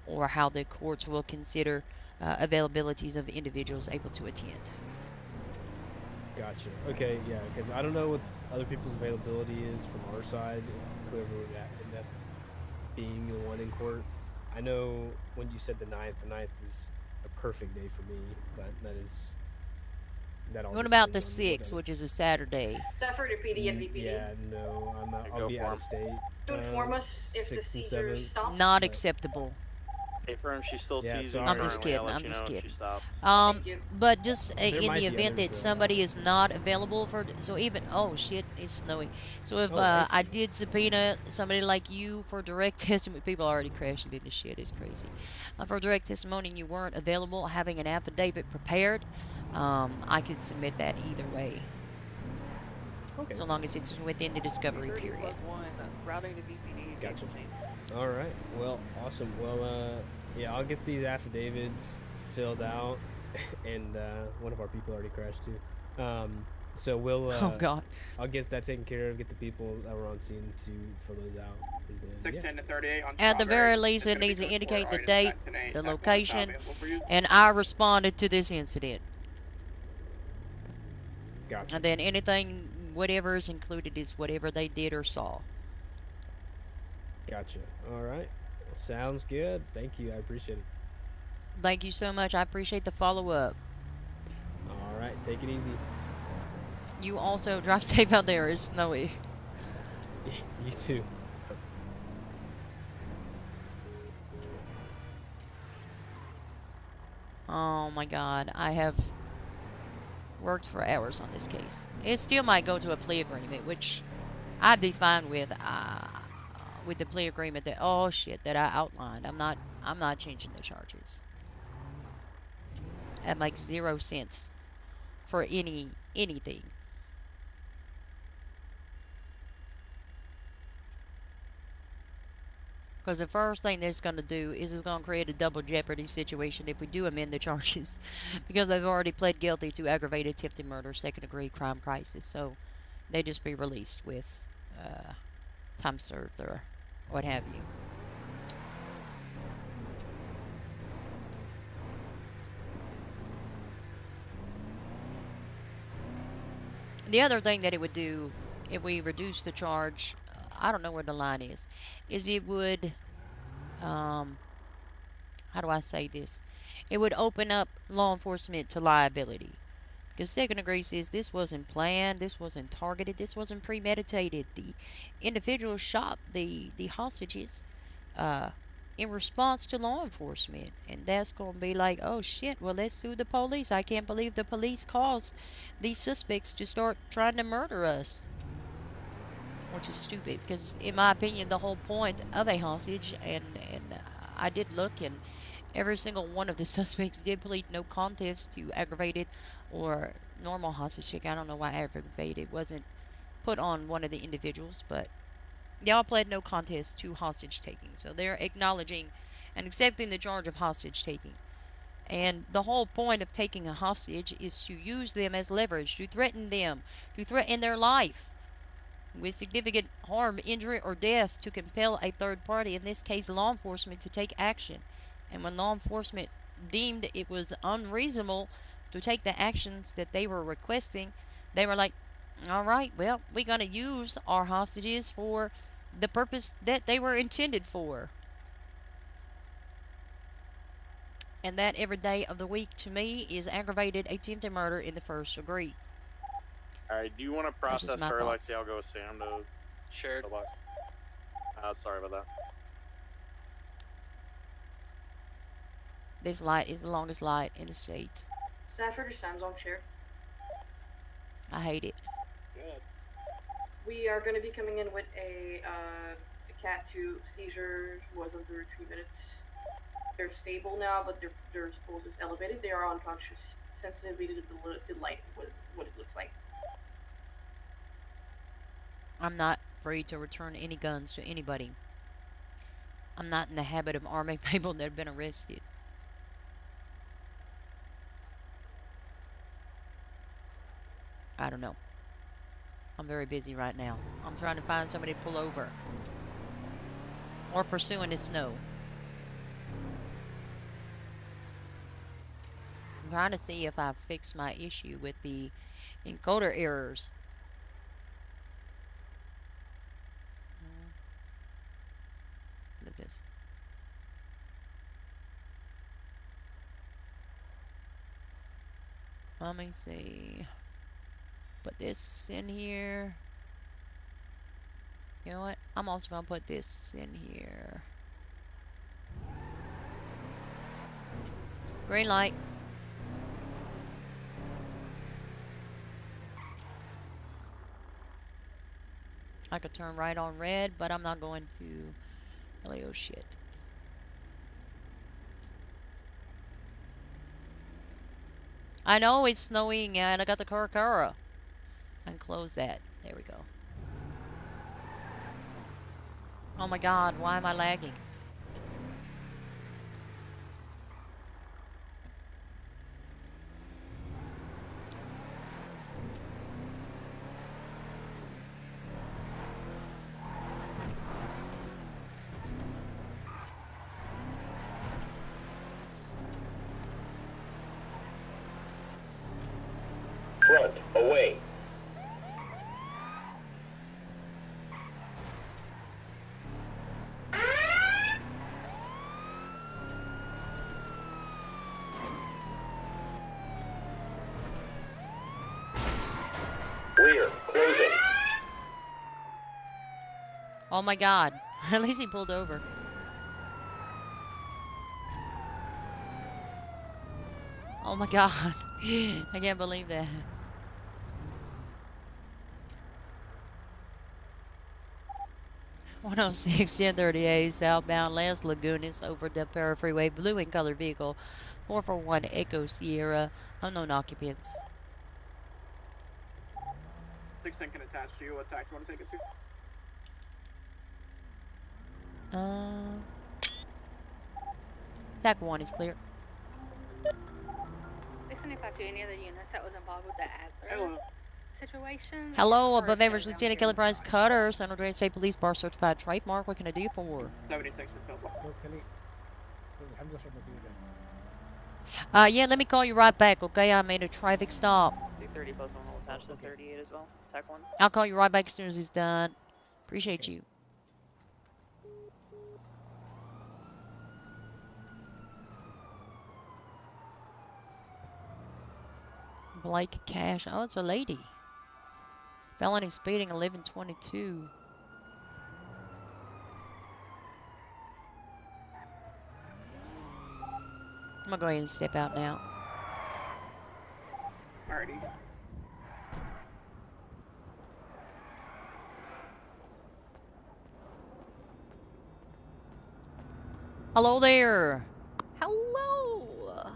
[SPEAKER 1] or how the courts will consider availabilities of individuals able to attend.
[SPEAKER 5] Gotcha. Okay, yeah, because I don't know what other people's availability is from our side. Whoever would end up being the one in court. I know when you said the 9th is a perfect day for me, but that all
[SPEAKER 1] What
[SPEAKER 5] just
[SPEAKER 1] about the
[SPEAKER 5] depends on what
[SPEAKER 1] 6th, which is a Saturday?
[SPEAKER 6] Stafford or PD and BPD.
[SPEAKER 5] Yeah, no, I'll be out of state.
[SPEAKER 6] To inform us if the
[SPEAKER 5] 6th and
[SPEAKER 6] seizure
[SPEAKER 5] 7th.
[SPEAKER 6] stops.
[SPEAKER 1] Not acceptable.
[SPEAKER 17] Confirm she's still
[SPEAKER 5] Yeah,
[SPEAKER 17] seizing.
[SPEAKER 1] I'm just
[SPEAKER 17] currently.
[SPEAKER 1] kidding.
[SPEAKER 17] I'll let
[SPEAKER 1] I'm
[SPEAKER 17] you
[SPEAKER 1] just
[SPEAKER 17] know if
[SPEAKER 1] kidding.
[SPEAKER 17] she stops.
[SPEAKER 1] But just
[SPEAKER 5] There
[SPEAKER 1] in
[SPEAKER 5] might
[SPEAKER 1] the
[SPEAKER 5] be
[SPEAKER 1] event
[SPEAKER 5] others,
[SPEAKER 1] that somebody is not available for, so even, oh shit, it's snowy. So if
[SPEAKER 5] Oh, I
[SPEAKER 1] I did subpoena somebody like you for direct testimony, people are already crashing into shit. It's crazy. For direct testimony, and you weren't available, having an affidavit prepared, I could submit that either way.
[SPEAKER 5] Okay.
[SPEAKER 1] So long as it's within the discovery period.
[SPEAKER 8] Routing to BPD.
[SPEAKER 5] Gotcha. All right. Well, awesome. Well, yeah, I'll get these affidavits filled out, and one of our people already crashed too. So we'll.
[SPEAKER 1] Oh God.
[SPEAKER 5] I'll get that taken care of. Get the people that were on scene to fill those out. And then,
[SPEAKER 9] 610 to 38 on
[SPEAKER 1] At the very
[SPEAKER 9] Strawberry.
[SPEAKER 1] least,
[SPEAKER 9] It's
[SPEAKER 1] it
[SPEAKER 9] gonna be
[SPEAKER 1] needs to
[SPEAKER 9] code
[SPEAKER 1] indicate
[SPEAKER 9] 4,
[SPEAKER 1] the
[SPEAKER 9] alright,
[SPEAKER 1] date,
[SPEAKER 9] it's at 10
[SPEAKER 1] the
[SPEAKER 9] a.m.
[SPEAKER 1] location,
[SPEAKER 9] available for you.
[SPEAKER 1] and I responded to this incident.
[SPEAKER 5] Gotcha.
[SPEAKER 1] And then anything, whatever is included is whatever they did or saw.
[SPEAKER 5] Gotcha. All right. Well, sounds good. Thank you. I appreciate it.
[SPEAKER 1] Thank you so much. I appreciate the follow-up.
[SPEAKER 5] All right. Take it easy.
[SPEAKER 1] You also drive safe out there. It's snowy.
[SPEAKER 5] You too.
[SPEAKER 1] Oh my God. I have worked for hours on this case. It still might go to a plea agreement, which I'd be fine with the plea agreement that, oh shit, that I outlined. I'm not changing the charges. That makes 0 sense for anything. Because the first thing that's going to do is it's going to create a double jeopardy situation if we do amend the charges. Because they've already pled guilty to aggravated attempted murder, second-degree crime crisis. So they just be released with time served or what have you. The other thing that it would do if we reduce the charge, I don't know where the line is it would, how do I say this? It would open up law enforcement to liability. Because second degree says this wasn't planned, this wasn't targeted, this wasn't premeditated. The individual shot the hostages in response to law enforcement. And that's going to be like, oh shit, well, let's sue the police. I can't believe the police caused these suspects to start trying to murder us. Which is stupid, because in my opinion, the whole point of a hostage, and I did look, and every single one of the suspects did plead no contest to aggravated or normal hostage taking. I don't know why aggravated wasn't put on one of the individuals, but they all pled no contest to hostage taking. So they're acknowledging and accepting the charge of hostage taking. And the whole point of taking a hostage is to use them as leverage, to threaten them, to threaten their life with significant harm, injury, or death to compel a third party, in this case law enforcement, to take action. And when law enforcement deemed it was unreasonable to take the actions that they were requesting, they were like, all right, well, we're going to use our hostages for the purpose that they were intended for. And that every day of the week to me is aggravated attempted murder in the first degree.
[SPEAKER 10] Alright, do you want to
[SPEAKER 1] That's just
[SPEAKER 10] process
[SPEAKER 1] my
[SPEAKER 10] her like
[SPEAKER 1] thoughts.
[SPEAKER 10] say I'll go with Sam to
[SPEAKER 4] Shared.
[SPEAKER 10] the box? Sorry about that.
[SPEAKER 1] This light is the longest light in the state.
[SPEAKER 6] Stafford or Sam's on share.
[SPEAKER 1] I hate it.
[SPEAKER 4] Good.
[SPEAKER 6] We are going to be coming in with a cat 2 seizure was under 3 minutes. They're stable now, but their pulse is elevated. They are unconscious. Sensitivity to the light was what it looks like.
[SPEAKER 1] I'm not free to return any guns to anybody. I'm not in the habit of arming people that have been arrested. I don't know. I'm very busy right now. I'm trying to find somebody to pull over. Or pursuing the snow. I'm trying to see if I've fixed my issue with the encoder errors. What is this? Let me see. Put this in here. You know what? I'm also going to put this in here. Green light. I could turn right on red, but I'm not going to. Oh shit. I know it's snowing and I got the Karakara. And close that. There we go. Oh my god, why am I lagging?
[SPEAKER 19] Front, away. Rear, closing.
[SPEAKER 1] Oh my god. At least he pulled over. Oh my god. I can't believe that. (106) 1038 southbound Las Lagunas over Del Perro Freeway, blue in color vehicle, 441 Echo Sierra, unknown occupants.
[SPEAKER 9] 610 can attach to you. What tax you want to take it to?
[SPEAKER 1] TAC 1 is clear.
[SPEAKER 6] Listen, if I do any of the units that was involved with the Adler situation.
[SPEAKER 1] Hello, above average Lieutenant Kelly Price Cutter, Central Grand State Police Bar Certified Trademark. What can I do for?
[SPEAKER 9] 76 for
[SPEAKER 1] Yeah, let me call you right back, okay? I made a traffic stop.
[SPEAKER 8] 230 plus one will attach to 38 as well. Tech 1.
[SPEAKER 1] I'll call you right back as soon as he's done. Appreciate you. Blake Cash. Oh, it's a lady. Felony speeding 1122. I'm gonna go ahead and step out now.
[SPEAKER 9] Alrighty.
[SPEAKER 1] Hello there.
[SPEAKER 20] Hello.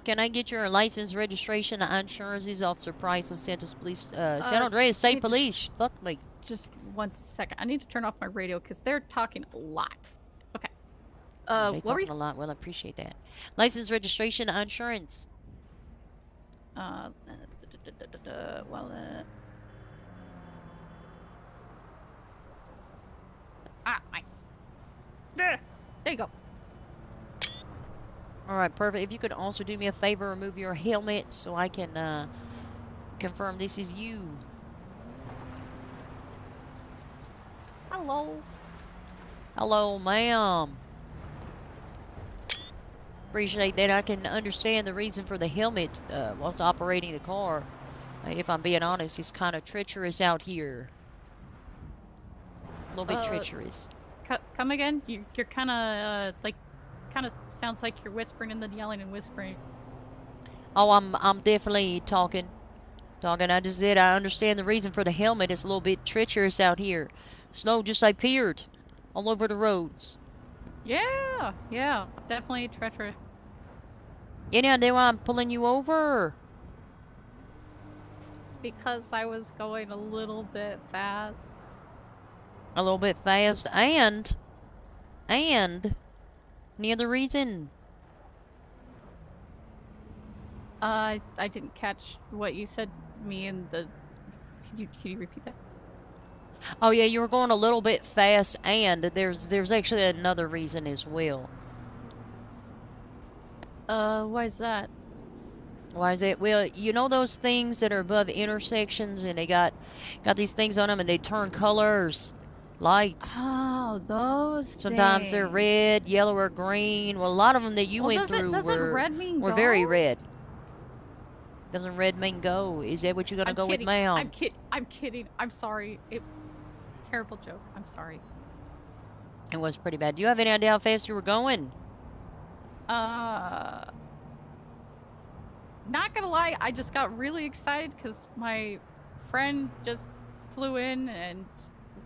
[SPEAKER 1] Can I get your license, registration, and insurances, Officer Price of Santos Police, San Andreas State Police? Fuck me.
[SPEAKER 20] Just 1 second. I need to turn off my radio because they're talking a lot. Okay.
[SPEAKER 1] They
[SPEAKER 20] What were
[SPEAKER 1] talking a lot. Well, I appreciate that. License, registration, insurance.
[SPEAKER 20] Well, my. There you go.
[SPEAKER 1] All right, perfect. If you could also do me a favor, remove your helmet so I can confirm this is you.
[SPEAKER 20] Hello.
[SPEAKER 1] Hello, ma'am. Appreciate that. I can understand the reason for the helmet whilst operating the car. If I'm being honest, it's kind of treacherous out here. A little bit treacherous.
[SPEAKER 20] Come again? You're kind of kind of sounds like you're whispering and then yelling and whispering.
[SPEAKER 1] Oh, I'm definitely talking. I just said I understand the reason for the helmet. It's a little bit treacherous out here. Snow just appeared all over the roads.
[SPEAKER 20] Yeah, definitely treacherous.
[SPEAKER 1] Any idea why I'm pulling you over?
[SPEAKER 20] Because I was going a little bit fast.
[SPEAKER 1] A little bit fast, and any other reason?
[SPEAKER 20] I didn't catch what you said. Me and the. Can you repeat that?
[SPEAKER 1] Oh yeah, you were going a little bit fast, and there's actually another reason as well.
[SPEAKER 20] Why is that?
[SPEAKER 1] Why is it? Well, you know those things that are above intersections, and they got these things on them, and they turn colors, lights.
[SPEAKER 20] Oh, those.
[SPEAKER 1] Sometimes they're red, yellow, or green. Well, a lot of them that you went through were very red. Doesn't red mean go? Is that what you're gonna go with, ma'am?
[SPEAKER 20] I'm kidding. I'm sorry. Terrible joke. I'm sorry.
[SPEAKER 1] It was pretty bad. Do you have any idea how fast you were going?
[SPEAKER 20] Not gonna lie, I just got really excited because my friend just flew in and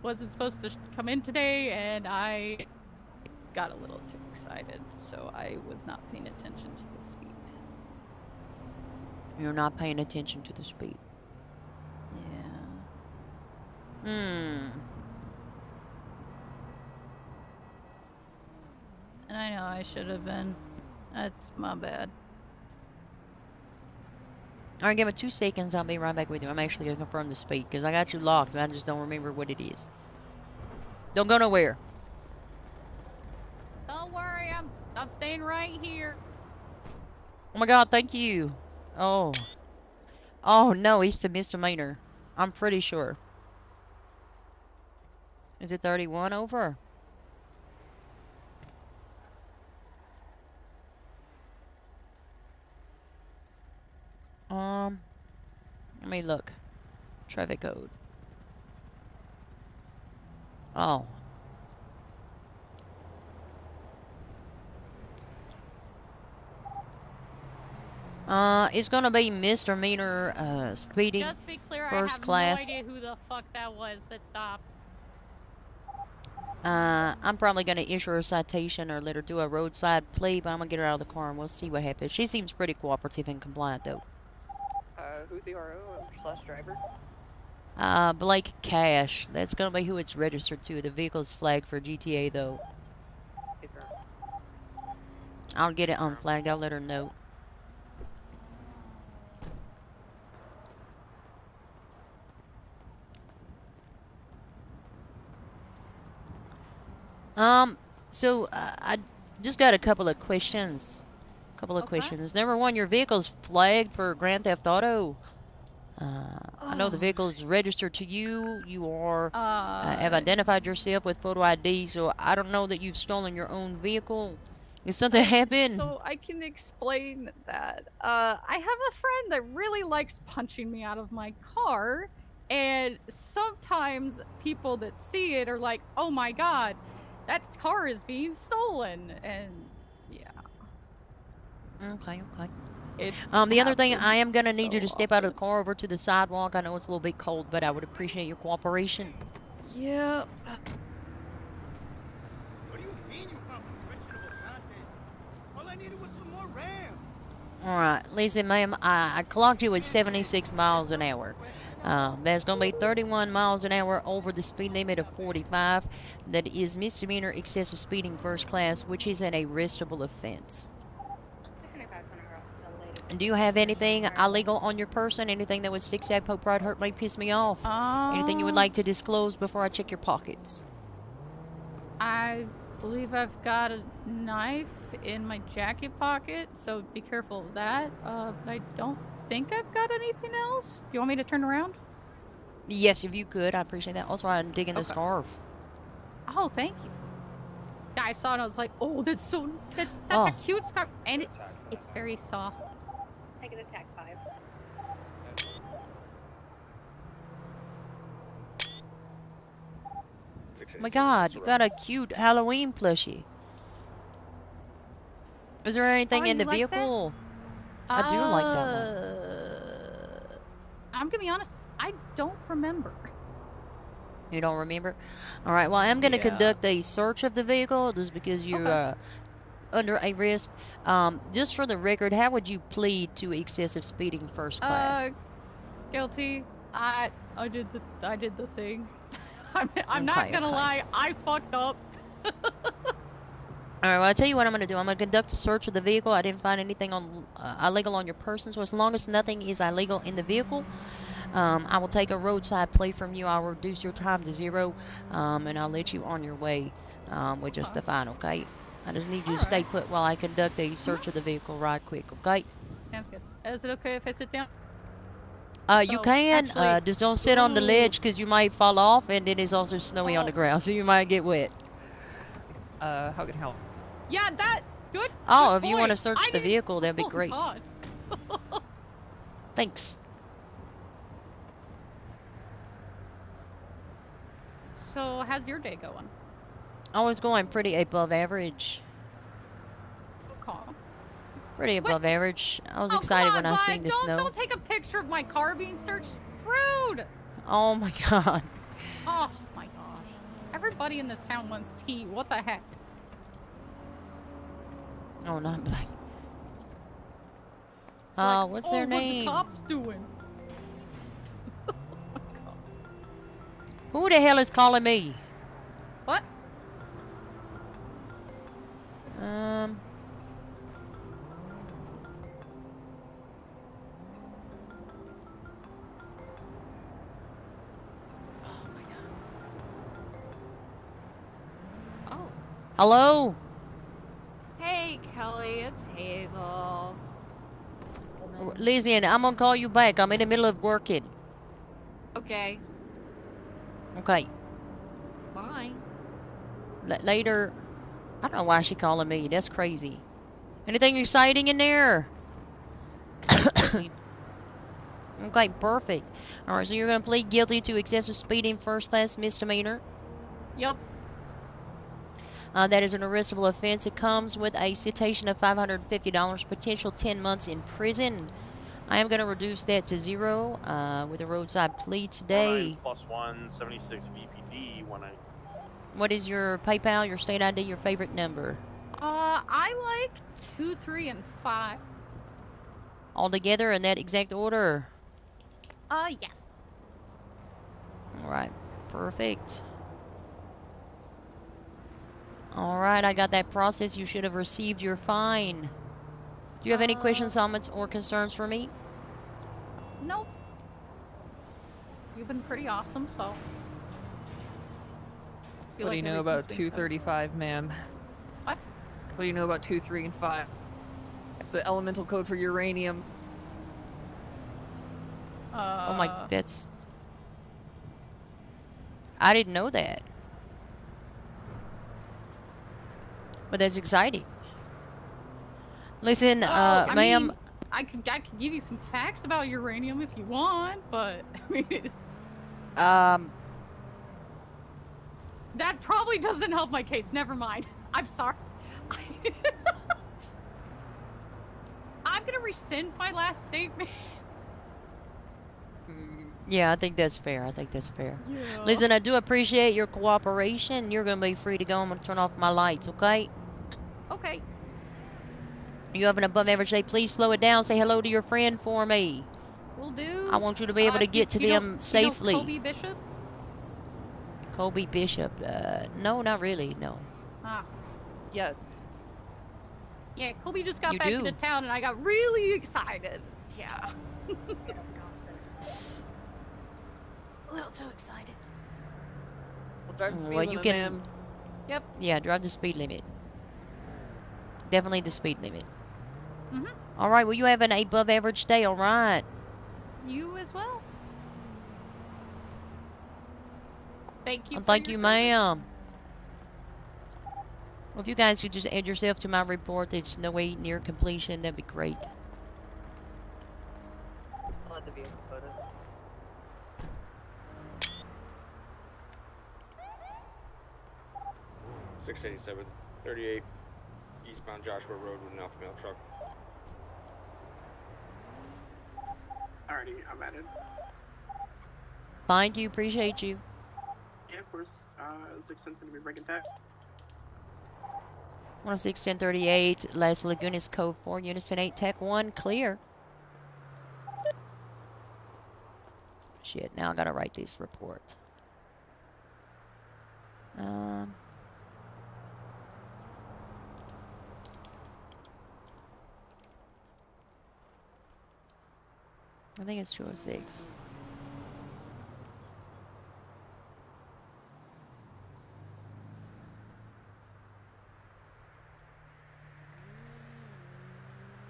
[SPEAKER 20] wasn't supposed to come in today, and I got a little too excited, so I was not paying attention to the speed.
[SPEAKER 1] You're not paying attention to the speed.
[SPEAKER 20] Yeah. And I know I should have been. That's my bad.
[SPEAKER 1] Alright, give me 2 seconds. I'll be right back with you. I'm actually going to confirm the speed because I got you locked, but I just don't remember what it is. Don't go nowhere.
[SPEAKER 20] Don't worry, I'm staying right here.
[SPEAKER 1] Oh my god, thank you. Oh. Oh no, it's a misdemeanor. I'm pretty sure. Is it 31 over? Let me look. Traffic code. Oh. It's gonna be misdemeanor, speeding.
[SPEAKER 20] Just to be clear,
[SPEAKER 1] first
[SPEAKER 20] I
[SPEAKER 1] class.
[SPEAKER 20] have no idea who the fuck that was that stopped.
[SPEAKER 1] I'm probably gonna issue her a citation or let her do a roadside plea, but I'm gonna get her out of the car and we'll see what happens. She seems pretty cooperative and compliant, though.
[SPEAKER 8] Who's the RO/driver?
[SPEAKER 1] Blake Cash. That's gonna be who it's registered to. The vehicle's flagged for GTA, though. I'll get it unflagged. I'll let her know. So I just got a couple of questions. Questions. Number one, your vehicle's flagged for Grand Theft Auto. I know the vehicle is registered to you. You are have identified yourself with photo ID, so I don't know that you've stolen your own vehicle. If something happened.
[SPEAKER 20] So I can explain that. I have a friend that really likes punching me out of my car, and sometimes people that see it are like, "Oh my god, that car is being stolen," and yeah.
[SPEAKER 1] Okay.
[SPEAKER 20] It's
[SPEAKER 1] the other thing, I am gonna
[SPEAKER 20] happened
[SPEAKER 1] need you to
[SPEAKER 20] so
[SPEAKER 1] step out of the car over to the sidewalk. I know it's a little bit cold, but I would appreciate your cooperation.
[SPEAKER 20] Yeah.
[SPEAKER 15] What do you mean you found some questionable content? All I needed was some more RAM.
[SPEAKER 1] Alright, listen, ma'am, I clocked you at 76 miles an hour. That's going to be 31 miles an hour over the speed limit of 45. That is misdemeanor excessive speeding first class, which is an arrestable offense. Do you have anything illegal on your person? Anything that would stick, stab, poke, prod, hurt me, piss me off? Anything you would like to disclose before I check your pockets?
[SPEAKER 20] I believe I've got a knife in my jacket pocket, so be careful of that. I don't think I've got anything else. Do you want me to turn around?
[SPEAKER 1] Yes, if you could, I appreciate that. Also, I'm digging the
[SPEAKER 20] Okay.
[SPEAKER 1] scarf.
[SPEAKER 20] Oh, thank you. Yeah, I saw it and I was like, oh, that's such
[SPEAKER 1] Oh.
[SPEAKER 20] a cute scarf. And it's very soft.
[SPEAKER 12] I get attack 5.
[SPEAKER 1] Oh my god, you got a cute Halloween plushie. Is there anything in the
[SPEAKER 20] like
[SPEAKER 1] vehicle? I do like that one.
[SPEAKER 20] I'm gonna be honest, I don't remember.
[SPEAKER 1] You don't remember? Alright, well, I'm going to
[SPEAKER 20] Yeah.
[SPEAKER 1] conduct a search of the vehicle just because you're under a risk. Just for the record, how would you plead to excessive speeding first class?
[SPEAKER 20] Guilty. I did the thing. I'm not
[SPEAKER 1] Okay,
[SPEAKER 20] gonna
[SPEAKER 1] okay.
[SPEAKER 20] lie, I fucked up.
[SPEAKER 1] Alright, well, I'll tell you what I'm going to do. I'm going to conduct a search of the vehicle. I didn't find anything on illegal on your person, so as long as nothing is illegal in the vehicle, I will take a roadside plea from you. I'll reduce your time to 0, and I'll let you on your way with just the fine, okay? I just need you to stay put while I conduct a search of the vehicle right quick, okay?
[SPEAKER 20] Sounds good. Is it okay if I sit down?
[SPEAKER 1] You
[SPEAKER 20] Oh,
[SPEAKER 1] can.
[SPEAKER 20] actually-
[SPEAKER 1] Just don't sit on the
[SPEAKER 20] Ooh.
[SPEAKER 1] ledge because you might fall off, and then it's also snowy on the ground, so you might get wet.
[SPEAKER 8] How can I help?
[SPEAKER 20] Yeah, good.
[SPEAKER 1] Oh,
[SPEAKER 20] good
[SPEAKER 1] if you want to
[SPEAKER 20] point.
[SPEAKER 1] search
[SPEAKER 20] I
[SPEAKER 1] the
[SPEAKER 20] didn't-
[SPEAKER 1] vehicle, that'd be
[SPEAKER 20] oh,
[SPEAKER 1] great.
[SPEAKER 20] God.
[SPEAKER 1] Thanks.
[SPEAKER 20] So, how's your day going?
[SPEAKER 1] I was going pretty above average.
[SPEAKER 20] Okay.
[SPEAKER 1] Pretty above average. I was
[SPEAKER 20] Oh,
[SPEAKER 1] excited
[SPEAKER 20] come
[SPEAKER 1] when
[SPEAKER 20] on,
[SPEAKER 1] I
[SPEAKER 20] bud.
[SPEAKER 1] seen the snow.
[SPEAKER 20] Don't take a picture of my car being searched. Rude.
[SPEAKER 1] Oh my god.
[SPEAKER 20] Oh my gosh. Everybody in this town wants tea. What the heck?
[SPEAKER 1] Oh, not black.
[SPEAKER 20] It's like,
[SPEAKER 1] What's their name?
[SPEAKER 20] What the cops doing?
[SPEAKER 1] Who the hell is calling me?
[SPEAKER 20] What?
[SPEAKER 18] Oh.
[SPEAKER 1] Hello?
[SPEAKER 18] Hey, Kelly, it's Hazel.
[SPEAKER 1] Lizzie, I'm gonna call you back. I'm in the middle of working.
[SPEAKER 18] Okay.
[SPEAKER 1] Okay.
[SPEAKER 18] Bye.
[SPEAKER 1] Later. I don't know why she calling me. That's crazy. Anything exciting in there? Okay, perfect. Alright, so you're gonna plead guilty to excessive speeding first-class misdemeanor.
[SPEAKER 20] Yep.
[SPEAKER 1] That is an arrestable offense. It comes with a citation of $550, potential 10 months in prison. I am going to reduce that to 0 with a roadside plea today.
[SPEAKER 4] 49 + 1, 76 VPD.
[SPEAKER 1] What is your PayPal, your state ID, your favorite number?
[SPEAKER 20] I like 2, 3, and 5.
[SPEAKER 1] All together in that exact order?
[SPEAKER 20] Yes.
[SPEAKER 1] Alright, perfect. Alright, I got that process. You should have received your fine. Do you have any questions, comments, or concerns for me?
[SPEAKER 20] Nope. You've been pretty awesome, so.
[SPEAKER 8] What do you know about 235, ma'am?
[SPEAKER 20] What?
[SPEAKER 8] What do you know about 2, 3, and 5? It's the elemental code for uranium.
[SPEAKER 1] Oh my, that's... I didn't know that. But that's exciting. Listen,
[SPEAKER 20] I
[SPEAKER 1] ma'am...
[SPEAKER 20] mean, I could give you some facts about uranium if you want, but I mean, it's... That probably doesn't help my case. Never mind. I'm sorry. I'm gonna rescind my last statement.
[SPEAKER 1] Yeah, I think that's fair. I think that's fair.
[SPEAKER 20] Yeah.
[SPEAKER 1] Listen, I do appreciate your cooperation. You're going to be free to go. I'm going to turn off my lights, okay?
[SPEAKER 20] Okay.
[SPEAKER 1] You have an above average day. Please slow it down. Say hello to your friend for me.
[SPEAKER 20] Will do.
[SPEAKER 1] I want you to be able to get to them safely.
[SPEAKER 20] You know Kobe Bishop?
[SPEAKER 1] Kobe Bishop? No, not really, no.
[SPEAKER 20] Ah.
[SPEAKER 8] Yes.
[SPEAKER 20] Yeah, Kobe just got
[SPEAKER 1] You
[SPEAKER 20] back
[SPEAKER 1] do.
[SPEAKER 20] into town and I got really excited. Yeah. A little too excited.
[SPEAKER 8] Well, drive
[SPEAKER 1] Well,
[SPEAKER 8] speed
[SPEAKER 1] you
[SPEAKER 8] limit,
[SPEAKER 1] can-
[SPEAKER 8] ma'am.
[SPEAKER 20] Yep.
[SPEAKER 1] Yeah, drive the speed limit. Definitely the speed limit.
[SPEAKER 20] Mhm.
[SPEAKER 1] All right, well, you have an above average day, all right?
[SPEAKER 20] You as well. Thank you.
[SPEAKER 1] And
[SPEAKER 20] For
[SPEAKER 1] thank
[SPEAKER 20] your
[SPEAKER 1] you,
[SPEAKER 20] service.
[SPEAKER 1] ma'am. Well, if you guys could just add yourself to my report that's nowhere near completion, that'd be great.
[SPEAKER 8] I'll let the vehicle photo.
[SPEAKER 4] $687, 38 eastbound Joshua Road with an alpha male truck.
[SPEAKER 9] Alrighty, I'm at it.
[SPEAKER 1] Thank you, appreciate you.
[SPEAKER 9] Yeah, of course. 610's gonna be breaking tag.
[SPEAKER 1] 106-1038, Las Lagunas Code 4, Unison 8, Tech 1, clear. Shit, now I gotta write this report. I think it's 206.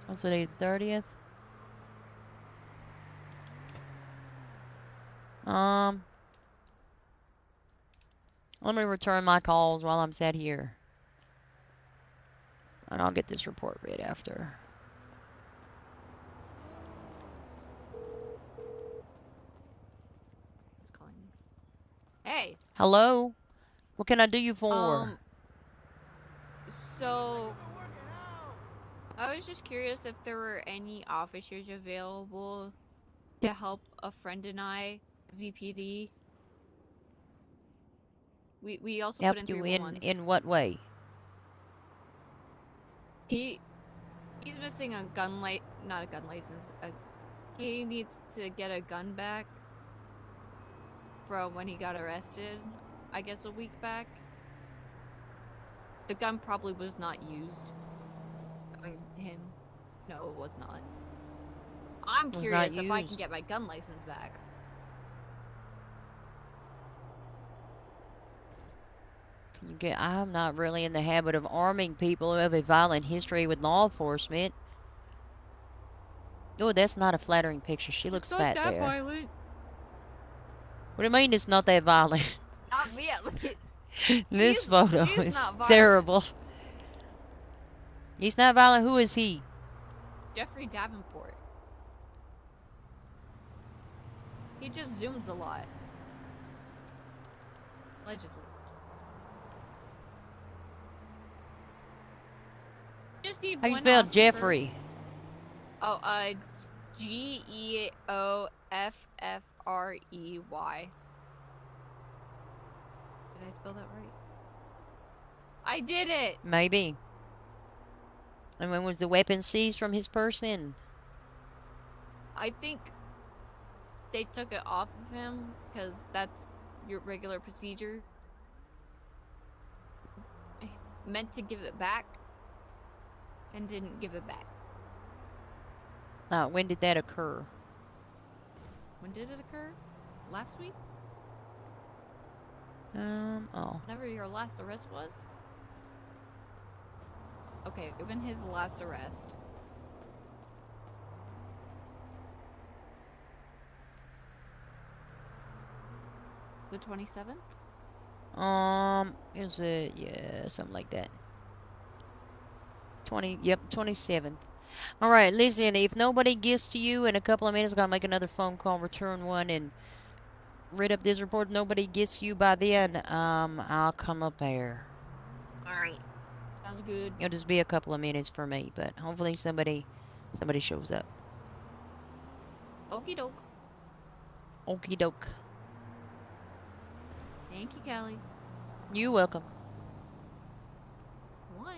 [SPEAKER 1] That's today, 30th. Let me return my calls while I'm sat here. And I'll get this report read after.
[SPEAKER 18] It's calling me. Hey.
[SPEAKER 1] Hello? What can I do you for?
[SPEAKER 18] So I was just curious if there were any officers available to help a friend and I, VPD. We also
[SPEAKER 1] Help
[SPEAKER 18] put in
[SPEAKER 1] you
[SPEAKER 18] 311s.
[SPEAKER 1] in what way?
[SPEAKER 18] He's missing a gun not a gun license. He needs to get a gun back from when he got arrested, I guess a week back. The gun probably was not used. Him. No, it was not. I'm
[SPEAKER 1] Was not
[SPEAKER 18] curious if I can
[SPEAKER 1] used.
[SPEAKER 18] get my gun license back.
[SPEAKER 1] Can you get? I'm not really in the habit of arming people who have a violent history with law enforcement. Oh, that's not a flattering picture. She looks
[SPEAKER 18] It's not
[SPEAKER 1] fat
[SPEAKER 18] that
[SPEAKER 1] there.
[SPEAKER 18] violent.
[SPEAKER 1] What do you mean it's not that violent?
[SPEAKER 18] Not me, at least.
[SPEAKER 1] This photo
[SPEAKER 18] he's
[SPEAKER 1] is
[SPEAKER 18] not violent.
[SPEAKER 1] terrible. He's not violent. Who is he?
[SPEAKER 18] Jeffrey Davenport. He just zooms a lot. Allegedly. Just need
[SPEAKER 1] How you
[SPEAKER 18] one
[SPEAKER 1] spell
[SPEAKER 18] officer.
[SPEAKER 1] Jeffrey?
[SPEAKER 18] Oh, Geoffrey. Did I spell that right? I did it!
[SPEAKER 1] Maybe. And when was the weapon seized from his person?
[SPEAKER 18] I think they took it off of him because that's your regular procedure. Meant to give it back and didn't give it back.
[SPEAKER 1] When did that occur?
[SPEAKER 18] When did it occur? Last week?
[SPEAKER 1] Oh.
[SPEAKER 18] Whenever your last arrest was? Okay, when his last arrest. The 27th?
[SPEAKER 1] Is it? Yeah, something like that. 27th. All right, listen, if nobody gets to you in a couple of minutes, I'm going to make another phone call, return one, and read up this report. If nobody gets to you by then, I'll come up there.
[SPEAKER 18] Alright. Sounds good.
[SPEAKER 1] It'll just be a couple of minutes for me, but hopefully somebody shows up.
[SPEAKER 18] Okie doke.
[SPEAKER 1] Okie doke.
[SPEAKER 18] Thank you, Kelly.
[SPEAKER 1] You're welcome.
[SPEAKER 18] Why?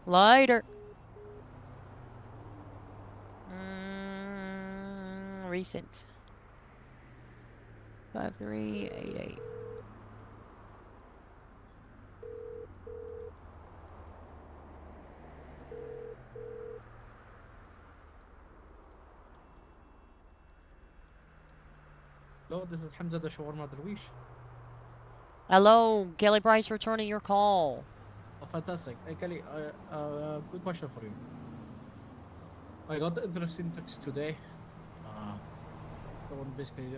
[SPEAKER 1] Later. Recent. 5388.
[SPEAKER 11] No, this is Hamza the Shawarma Darwish.
[SPEAKER 1] Hello, Kelly Price returning your call.
[SPEAKER 11] Oh, fantastic. Hey, Kelly, good question for you. I got an interesting text today. Someone basically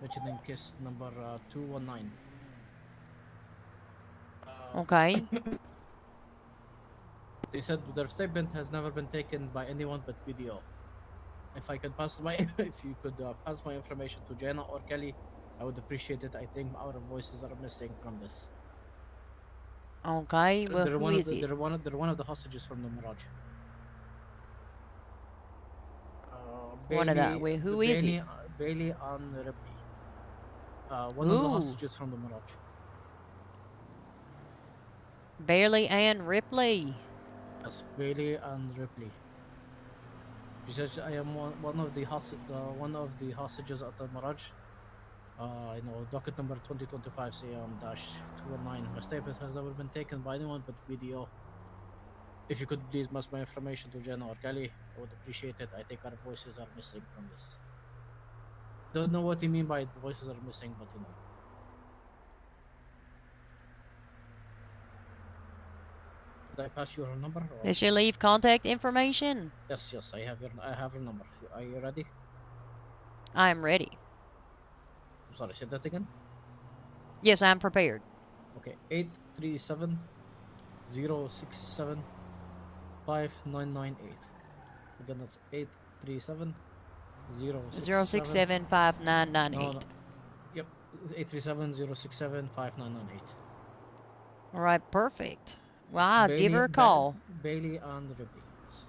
[SPEAKER 11] mentioning case number 219.
[SPEAKER 1] Okay.
[SPEAKER 11] They said their statement has never been taken by anyone but BDO. If I could pass my, if you could pass my information to Jenna or Kelly, I would appreciate it. I think our voices are missing from this.
[SPEAKER 1] Okay, well,
[SPEAKER 11] They're
[SPEAKER 1] who
[SPEAKER 11] one of
[SPEAKER 1] is
[SPEAKER 11] the,
[SPEAKER 1] it?
[SPEAKER 11] they're one of the hostages from the Mirage.
[SPEAKER 1] One of the, wait, who is it?
[SPEAKER 11] Bailey on Ripley. One of the
[SPEAKER 1] Ooh.
[SPEAKER 11] hostages from the Mirage.
[SPEAKER 1] Bailey Ann Ripley.
[SPEAKER 11] Yes, Bailey and Ripley. She says I am one of the hostages at the Mirage. Docket number 2025 CM-219. My statement has never been taken by anyone but BDO. If you could please pass my information to Jenna or Kelly, I would appreciate it. I think our voices are missing from this. Don't know what you mean by the voices are missing, but you know. Did I pass you her number? Or...
[SPEAKER 1] Did she leave contact information?
[SPEAKER 11] Yes, I have her number. Are you ready?
[SPEAKER 1] I am ready.
[SPEAKER 11] I'm sorry, say that again?
[SPEAKER 1] Yes, I'm prepared.
[SPEAKER 11] Okay, 837 067 5998. Again, that's 837
[SPEAKER 1] 067 5998.
[SPEAKER 11] No. Yep, 837 067 5998.
[SPEAKER 1] All right, perfect. Well, I'll give her a call.
[SPEAKER 11] Bailey and Ripley. Yes.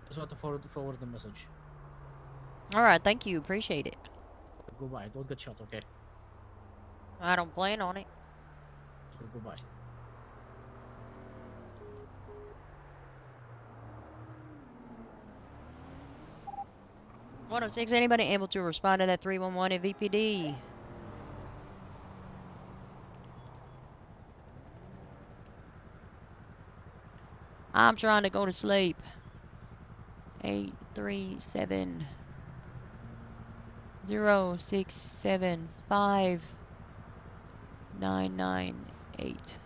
[SPEAKER 11] Just want to forward the message.
[SPEAKER 1] All right, thank you. Appreciate it.
[SPEAKER 11] Goodbye. Don't get shot, okay?
[SPEAKER 1] I don't plan on it.
[SPEAKER 11] Okay, goodbye.
[SPEAKER 1] .106, anybody able to respond to that 311 at VPD? I'm trying to go to sleep. 837 0675 998.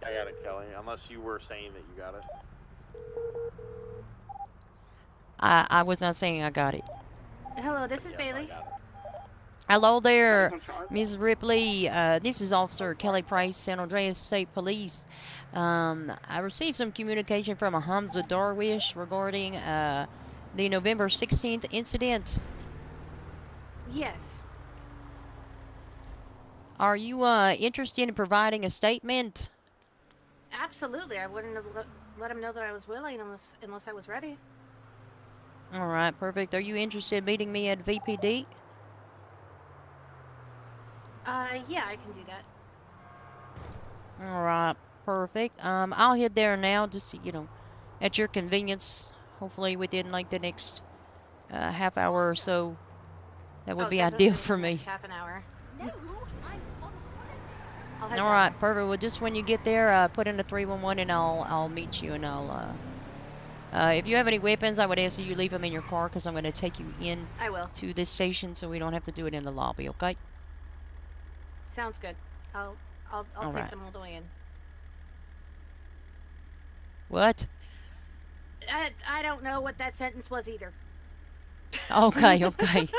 [SPEAKER 10] I got it, Kelly. Unless you were saying that you got it.
[SPEAKER 1] I was not saying I got it.
[SPEAKER 14] Hello, this is Bailey.
[SPEAKER 1] Hello there, Ms. Ripley. This is Officer Kelly Price, San Andreas State Police. I received some communication from a Hamza Darwish regarding the November 16th incident.
[SPEAKER 14] Yes.
[SPEAKER 1] Are you interested in providing a statement?
[SPEAKER 14] Absolutely. I wouldn't have let him know that I was willing unless I was ready.
[SPEAKER 1] All right, perfect. Are you interested in meeting me at VPD?
[SPEAKER 14] Yeah, I can do that.
[SPEAKER 1] All right, perfect. I'll head there now, just at your convenience. Hopefully within like the next half hour or so. That would be ideal for me.
[SPEAKER 14] Half an hour.
[SPEAKER 1] All right, perfect. Well, just when you get there, put in the 311 and I'll meet you and I'll. If you have any weapons, I would ask that you leave them in your car because I'm going to take you in.
[SPEAKER 14] I will.
[SPEAKER 1] To this station, so we don't have to do it in the lobby. Okay.
[SPEAKER 14] Sounds good. I'll take them all the way in.
[SPEAKER 1] What?
[SPEAKER 14] I don't know what that sentence was either.
[SPEAKER 1] Okay, okay.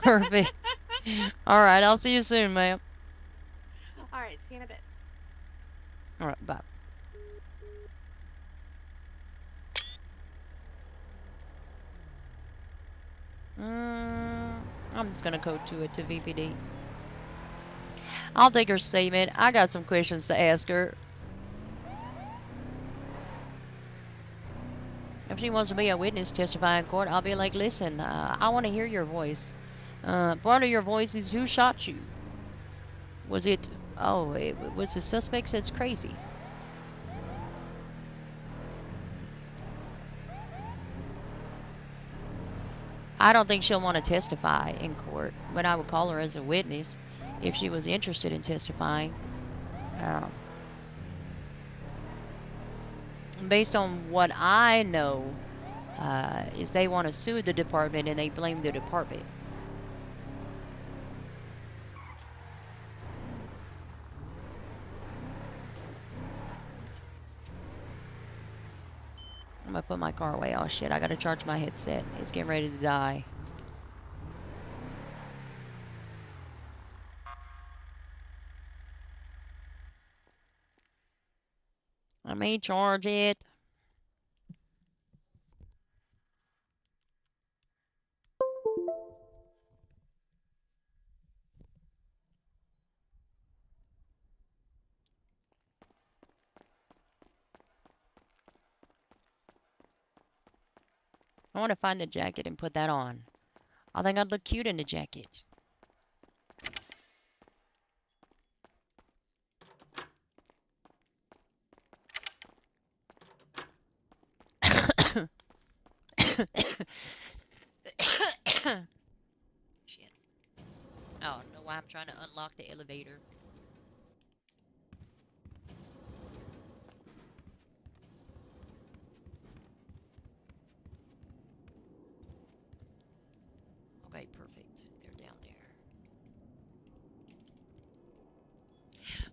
[SPEAKER 1] Perfect. All right, I'll see you soon, ma'am.
[SPEAKER 14] All right, see you in a bit.
[SPEAKER 1] All right, bye. I'm just gonna go to VPD. I'll take her statement. I got some questions to ask her. If she wants to be a witness testify in court, I'll be like, listen, I want to hear your voice. Part of your voice is who shot you. Was it, it was the suspects? That's crazy. I don't think she'll want to testify in court, but I would call her as a witness if she was interested in testifying. Based on what I know is they want to sue the department and they blame the department. I'm gonna put my car away. Oh shit, I gotta charge my headset. It's getting ready to die. I may charge it. I want to find the jacket and put that on. I think I'd look cute in the jacket. Shit. I don't know why I'm trying to unlock the elevator. Okay, perfect. They're down there.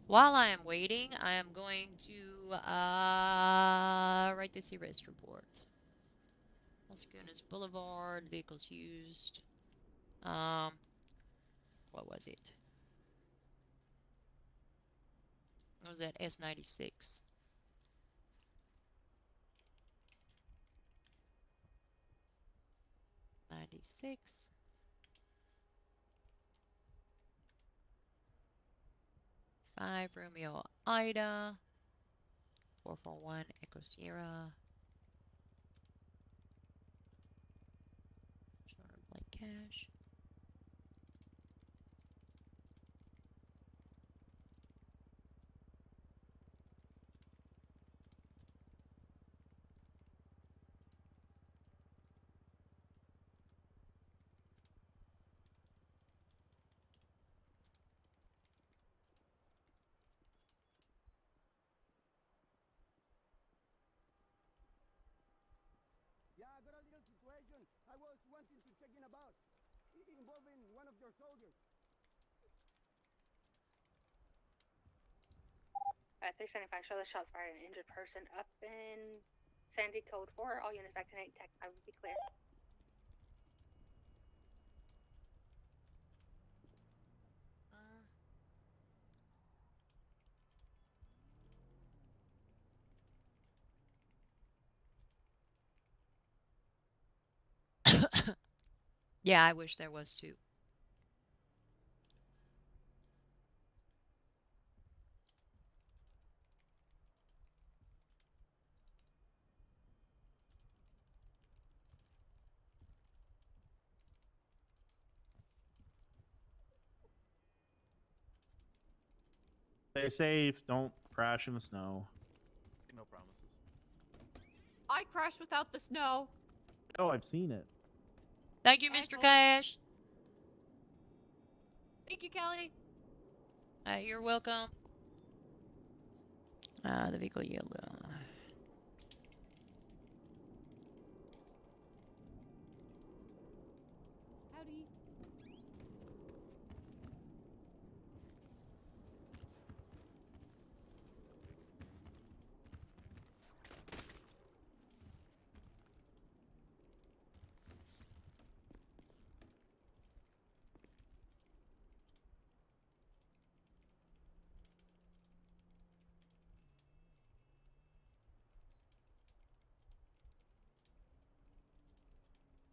[SPEAKER 1] While I am waiting, I am going to write this arrest report. Las Lagunas Boulevard, vehicles used. What was it? What was that? S96. '96. Five Romeo Ida. 441 Echo Sierra. Charter blank cash.
[SPEAKER 15] Yeah, I got a little situation. I was wanting to check in about involving one of your soldiers.
[SPEAKER 12] 375, show the shots fired at an injured person up in Sandy Code 4. All units back to 8 tech. I would be clear.
[SPEAKER 1] Yeah, I wish there was too.
[SPEAKER 10] Stay safe. Don't crash in the snow. No promises.
[SPEAKER 18] I crashed without the snow.
[SPEAKER 10] Oh, I've seen it.
[SPEAKER 1] Thank you, Mr. Cash.
[SPEAKER 18] Thank you, Kelly.
[SPEAKER 1] You're welcome. The vehicle yellow.
[SPEAKER 18] Howdy.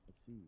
[SPEAKER 10] I see.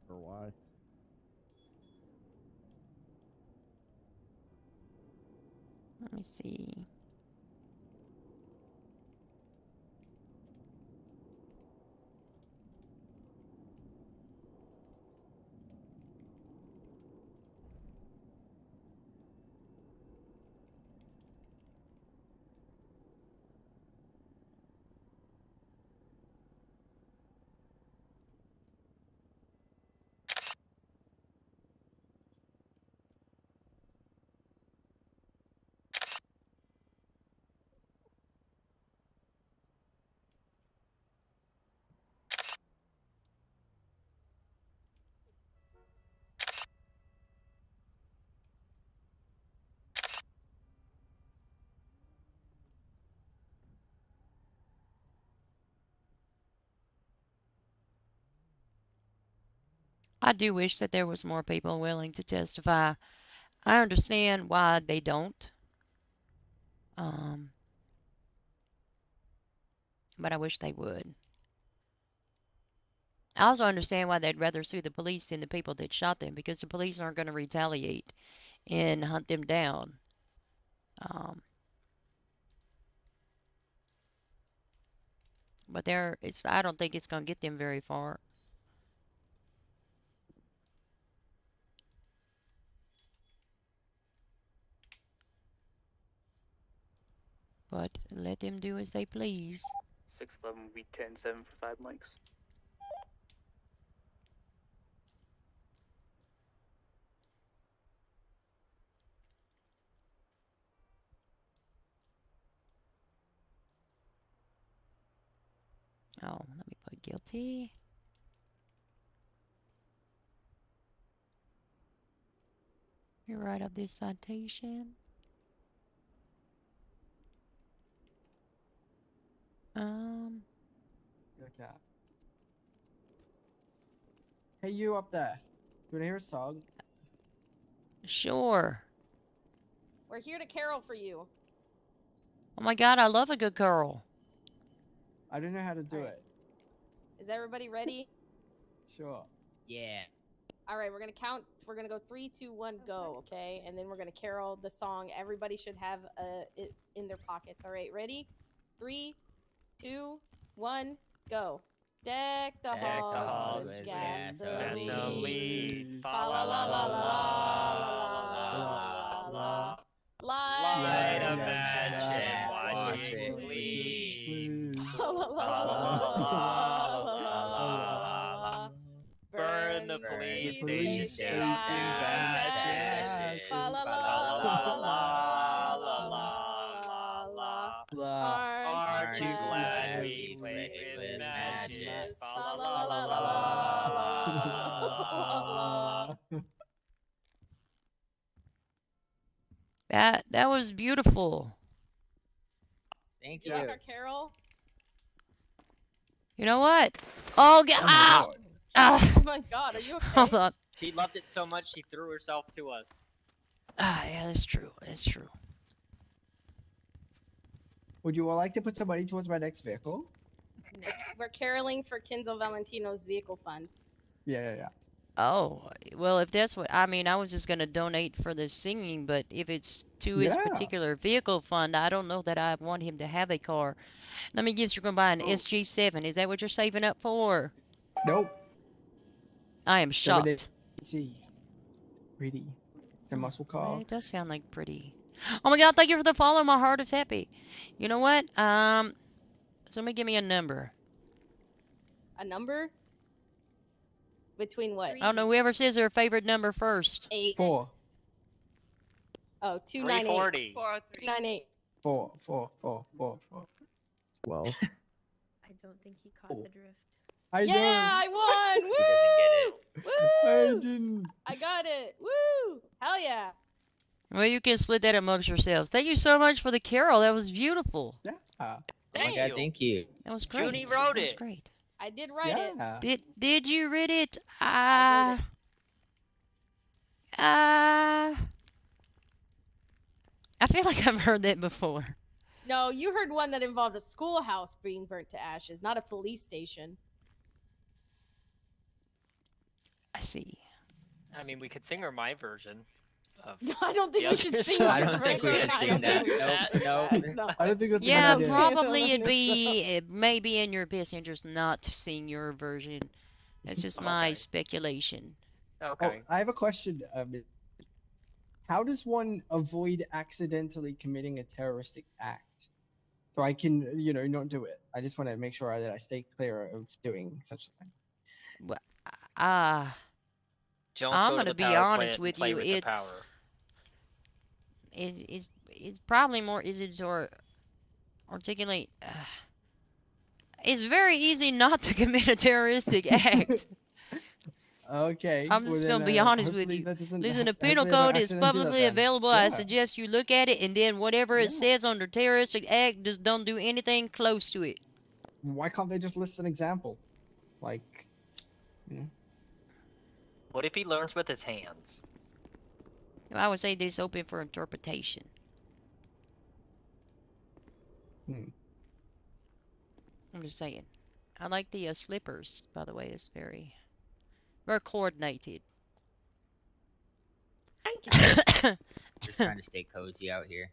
[SPEAKER 10] or why.
[SPEAKER 1] Let me see. I do wish that there was more people willing to testify. I understand why they don't. But I wish they would. I also understand why they'd rather sue the police than the people that shot them, because the police aren't going to retaliate and hunt them down. But I don't think it's going to get them very far. But let them do as they please.
[SPEAKER 7] 611 will be 10-7 for 5 mics.
[SPEAKER 1] Oh, let me put guilty. Let me write up this citation.
[SPEAKER 22] Like that. Hey, you up there. You wanna hear a song?
[SPEAKER 1] Sure.
[SPEAKER 23] We're here to carol for you.
[SPEAKER 1] Oh my God, I love a good carol.
[SPEAKER 22] I don't know how to do it.
[SPEAKER 23] Is everybody ready?
[SPEAKER 22] Sure.
[SPEAKER 23] Yeah. All right, we're gonna count. We're gonna go 3, 2, 1, go. Okay, and then we're gonna carol the song. Everybody should have it in their pockets. All right, ready? 3, 2, 1, go. Deck the halls with gasoline. Fa la la la la la la la la. Light a match and watch it bleed. La la la la la la. Burn the police station to ashes. Fa la la la la la la la. Aren't you glad we played with matches? Fa la la la la la la.
[SPEAKER 1] That was beautiful.
[SPEAKER 23] Thank you. You like our carol?
[SPEAKER 1] You know what? Oh,
[SPEAKER 23] Oh my God, are you okay?
[SPEAKER 1] Hold on.
[SPEAKER 24] She loved it so much she threw herself to us.
[SPEAKER 1] Yeah, that's true. That's true.
[SPEAKER 22] Would you all like to put some money towards my next vehicle?
[SPEAKER 23] We're caroling for Kenzo Valentino's vehicle fund.
[SPEAKER 22] Yeah.
[SPEAKER 1] Oh, well, if that's what I mean, I was just gonna donate for the singing, but if it's to his
[SPEAKER 22] Yeah.
[SPEAKER 1] particular vehicle fund, I don't know that I want him to have a car. Let me guess, you're gonna buy an SG7. Is that what you're saving up for?
[SPEAKER 22] Nope.
[SPEAKER 1] I am shocked.
[SPEAKER 22] See, pretty. The muscle car.
[SPEAKER 1] It does sound like pretty. Oh my God! Thank you for the follow. My heart is happy. You know what? Somebody give me a number.
[SPEAKER 23] A number? Between what?
[SPEAKER 1] I don't know. Whoever says their favorite number first.
[SPEAKER 23] 8.
[SPEAKER 22] 4.
[SPEAKER 23] Oh, 298.
[SPEAKER 24] 340.
[SPEAKER 23] 298.
[SPEAKER 22] 4. 12.
[SPEAKER 25] I don't think he caught the drift.
[SPEAKER 22] I
[SPEAKER 23] Yeah,
[SPEAKER 22] don't.
[SPEAKER 23] I won! Woo!
[SPEAKER 24] He doesn't get it.
[SPEAKER 23] Woo!
[SPEAKER 22] I didn't.
[SPEAKER 23] I got it. Woo! Hell yeah.
[SPEAKER 1] Well, you can split that amongst yourselves. Thank you so much for the carol. That was beautiful.
[SPEAKER 22] Yeah.
[SPEAKER 24] Oh my God, thank you.
[SPEAKER 1] That was great.
[SPEAKER 24] Junie wrote
[SPEAKER 1] That was
[SPEAKER 24] it.
[SPEAKER 1] great.
[SPEAKER 23] I did write it.
[SPEAKER 1] Did you read it? I feel like I've heard that before.
[SPEAKER 23] No, you heard one that involved a schoolhouse being burnt to ashes, not a police station.
[SPEAKER 2] I mean, we could sing her my version. Of
[SPEAKER 20] I don't think
[SPEAKER 2] the
[SPEAKER 20] we should
[SPEAKER 2] other
[SPEAKER 20] sing
[SPEAKER 2] song.
[SPEAKER 24] I don't think we should sing that. Nope, nope.
[SPEAKER 22] I don't think that's a
[SPEAKER 1] Yeah,
[SPEAKER 22] good idea.
[SPEAKER 1] probably it'd be it may be in your best interest not to sing your version. That's just my speculation.
[SPEAKER 2] Okay.
[SPEAKER 22] Oh, I have a question. How does one avoid accidentally committing a terroristic act? So I can, not do it. I just want to make sure that I stay clear of doing such a thing.
[SPEAKER 1] Well,
[SPEAKER 2] Don't
[SPEAKER 1] I'm
[SPEAKER 2] go to
[SPEAKER 1] gonna
[SPEAKER 2] the
[SPEAKER 1] be
[SPEAKER 2] power
[SPEAKER 1] honest
[SPEAKER 2] plant and
[SPEAKER 1] with
[SPEAKER 2] play
[SPEAKER 1] you.
[SPEAKER 2] with the power.
[SPEAKER 1] It's probably more easy to articulate. It's very easy not to commit a terroristic act.
[SPEAKER 22] Okay.
[SPEAKER 1] I'm just gonna be honest with you. Listen, the penal code is publicly available. I suggest you look at it, and then whatever it says under terroristic act, just don't do anything close to it.
[SPEAKER 22] Why can't they just list an example? Like,
[SPEAKER 2] What if he learns with his hands?
[SPEAKER 1] I would say this open for interpretation. I'm just saying. I like the slippers, by the way. It's very coordinated.
[SPEAKER 24] Just trying to stay cozy out here.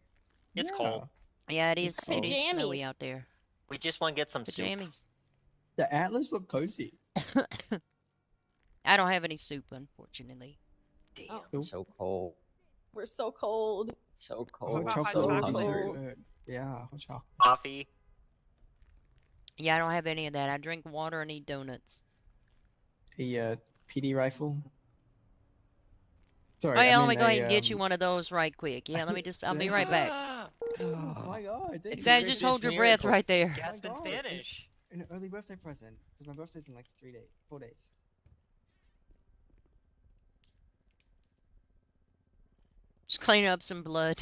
[SPEAKER 2] It's cold.
[SPEAKER 1] Yeah, it is. It is snowy out there.
[SPEAKER 2] We just want to get some
[SPEAKER 1] pajamas.
[SPEAKER 2] soup.
[SPEAKER 22] The Atlas look cozy.
[SPEAKER 1] I don't have any soup, unfortunately.
[SPEAKER 24] Damn, so cold.
[SPEAKER 20] We're so cold.
[SPEAKER 24] So cold.
[SPEAKER 22] Hot
[SPEAKER 24] So
[SPEAKER 22] chocolate would be
[SPEAKER 24] hungry.
[SPEAKER 22] so good. Yeah, hot chocolate.
[SPEAKER 2] Coffee.
[SPEAKER 1] Yeah, I don't have any of that. I drink water and eat donuts.
[SPEAKER 22] A PD rifle. Sorry.
[SPEAKER 1] Oh yeah,
[SPEAKER 22] I
[SPEAKER 1] let me
[SPEAKER 22] mean
[SPEAKER 1] go ahead and get you one of those right quick. Yeah, let me just. I'll be right back.
[SPEAKER 22] Oh my god!
[SPEAKER 1] You guys just hold your breath right there.
[SPEAKER 2] Gasp in Spanish.
[SPEAKER 22] An early birthday present, because my birthday's in like 4 days.
[SPEAKER 1] Just clean up some blood.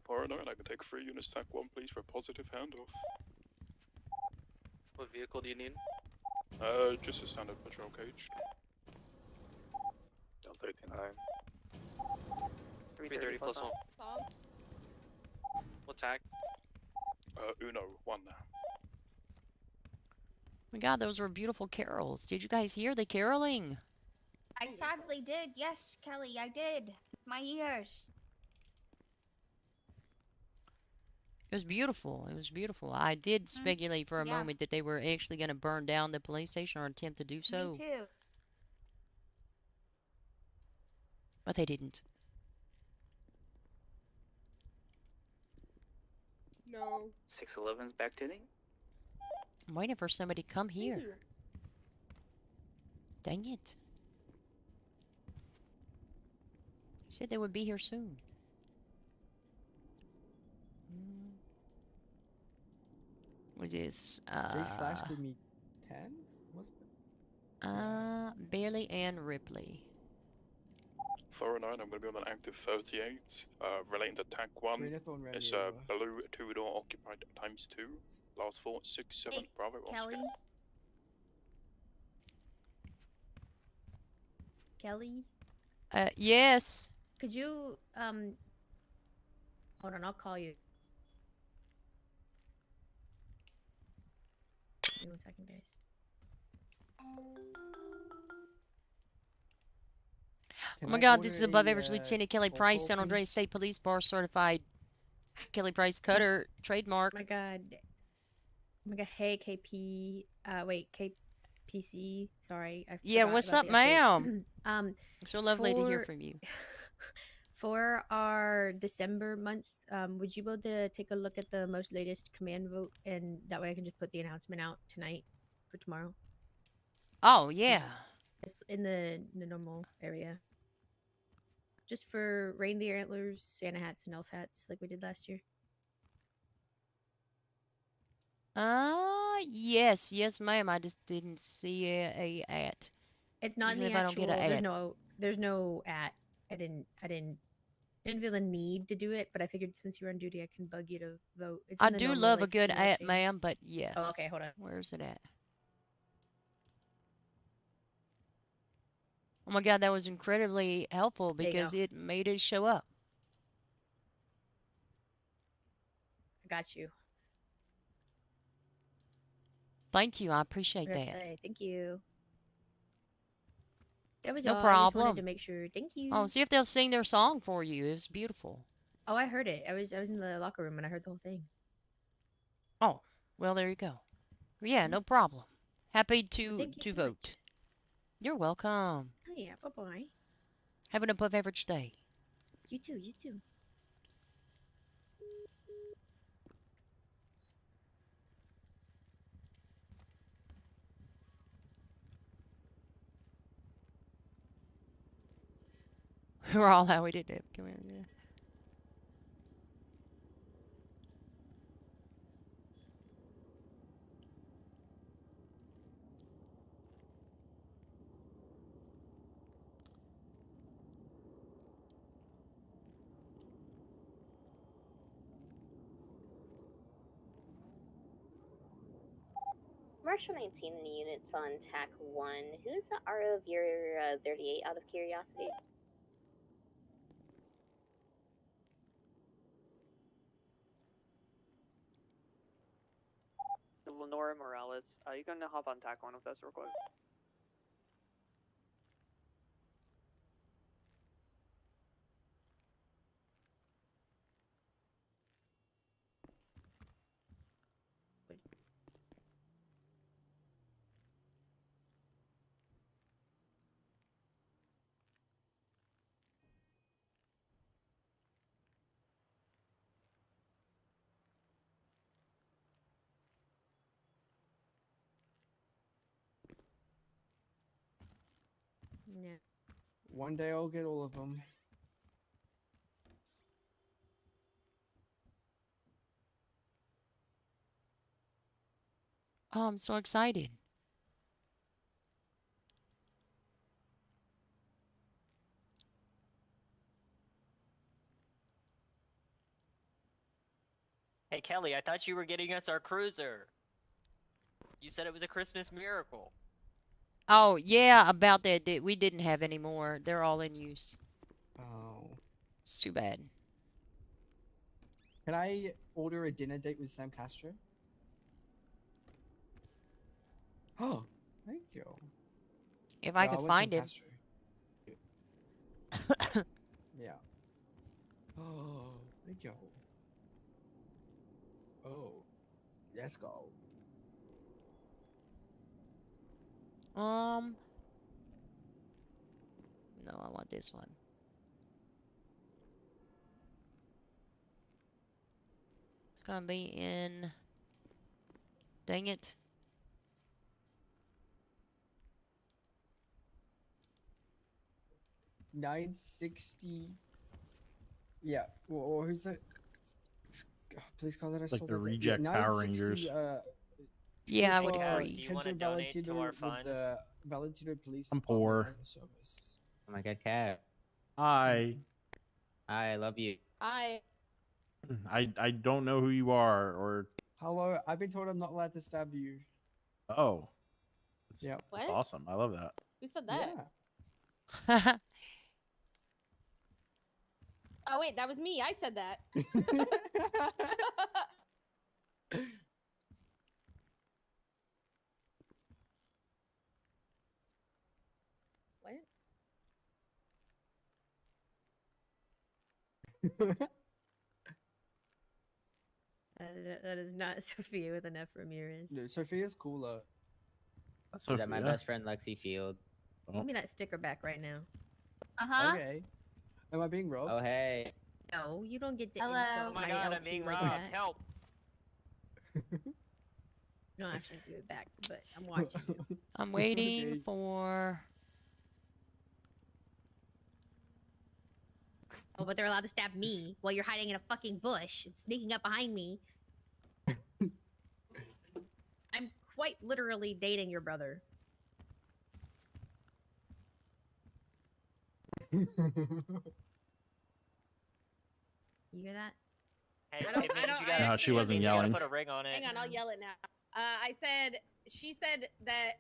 [SPEAKER 3] 409, I can take 3 units, tank 1 please for a positive handoff.
[SPEAKER 7] What vehicle do you need?
[SPEAKER 3] Just a standard patrol cage. Down 39.
[SPEAKER 7] 330 plus 1. What tag?
[SPEAKER 3] Uno, 1.
[SPEAKER 1] Oh my god, those were beautiful carols. Did you guys hear the caroling?
[SPEAKER 13] I sadly did. Yes, Kelly, I did. My ears.
[SPEAKER 1] It was beautiful. It was beautiful. I did speculate for a moment that they were actually going to burn down the police station or attempt to do so.
[SPEAKER 13] Me too.
[SPEAKER 1] But they didn't.
[SPEAKER 20] No.
[SPEAKER 7] 611's back tuning.
[SPEAKER 1] I'm waiting for somebody to come here. Dang it. Said they would be here soon. What is this?
[SPEAKER 22] They flashed with me 10? Was it?
[SPEAKER 1] Bailey and Ripley.
[SPEAKER 3] 409, I'm going to be on an active 38. Relating to tank 1. It's blue 2-door occupied times 2. Last 4, 6, 7,
[SPEAKER 13] Hey,
[SPEAKER 3] Bravo.
[SPEAKER 13] Kelly? Kelly?
[SPEAKER 1] Yes.
[SPEAKER 13] Could you, hold on, I'll call you. Give me 1 second, guys.
[SPEAKER 1] Oh my god, this is above average Lieutenant Kelly Price, San Andreas State Police Bar certified Kelly Price Cutter trademark.
[SPEAKER 13] Oh my god. Oh my god, hey KP, wait, KPC, sorry. I
[SPEAKER 1] Yeah,
[SPEAKER 13] forgot
[SPEAKER 1] what's
[SPEAKER 13] about
[SPEAKER 1] up,
[SPEAKER 13] the
[SPEAKER 1] ma'am?
[SPEAKER 13] update.
[SPEAKER 1] So lovely to hear from you.
[SPEAKER 13] For our December month, would you be able to take a look at the most latest command vote, and that way I can just put the announcement out tonight for tomorrow?
[SPEAKER 1] Oh, yeah.
[SPEAKER 13] It's in the normal area. Just for reindeer antlers, Santa hats, and elf hats like we did last year.
[SPEAKER 1] Yes, yes, ma'am. I just didn't see a at.
[SPEAKER 13] It's not in
[SPEAKER 1] Usually
[SPEAKER 13] the
[SPEAKER 1] if I don't
[SPEAKER 13] actual.
[SPEAKER 1] get a
[SPEAKER 13] There's no at. I didn't feel the need to do it, but I figured since you were on duty, I can bug you to vote. It's
[SPEAKER 1] I
[SPEAKER 13] in the
[SPEAKER 1] do
[SPEAKER 13] normal,
[SPEAKER 1] love a
[SPEAKER 13] like,
[SPEAKER 1] good
[SPEAKER 13] email
[SPEAKER 1] at,
[SPEAKER 13] chain.
[SPEAKER 1] ma'am, but yes.
[SPEAKER 13] Oh, okay, hold on.
[SPEAKER 1] Where's it at? Oh my god, that was incredibly helpful
[SPEAKER 13] There you
[SPEAKER 1] because
[SPEAKER 13] go.
[SPEAKER 1] it made it show up.
[SPEAKER 13] I got you.
[SPEAKER 1] Thank you. I appreciate
[SPEAKER 13] Yes,
[SPEAKER 1] that.
[SPEAKER 13] thank you. That was
[SPEAKER 1] No
[SPEAKER 13] all. I just wanted
[SPEAKER 1] problem.
[SPEAKER 13] to make sure. Thank you.
[SPEAKER 1] Oh, see if they'll sing their song for you. It was beautiful.
[SPEAKER 13] Oh, I heard it. I was in the locker room and I heard the whole thing.
[SPEAKER 1] Oh, well, there you go. Yeah, no problem. Happy to
[SPEAKER 13] Thank you so
[SPEAKER 1] vote.
[SPEAKER 13] much.
[SPEAKER 1] You're welcome.
[SPEAKER 13] Oh yeah, bye bye.
[SPEAKER 1] Have an above average day.
[SPEAKER 13] You too. You too.
[SPEAKER 1] We're all how we did it. Come here. Yeah.
[SPEAKER 5] Marshal 19 units on TAC 1. Who's the RO of your 38 out of curiosity?
[SPEAKER 16] Lenora Morales. You gonna hop on TAC 1 with us real quick?
[SPEAKER 13] Yeah.
[SPEAKER 22] One day I'll get all of them.
[SPEAKER 1] Oh, I'm so excited.
[SPEAKER 2] Hey Kelly, I thought you were getting us our cruiser. You said it was a Christmas miracle.
[SPEAKER 1] Oh, yeah, about that. We didn't have any more. They're all in use.
[SPEAKER 22] Oh.
[SPEAKER 1] It's too bad.
[SPEAKER 22] Can I order a dinner date with Sam Castro? Oh, thank you.
[SPEAKER 1] If I
[SPEAKER 22] Yeah,
[SPEAKER 1] could
[SPEAKER 22] want
[SPEAKER 1] find
[SPEAKER 22] Sam
[SPEAKER 1] him.
[SPEAKER 22] Castro. Yeah. Oh, thank you. Oh, let's go.
[SPEAKER 1] No, I want this one. It's gonna be in. Dang it.
[SPEAKER 22] $960. Yeah. Or who's that? Please call that I
[SPEAKER 10] It's like
[SPEAKER 22] saw
[SPEAKER 10] the
[SPEAKER 22] that.
[SPEAKER 10] reject
[SPEAKER 22] yeah,
[SPEAKER 10] Power
[SPEAKER 22] 960,
[SPEAKER 10] Rangers.
[SPEAKER 1] Yeah, I
[SPEAKER 22] for
[SPEAKER 1] would agree.
[SPEAKER 2] Do you want to
[SPEAKER 22] Kenton
[SPEAKER 2] donate to
[SPEAKER 22] Valentino
[SPEAKER 2] our
[SPEAKER 22] with
[SPEAKER 2] fund?
[SPEAKER 22] the Valentino Police
[SPEAKER 10] I'm
[SPEAKER 22] Department
[SPEAKER 10] poor.
[SPEAKER 22] Night Service.
[SPEAKER 24] Oh my god, Cat.
[SPEAKER 10] Hi.
[SPEAKER 24] I love you.
[SPEAKER 23] Hi.
[SPEAKER 10] I don't know who you are or.
[SPEAKER 22] Hello, I've been told I'm not allowed to stab you.
[SPEAKER 10] Oh. That's,
[SPEAKER 22] Yeah.
[SPEAKER 10] that's
[SPEAKER 23] What?
[SPEAKER 10] awesome. I love that.
[SPEAKER 23] Who said that?
[SPEAKER 22] Yeah.
[SPEAKER 23] Oh wait, that was me. I said that. What?
[SPEAKER 13] That is not Sophia with an F Ramirez.
[SPEAKER 22] No, Sophia's cooler.
[SPEAKER 10] That's
[SPEAKER 24] Is that my best friend Lexi Field?
[SPEAKER 13] Give me that sticker back right now.
[SPEAKER 22] Okay. Am I being robbed?
[SPEAKER 24] Oh hey.
[SPEAKER 13] No, you don't get to
[SPEAKER 23] Hello.
[SPEAKER 13] insult
[SPEAKER 2] Oh my
[SPEAKER 13] my
[SPEAKER 2] god,
[SPEAKER 13] LT
[SPEAKER 2] I'm being
[SPEAKER 13] like
[SPEAKER 2] robbed.
[SPEAKER 13] that.
[SPEAKER 2] Help!
[SPEAKER 13] You don't have to do it back, but I'm watching you.
[SPEAKER 1] I'm waiting
[SPEAKER 22] Okay.
[SPEAKER 1] for.
[SPEAKER 13] Oh, but they're allowed to stab me while you're hiding in a fucking bush and sneaking up behind me. I'm quite literally dating your brother. You hear that?
[SPEAKER 2] Hey,
[SPEAKER 23] I don't-
[SPEAKER 2] hey,
[SPEAKER 23] I
[SPEAKER 2] man,
[SPEAKER 23] don't-
[SPEAKER 2] you
[SPEAKER 23] I
[SPEAKER 2] gotta,
[SPEAKER 10] No, she wasn't
[SPEAKER 2] you gotta
[SPEAKER 10] yelling.
[SPEAKER 2] put a ring on it.
[SPEAKER 23] Hang on, I'll yell it now. She said that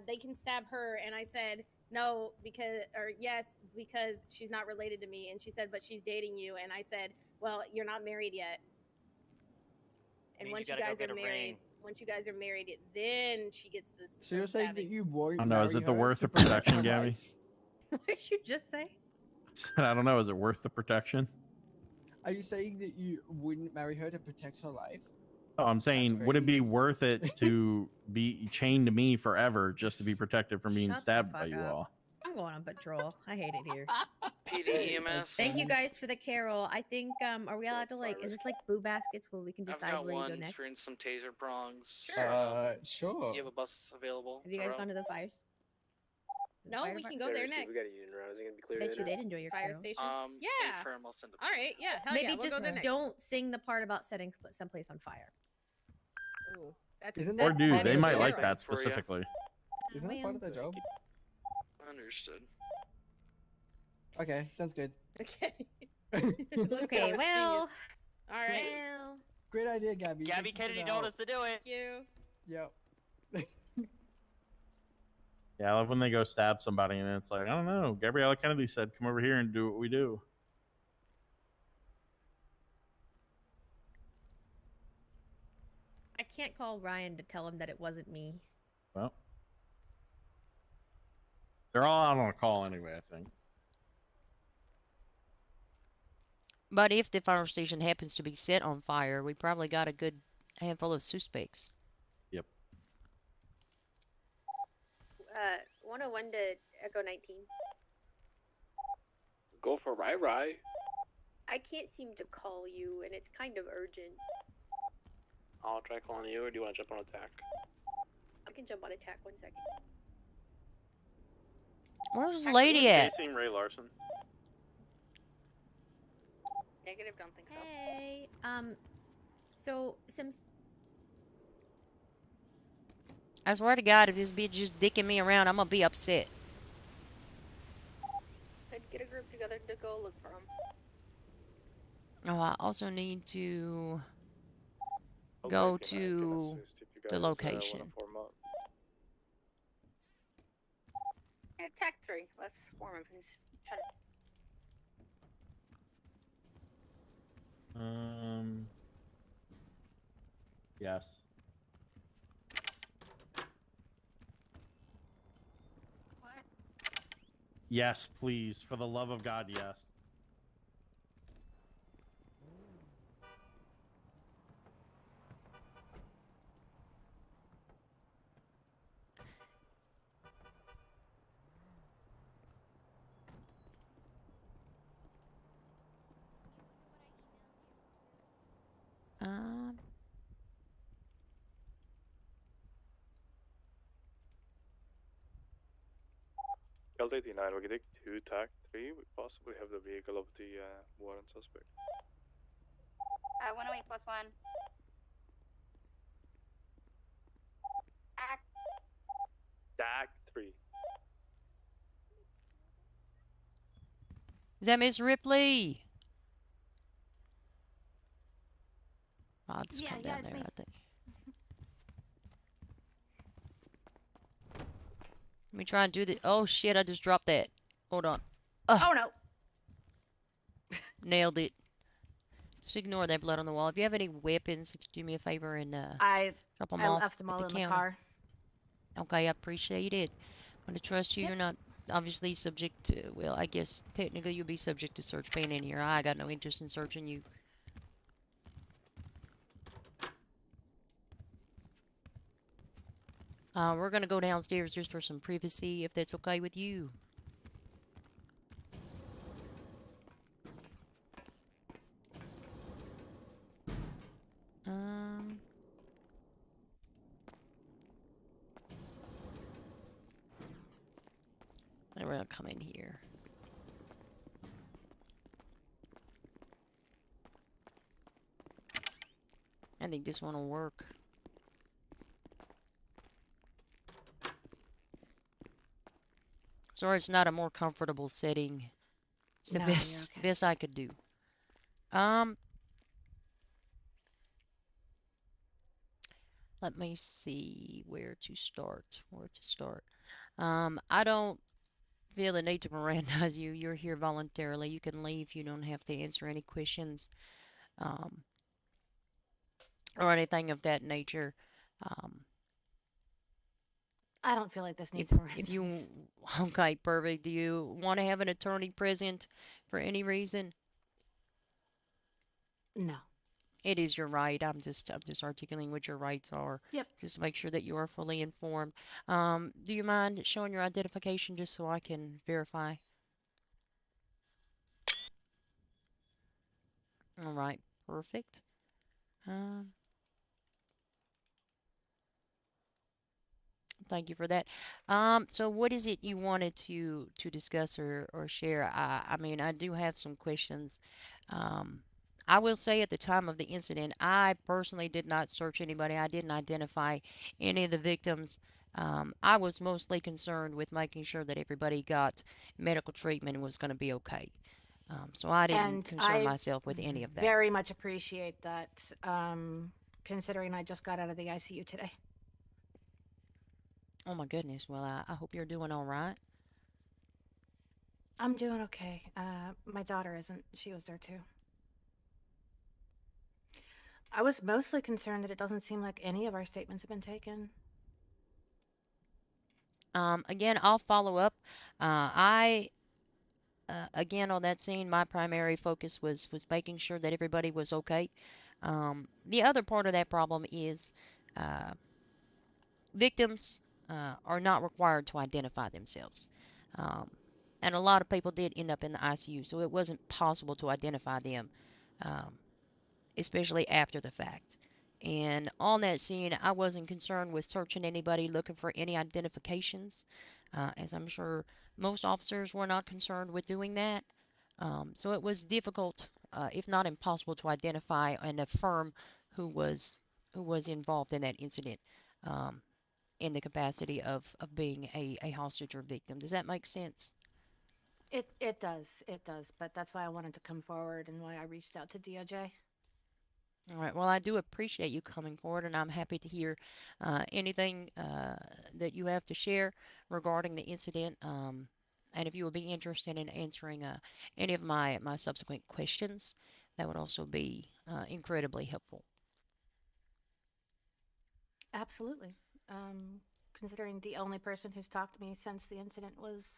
[SPEAKER 23] they can stab her, and I said no because, or yes because she's not related to me, and she said but she's dating you, and I said well you're not married yet, and
[SPEAKER 2] Means
[SPEAKER 23] once
[SPEAKER 2] you
[SPEAKER 23] you
[SPEAKER 2] gotta go
[SPEAKER 23] guys
[SPEAKER 2] get
[SPEAKER 23] are
[SPEAKER 2] a
[SPEAKER 23] married,
[SPEAKER 2] ring.
[SPEAKER 14] Once you guys are married, then she gets this.
[SPEAKER 22] So you're saying that you won't
[SPEAKER 10] I don't know. Is
[SPEAKER 22] marry
[SPEAKER 10] it the
[SPEAKER 22] her
[SPEAKER 10] worth
[SPEAKER 22] to
[SPEAKER 10] the
[SPEAKER 22] protect
[SPEAKER 10] protection,
[SPEAKER 22] her
[SPEAKER 10] Gabby?
[SPEAKER 22] life?
[SPEAKER 13] What did you just say?
[SPEAKER 10] I don't know. Is it worth the protection?
[SPEAKER 22] Are you saying that you wouldn't marry her to protect her life?
[SPEAKER 10] Oh, I'm saying, would it be worth it to be chained to me forever just to be protected from being
[SPEAKER 13] Shut the
[SPEAKER 10] stabbed by
[SPEAKER 13] fuck
[SPEAKER 10] you
[SPEAKER 13] up.
[SPEAKER 10] all?
[SPEAKER 13] I'm going on patrol. I hate it here.
[SPEAKER 7] PD EMS.
[SPEAKER 13] Thank you guys for the carol. I think are we allowed to like is this like boo baskets where we can
[SPEAKER 7] I've
[SPEAKER 13] decide
[SPEAKER 7] got
[SPEAKER 13] where you go
[SPEAKER 7] one
[SPEAKER 13] next?
[SPEAKER 7] for some taser prongs.
[SPEAKER 22] Sure.
[SPEAKER 7] You have a bus available?
[SPEAKER 13] Have you guys gone to the fires?
[SPEAKER 12] No, we can go there next.
[SPEAKER 4] We got a union round. Is it gonna be clear?
[SPEAKER 13] Bet you they'd enjoy your
[SPEAKER 12] Fire
[SPEAKER 13] carols.
[SPEAKER 12] station.
[SPEAKER 7] Yeah.
[SPEAKER 12] Yeah.
[SPEAKER 7] Term, I'll send it.
[SPEAKER 12] All right. Yeah. Hell
[SPEAKER 13] Maybe
[SPEAKER 12] yeah. We'll
[SPEAKER 13] just
[SPEAKER 12] go there next.
[SPEAKER 13] don't sing the part about setting someplace on fire.
[SPEAKER 12] Ooh, that's
[SPEAKER 22] Isn't
[SPEAKER 10] Or
[SPEAKER 22] that
[SPEAKER 10] do
[SPEAKER 22] part
[SPEAKER 10] they
[SPEAKER 22] of the
[SPEAKER 10] might
[SPEAKER 22] job?
[SPEAKER 10] like that
[SPEAKER 7] For ya.
[SPEAKER 10] specifically?
[SPEAKER 22] Isn't that part of the job?
[SPEAKER 7] Understood.
[SPEAKER 22] Okay, sounds good.
[SPEAKER 12] Okay.
[SPEAKER 13] Okay, well.
[SPEAKER 12] All right.
[SPEAKER 13] Well.
[SPEAKER 22] Great idea, Gabby.
[SPEAKER 2] Gabby Kennedy told us to do it.
[SPEAKER 12] Thank you.
[SPEAKER 22] Yep.
[SPEAKER 10] Yeah, I love when they go stab somebody and it's like, I don't know. Gabriella Kennedy said, come over here and do what we do.
[SPEAKER 13] I can't call Ryan to tell him that it wasn't me.
[SPEAKER 10] Well, they're all out on a call anyway, I think.
[SPEAKER 1] But if the fire station happens to be set on fire, we probably got a good handful of suspects.
[SPEAKER 10] Yep.
[SPEAKER 5] 101 to Echo 19.
[SPEAKER 4] Go for Rai.
[SPEAKER 5] I can't seem to call you, and it's kind of urgent.
[SPEAKER 4] I'll try calling you, or do you want to jump on attack?
[SPEAKER 5] I can jump on attack 1 second.
[SPEAKER 1] Where's the lady at?
[SPEAKER 3] Chasing Ray Larson.
[SPEAKER 5] Negative, don't think so.
[SPEAKER 13] Hey, so Sims.
[SPEAKER 1] I swear to God, if this bitch just dicking me around, I'm gonna be upset.
[SPEAKER 5] I'd get a group together to go look for him.
[SPEAKER 1] Oh, I also need to go to the location.
[SPEAKER 5] Attack 3. Let's form him. He's trying to...
[SPEAKER 10] Yes.
[SPEAKER 5] What?
[SPEAKER 10] Yes, please. For the love of God, yes.
[SPEAKER 3] L89, we're getting 2 TAC 3. We possibly have the vehicle of the warrant suspect.
[SPEAKER 5] 108 plus 1. Act.
[SPEAKER 3] TAC 3.
[SPEAKER 1] Is that Miss Ripley? I'll just come down there, I think. Let me try and do the. Oh shit! I just dropped that. Hold on.
[SPEAKER 14] Oh no!
[SPEAKER 1] Nailed it. Just ignore that blood on the wall. If you have any weapons, if you do me a favor and drop them
[SPEAKER 14] I
[SPEAKER 1] off
[SPEAKER 14] left them all
[SPEAKER 1] at
[SPEAKER 14] in
[SPEAKER 1] the
[SPEAKER 14] the
[SPEAKER 1] counter.
[SPEAKER 14] car.
[SPEAKER 1] Okay, I appreciate it. I'm gonna trust you.
[SPEAKER 14] Yep.
[SPEAKER 1] You're not obviously subject to. Well, I guess technically you'll be subject to search being in here. I got no interest in searching you. We're gonna go downstairs just for some privacy, if that's okay with you. And we're gonna come in here. I think this one will work. Sorry, it's not a more comfortable setting. It's the
[SPEAKER 14] No, you're
[SPEAKER 1] best
[SPEAKER 14] okay.
[SPEAKER 1] best I could do. Let me see where to start. I don't feel the need to Mirandize you. You're here voluntarily. You can leave. You don't have to answer any questions, or anything of that nature.
[SPEAKER 14] I don't feel like this needs
[SPEAKER 1] If
[SPEAKER 14] more
[SPEAKER 1] you
[SPEAKER 14] evidence.
[SPEAKER 1] okay, perfect. Do you want to have an attorney present for any reason?
[SPEAKER 14] No.
[SPEAKER 1] It is your right. I'm just articulating what your rights are.
[SPEAKER 14] Yep.
[SPEAKER 1] Just to make sure that you are fully informed. Do you mind showing your identification just so I can verify? All right, perfect. Thank you for that. So what is it you wanted to discuss or share? I mean, I do have some questions. Um, I will say at the time of the incident, I personally did not search anybody. I didn't identify any of the victims. I was mostly concerned with making sure that everybody got medical treatment and was going to be okay. So I didn't
[SPEAKER 14] And
[SPEAKER 1] concern
[SPEAKER 14] I
[SPEAKER 1] myself with any of that.
[SPEAKER 14] very much appreciate that, considering I just got out of the ICU today.
[SPEAKER 1] Oh my goodness. Well, I hope you're doing all right.
[SPEAKER 14] I'm doing okay. My daughter isn't. She was there too. I was mostly concerned that it doesn't seem like any of our statements have been taken.
[SPEAKER 1] Again, I'll follow up. Again, on that scene, my primary focus was making sure that everybody was okay. The other part of that problem is uh, victims are not required to identify themselves. Um, and a lot of people did end up in the ICU, so it wasn't possible to identify them, um, especially after the fact. And on that scene, I wasn't concerned with searching anybody, looking for any identifications, as I'm sure most officers were not concerned with doing that. So it was difficult, if not impossible, to identify and affirm who was involved in that incident, um, in the capacity of being a hostage or victim. Does that make sense?
[SPEAKER 14] It does. But that's why I wanted to come forward and why I reached out to DOJ.
[SPEAKER 1] All right. Well, I do appreciate you coming forward, and I'm happy to hear anything that you have to share regarding the incident. And if you would be interested in answering any of my subsequent questions, that would also be incredibly helpful.
[SPEAKER 14] Absolutely. Considering the only person who's talked to me since the incident was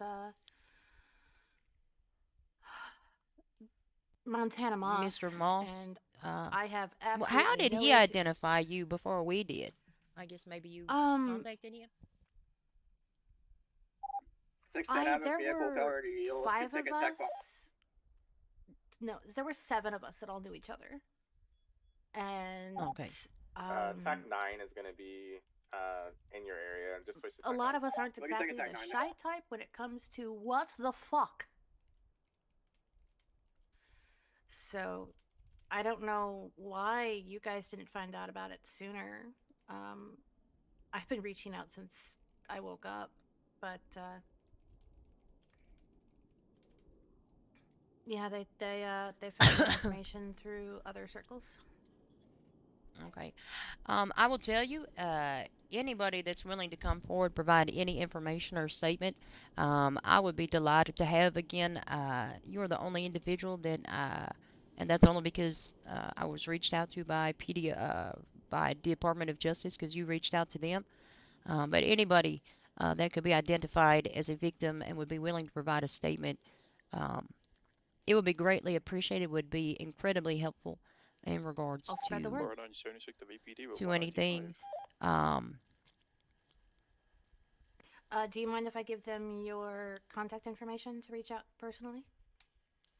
[SPEAKER 14] Montana Moss,
[SPEAKER 1] Mr. Moss,
[SPEAKER 14] and I have
[SPEAKER 1] well,
[SPEAKER 14] absolutely
[SPEAKER 1] how did
[SPEAKER 14] no
[SPEAKER 1] he
[SPEAKER 14] issue.
[SPEAKER 1] identify you before we did? I guess maybe you contacted him?
[SPEAKER 14] There were 5 of us. No, there were 7 of us that all knew each other. And
[SPEAKER 1] Okay.
[SPEAKER 4] TAC 9 is going to be in your area. Just switch to
[SPEAKER 14] a
[SPEAKER 4] TAC
[SPEAKER 14] lot
[SPEAKER 4] 9.
[SPEAKER 14] of us aren't
[SPEAKER 4] Let me take
[SPEAKER 14] exactly
[SPEAKER 4] a TAC
[SPEAKER 14] the
[SPEAKER 4] 9
[SPEAKER 14] shy type when it comes to what the fuck. So, I don't know why you guys didn't find out about it sooner. I've been reaching out since I woke up, but yeah, they found the information through other circles.
[SPEAKER 1] Okay. I will tell you, anybody that's willing to come forward, provide any information or statement, I would be delighted to have. Again, you're the only individual that, and that's only because I was reached out to by by Department of Justice, because you reached out to them. But anybody that could be identified as a victim and would be willing to provide a statement, um, it would be greatly appreciated. Would be incredibly helpful in regards
[SPEAKER 14] I'll spread the word.
[SPEAKER 1] to anything. Um,
[SPEAKER 14] Do you mind if I give them your contact information to reach out personally?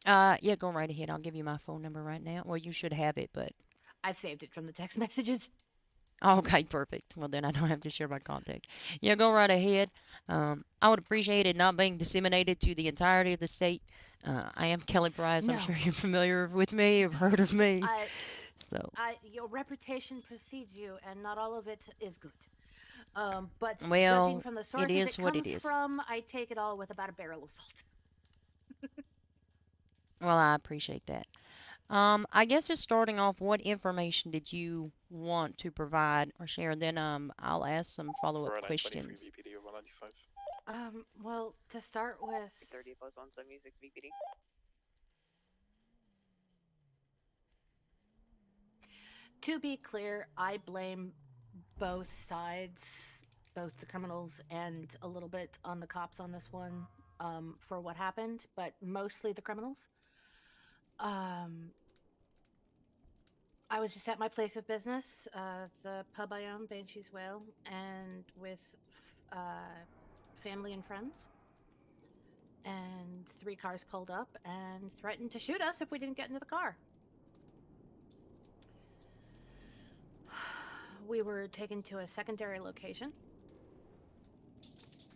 [SPEAKER 1] yeah, go right ahead. I'll give you my phone number right now. Well, you should have it, but
[SPEAKER 14] I saved it from the text messages.
[SPEAKER 1] okay, perfect. Well, then I don't have to share my contact. Yeah, go right ahead. I would appreciate it not being disseminated to the entirety of the state. I am Kelly Price. I'm
[SPEAKER 14] No.
[SPEAKER 1] sure you're familiar with me, you've heard of me. So,
[SPEAKER 14] Your reputation precedes you, and not all of it is good. But
[SPEAKER 1] well,
[SPEAKER 14] judging from the sources
[SPEAKER 1] it is
[SPEAKER 14] it
[SPEAKER 1] what
[SPEAKER 14] comes
[SPEAKER 1] it is.
[SPEAKER 14] from, I take it all with about a barrel of salt.
[SPEAKER 1] Well, I appreciate that. I guess just starting off, what information did you want to provide or share? And then I'll ask some follow-up questions.
[SPEAKER 14] Well, to start with,
[SPEAKER 16] 30 plus 176 VPD.
[SPEAKER 14] to be clear, I blame both sides, both the criminals and a little bit on the cops on this one, for what happened, but mostly the criminals. I was just at my place of business, the pub I own, Banshee's Whale, and with family and friends. And 3 cars pulled up and threatened to shoot us if we didn't get into the car. We were taken to a secondary location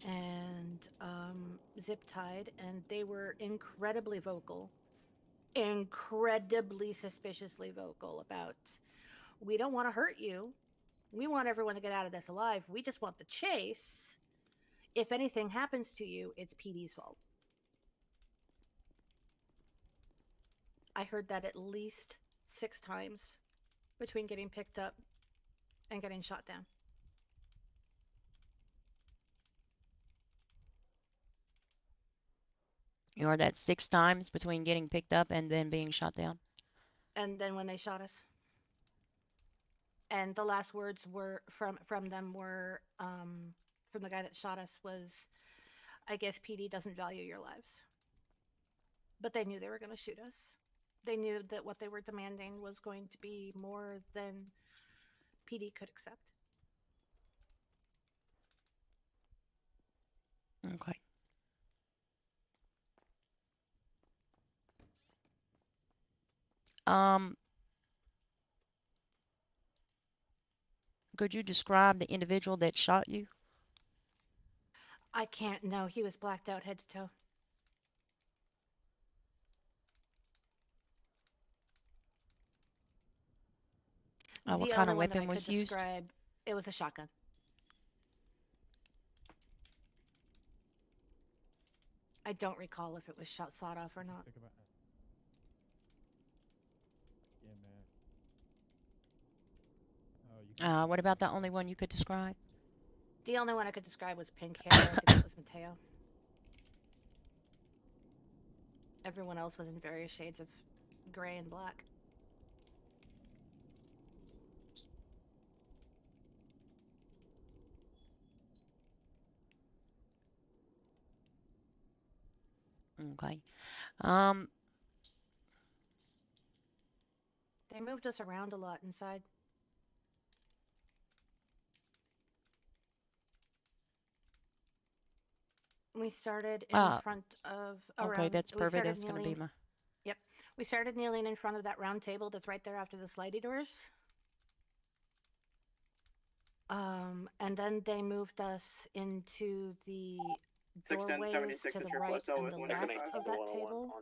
[SPEAKER 14] and zip-tied, and they were incredibly vocal, incredibly suspiciously vocal about, we don't want to hurt you. We want everyone to get out of this alive. We just want the chase. If anything happens to you, it's PD's fault. I heard that at least 6 times between getting picked up and getting shot down.
[SPEAKER 1] You heard that 6 times between getting picked up and then being shot down?
[SPEAKER 14] And then when they shot us. And the last words were from them were, from the guy that shot us was, I guess PD doesn't value your lives. But they knew they were going to shoot us. They knew that what they were demanding was going to be more than PD could accept.
[SPEAKER 1] Okay. Could you describe the individual that shot you?
[SPEAKER 14] I can't know. He was blacked out head to toe.
[SPEAKER 1] What
[SPEAKER 14] The
[SPEAKER 1] kind
[SPEAKER 14] only
[SPEAKER 1] of
[SPEAKER 14] one that I
[SPEAKER 1] weapon
[SPEAKER 14] could
[SPEAKER 1] was used?
[SPEAKER 14] describe, it was a shotgun. I don't recall if it was sawed off or not.
[SPEAKER 1] What about the only one you could describe?
[SPEAKER 14] The only one I could describe was pink hair. I think it was Mateo. Everyone else was in various shades of gray and black.
[SPEAKER 1] Okay.
[SPEAKER 14] They moved us around a lot inside. We started in front of
[SPEAKER 1] okay, that's perfect. That's going to be my...
[SPEAKER 14] Yep. We started kneeling in front of that round table that's right there after the slidey doors. And then they moved us into the doorways to the right and the left of that table.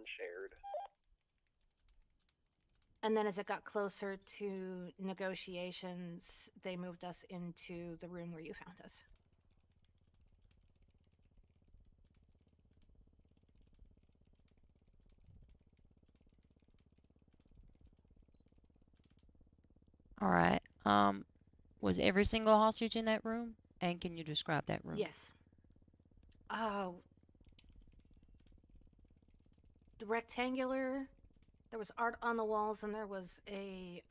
[SPEAKER 14] And then as it got closer to negotiations, they moved us into the room where you found us.
[SPEAKER 1] All right. Was every single hostage in that room? And can you describe that room?
[SPEAKER 14] Yes. The rectangular, there was art on the walls, and there was a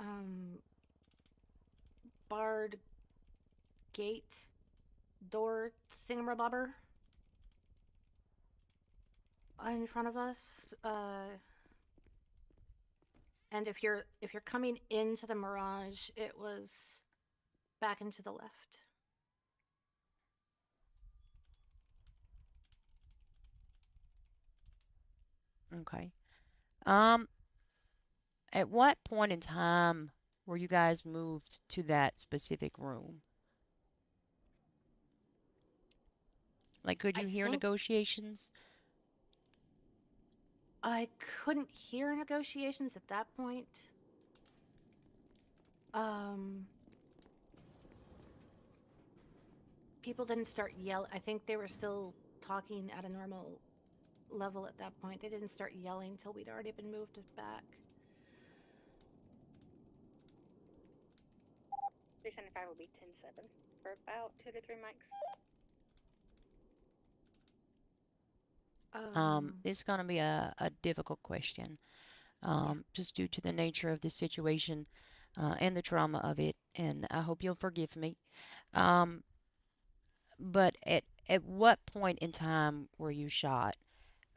[SPEAKER 14] barred gate door thingamabobber in front of us. And if you're coming into the Mirage, it was back and to the left.
[SPEAKER 1] Okay. At what point in time were you guys moved to that specific room? Like, could you hear negotiations?
[SPEAKER 14] I couldn't hear negotiations at that point. People didn't start yelling. I think they were still talking at a normal level at that point. They didn't start yelling until we'd already been moved back.
[SPEAKER 5] 375 will be 10-7 for about 2 to 3 mics.
[SPEAKER 1] This is going to be a difficult question, just due to the nature of the situation and the trauma of it. and I hope you'll forgive me. Um, but at what point in time were you shot?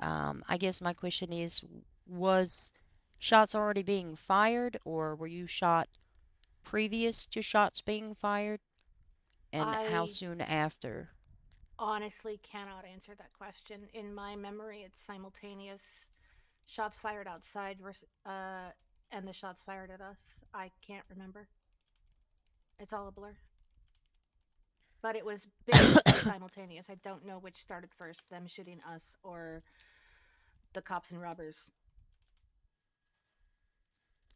[SPEAKER 1] I guess my question is, was shots already being fired, or were you shot previous to shots being fired? And how
[SPEAKER 14] I
[SPEAKER 1] soon after?
[SPEAKER 14] honestly cannot answer that question. In my memory, it's simultaneous. Shots fired outside versus, and the shots fired at us. I can't remember. It's all a blur. But it was basically simultaneous. I don't know which started first, them shooting us or the cops and robbers.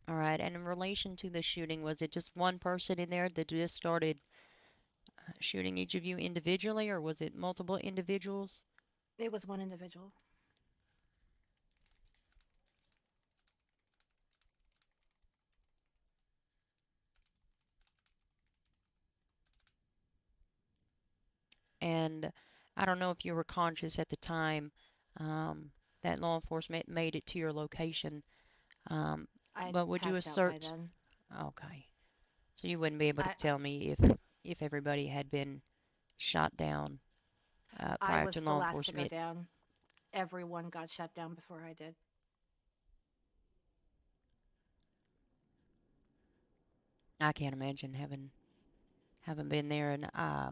[SPEAKER 1] All right, and in relation to the shooting, was it just one person in there that just started shooting each of you individually, or was it multiple individuals?
[SPEAKER 14] It was one individual.
[SPEAKER 1] And I don't know if you were conscious at the time that law enforcement made it to your location,
[SPEAKER 14] I
[SPEAKER 1] but would you
[SPEAKER 14] passed out by
[SPEAKER 1] assert?
[SPEAKER 14] then.
[SPEAKER 1] Okay, so you wouldn't be able to
[SPEAKER 14] I
[SPEAKER 1] tell me if everybody had been shot down
[SPEAKER 14] I
[SPEAKER 1] prior
[SPEAKER 14] was
[SPEAKER 1] to
[SPEAKER 14] the
[SPEAKER 1] law
[SPEAKER 14] last to go
[SPEAKER 1] enforcement.
[SPEAKER 14] down. Everyone got shut down before I did.
[SPEAKER 1] I can't imagine having been there, and I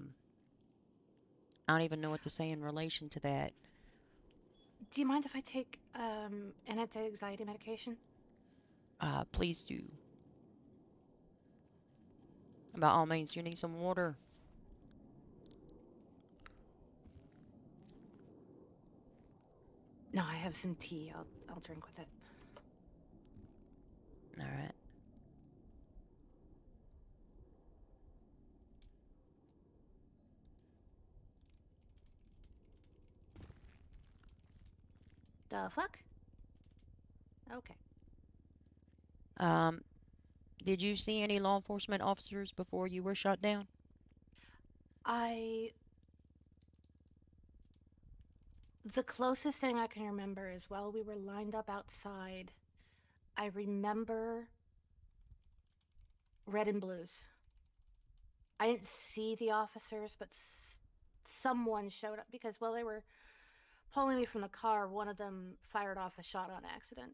[SPEAKER 1] don't even know what to say in relation to that.
[SPEAKER 14] Do you mind if I take an anti-anxiety medication?
[SPEAKER 1] Please do. By all means, you need some water.
[SPEAKER 14] No, I have some tea. I'll drink with it.
[SPEAKER 1] All right.
[SPEAKER 14] The fuck? Okay.
[SPEAKER 1] Um, did you see any law enforcement officers before you were shot down?
[SPEAKER 14] The closest thing I can remember is while we were lined up outside, I remember red and blues. I didn't see the officers, but someone showed up because while they were pulling me from the car, one of them fired off a shot on accident.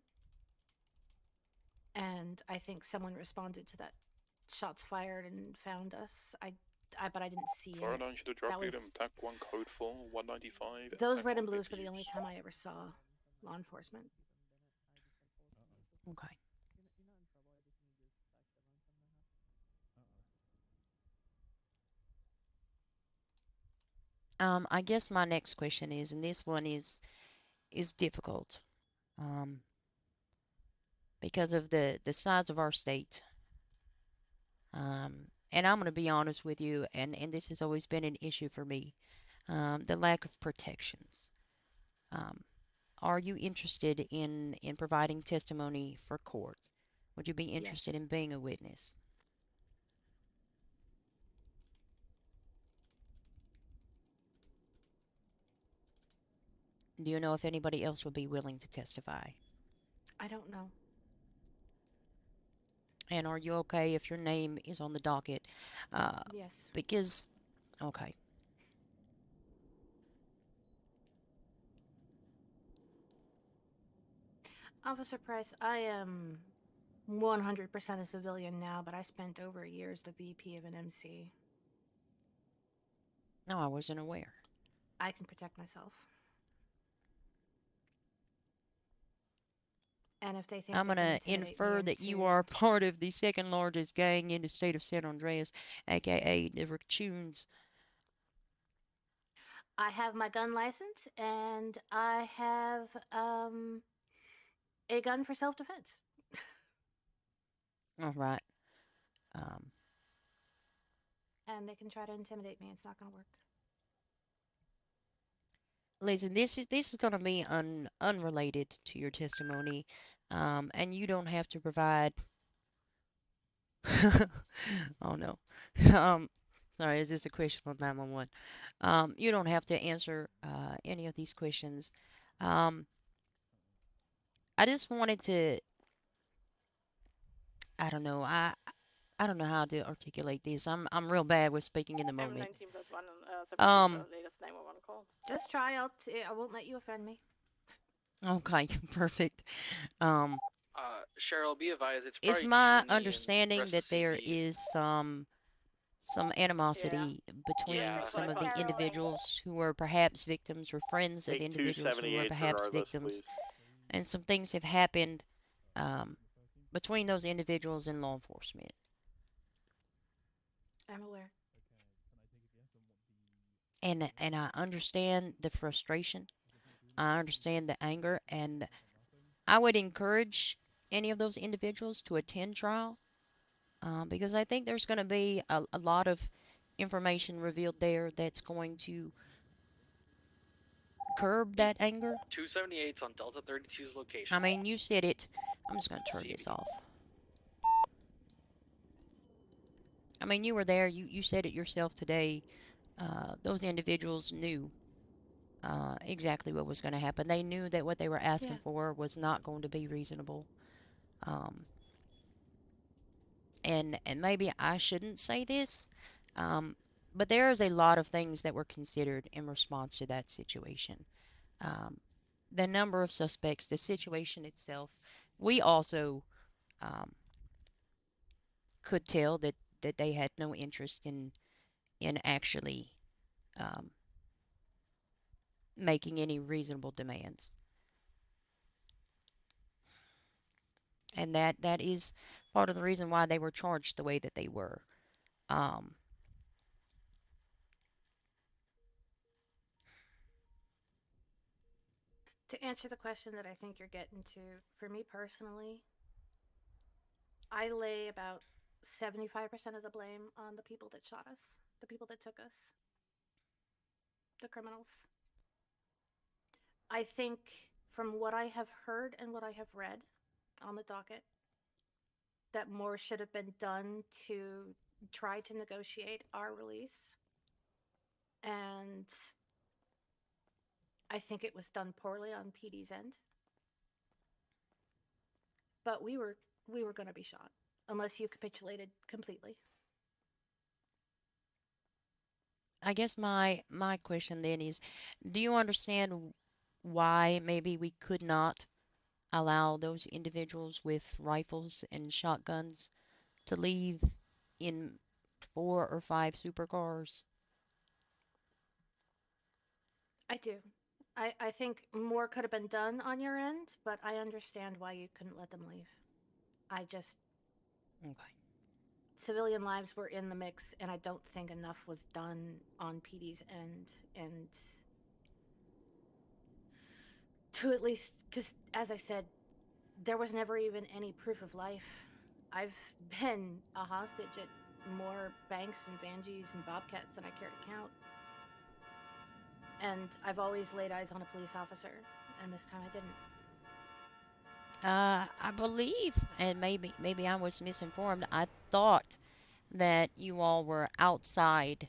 [SPEAKER 14] And I think someone responded to that shots fired and found us. But I didn't see
[SPEAKER 3] Fire
[SPEAKER 14] it.
[SPEAKER 3] 9 should have dropped
[SPEAKER 14] That was
[SPEAKER 3] him. TAC 1 code 4, 195.
[SPEAKER 14] those
[SPEAKER 3] TAC
[SPEAKER 14] red
[SPEAKER 3] 1
[SPEAKER 14] and blues were the
[SPEAKER 3] continues.
[SPEAKER 14] only time I ever saw law enforcement.
[SPEAKER 1] Okay. I guess my next question is, and this one is difficult, because of the size of our state. And I'm going to be honest with you, and this has always been an issue for me, the lack of protections. Um, are you interested in providing testimony for court? Would you be interested in being a witness? Do you know if anybody else would be willing to testify?
[SPEAKER 14] I don't know.
[SPEAKER 1] And are you okay if your name is on the docket?
[SPEAKER 14] Yes.
[SPEAKER 1] Because, okay.
[SPEAKER 14] Officer Price, I am 100% a civilian now, but I spent over a year as the VP of an MC.
[SPEAKER 1] No, I wasn't aware.
[SPEAKER 14] I can protect myself. And if they think
[SPEAKER 1] I'm
[SPEAKER 14] they
[SPEAKER 1] going
[SPEAKER 14] can
[SPEAKER 1] to
[SPEAKER 14] intimidate
[SPEAKER 1] infer
[SPEAKER 14] me
[SPEAKER 1] that you
[SPEAKER 14] into...
[SPEAKER 1] are part of the second largest gang in the state of San Andreas, aka the Raccoons.
[SPEAKER 14] I have my gun license, and I have a gun for self-defense.
[SPEAKER 1] All right.
[SPEAKER 14] And they can try to intimidate me. It's not going to work.
[SPEAKER 1] Listen, this is going to be unrelated to your testimony, and you don't have to provide. Oh no. um, Sorry, is this a question on 911? You don't have to answer any of these questions. I just wanted to. I don't know. I I don't know how to articulate this. I'm real bad with speaking in the
[SPEAKER 23] I'm
[SPEAKER 1] moment.
[SPEAKER 23] 19 plus 1 and
[SPEAKER 1] Um,
[SPEAKER 23] the latest 911 call.
[SPEAKER 14] Just try. I won't let you offend me.
[SPEAKER 1] okay, perfect. Um,
[SPEAKER 7] Cheryl, be advised, it's
[SPEAKER 1] it's
[SPEAKER 7] probably
[SPEAKER 1] my
[SPEAKER 7] Junie and
[SPEAKER 1] understanding
[SPEAKER 7] rest
[SPEAKER 1] that
[SPEAKER 7] of
[SPEAKER 1] there
[SPEAKER 7] CP.
[SPEAKER 1] is some animosity between
[SPEAKER 7] Yeah.
[SPEAKER 1] some of the
[SPEAKER 23] Carol,
[SPEAKER 1] individuals who were perhaps victims or friends of
[SPEAKER 6] Take
[SPEAKER 1] individuals who were
[SPEAKER 6] 278
[SPEAKER 1] perhaps
[SPEAKER 6] regardless,
[SPEAKER 1] victims,
[SPEAKER 6] please.
[SPEAKER 1] and some things have happened um, between those individuals and law enforcement.
[SPEAKER 14] I'm aware.
[SPEAKER 1] And I understand the frustration. I understand the anger, and I would encourage any of those individuals to attend trial because I think there's going to be a lot of information revealed there that's going to curb that anger.
[SPEAKER 7] 278's on Delta 32's location.
[SPEAKER 1] I mean, you said it. I'm just going to turn this off. I mean, you were there. You said it yourself today. Those individuals knew exactly what was going to happen. They knew that what they were asking for was not going to be reasonable. Um, and maybe I shouldn't say this, but there is a lot of things that were considered in response to that situation. Um, the number of suspects, the situation itself. We also could tell that they had no interest in actually um, making any reasonable demands. And that is part of the reason why they were charged the way that they were. Um,
[SPEAKER 14] To answer the question that I think you're getting to, for me personally, I lay about 75% of the blame on the people that shot us, the people that took us, the criminals. I think from what I have heard and what I have read on the docket, that more should have been done to try to negotiate our release. And I think it was done poorly on PD's end. But we were going to be shot unless you capitulated completely.
[SPEAKER 1] I guess my question then is, do you understand why maybe we could not allow those individuals with rifles and shotguns to leave in 4 or 5 supercars?
[SPEAKER 14] I do. I think more could have been done on your end, but I understand why you couldn't let them leave. I just.
[SPEAKER 1] Okay.
[SPEAKER 14] Civilian lives were in the mix, and I don't think enough was done on PD's end. And to at least, because as I said, there was never even any proof of life. I've been a hostage at more banks and Vangies and Bobcats than I care to count. And I've always laid eyes on a police officer, and this time I didn't.
[SPEAKER 1] I believe, and maybe I was misinformed. I thought that you all were outside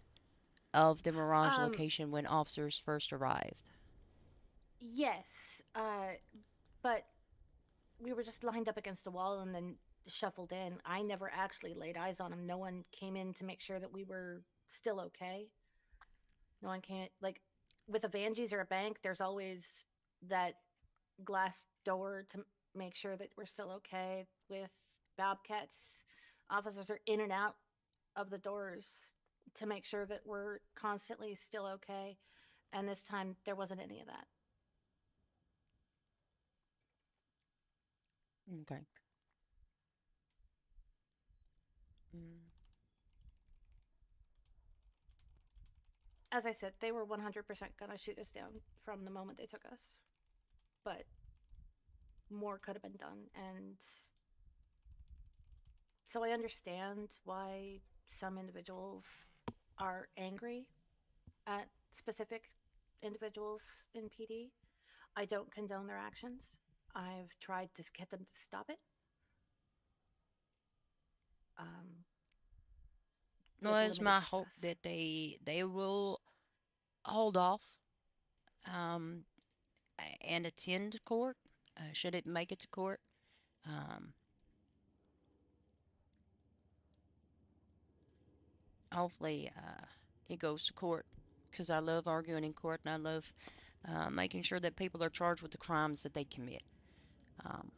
[SPEAKER 1] of the Mirage location when officers first arrived.
[SPEAKER 14] Yes, but we were just lined up against the wall and then shuffled in. I never actually laid eyes on him. No one came in to make sure that we were still okay. No one came in. Like, with a Vangies or a bank, there's always that glass door to make sure that we're still okay. With Bobcats, officers are in and out of the doors to make sure that we're constantly still okay. And this time, there wasn't any of that.
[SPEAKER 1] Okay. Mm.
[SPEAKER 14] As I said, they were 100% going to shoot us down from the moment they took us. But more could have been done. And so I understand why some individuals are angry at specific individuals in PD. I don't condone their actions. I've tried to get them to stop it.
[SPEAKER 1] Well, it's my hope that they will hold off um, and attend court, should it make it to court. Um, hopefully it goes to court, because I love arguing in court, and I love making sure that people are charged with the crimes that they commit. Um,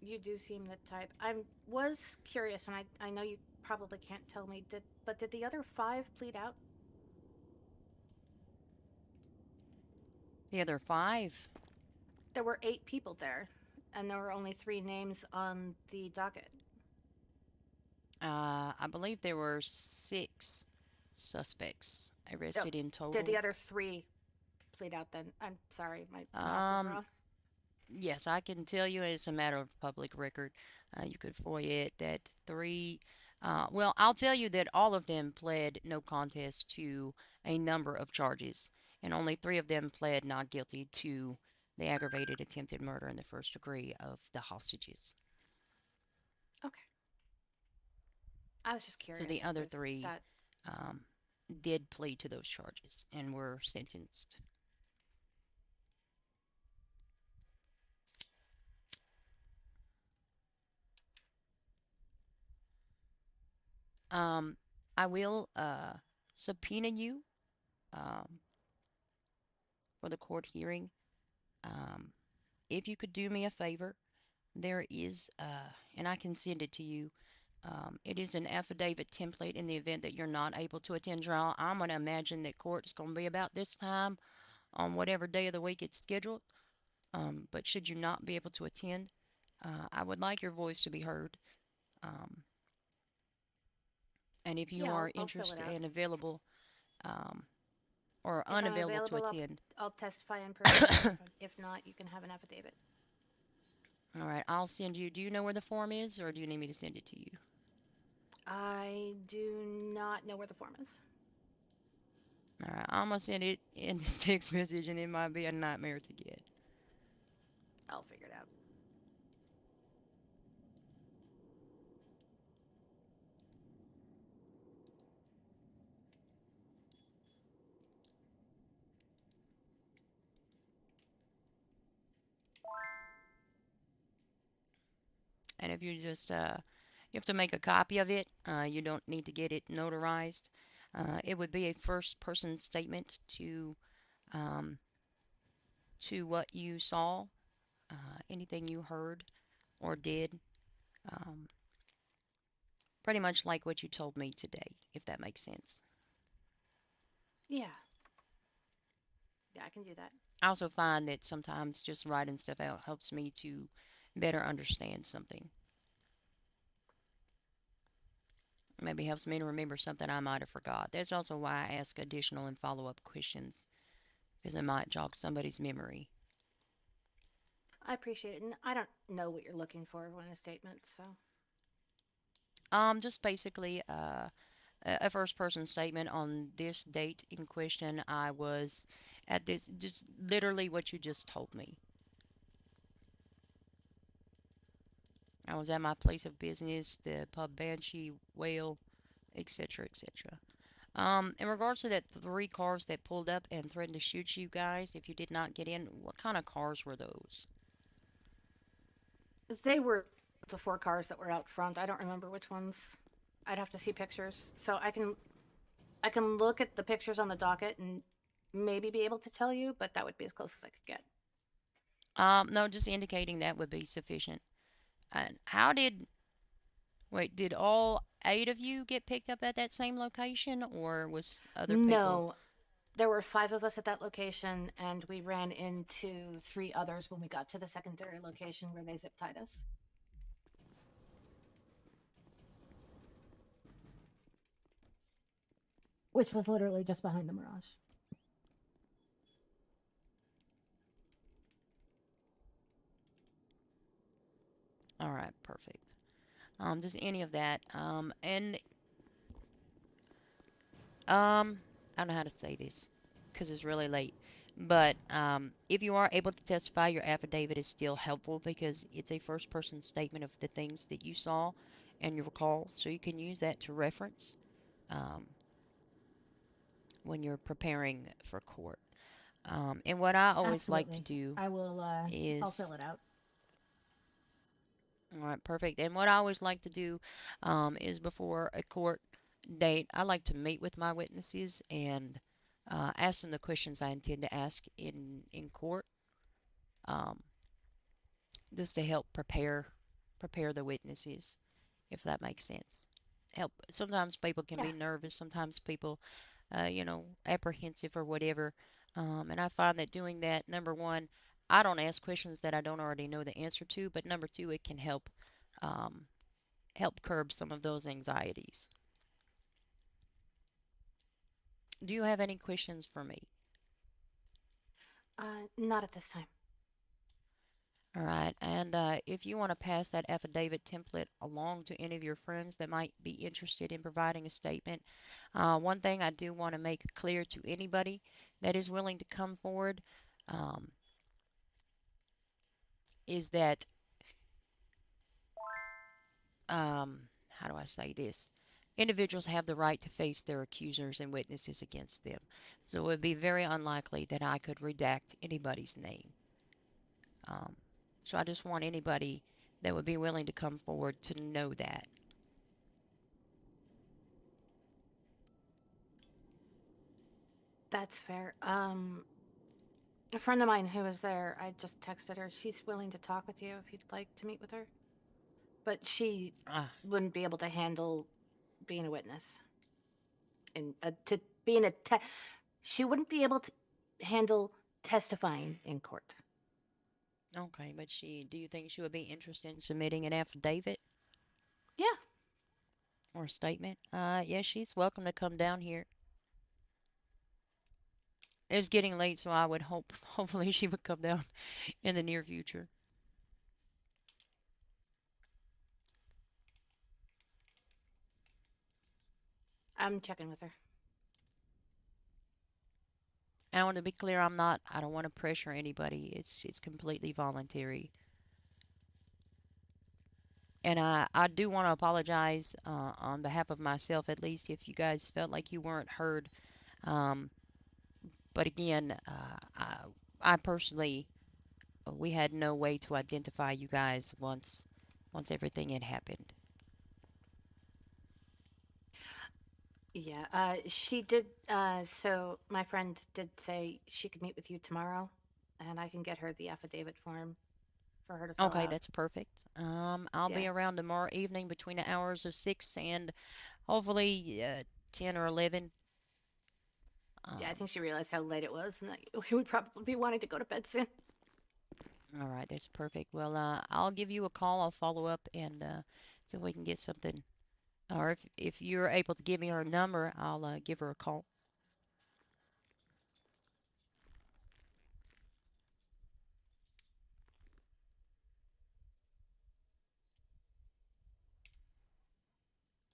[SPEAKER 14] You do seem the type. I was curious, and I know you probably can't tell me. Did the other 5 plead out?
[SPEAKER 1] the other 5,
[SPEAKER 14] There were 8 people there, and there were only 3 names on the docket.
[SPEAKER 1] I believe there were 6 suspects arrested in total.
[SPEAKER 14] Did the other 3 plead out then? I'm sorry, my math was wrong.
[SPEAKER 1] Yes, I can tell you it's a matter of public record. You could FOIA it that 3. Well, I'll tell you that all of them pled no contest to a number of charges, and only 3 of them pled not guilty to the aggravated attempted murder in the first degree of the hostages.
[SPEAKER 14] Okay. I was just curious.
[SPEAKER 1] So the other
[SPEAKER 14] with
[SPEAKER 1] 3
[SPEAKER 14] that.
[SPEAKER 1] did plead to those charges and were sentenced. I will subpoena you for the court hearing. If you could do me a favor, there is, and I can send it to you. It is an affidavit template in the event that you're not able to attend trial. I'm going to imagine that court is going to be about this time on whatever day of the week it's scheduled. But should you not be able to attend, I would like your voice to be heard. And if you are interested and available, or
[SPEAKER 14] If I'm
[SPEAKER 1] unavailable to
[SPEAKER 14] available,
[SPEAKER 1] attend.
[SPEAKER 14] I'll testify in person. If not, you can have an affidavit.
[SPEAKER 1] All right, I'll send you. Do you know where the form is, or do you need me to send it to you?
[SPEAKER 14] I do not know where the form is.
[SPEAKER 1] All right, I'm gonna send it in this text message, and it might be a nightmare to get.
[SPEAKER 14] I'll figure it out.
[SPEAKER 1] And if you just, you have to make a copy of it. You don't need to get it notarized. It would be a first-person statement to what you saw, anything you heard or did. Pretty much like what you told me today, if that makes sense.
[SPEAKER 14] Yeah. Yeah, I can do that.
[SPEAKER 1] I also find that sometimes just writing stuff out helps me to better understand something. Maybe helps me to remember something I might have forgot. That's also why I ask additional and follow-up questions, because it might jog somebody's memory.
[SPEAKER 14] I appreciate it, and I don't know what you're looking for in a statement, so.
[SPEAKER 1] Just basically a first-person statement on this date in question. I was at this, just literally what you just told me. I was at my place of business, the pub Banshee, Whale, etc., etc. In regards to that 3 cars that pulled up and threatened to shoot you guys if you did not get in, what kind of cars were those?
[SPEAKER 14] They were the 4 cars that were out front. I don't remember which ones. I'd have to see pictures. So I can look at the pictures on the docket and maybe be able to tell you, but that would be as close as I could get.
[SPEAKER 1] No, just indicating that would be sufficient. And how did... Wait, did all 8 of you get picked up at that same location, or was other people...
[SPEAKER 14] No. There were 5 of us at that location, and we ran into 3 others when we got to the secondary location where they zip-tied us. Which was literally just behind the Mirage.
[SPEAKER 1] All right, perfect. Just any of that. And I don't know how to say this because it's really late. But if you are able to testify, your affidavit is still helpful because it's a first-person statement of the things that you saw and you recall. So you can use that to reference when you're preparing for court. And what I always like to do
[SPEAKER 14] I will,
[SPEAKER 1] is...
[SPEAKER 14] I'll fill it out.
[SPEAKER 1] All right, perfect. And what I always like to do is before a court date, I like to meet with my witnesses and ask them the questions I intend to ask in court, um, just to help prepare the witnesses, if that makes sense. Help. Sometimes people can be
[SPEAKER 14] Yeah.
[SPEAKER 1] nervous. Sometimes people, apprehensive or whatever. And I find that doing that, number one, I don't ask questions that I don't already know the answer to. But number two, it can um, help curb some of those anxieties. Do you have any questions for me?
[SPEAKER 14] Not at this time.
[SPEAKER 1] All right. And if you want to pass that affidavit template along to any of your friends that might be interested in providing a statement, one thing I do want to make clear to anybody that is willing to come forward, um, is that, how do I say this? Individuals have the right to face their accusers and witnesses against them. So it would be very unlikely that I could redact anybody's name. Um, so I just want anybody that would be willing to come forward to know that.
[SPEAKER 14] That's fair. A friend of mine who was there, I just texted her. She's willing to talk with you if you'd like to meet with her. But she wouldn't be able to handle being a witness. And to being she wouldn't be able to handle testifying in court.
[SPEAKER 1] Okay, but do you think she would be interested in submitting an affidavit?
[SPEAKER 14] Yeah.
[SPEAKER 1] Or a statement? Yeah, she's welcome to come down here. It's getting late, so I would hopefully she would come down in the near future.
[SPEAKER 14] I'm checking with her.
[SPEAKER 1] I want to be clear, I don't want to pressure anybody. It's completely voluntary. And I do want to apologize on behalf of myself, at least, if you guys felt like you weren't heard. Um, but again, I personally, we had no way to identify you guys once everything had happened.
[SPEAKER 14] Yeah, she did. So my friend did say she could meet with you tomorrow, and I can get her the affidavit form for her to fill
[SPEAKER 1] Okay,
[SPEAKER 14] out.
[SPEAKER 1] that's perfect. I'll be
[SPEAKER 14] Yeah.
[SPEAKER 1] around tomorrow evening between the hours of 6 and hopefully 10 or 11.
[SPEAKER 14] Yeah, I think she realized how late it was, and that she would probably be wanting to go to bed soon.
[SPEAKER 1] All right, that's perfect. Well, I'll give you a call. I'll follow up and see if we can get something. Or if you're able to give me her number, I'll give her a call.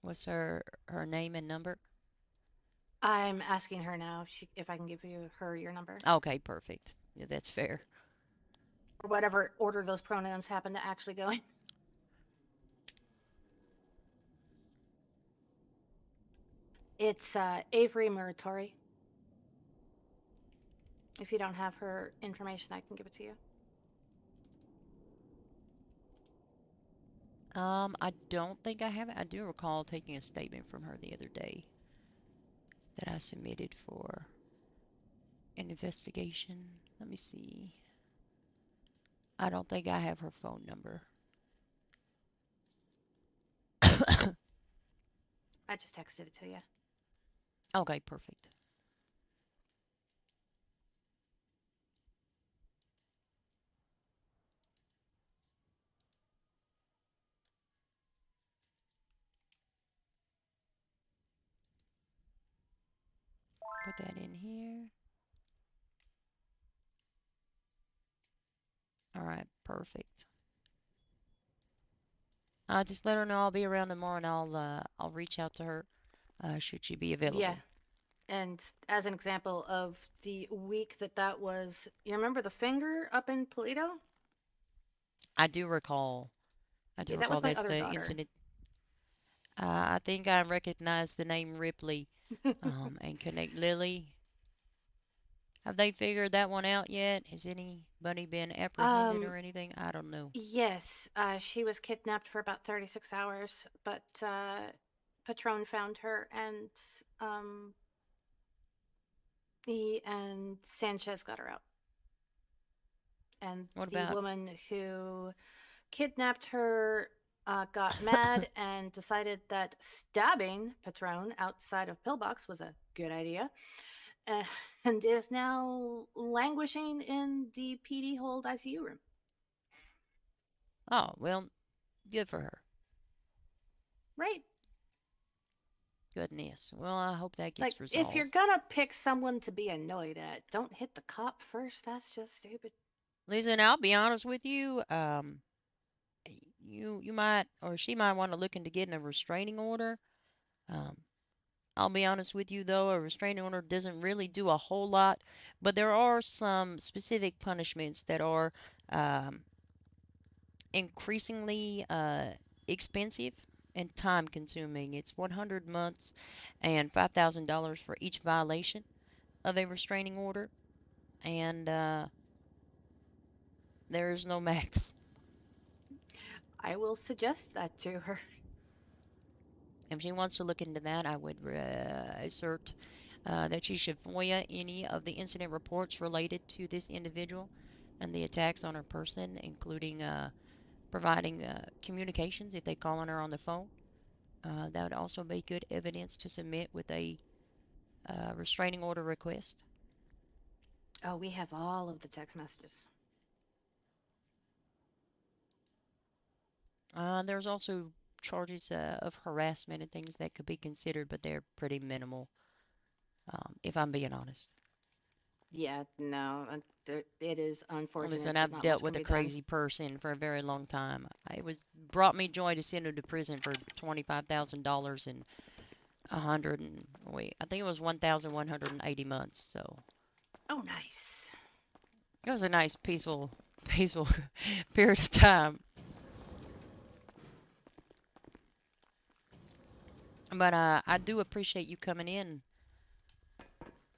[SPEAKER 1] What's her name and number?
[SPEAKER 14] I'm asking her now if I can give her your number.
[SPEAKER 1] Okay, perfect. Yeah, that's fair.
[SPEAKER 14] Or whatever order those pronouns happen to actually go in. It's Avery Muratori. If you don't have her information, I can give it to you.
[SPEAKER 1] I don't think I have it. I do recall taking a statement from her the other day that I submitted for an investigation. Let me see. I don't think I have her phone number.
[SPEAKER 14] I just texted it to you.
[SPEAKER 1] Okay, perfect. Put that in here. All right, perfect. Just let her know I'll be around tomorrow, and I'll reach out to her should she be available.
[SPEAKER 14] Yeah. And as an example of the week that was, you remember the finger up in Polito?
[SPEAKER 1] I do recall.
[SPEAKER 14] Yeah, that was my
[SPEAKER 1] That's
[SPEAKER 14] other
[SPEAKER 1] the
[SPEAKER 14] daughter.
[SPEAKER 1] incident. I think I recognize the name Ripley and connect Lily. Have they figured that one out yet? Has anybody been apprehended or anything? I don't know.
[SPEAKER 14] Yes, she was kidnapped for about 36 hours, but Patron found her, and he and Sanchez got her out. And
[SPEAKER 1] What
[SPEAKER 14] the
[SPEAKER 1] about?
[SPEAKER 14] woman who kidnapped her got mad and decided that stabbing Patron outside of Pillbox was a good idea, and is now languishing in the PD hold ICU room.
[SPEAKER 1] Oh, well, good for her.
[SPEAKER 14] Right.
[SPEAKER 1] Goodness. Well, I hope that
[SPEAKER 14] Like,
[SPEAKER 1] gets resolved.
[SPEAKER 14] if you're gonna pick someone to be annoyed at, don't hit the cop first. That's just stupid.
[SPEAKER 1] Lisa, and I'll be honest with you. You might, or she might want to look into getting a restraining order. Um, I'll be honest with you though, a restraining order doesn't really do a whole lot, but there are some specific punishments that are increasingly expensive and time consuming. It's 100 months and $5,000 for each violation of a restraining order, and there is no max.
[SPEAKER 14] I will suggest that to her.
[SPEAKER 1] If she wants to look into that, I would assert that she should FOIA any of the incident reports related to this individual and the attacks on her person, including providing communications if they call on her on the phone. That would also be good evidence to submit with a restraining order request.
[SPEAKER 14] Oh, we have all of the text messages.
[SPEAKER 1] There's also charges of harassment and things that could be considered, but they're pretty minimal, if I'm being honest.
[SPEAKER 14] Yeah, no, it is unfortunate.
[SPEAKER 1] Listen,
[SPEAKER 14] There's
[SPEAKER 1] I've
[SPEAKER 14] not
[SPEAKER 1] dealt
[SPEAKER 14] much
[SPEAKER 1] with
[SPEAKER 14] can
[SPEAKER 1] a
[SPEAKER 14] be done.
[SPEAKER 1] crazy person for a very long time. It was brought me joy to send him to prison for $25,000 and I think it was 1,180 months. So
[SPEAKER 14] Oh, nice.
[SPEAKER 1] it was a nice, peaceful period of time. But I do appreciate you coming in.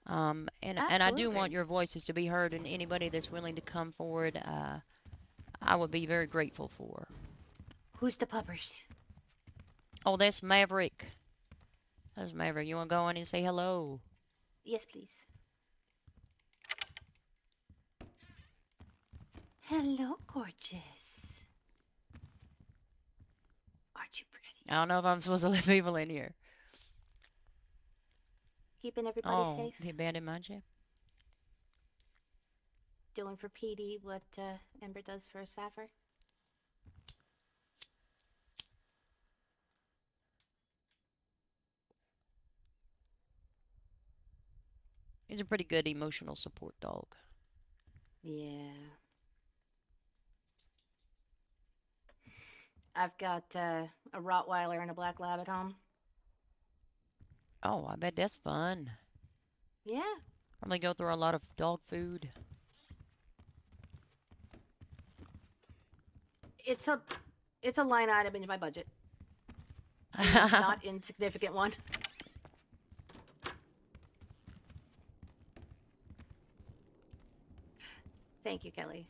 [SPEAKER 1] And I do want
[SPEAKER 14] Absolutely.
[SPEAKER 1] your voices to be heard, and anybody that's willing to come forward, I would be very grateful for.
[SPEAKER 14] Who's the puppers?
[SPEAKER 1] Oh, that's Maverick. That's Maverick. You want to go in and say hello?
[SPEAKER 14] Yes, please. Hello, gorgeous. Aren't you pretty?
[SPEAKER 1] I don't know if I'm supposed to let people in here.
[SPEAKER 14] Keeping everybody
[SPEAKER 1] Oh,
[SPEAKER 14] safe.
[SPEAKER 1] the abandoned mine shaft.
[SPEAKER 14] Doing for PD what Ember does for Sapphire.
[SPEAKER 1] He's a pretty good emotional support dog.
[SPEAKER 14] Yeah. I've got a Rottweiler and a Black Lab at home.
[SPEAKER 1] Oh, I bet that's fun.
[SPEAKER 14] Yeah.
[SPEAKER 1] Probably go through a lot of dog food.
[SPEAKER 14] It's a line item in my budget. Not insignificant one. Thank you, Kelly.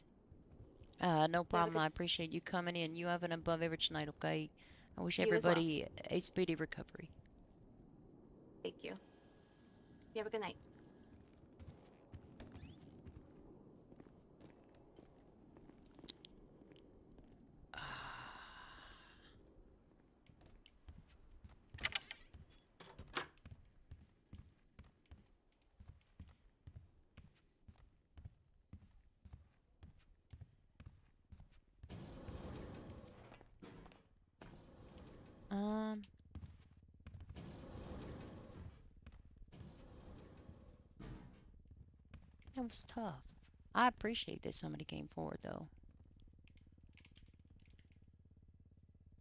[SPEAKER 1] No problem. I appreciate you coming in. You have an above average night, okay? I wish
[SPEAKER 14] You as well.
[SPEAKER 1] everybody a speedy recovery.
[SPEAKER 14] Thank you. You have a good night.
[SPEAKER 1] That was tough. I appreciate that somebody came forward, though.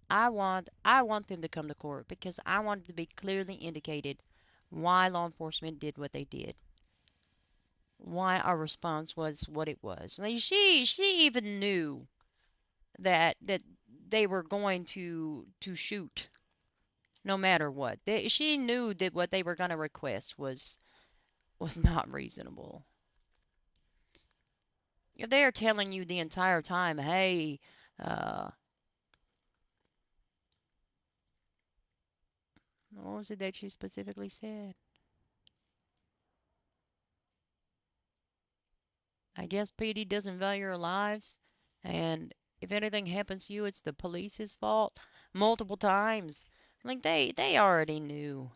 [SPEAKER 1] I want them to come to court because I want it to be clearly indicated why law enforcement did what they did. Why our response was what it was. Like she even knew that they were going to shoot no matter what. She knew that what they were going to request was not reasonable. If they are telling you the entire time, hey, What was it that she specifically said? I guess PD doesn't value your lives, and if anything happens to you, it's the police's fault. Multiple times. Like, they already knew.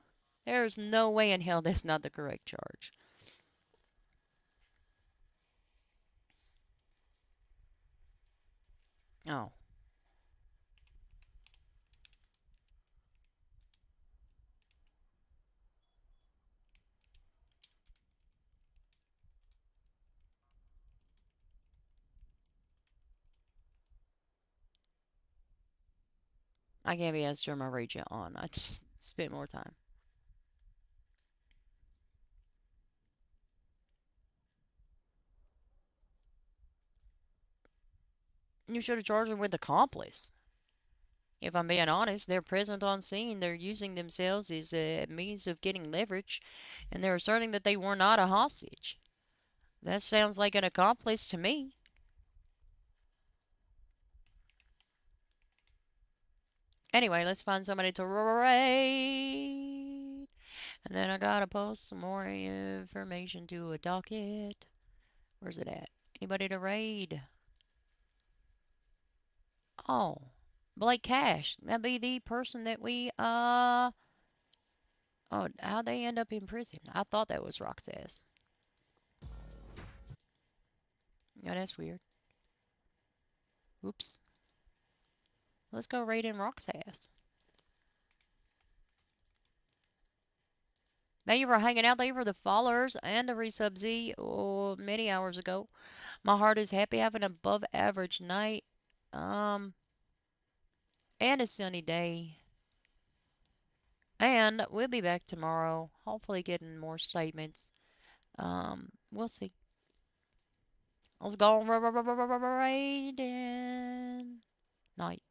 [SPEAKER 1] There's no way in hell that's not the correct charge. Oh. I can't be as German region on. I just spent more time. You should have charged them with accomplice. If I'm being honest, they're present on scene. They're using themselves as a means of getting leverage, and they're asserting that they were not a hostage. That sounds like an accomplice to me. Anyway, let's find somebody to raid. And then I gotta post some more information to a docket. Where's it at? Anybody to raid? Oh, Blake Cash. That'd be the person that we, Oh, how'd they end up in prison? I thought that was Roxas. Oh, that's weird. Oops. Let's go raid in Roxas. Thank you for hanging out. Thank you for the followers and the resub Z many hours ago. My heart is happy having an above average night. And a sunny day. And we'll be back tomorrow. Hopefully getting more statements. We'll see. Let's go raiding. Night.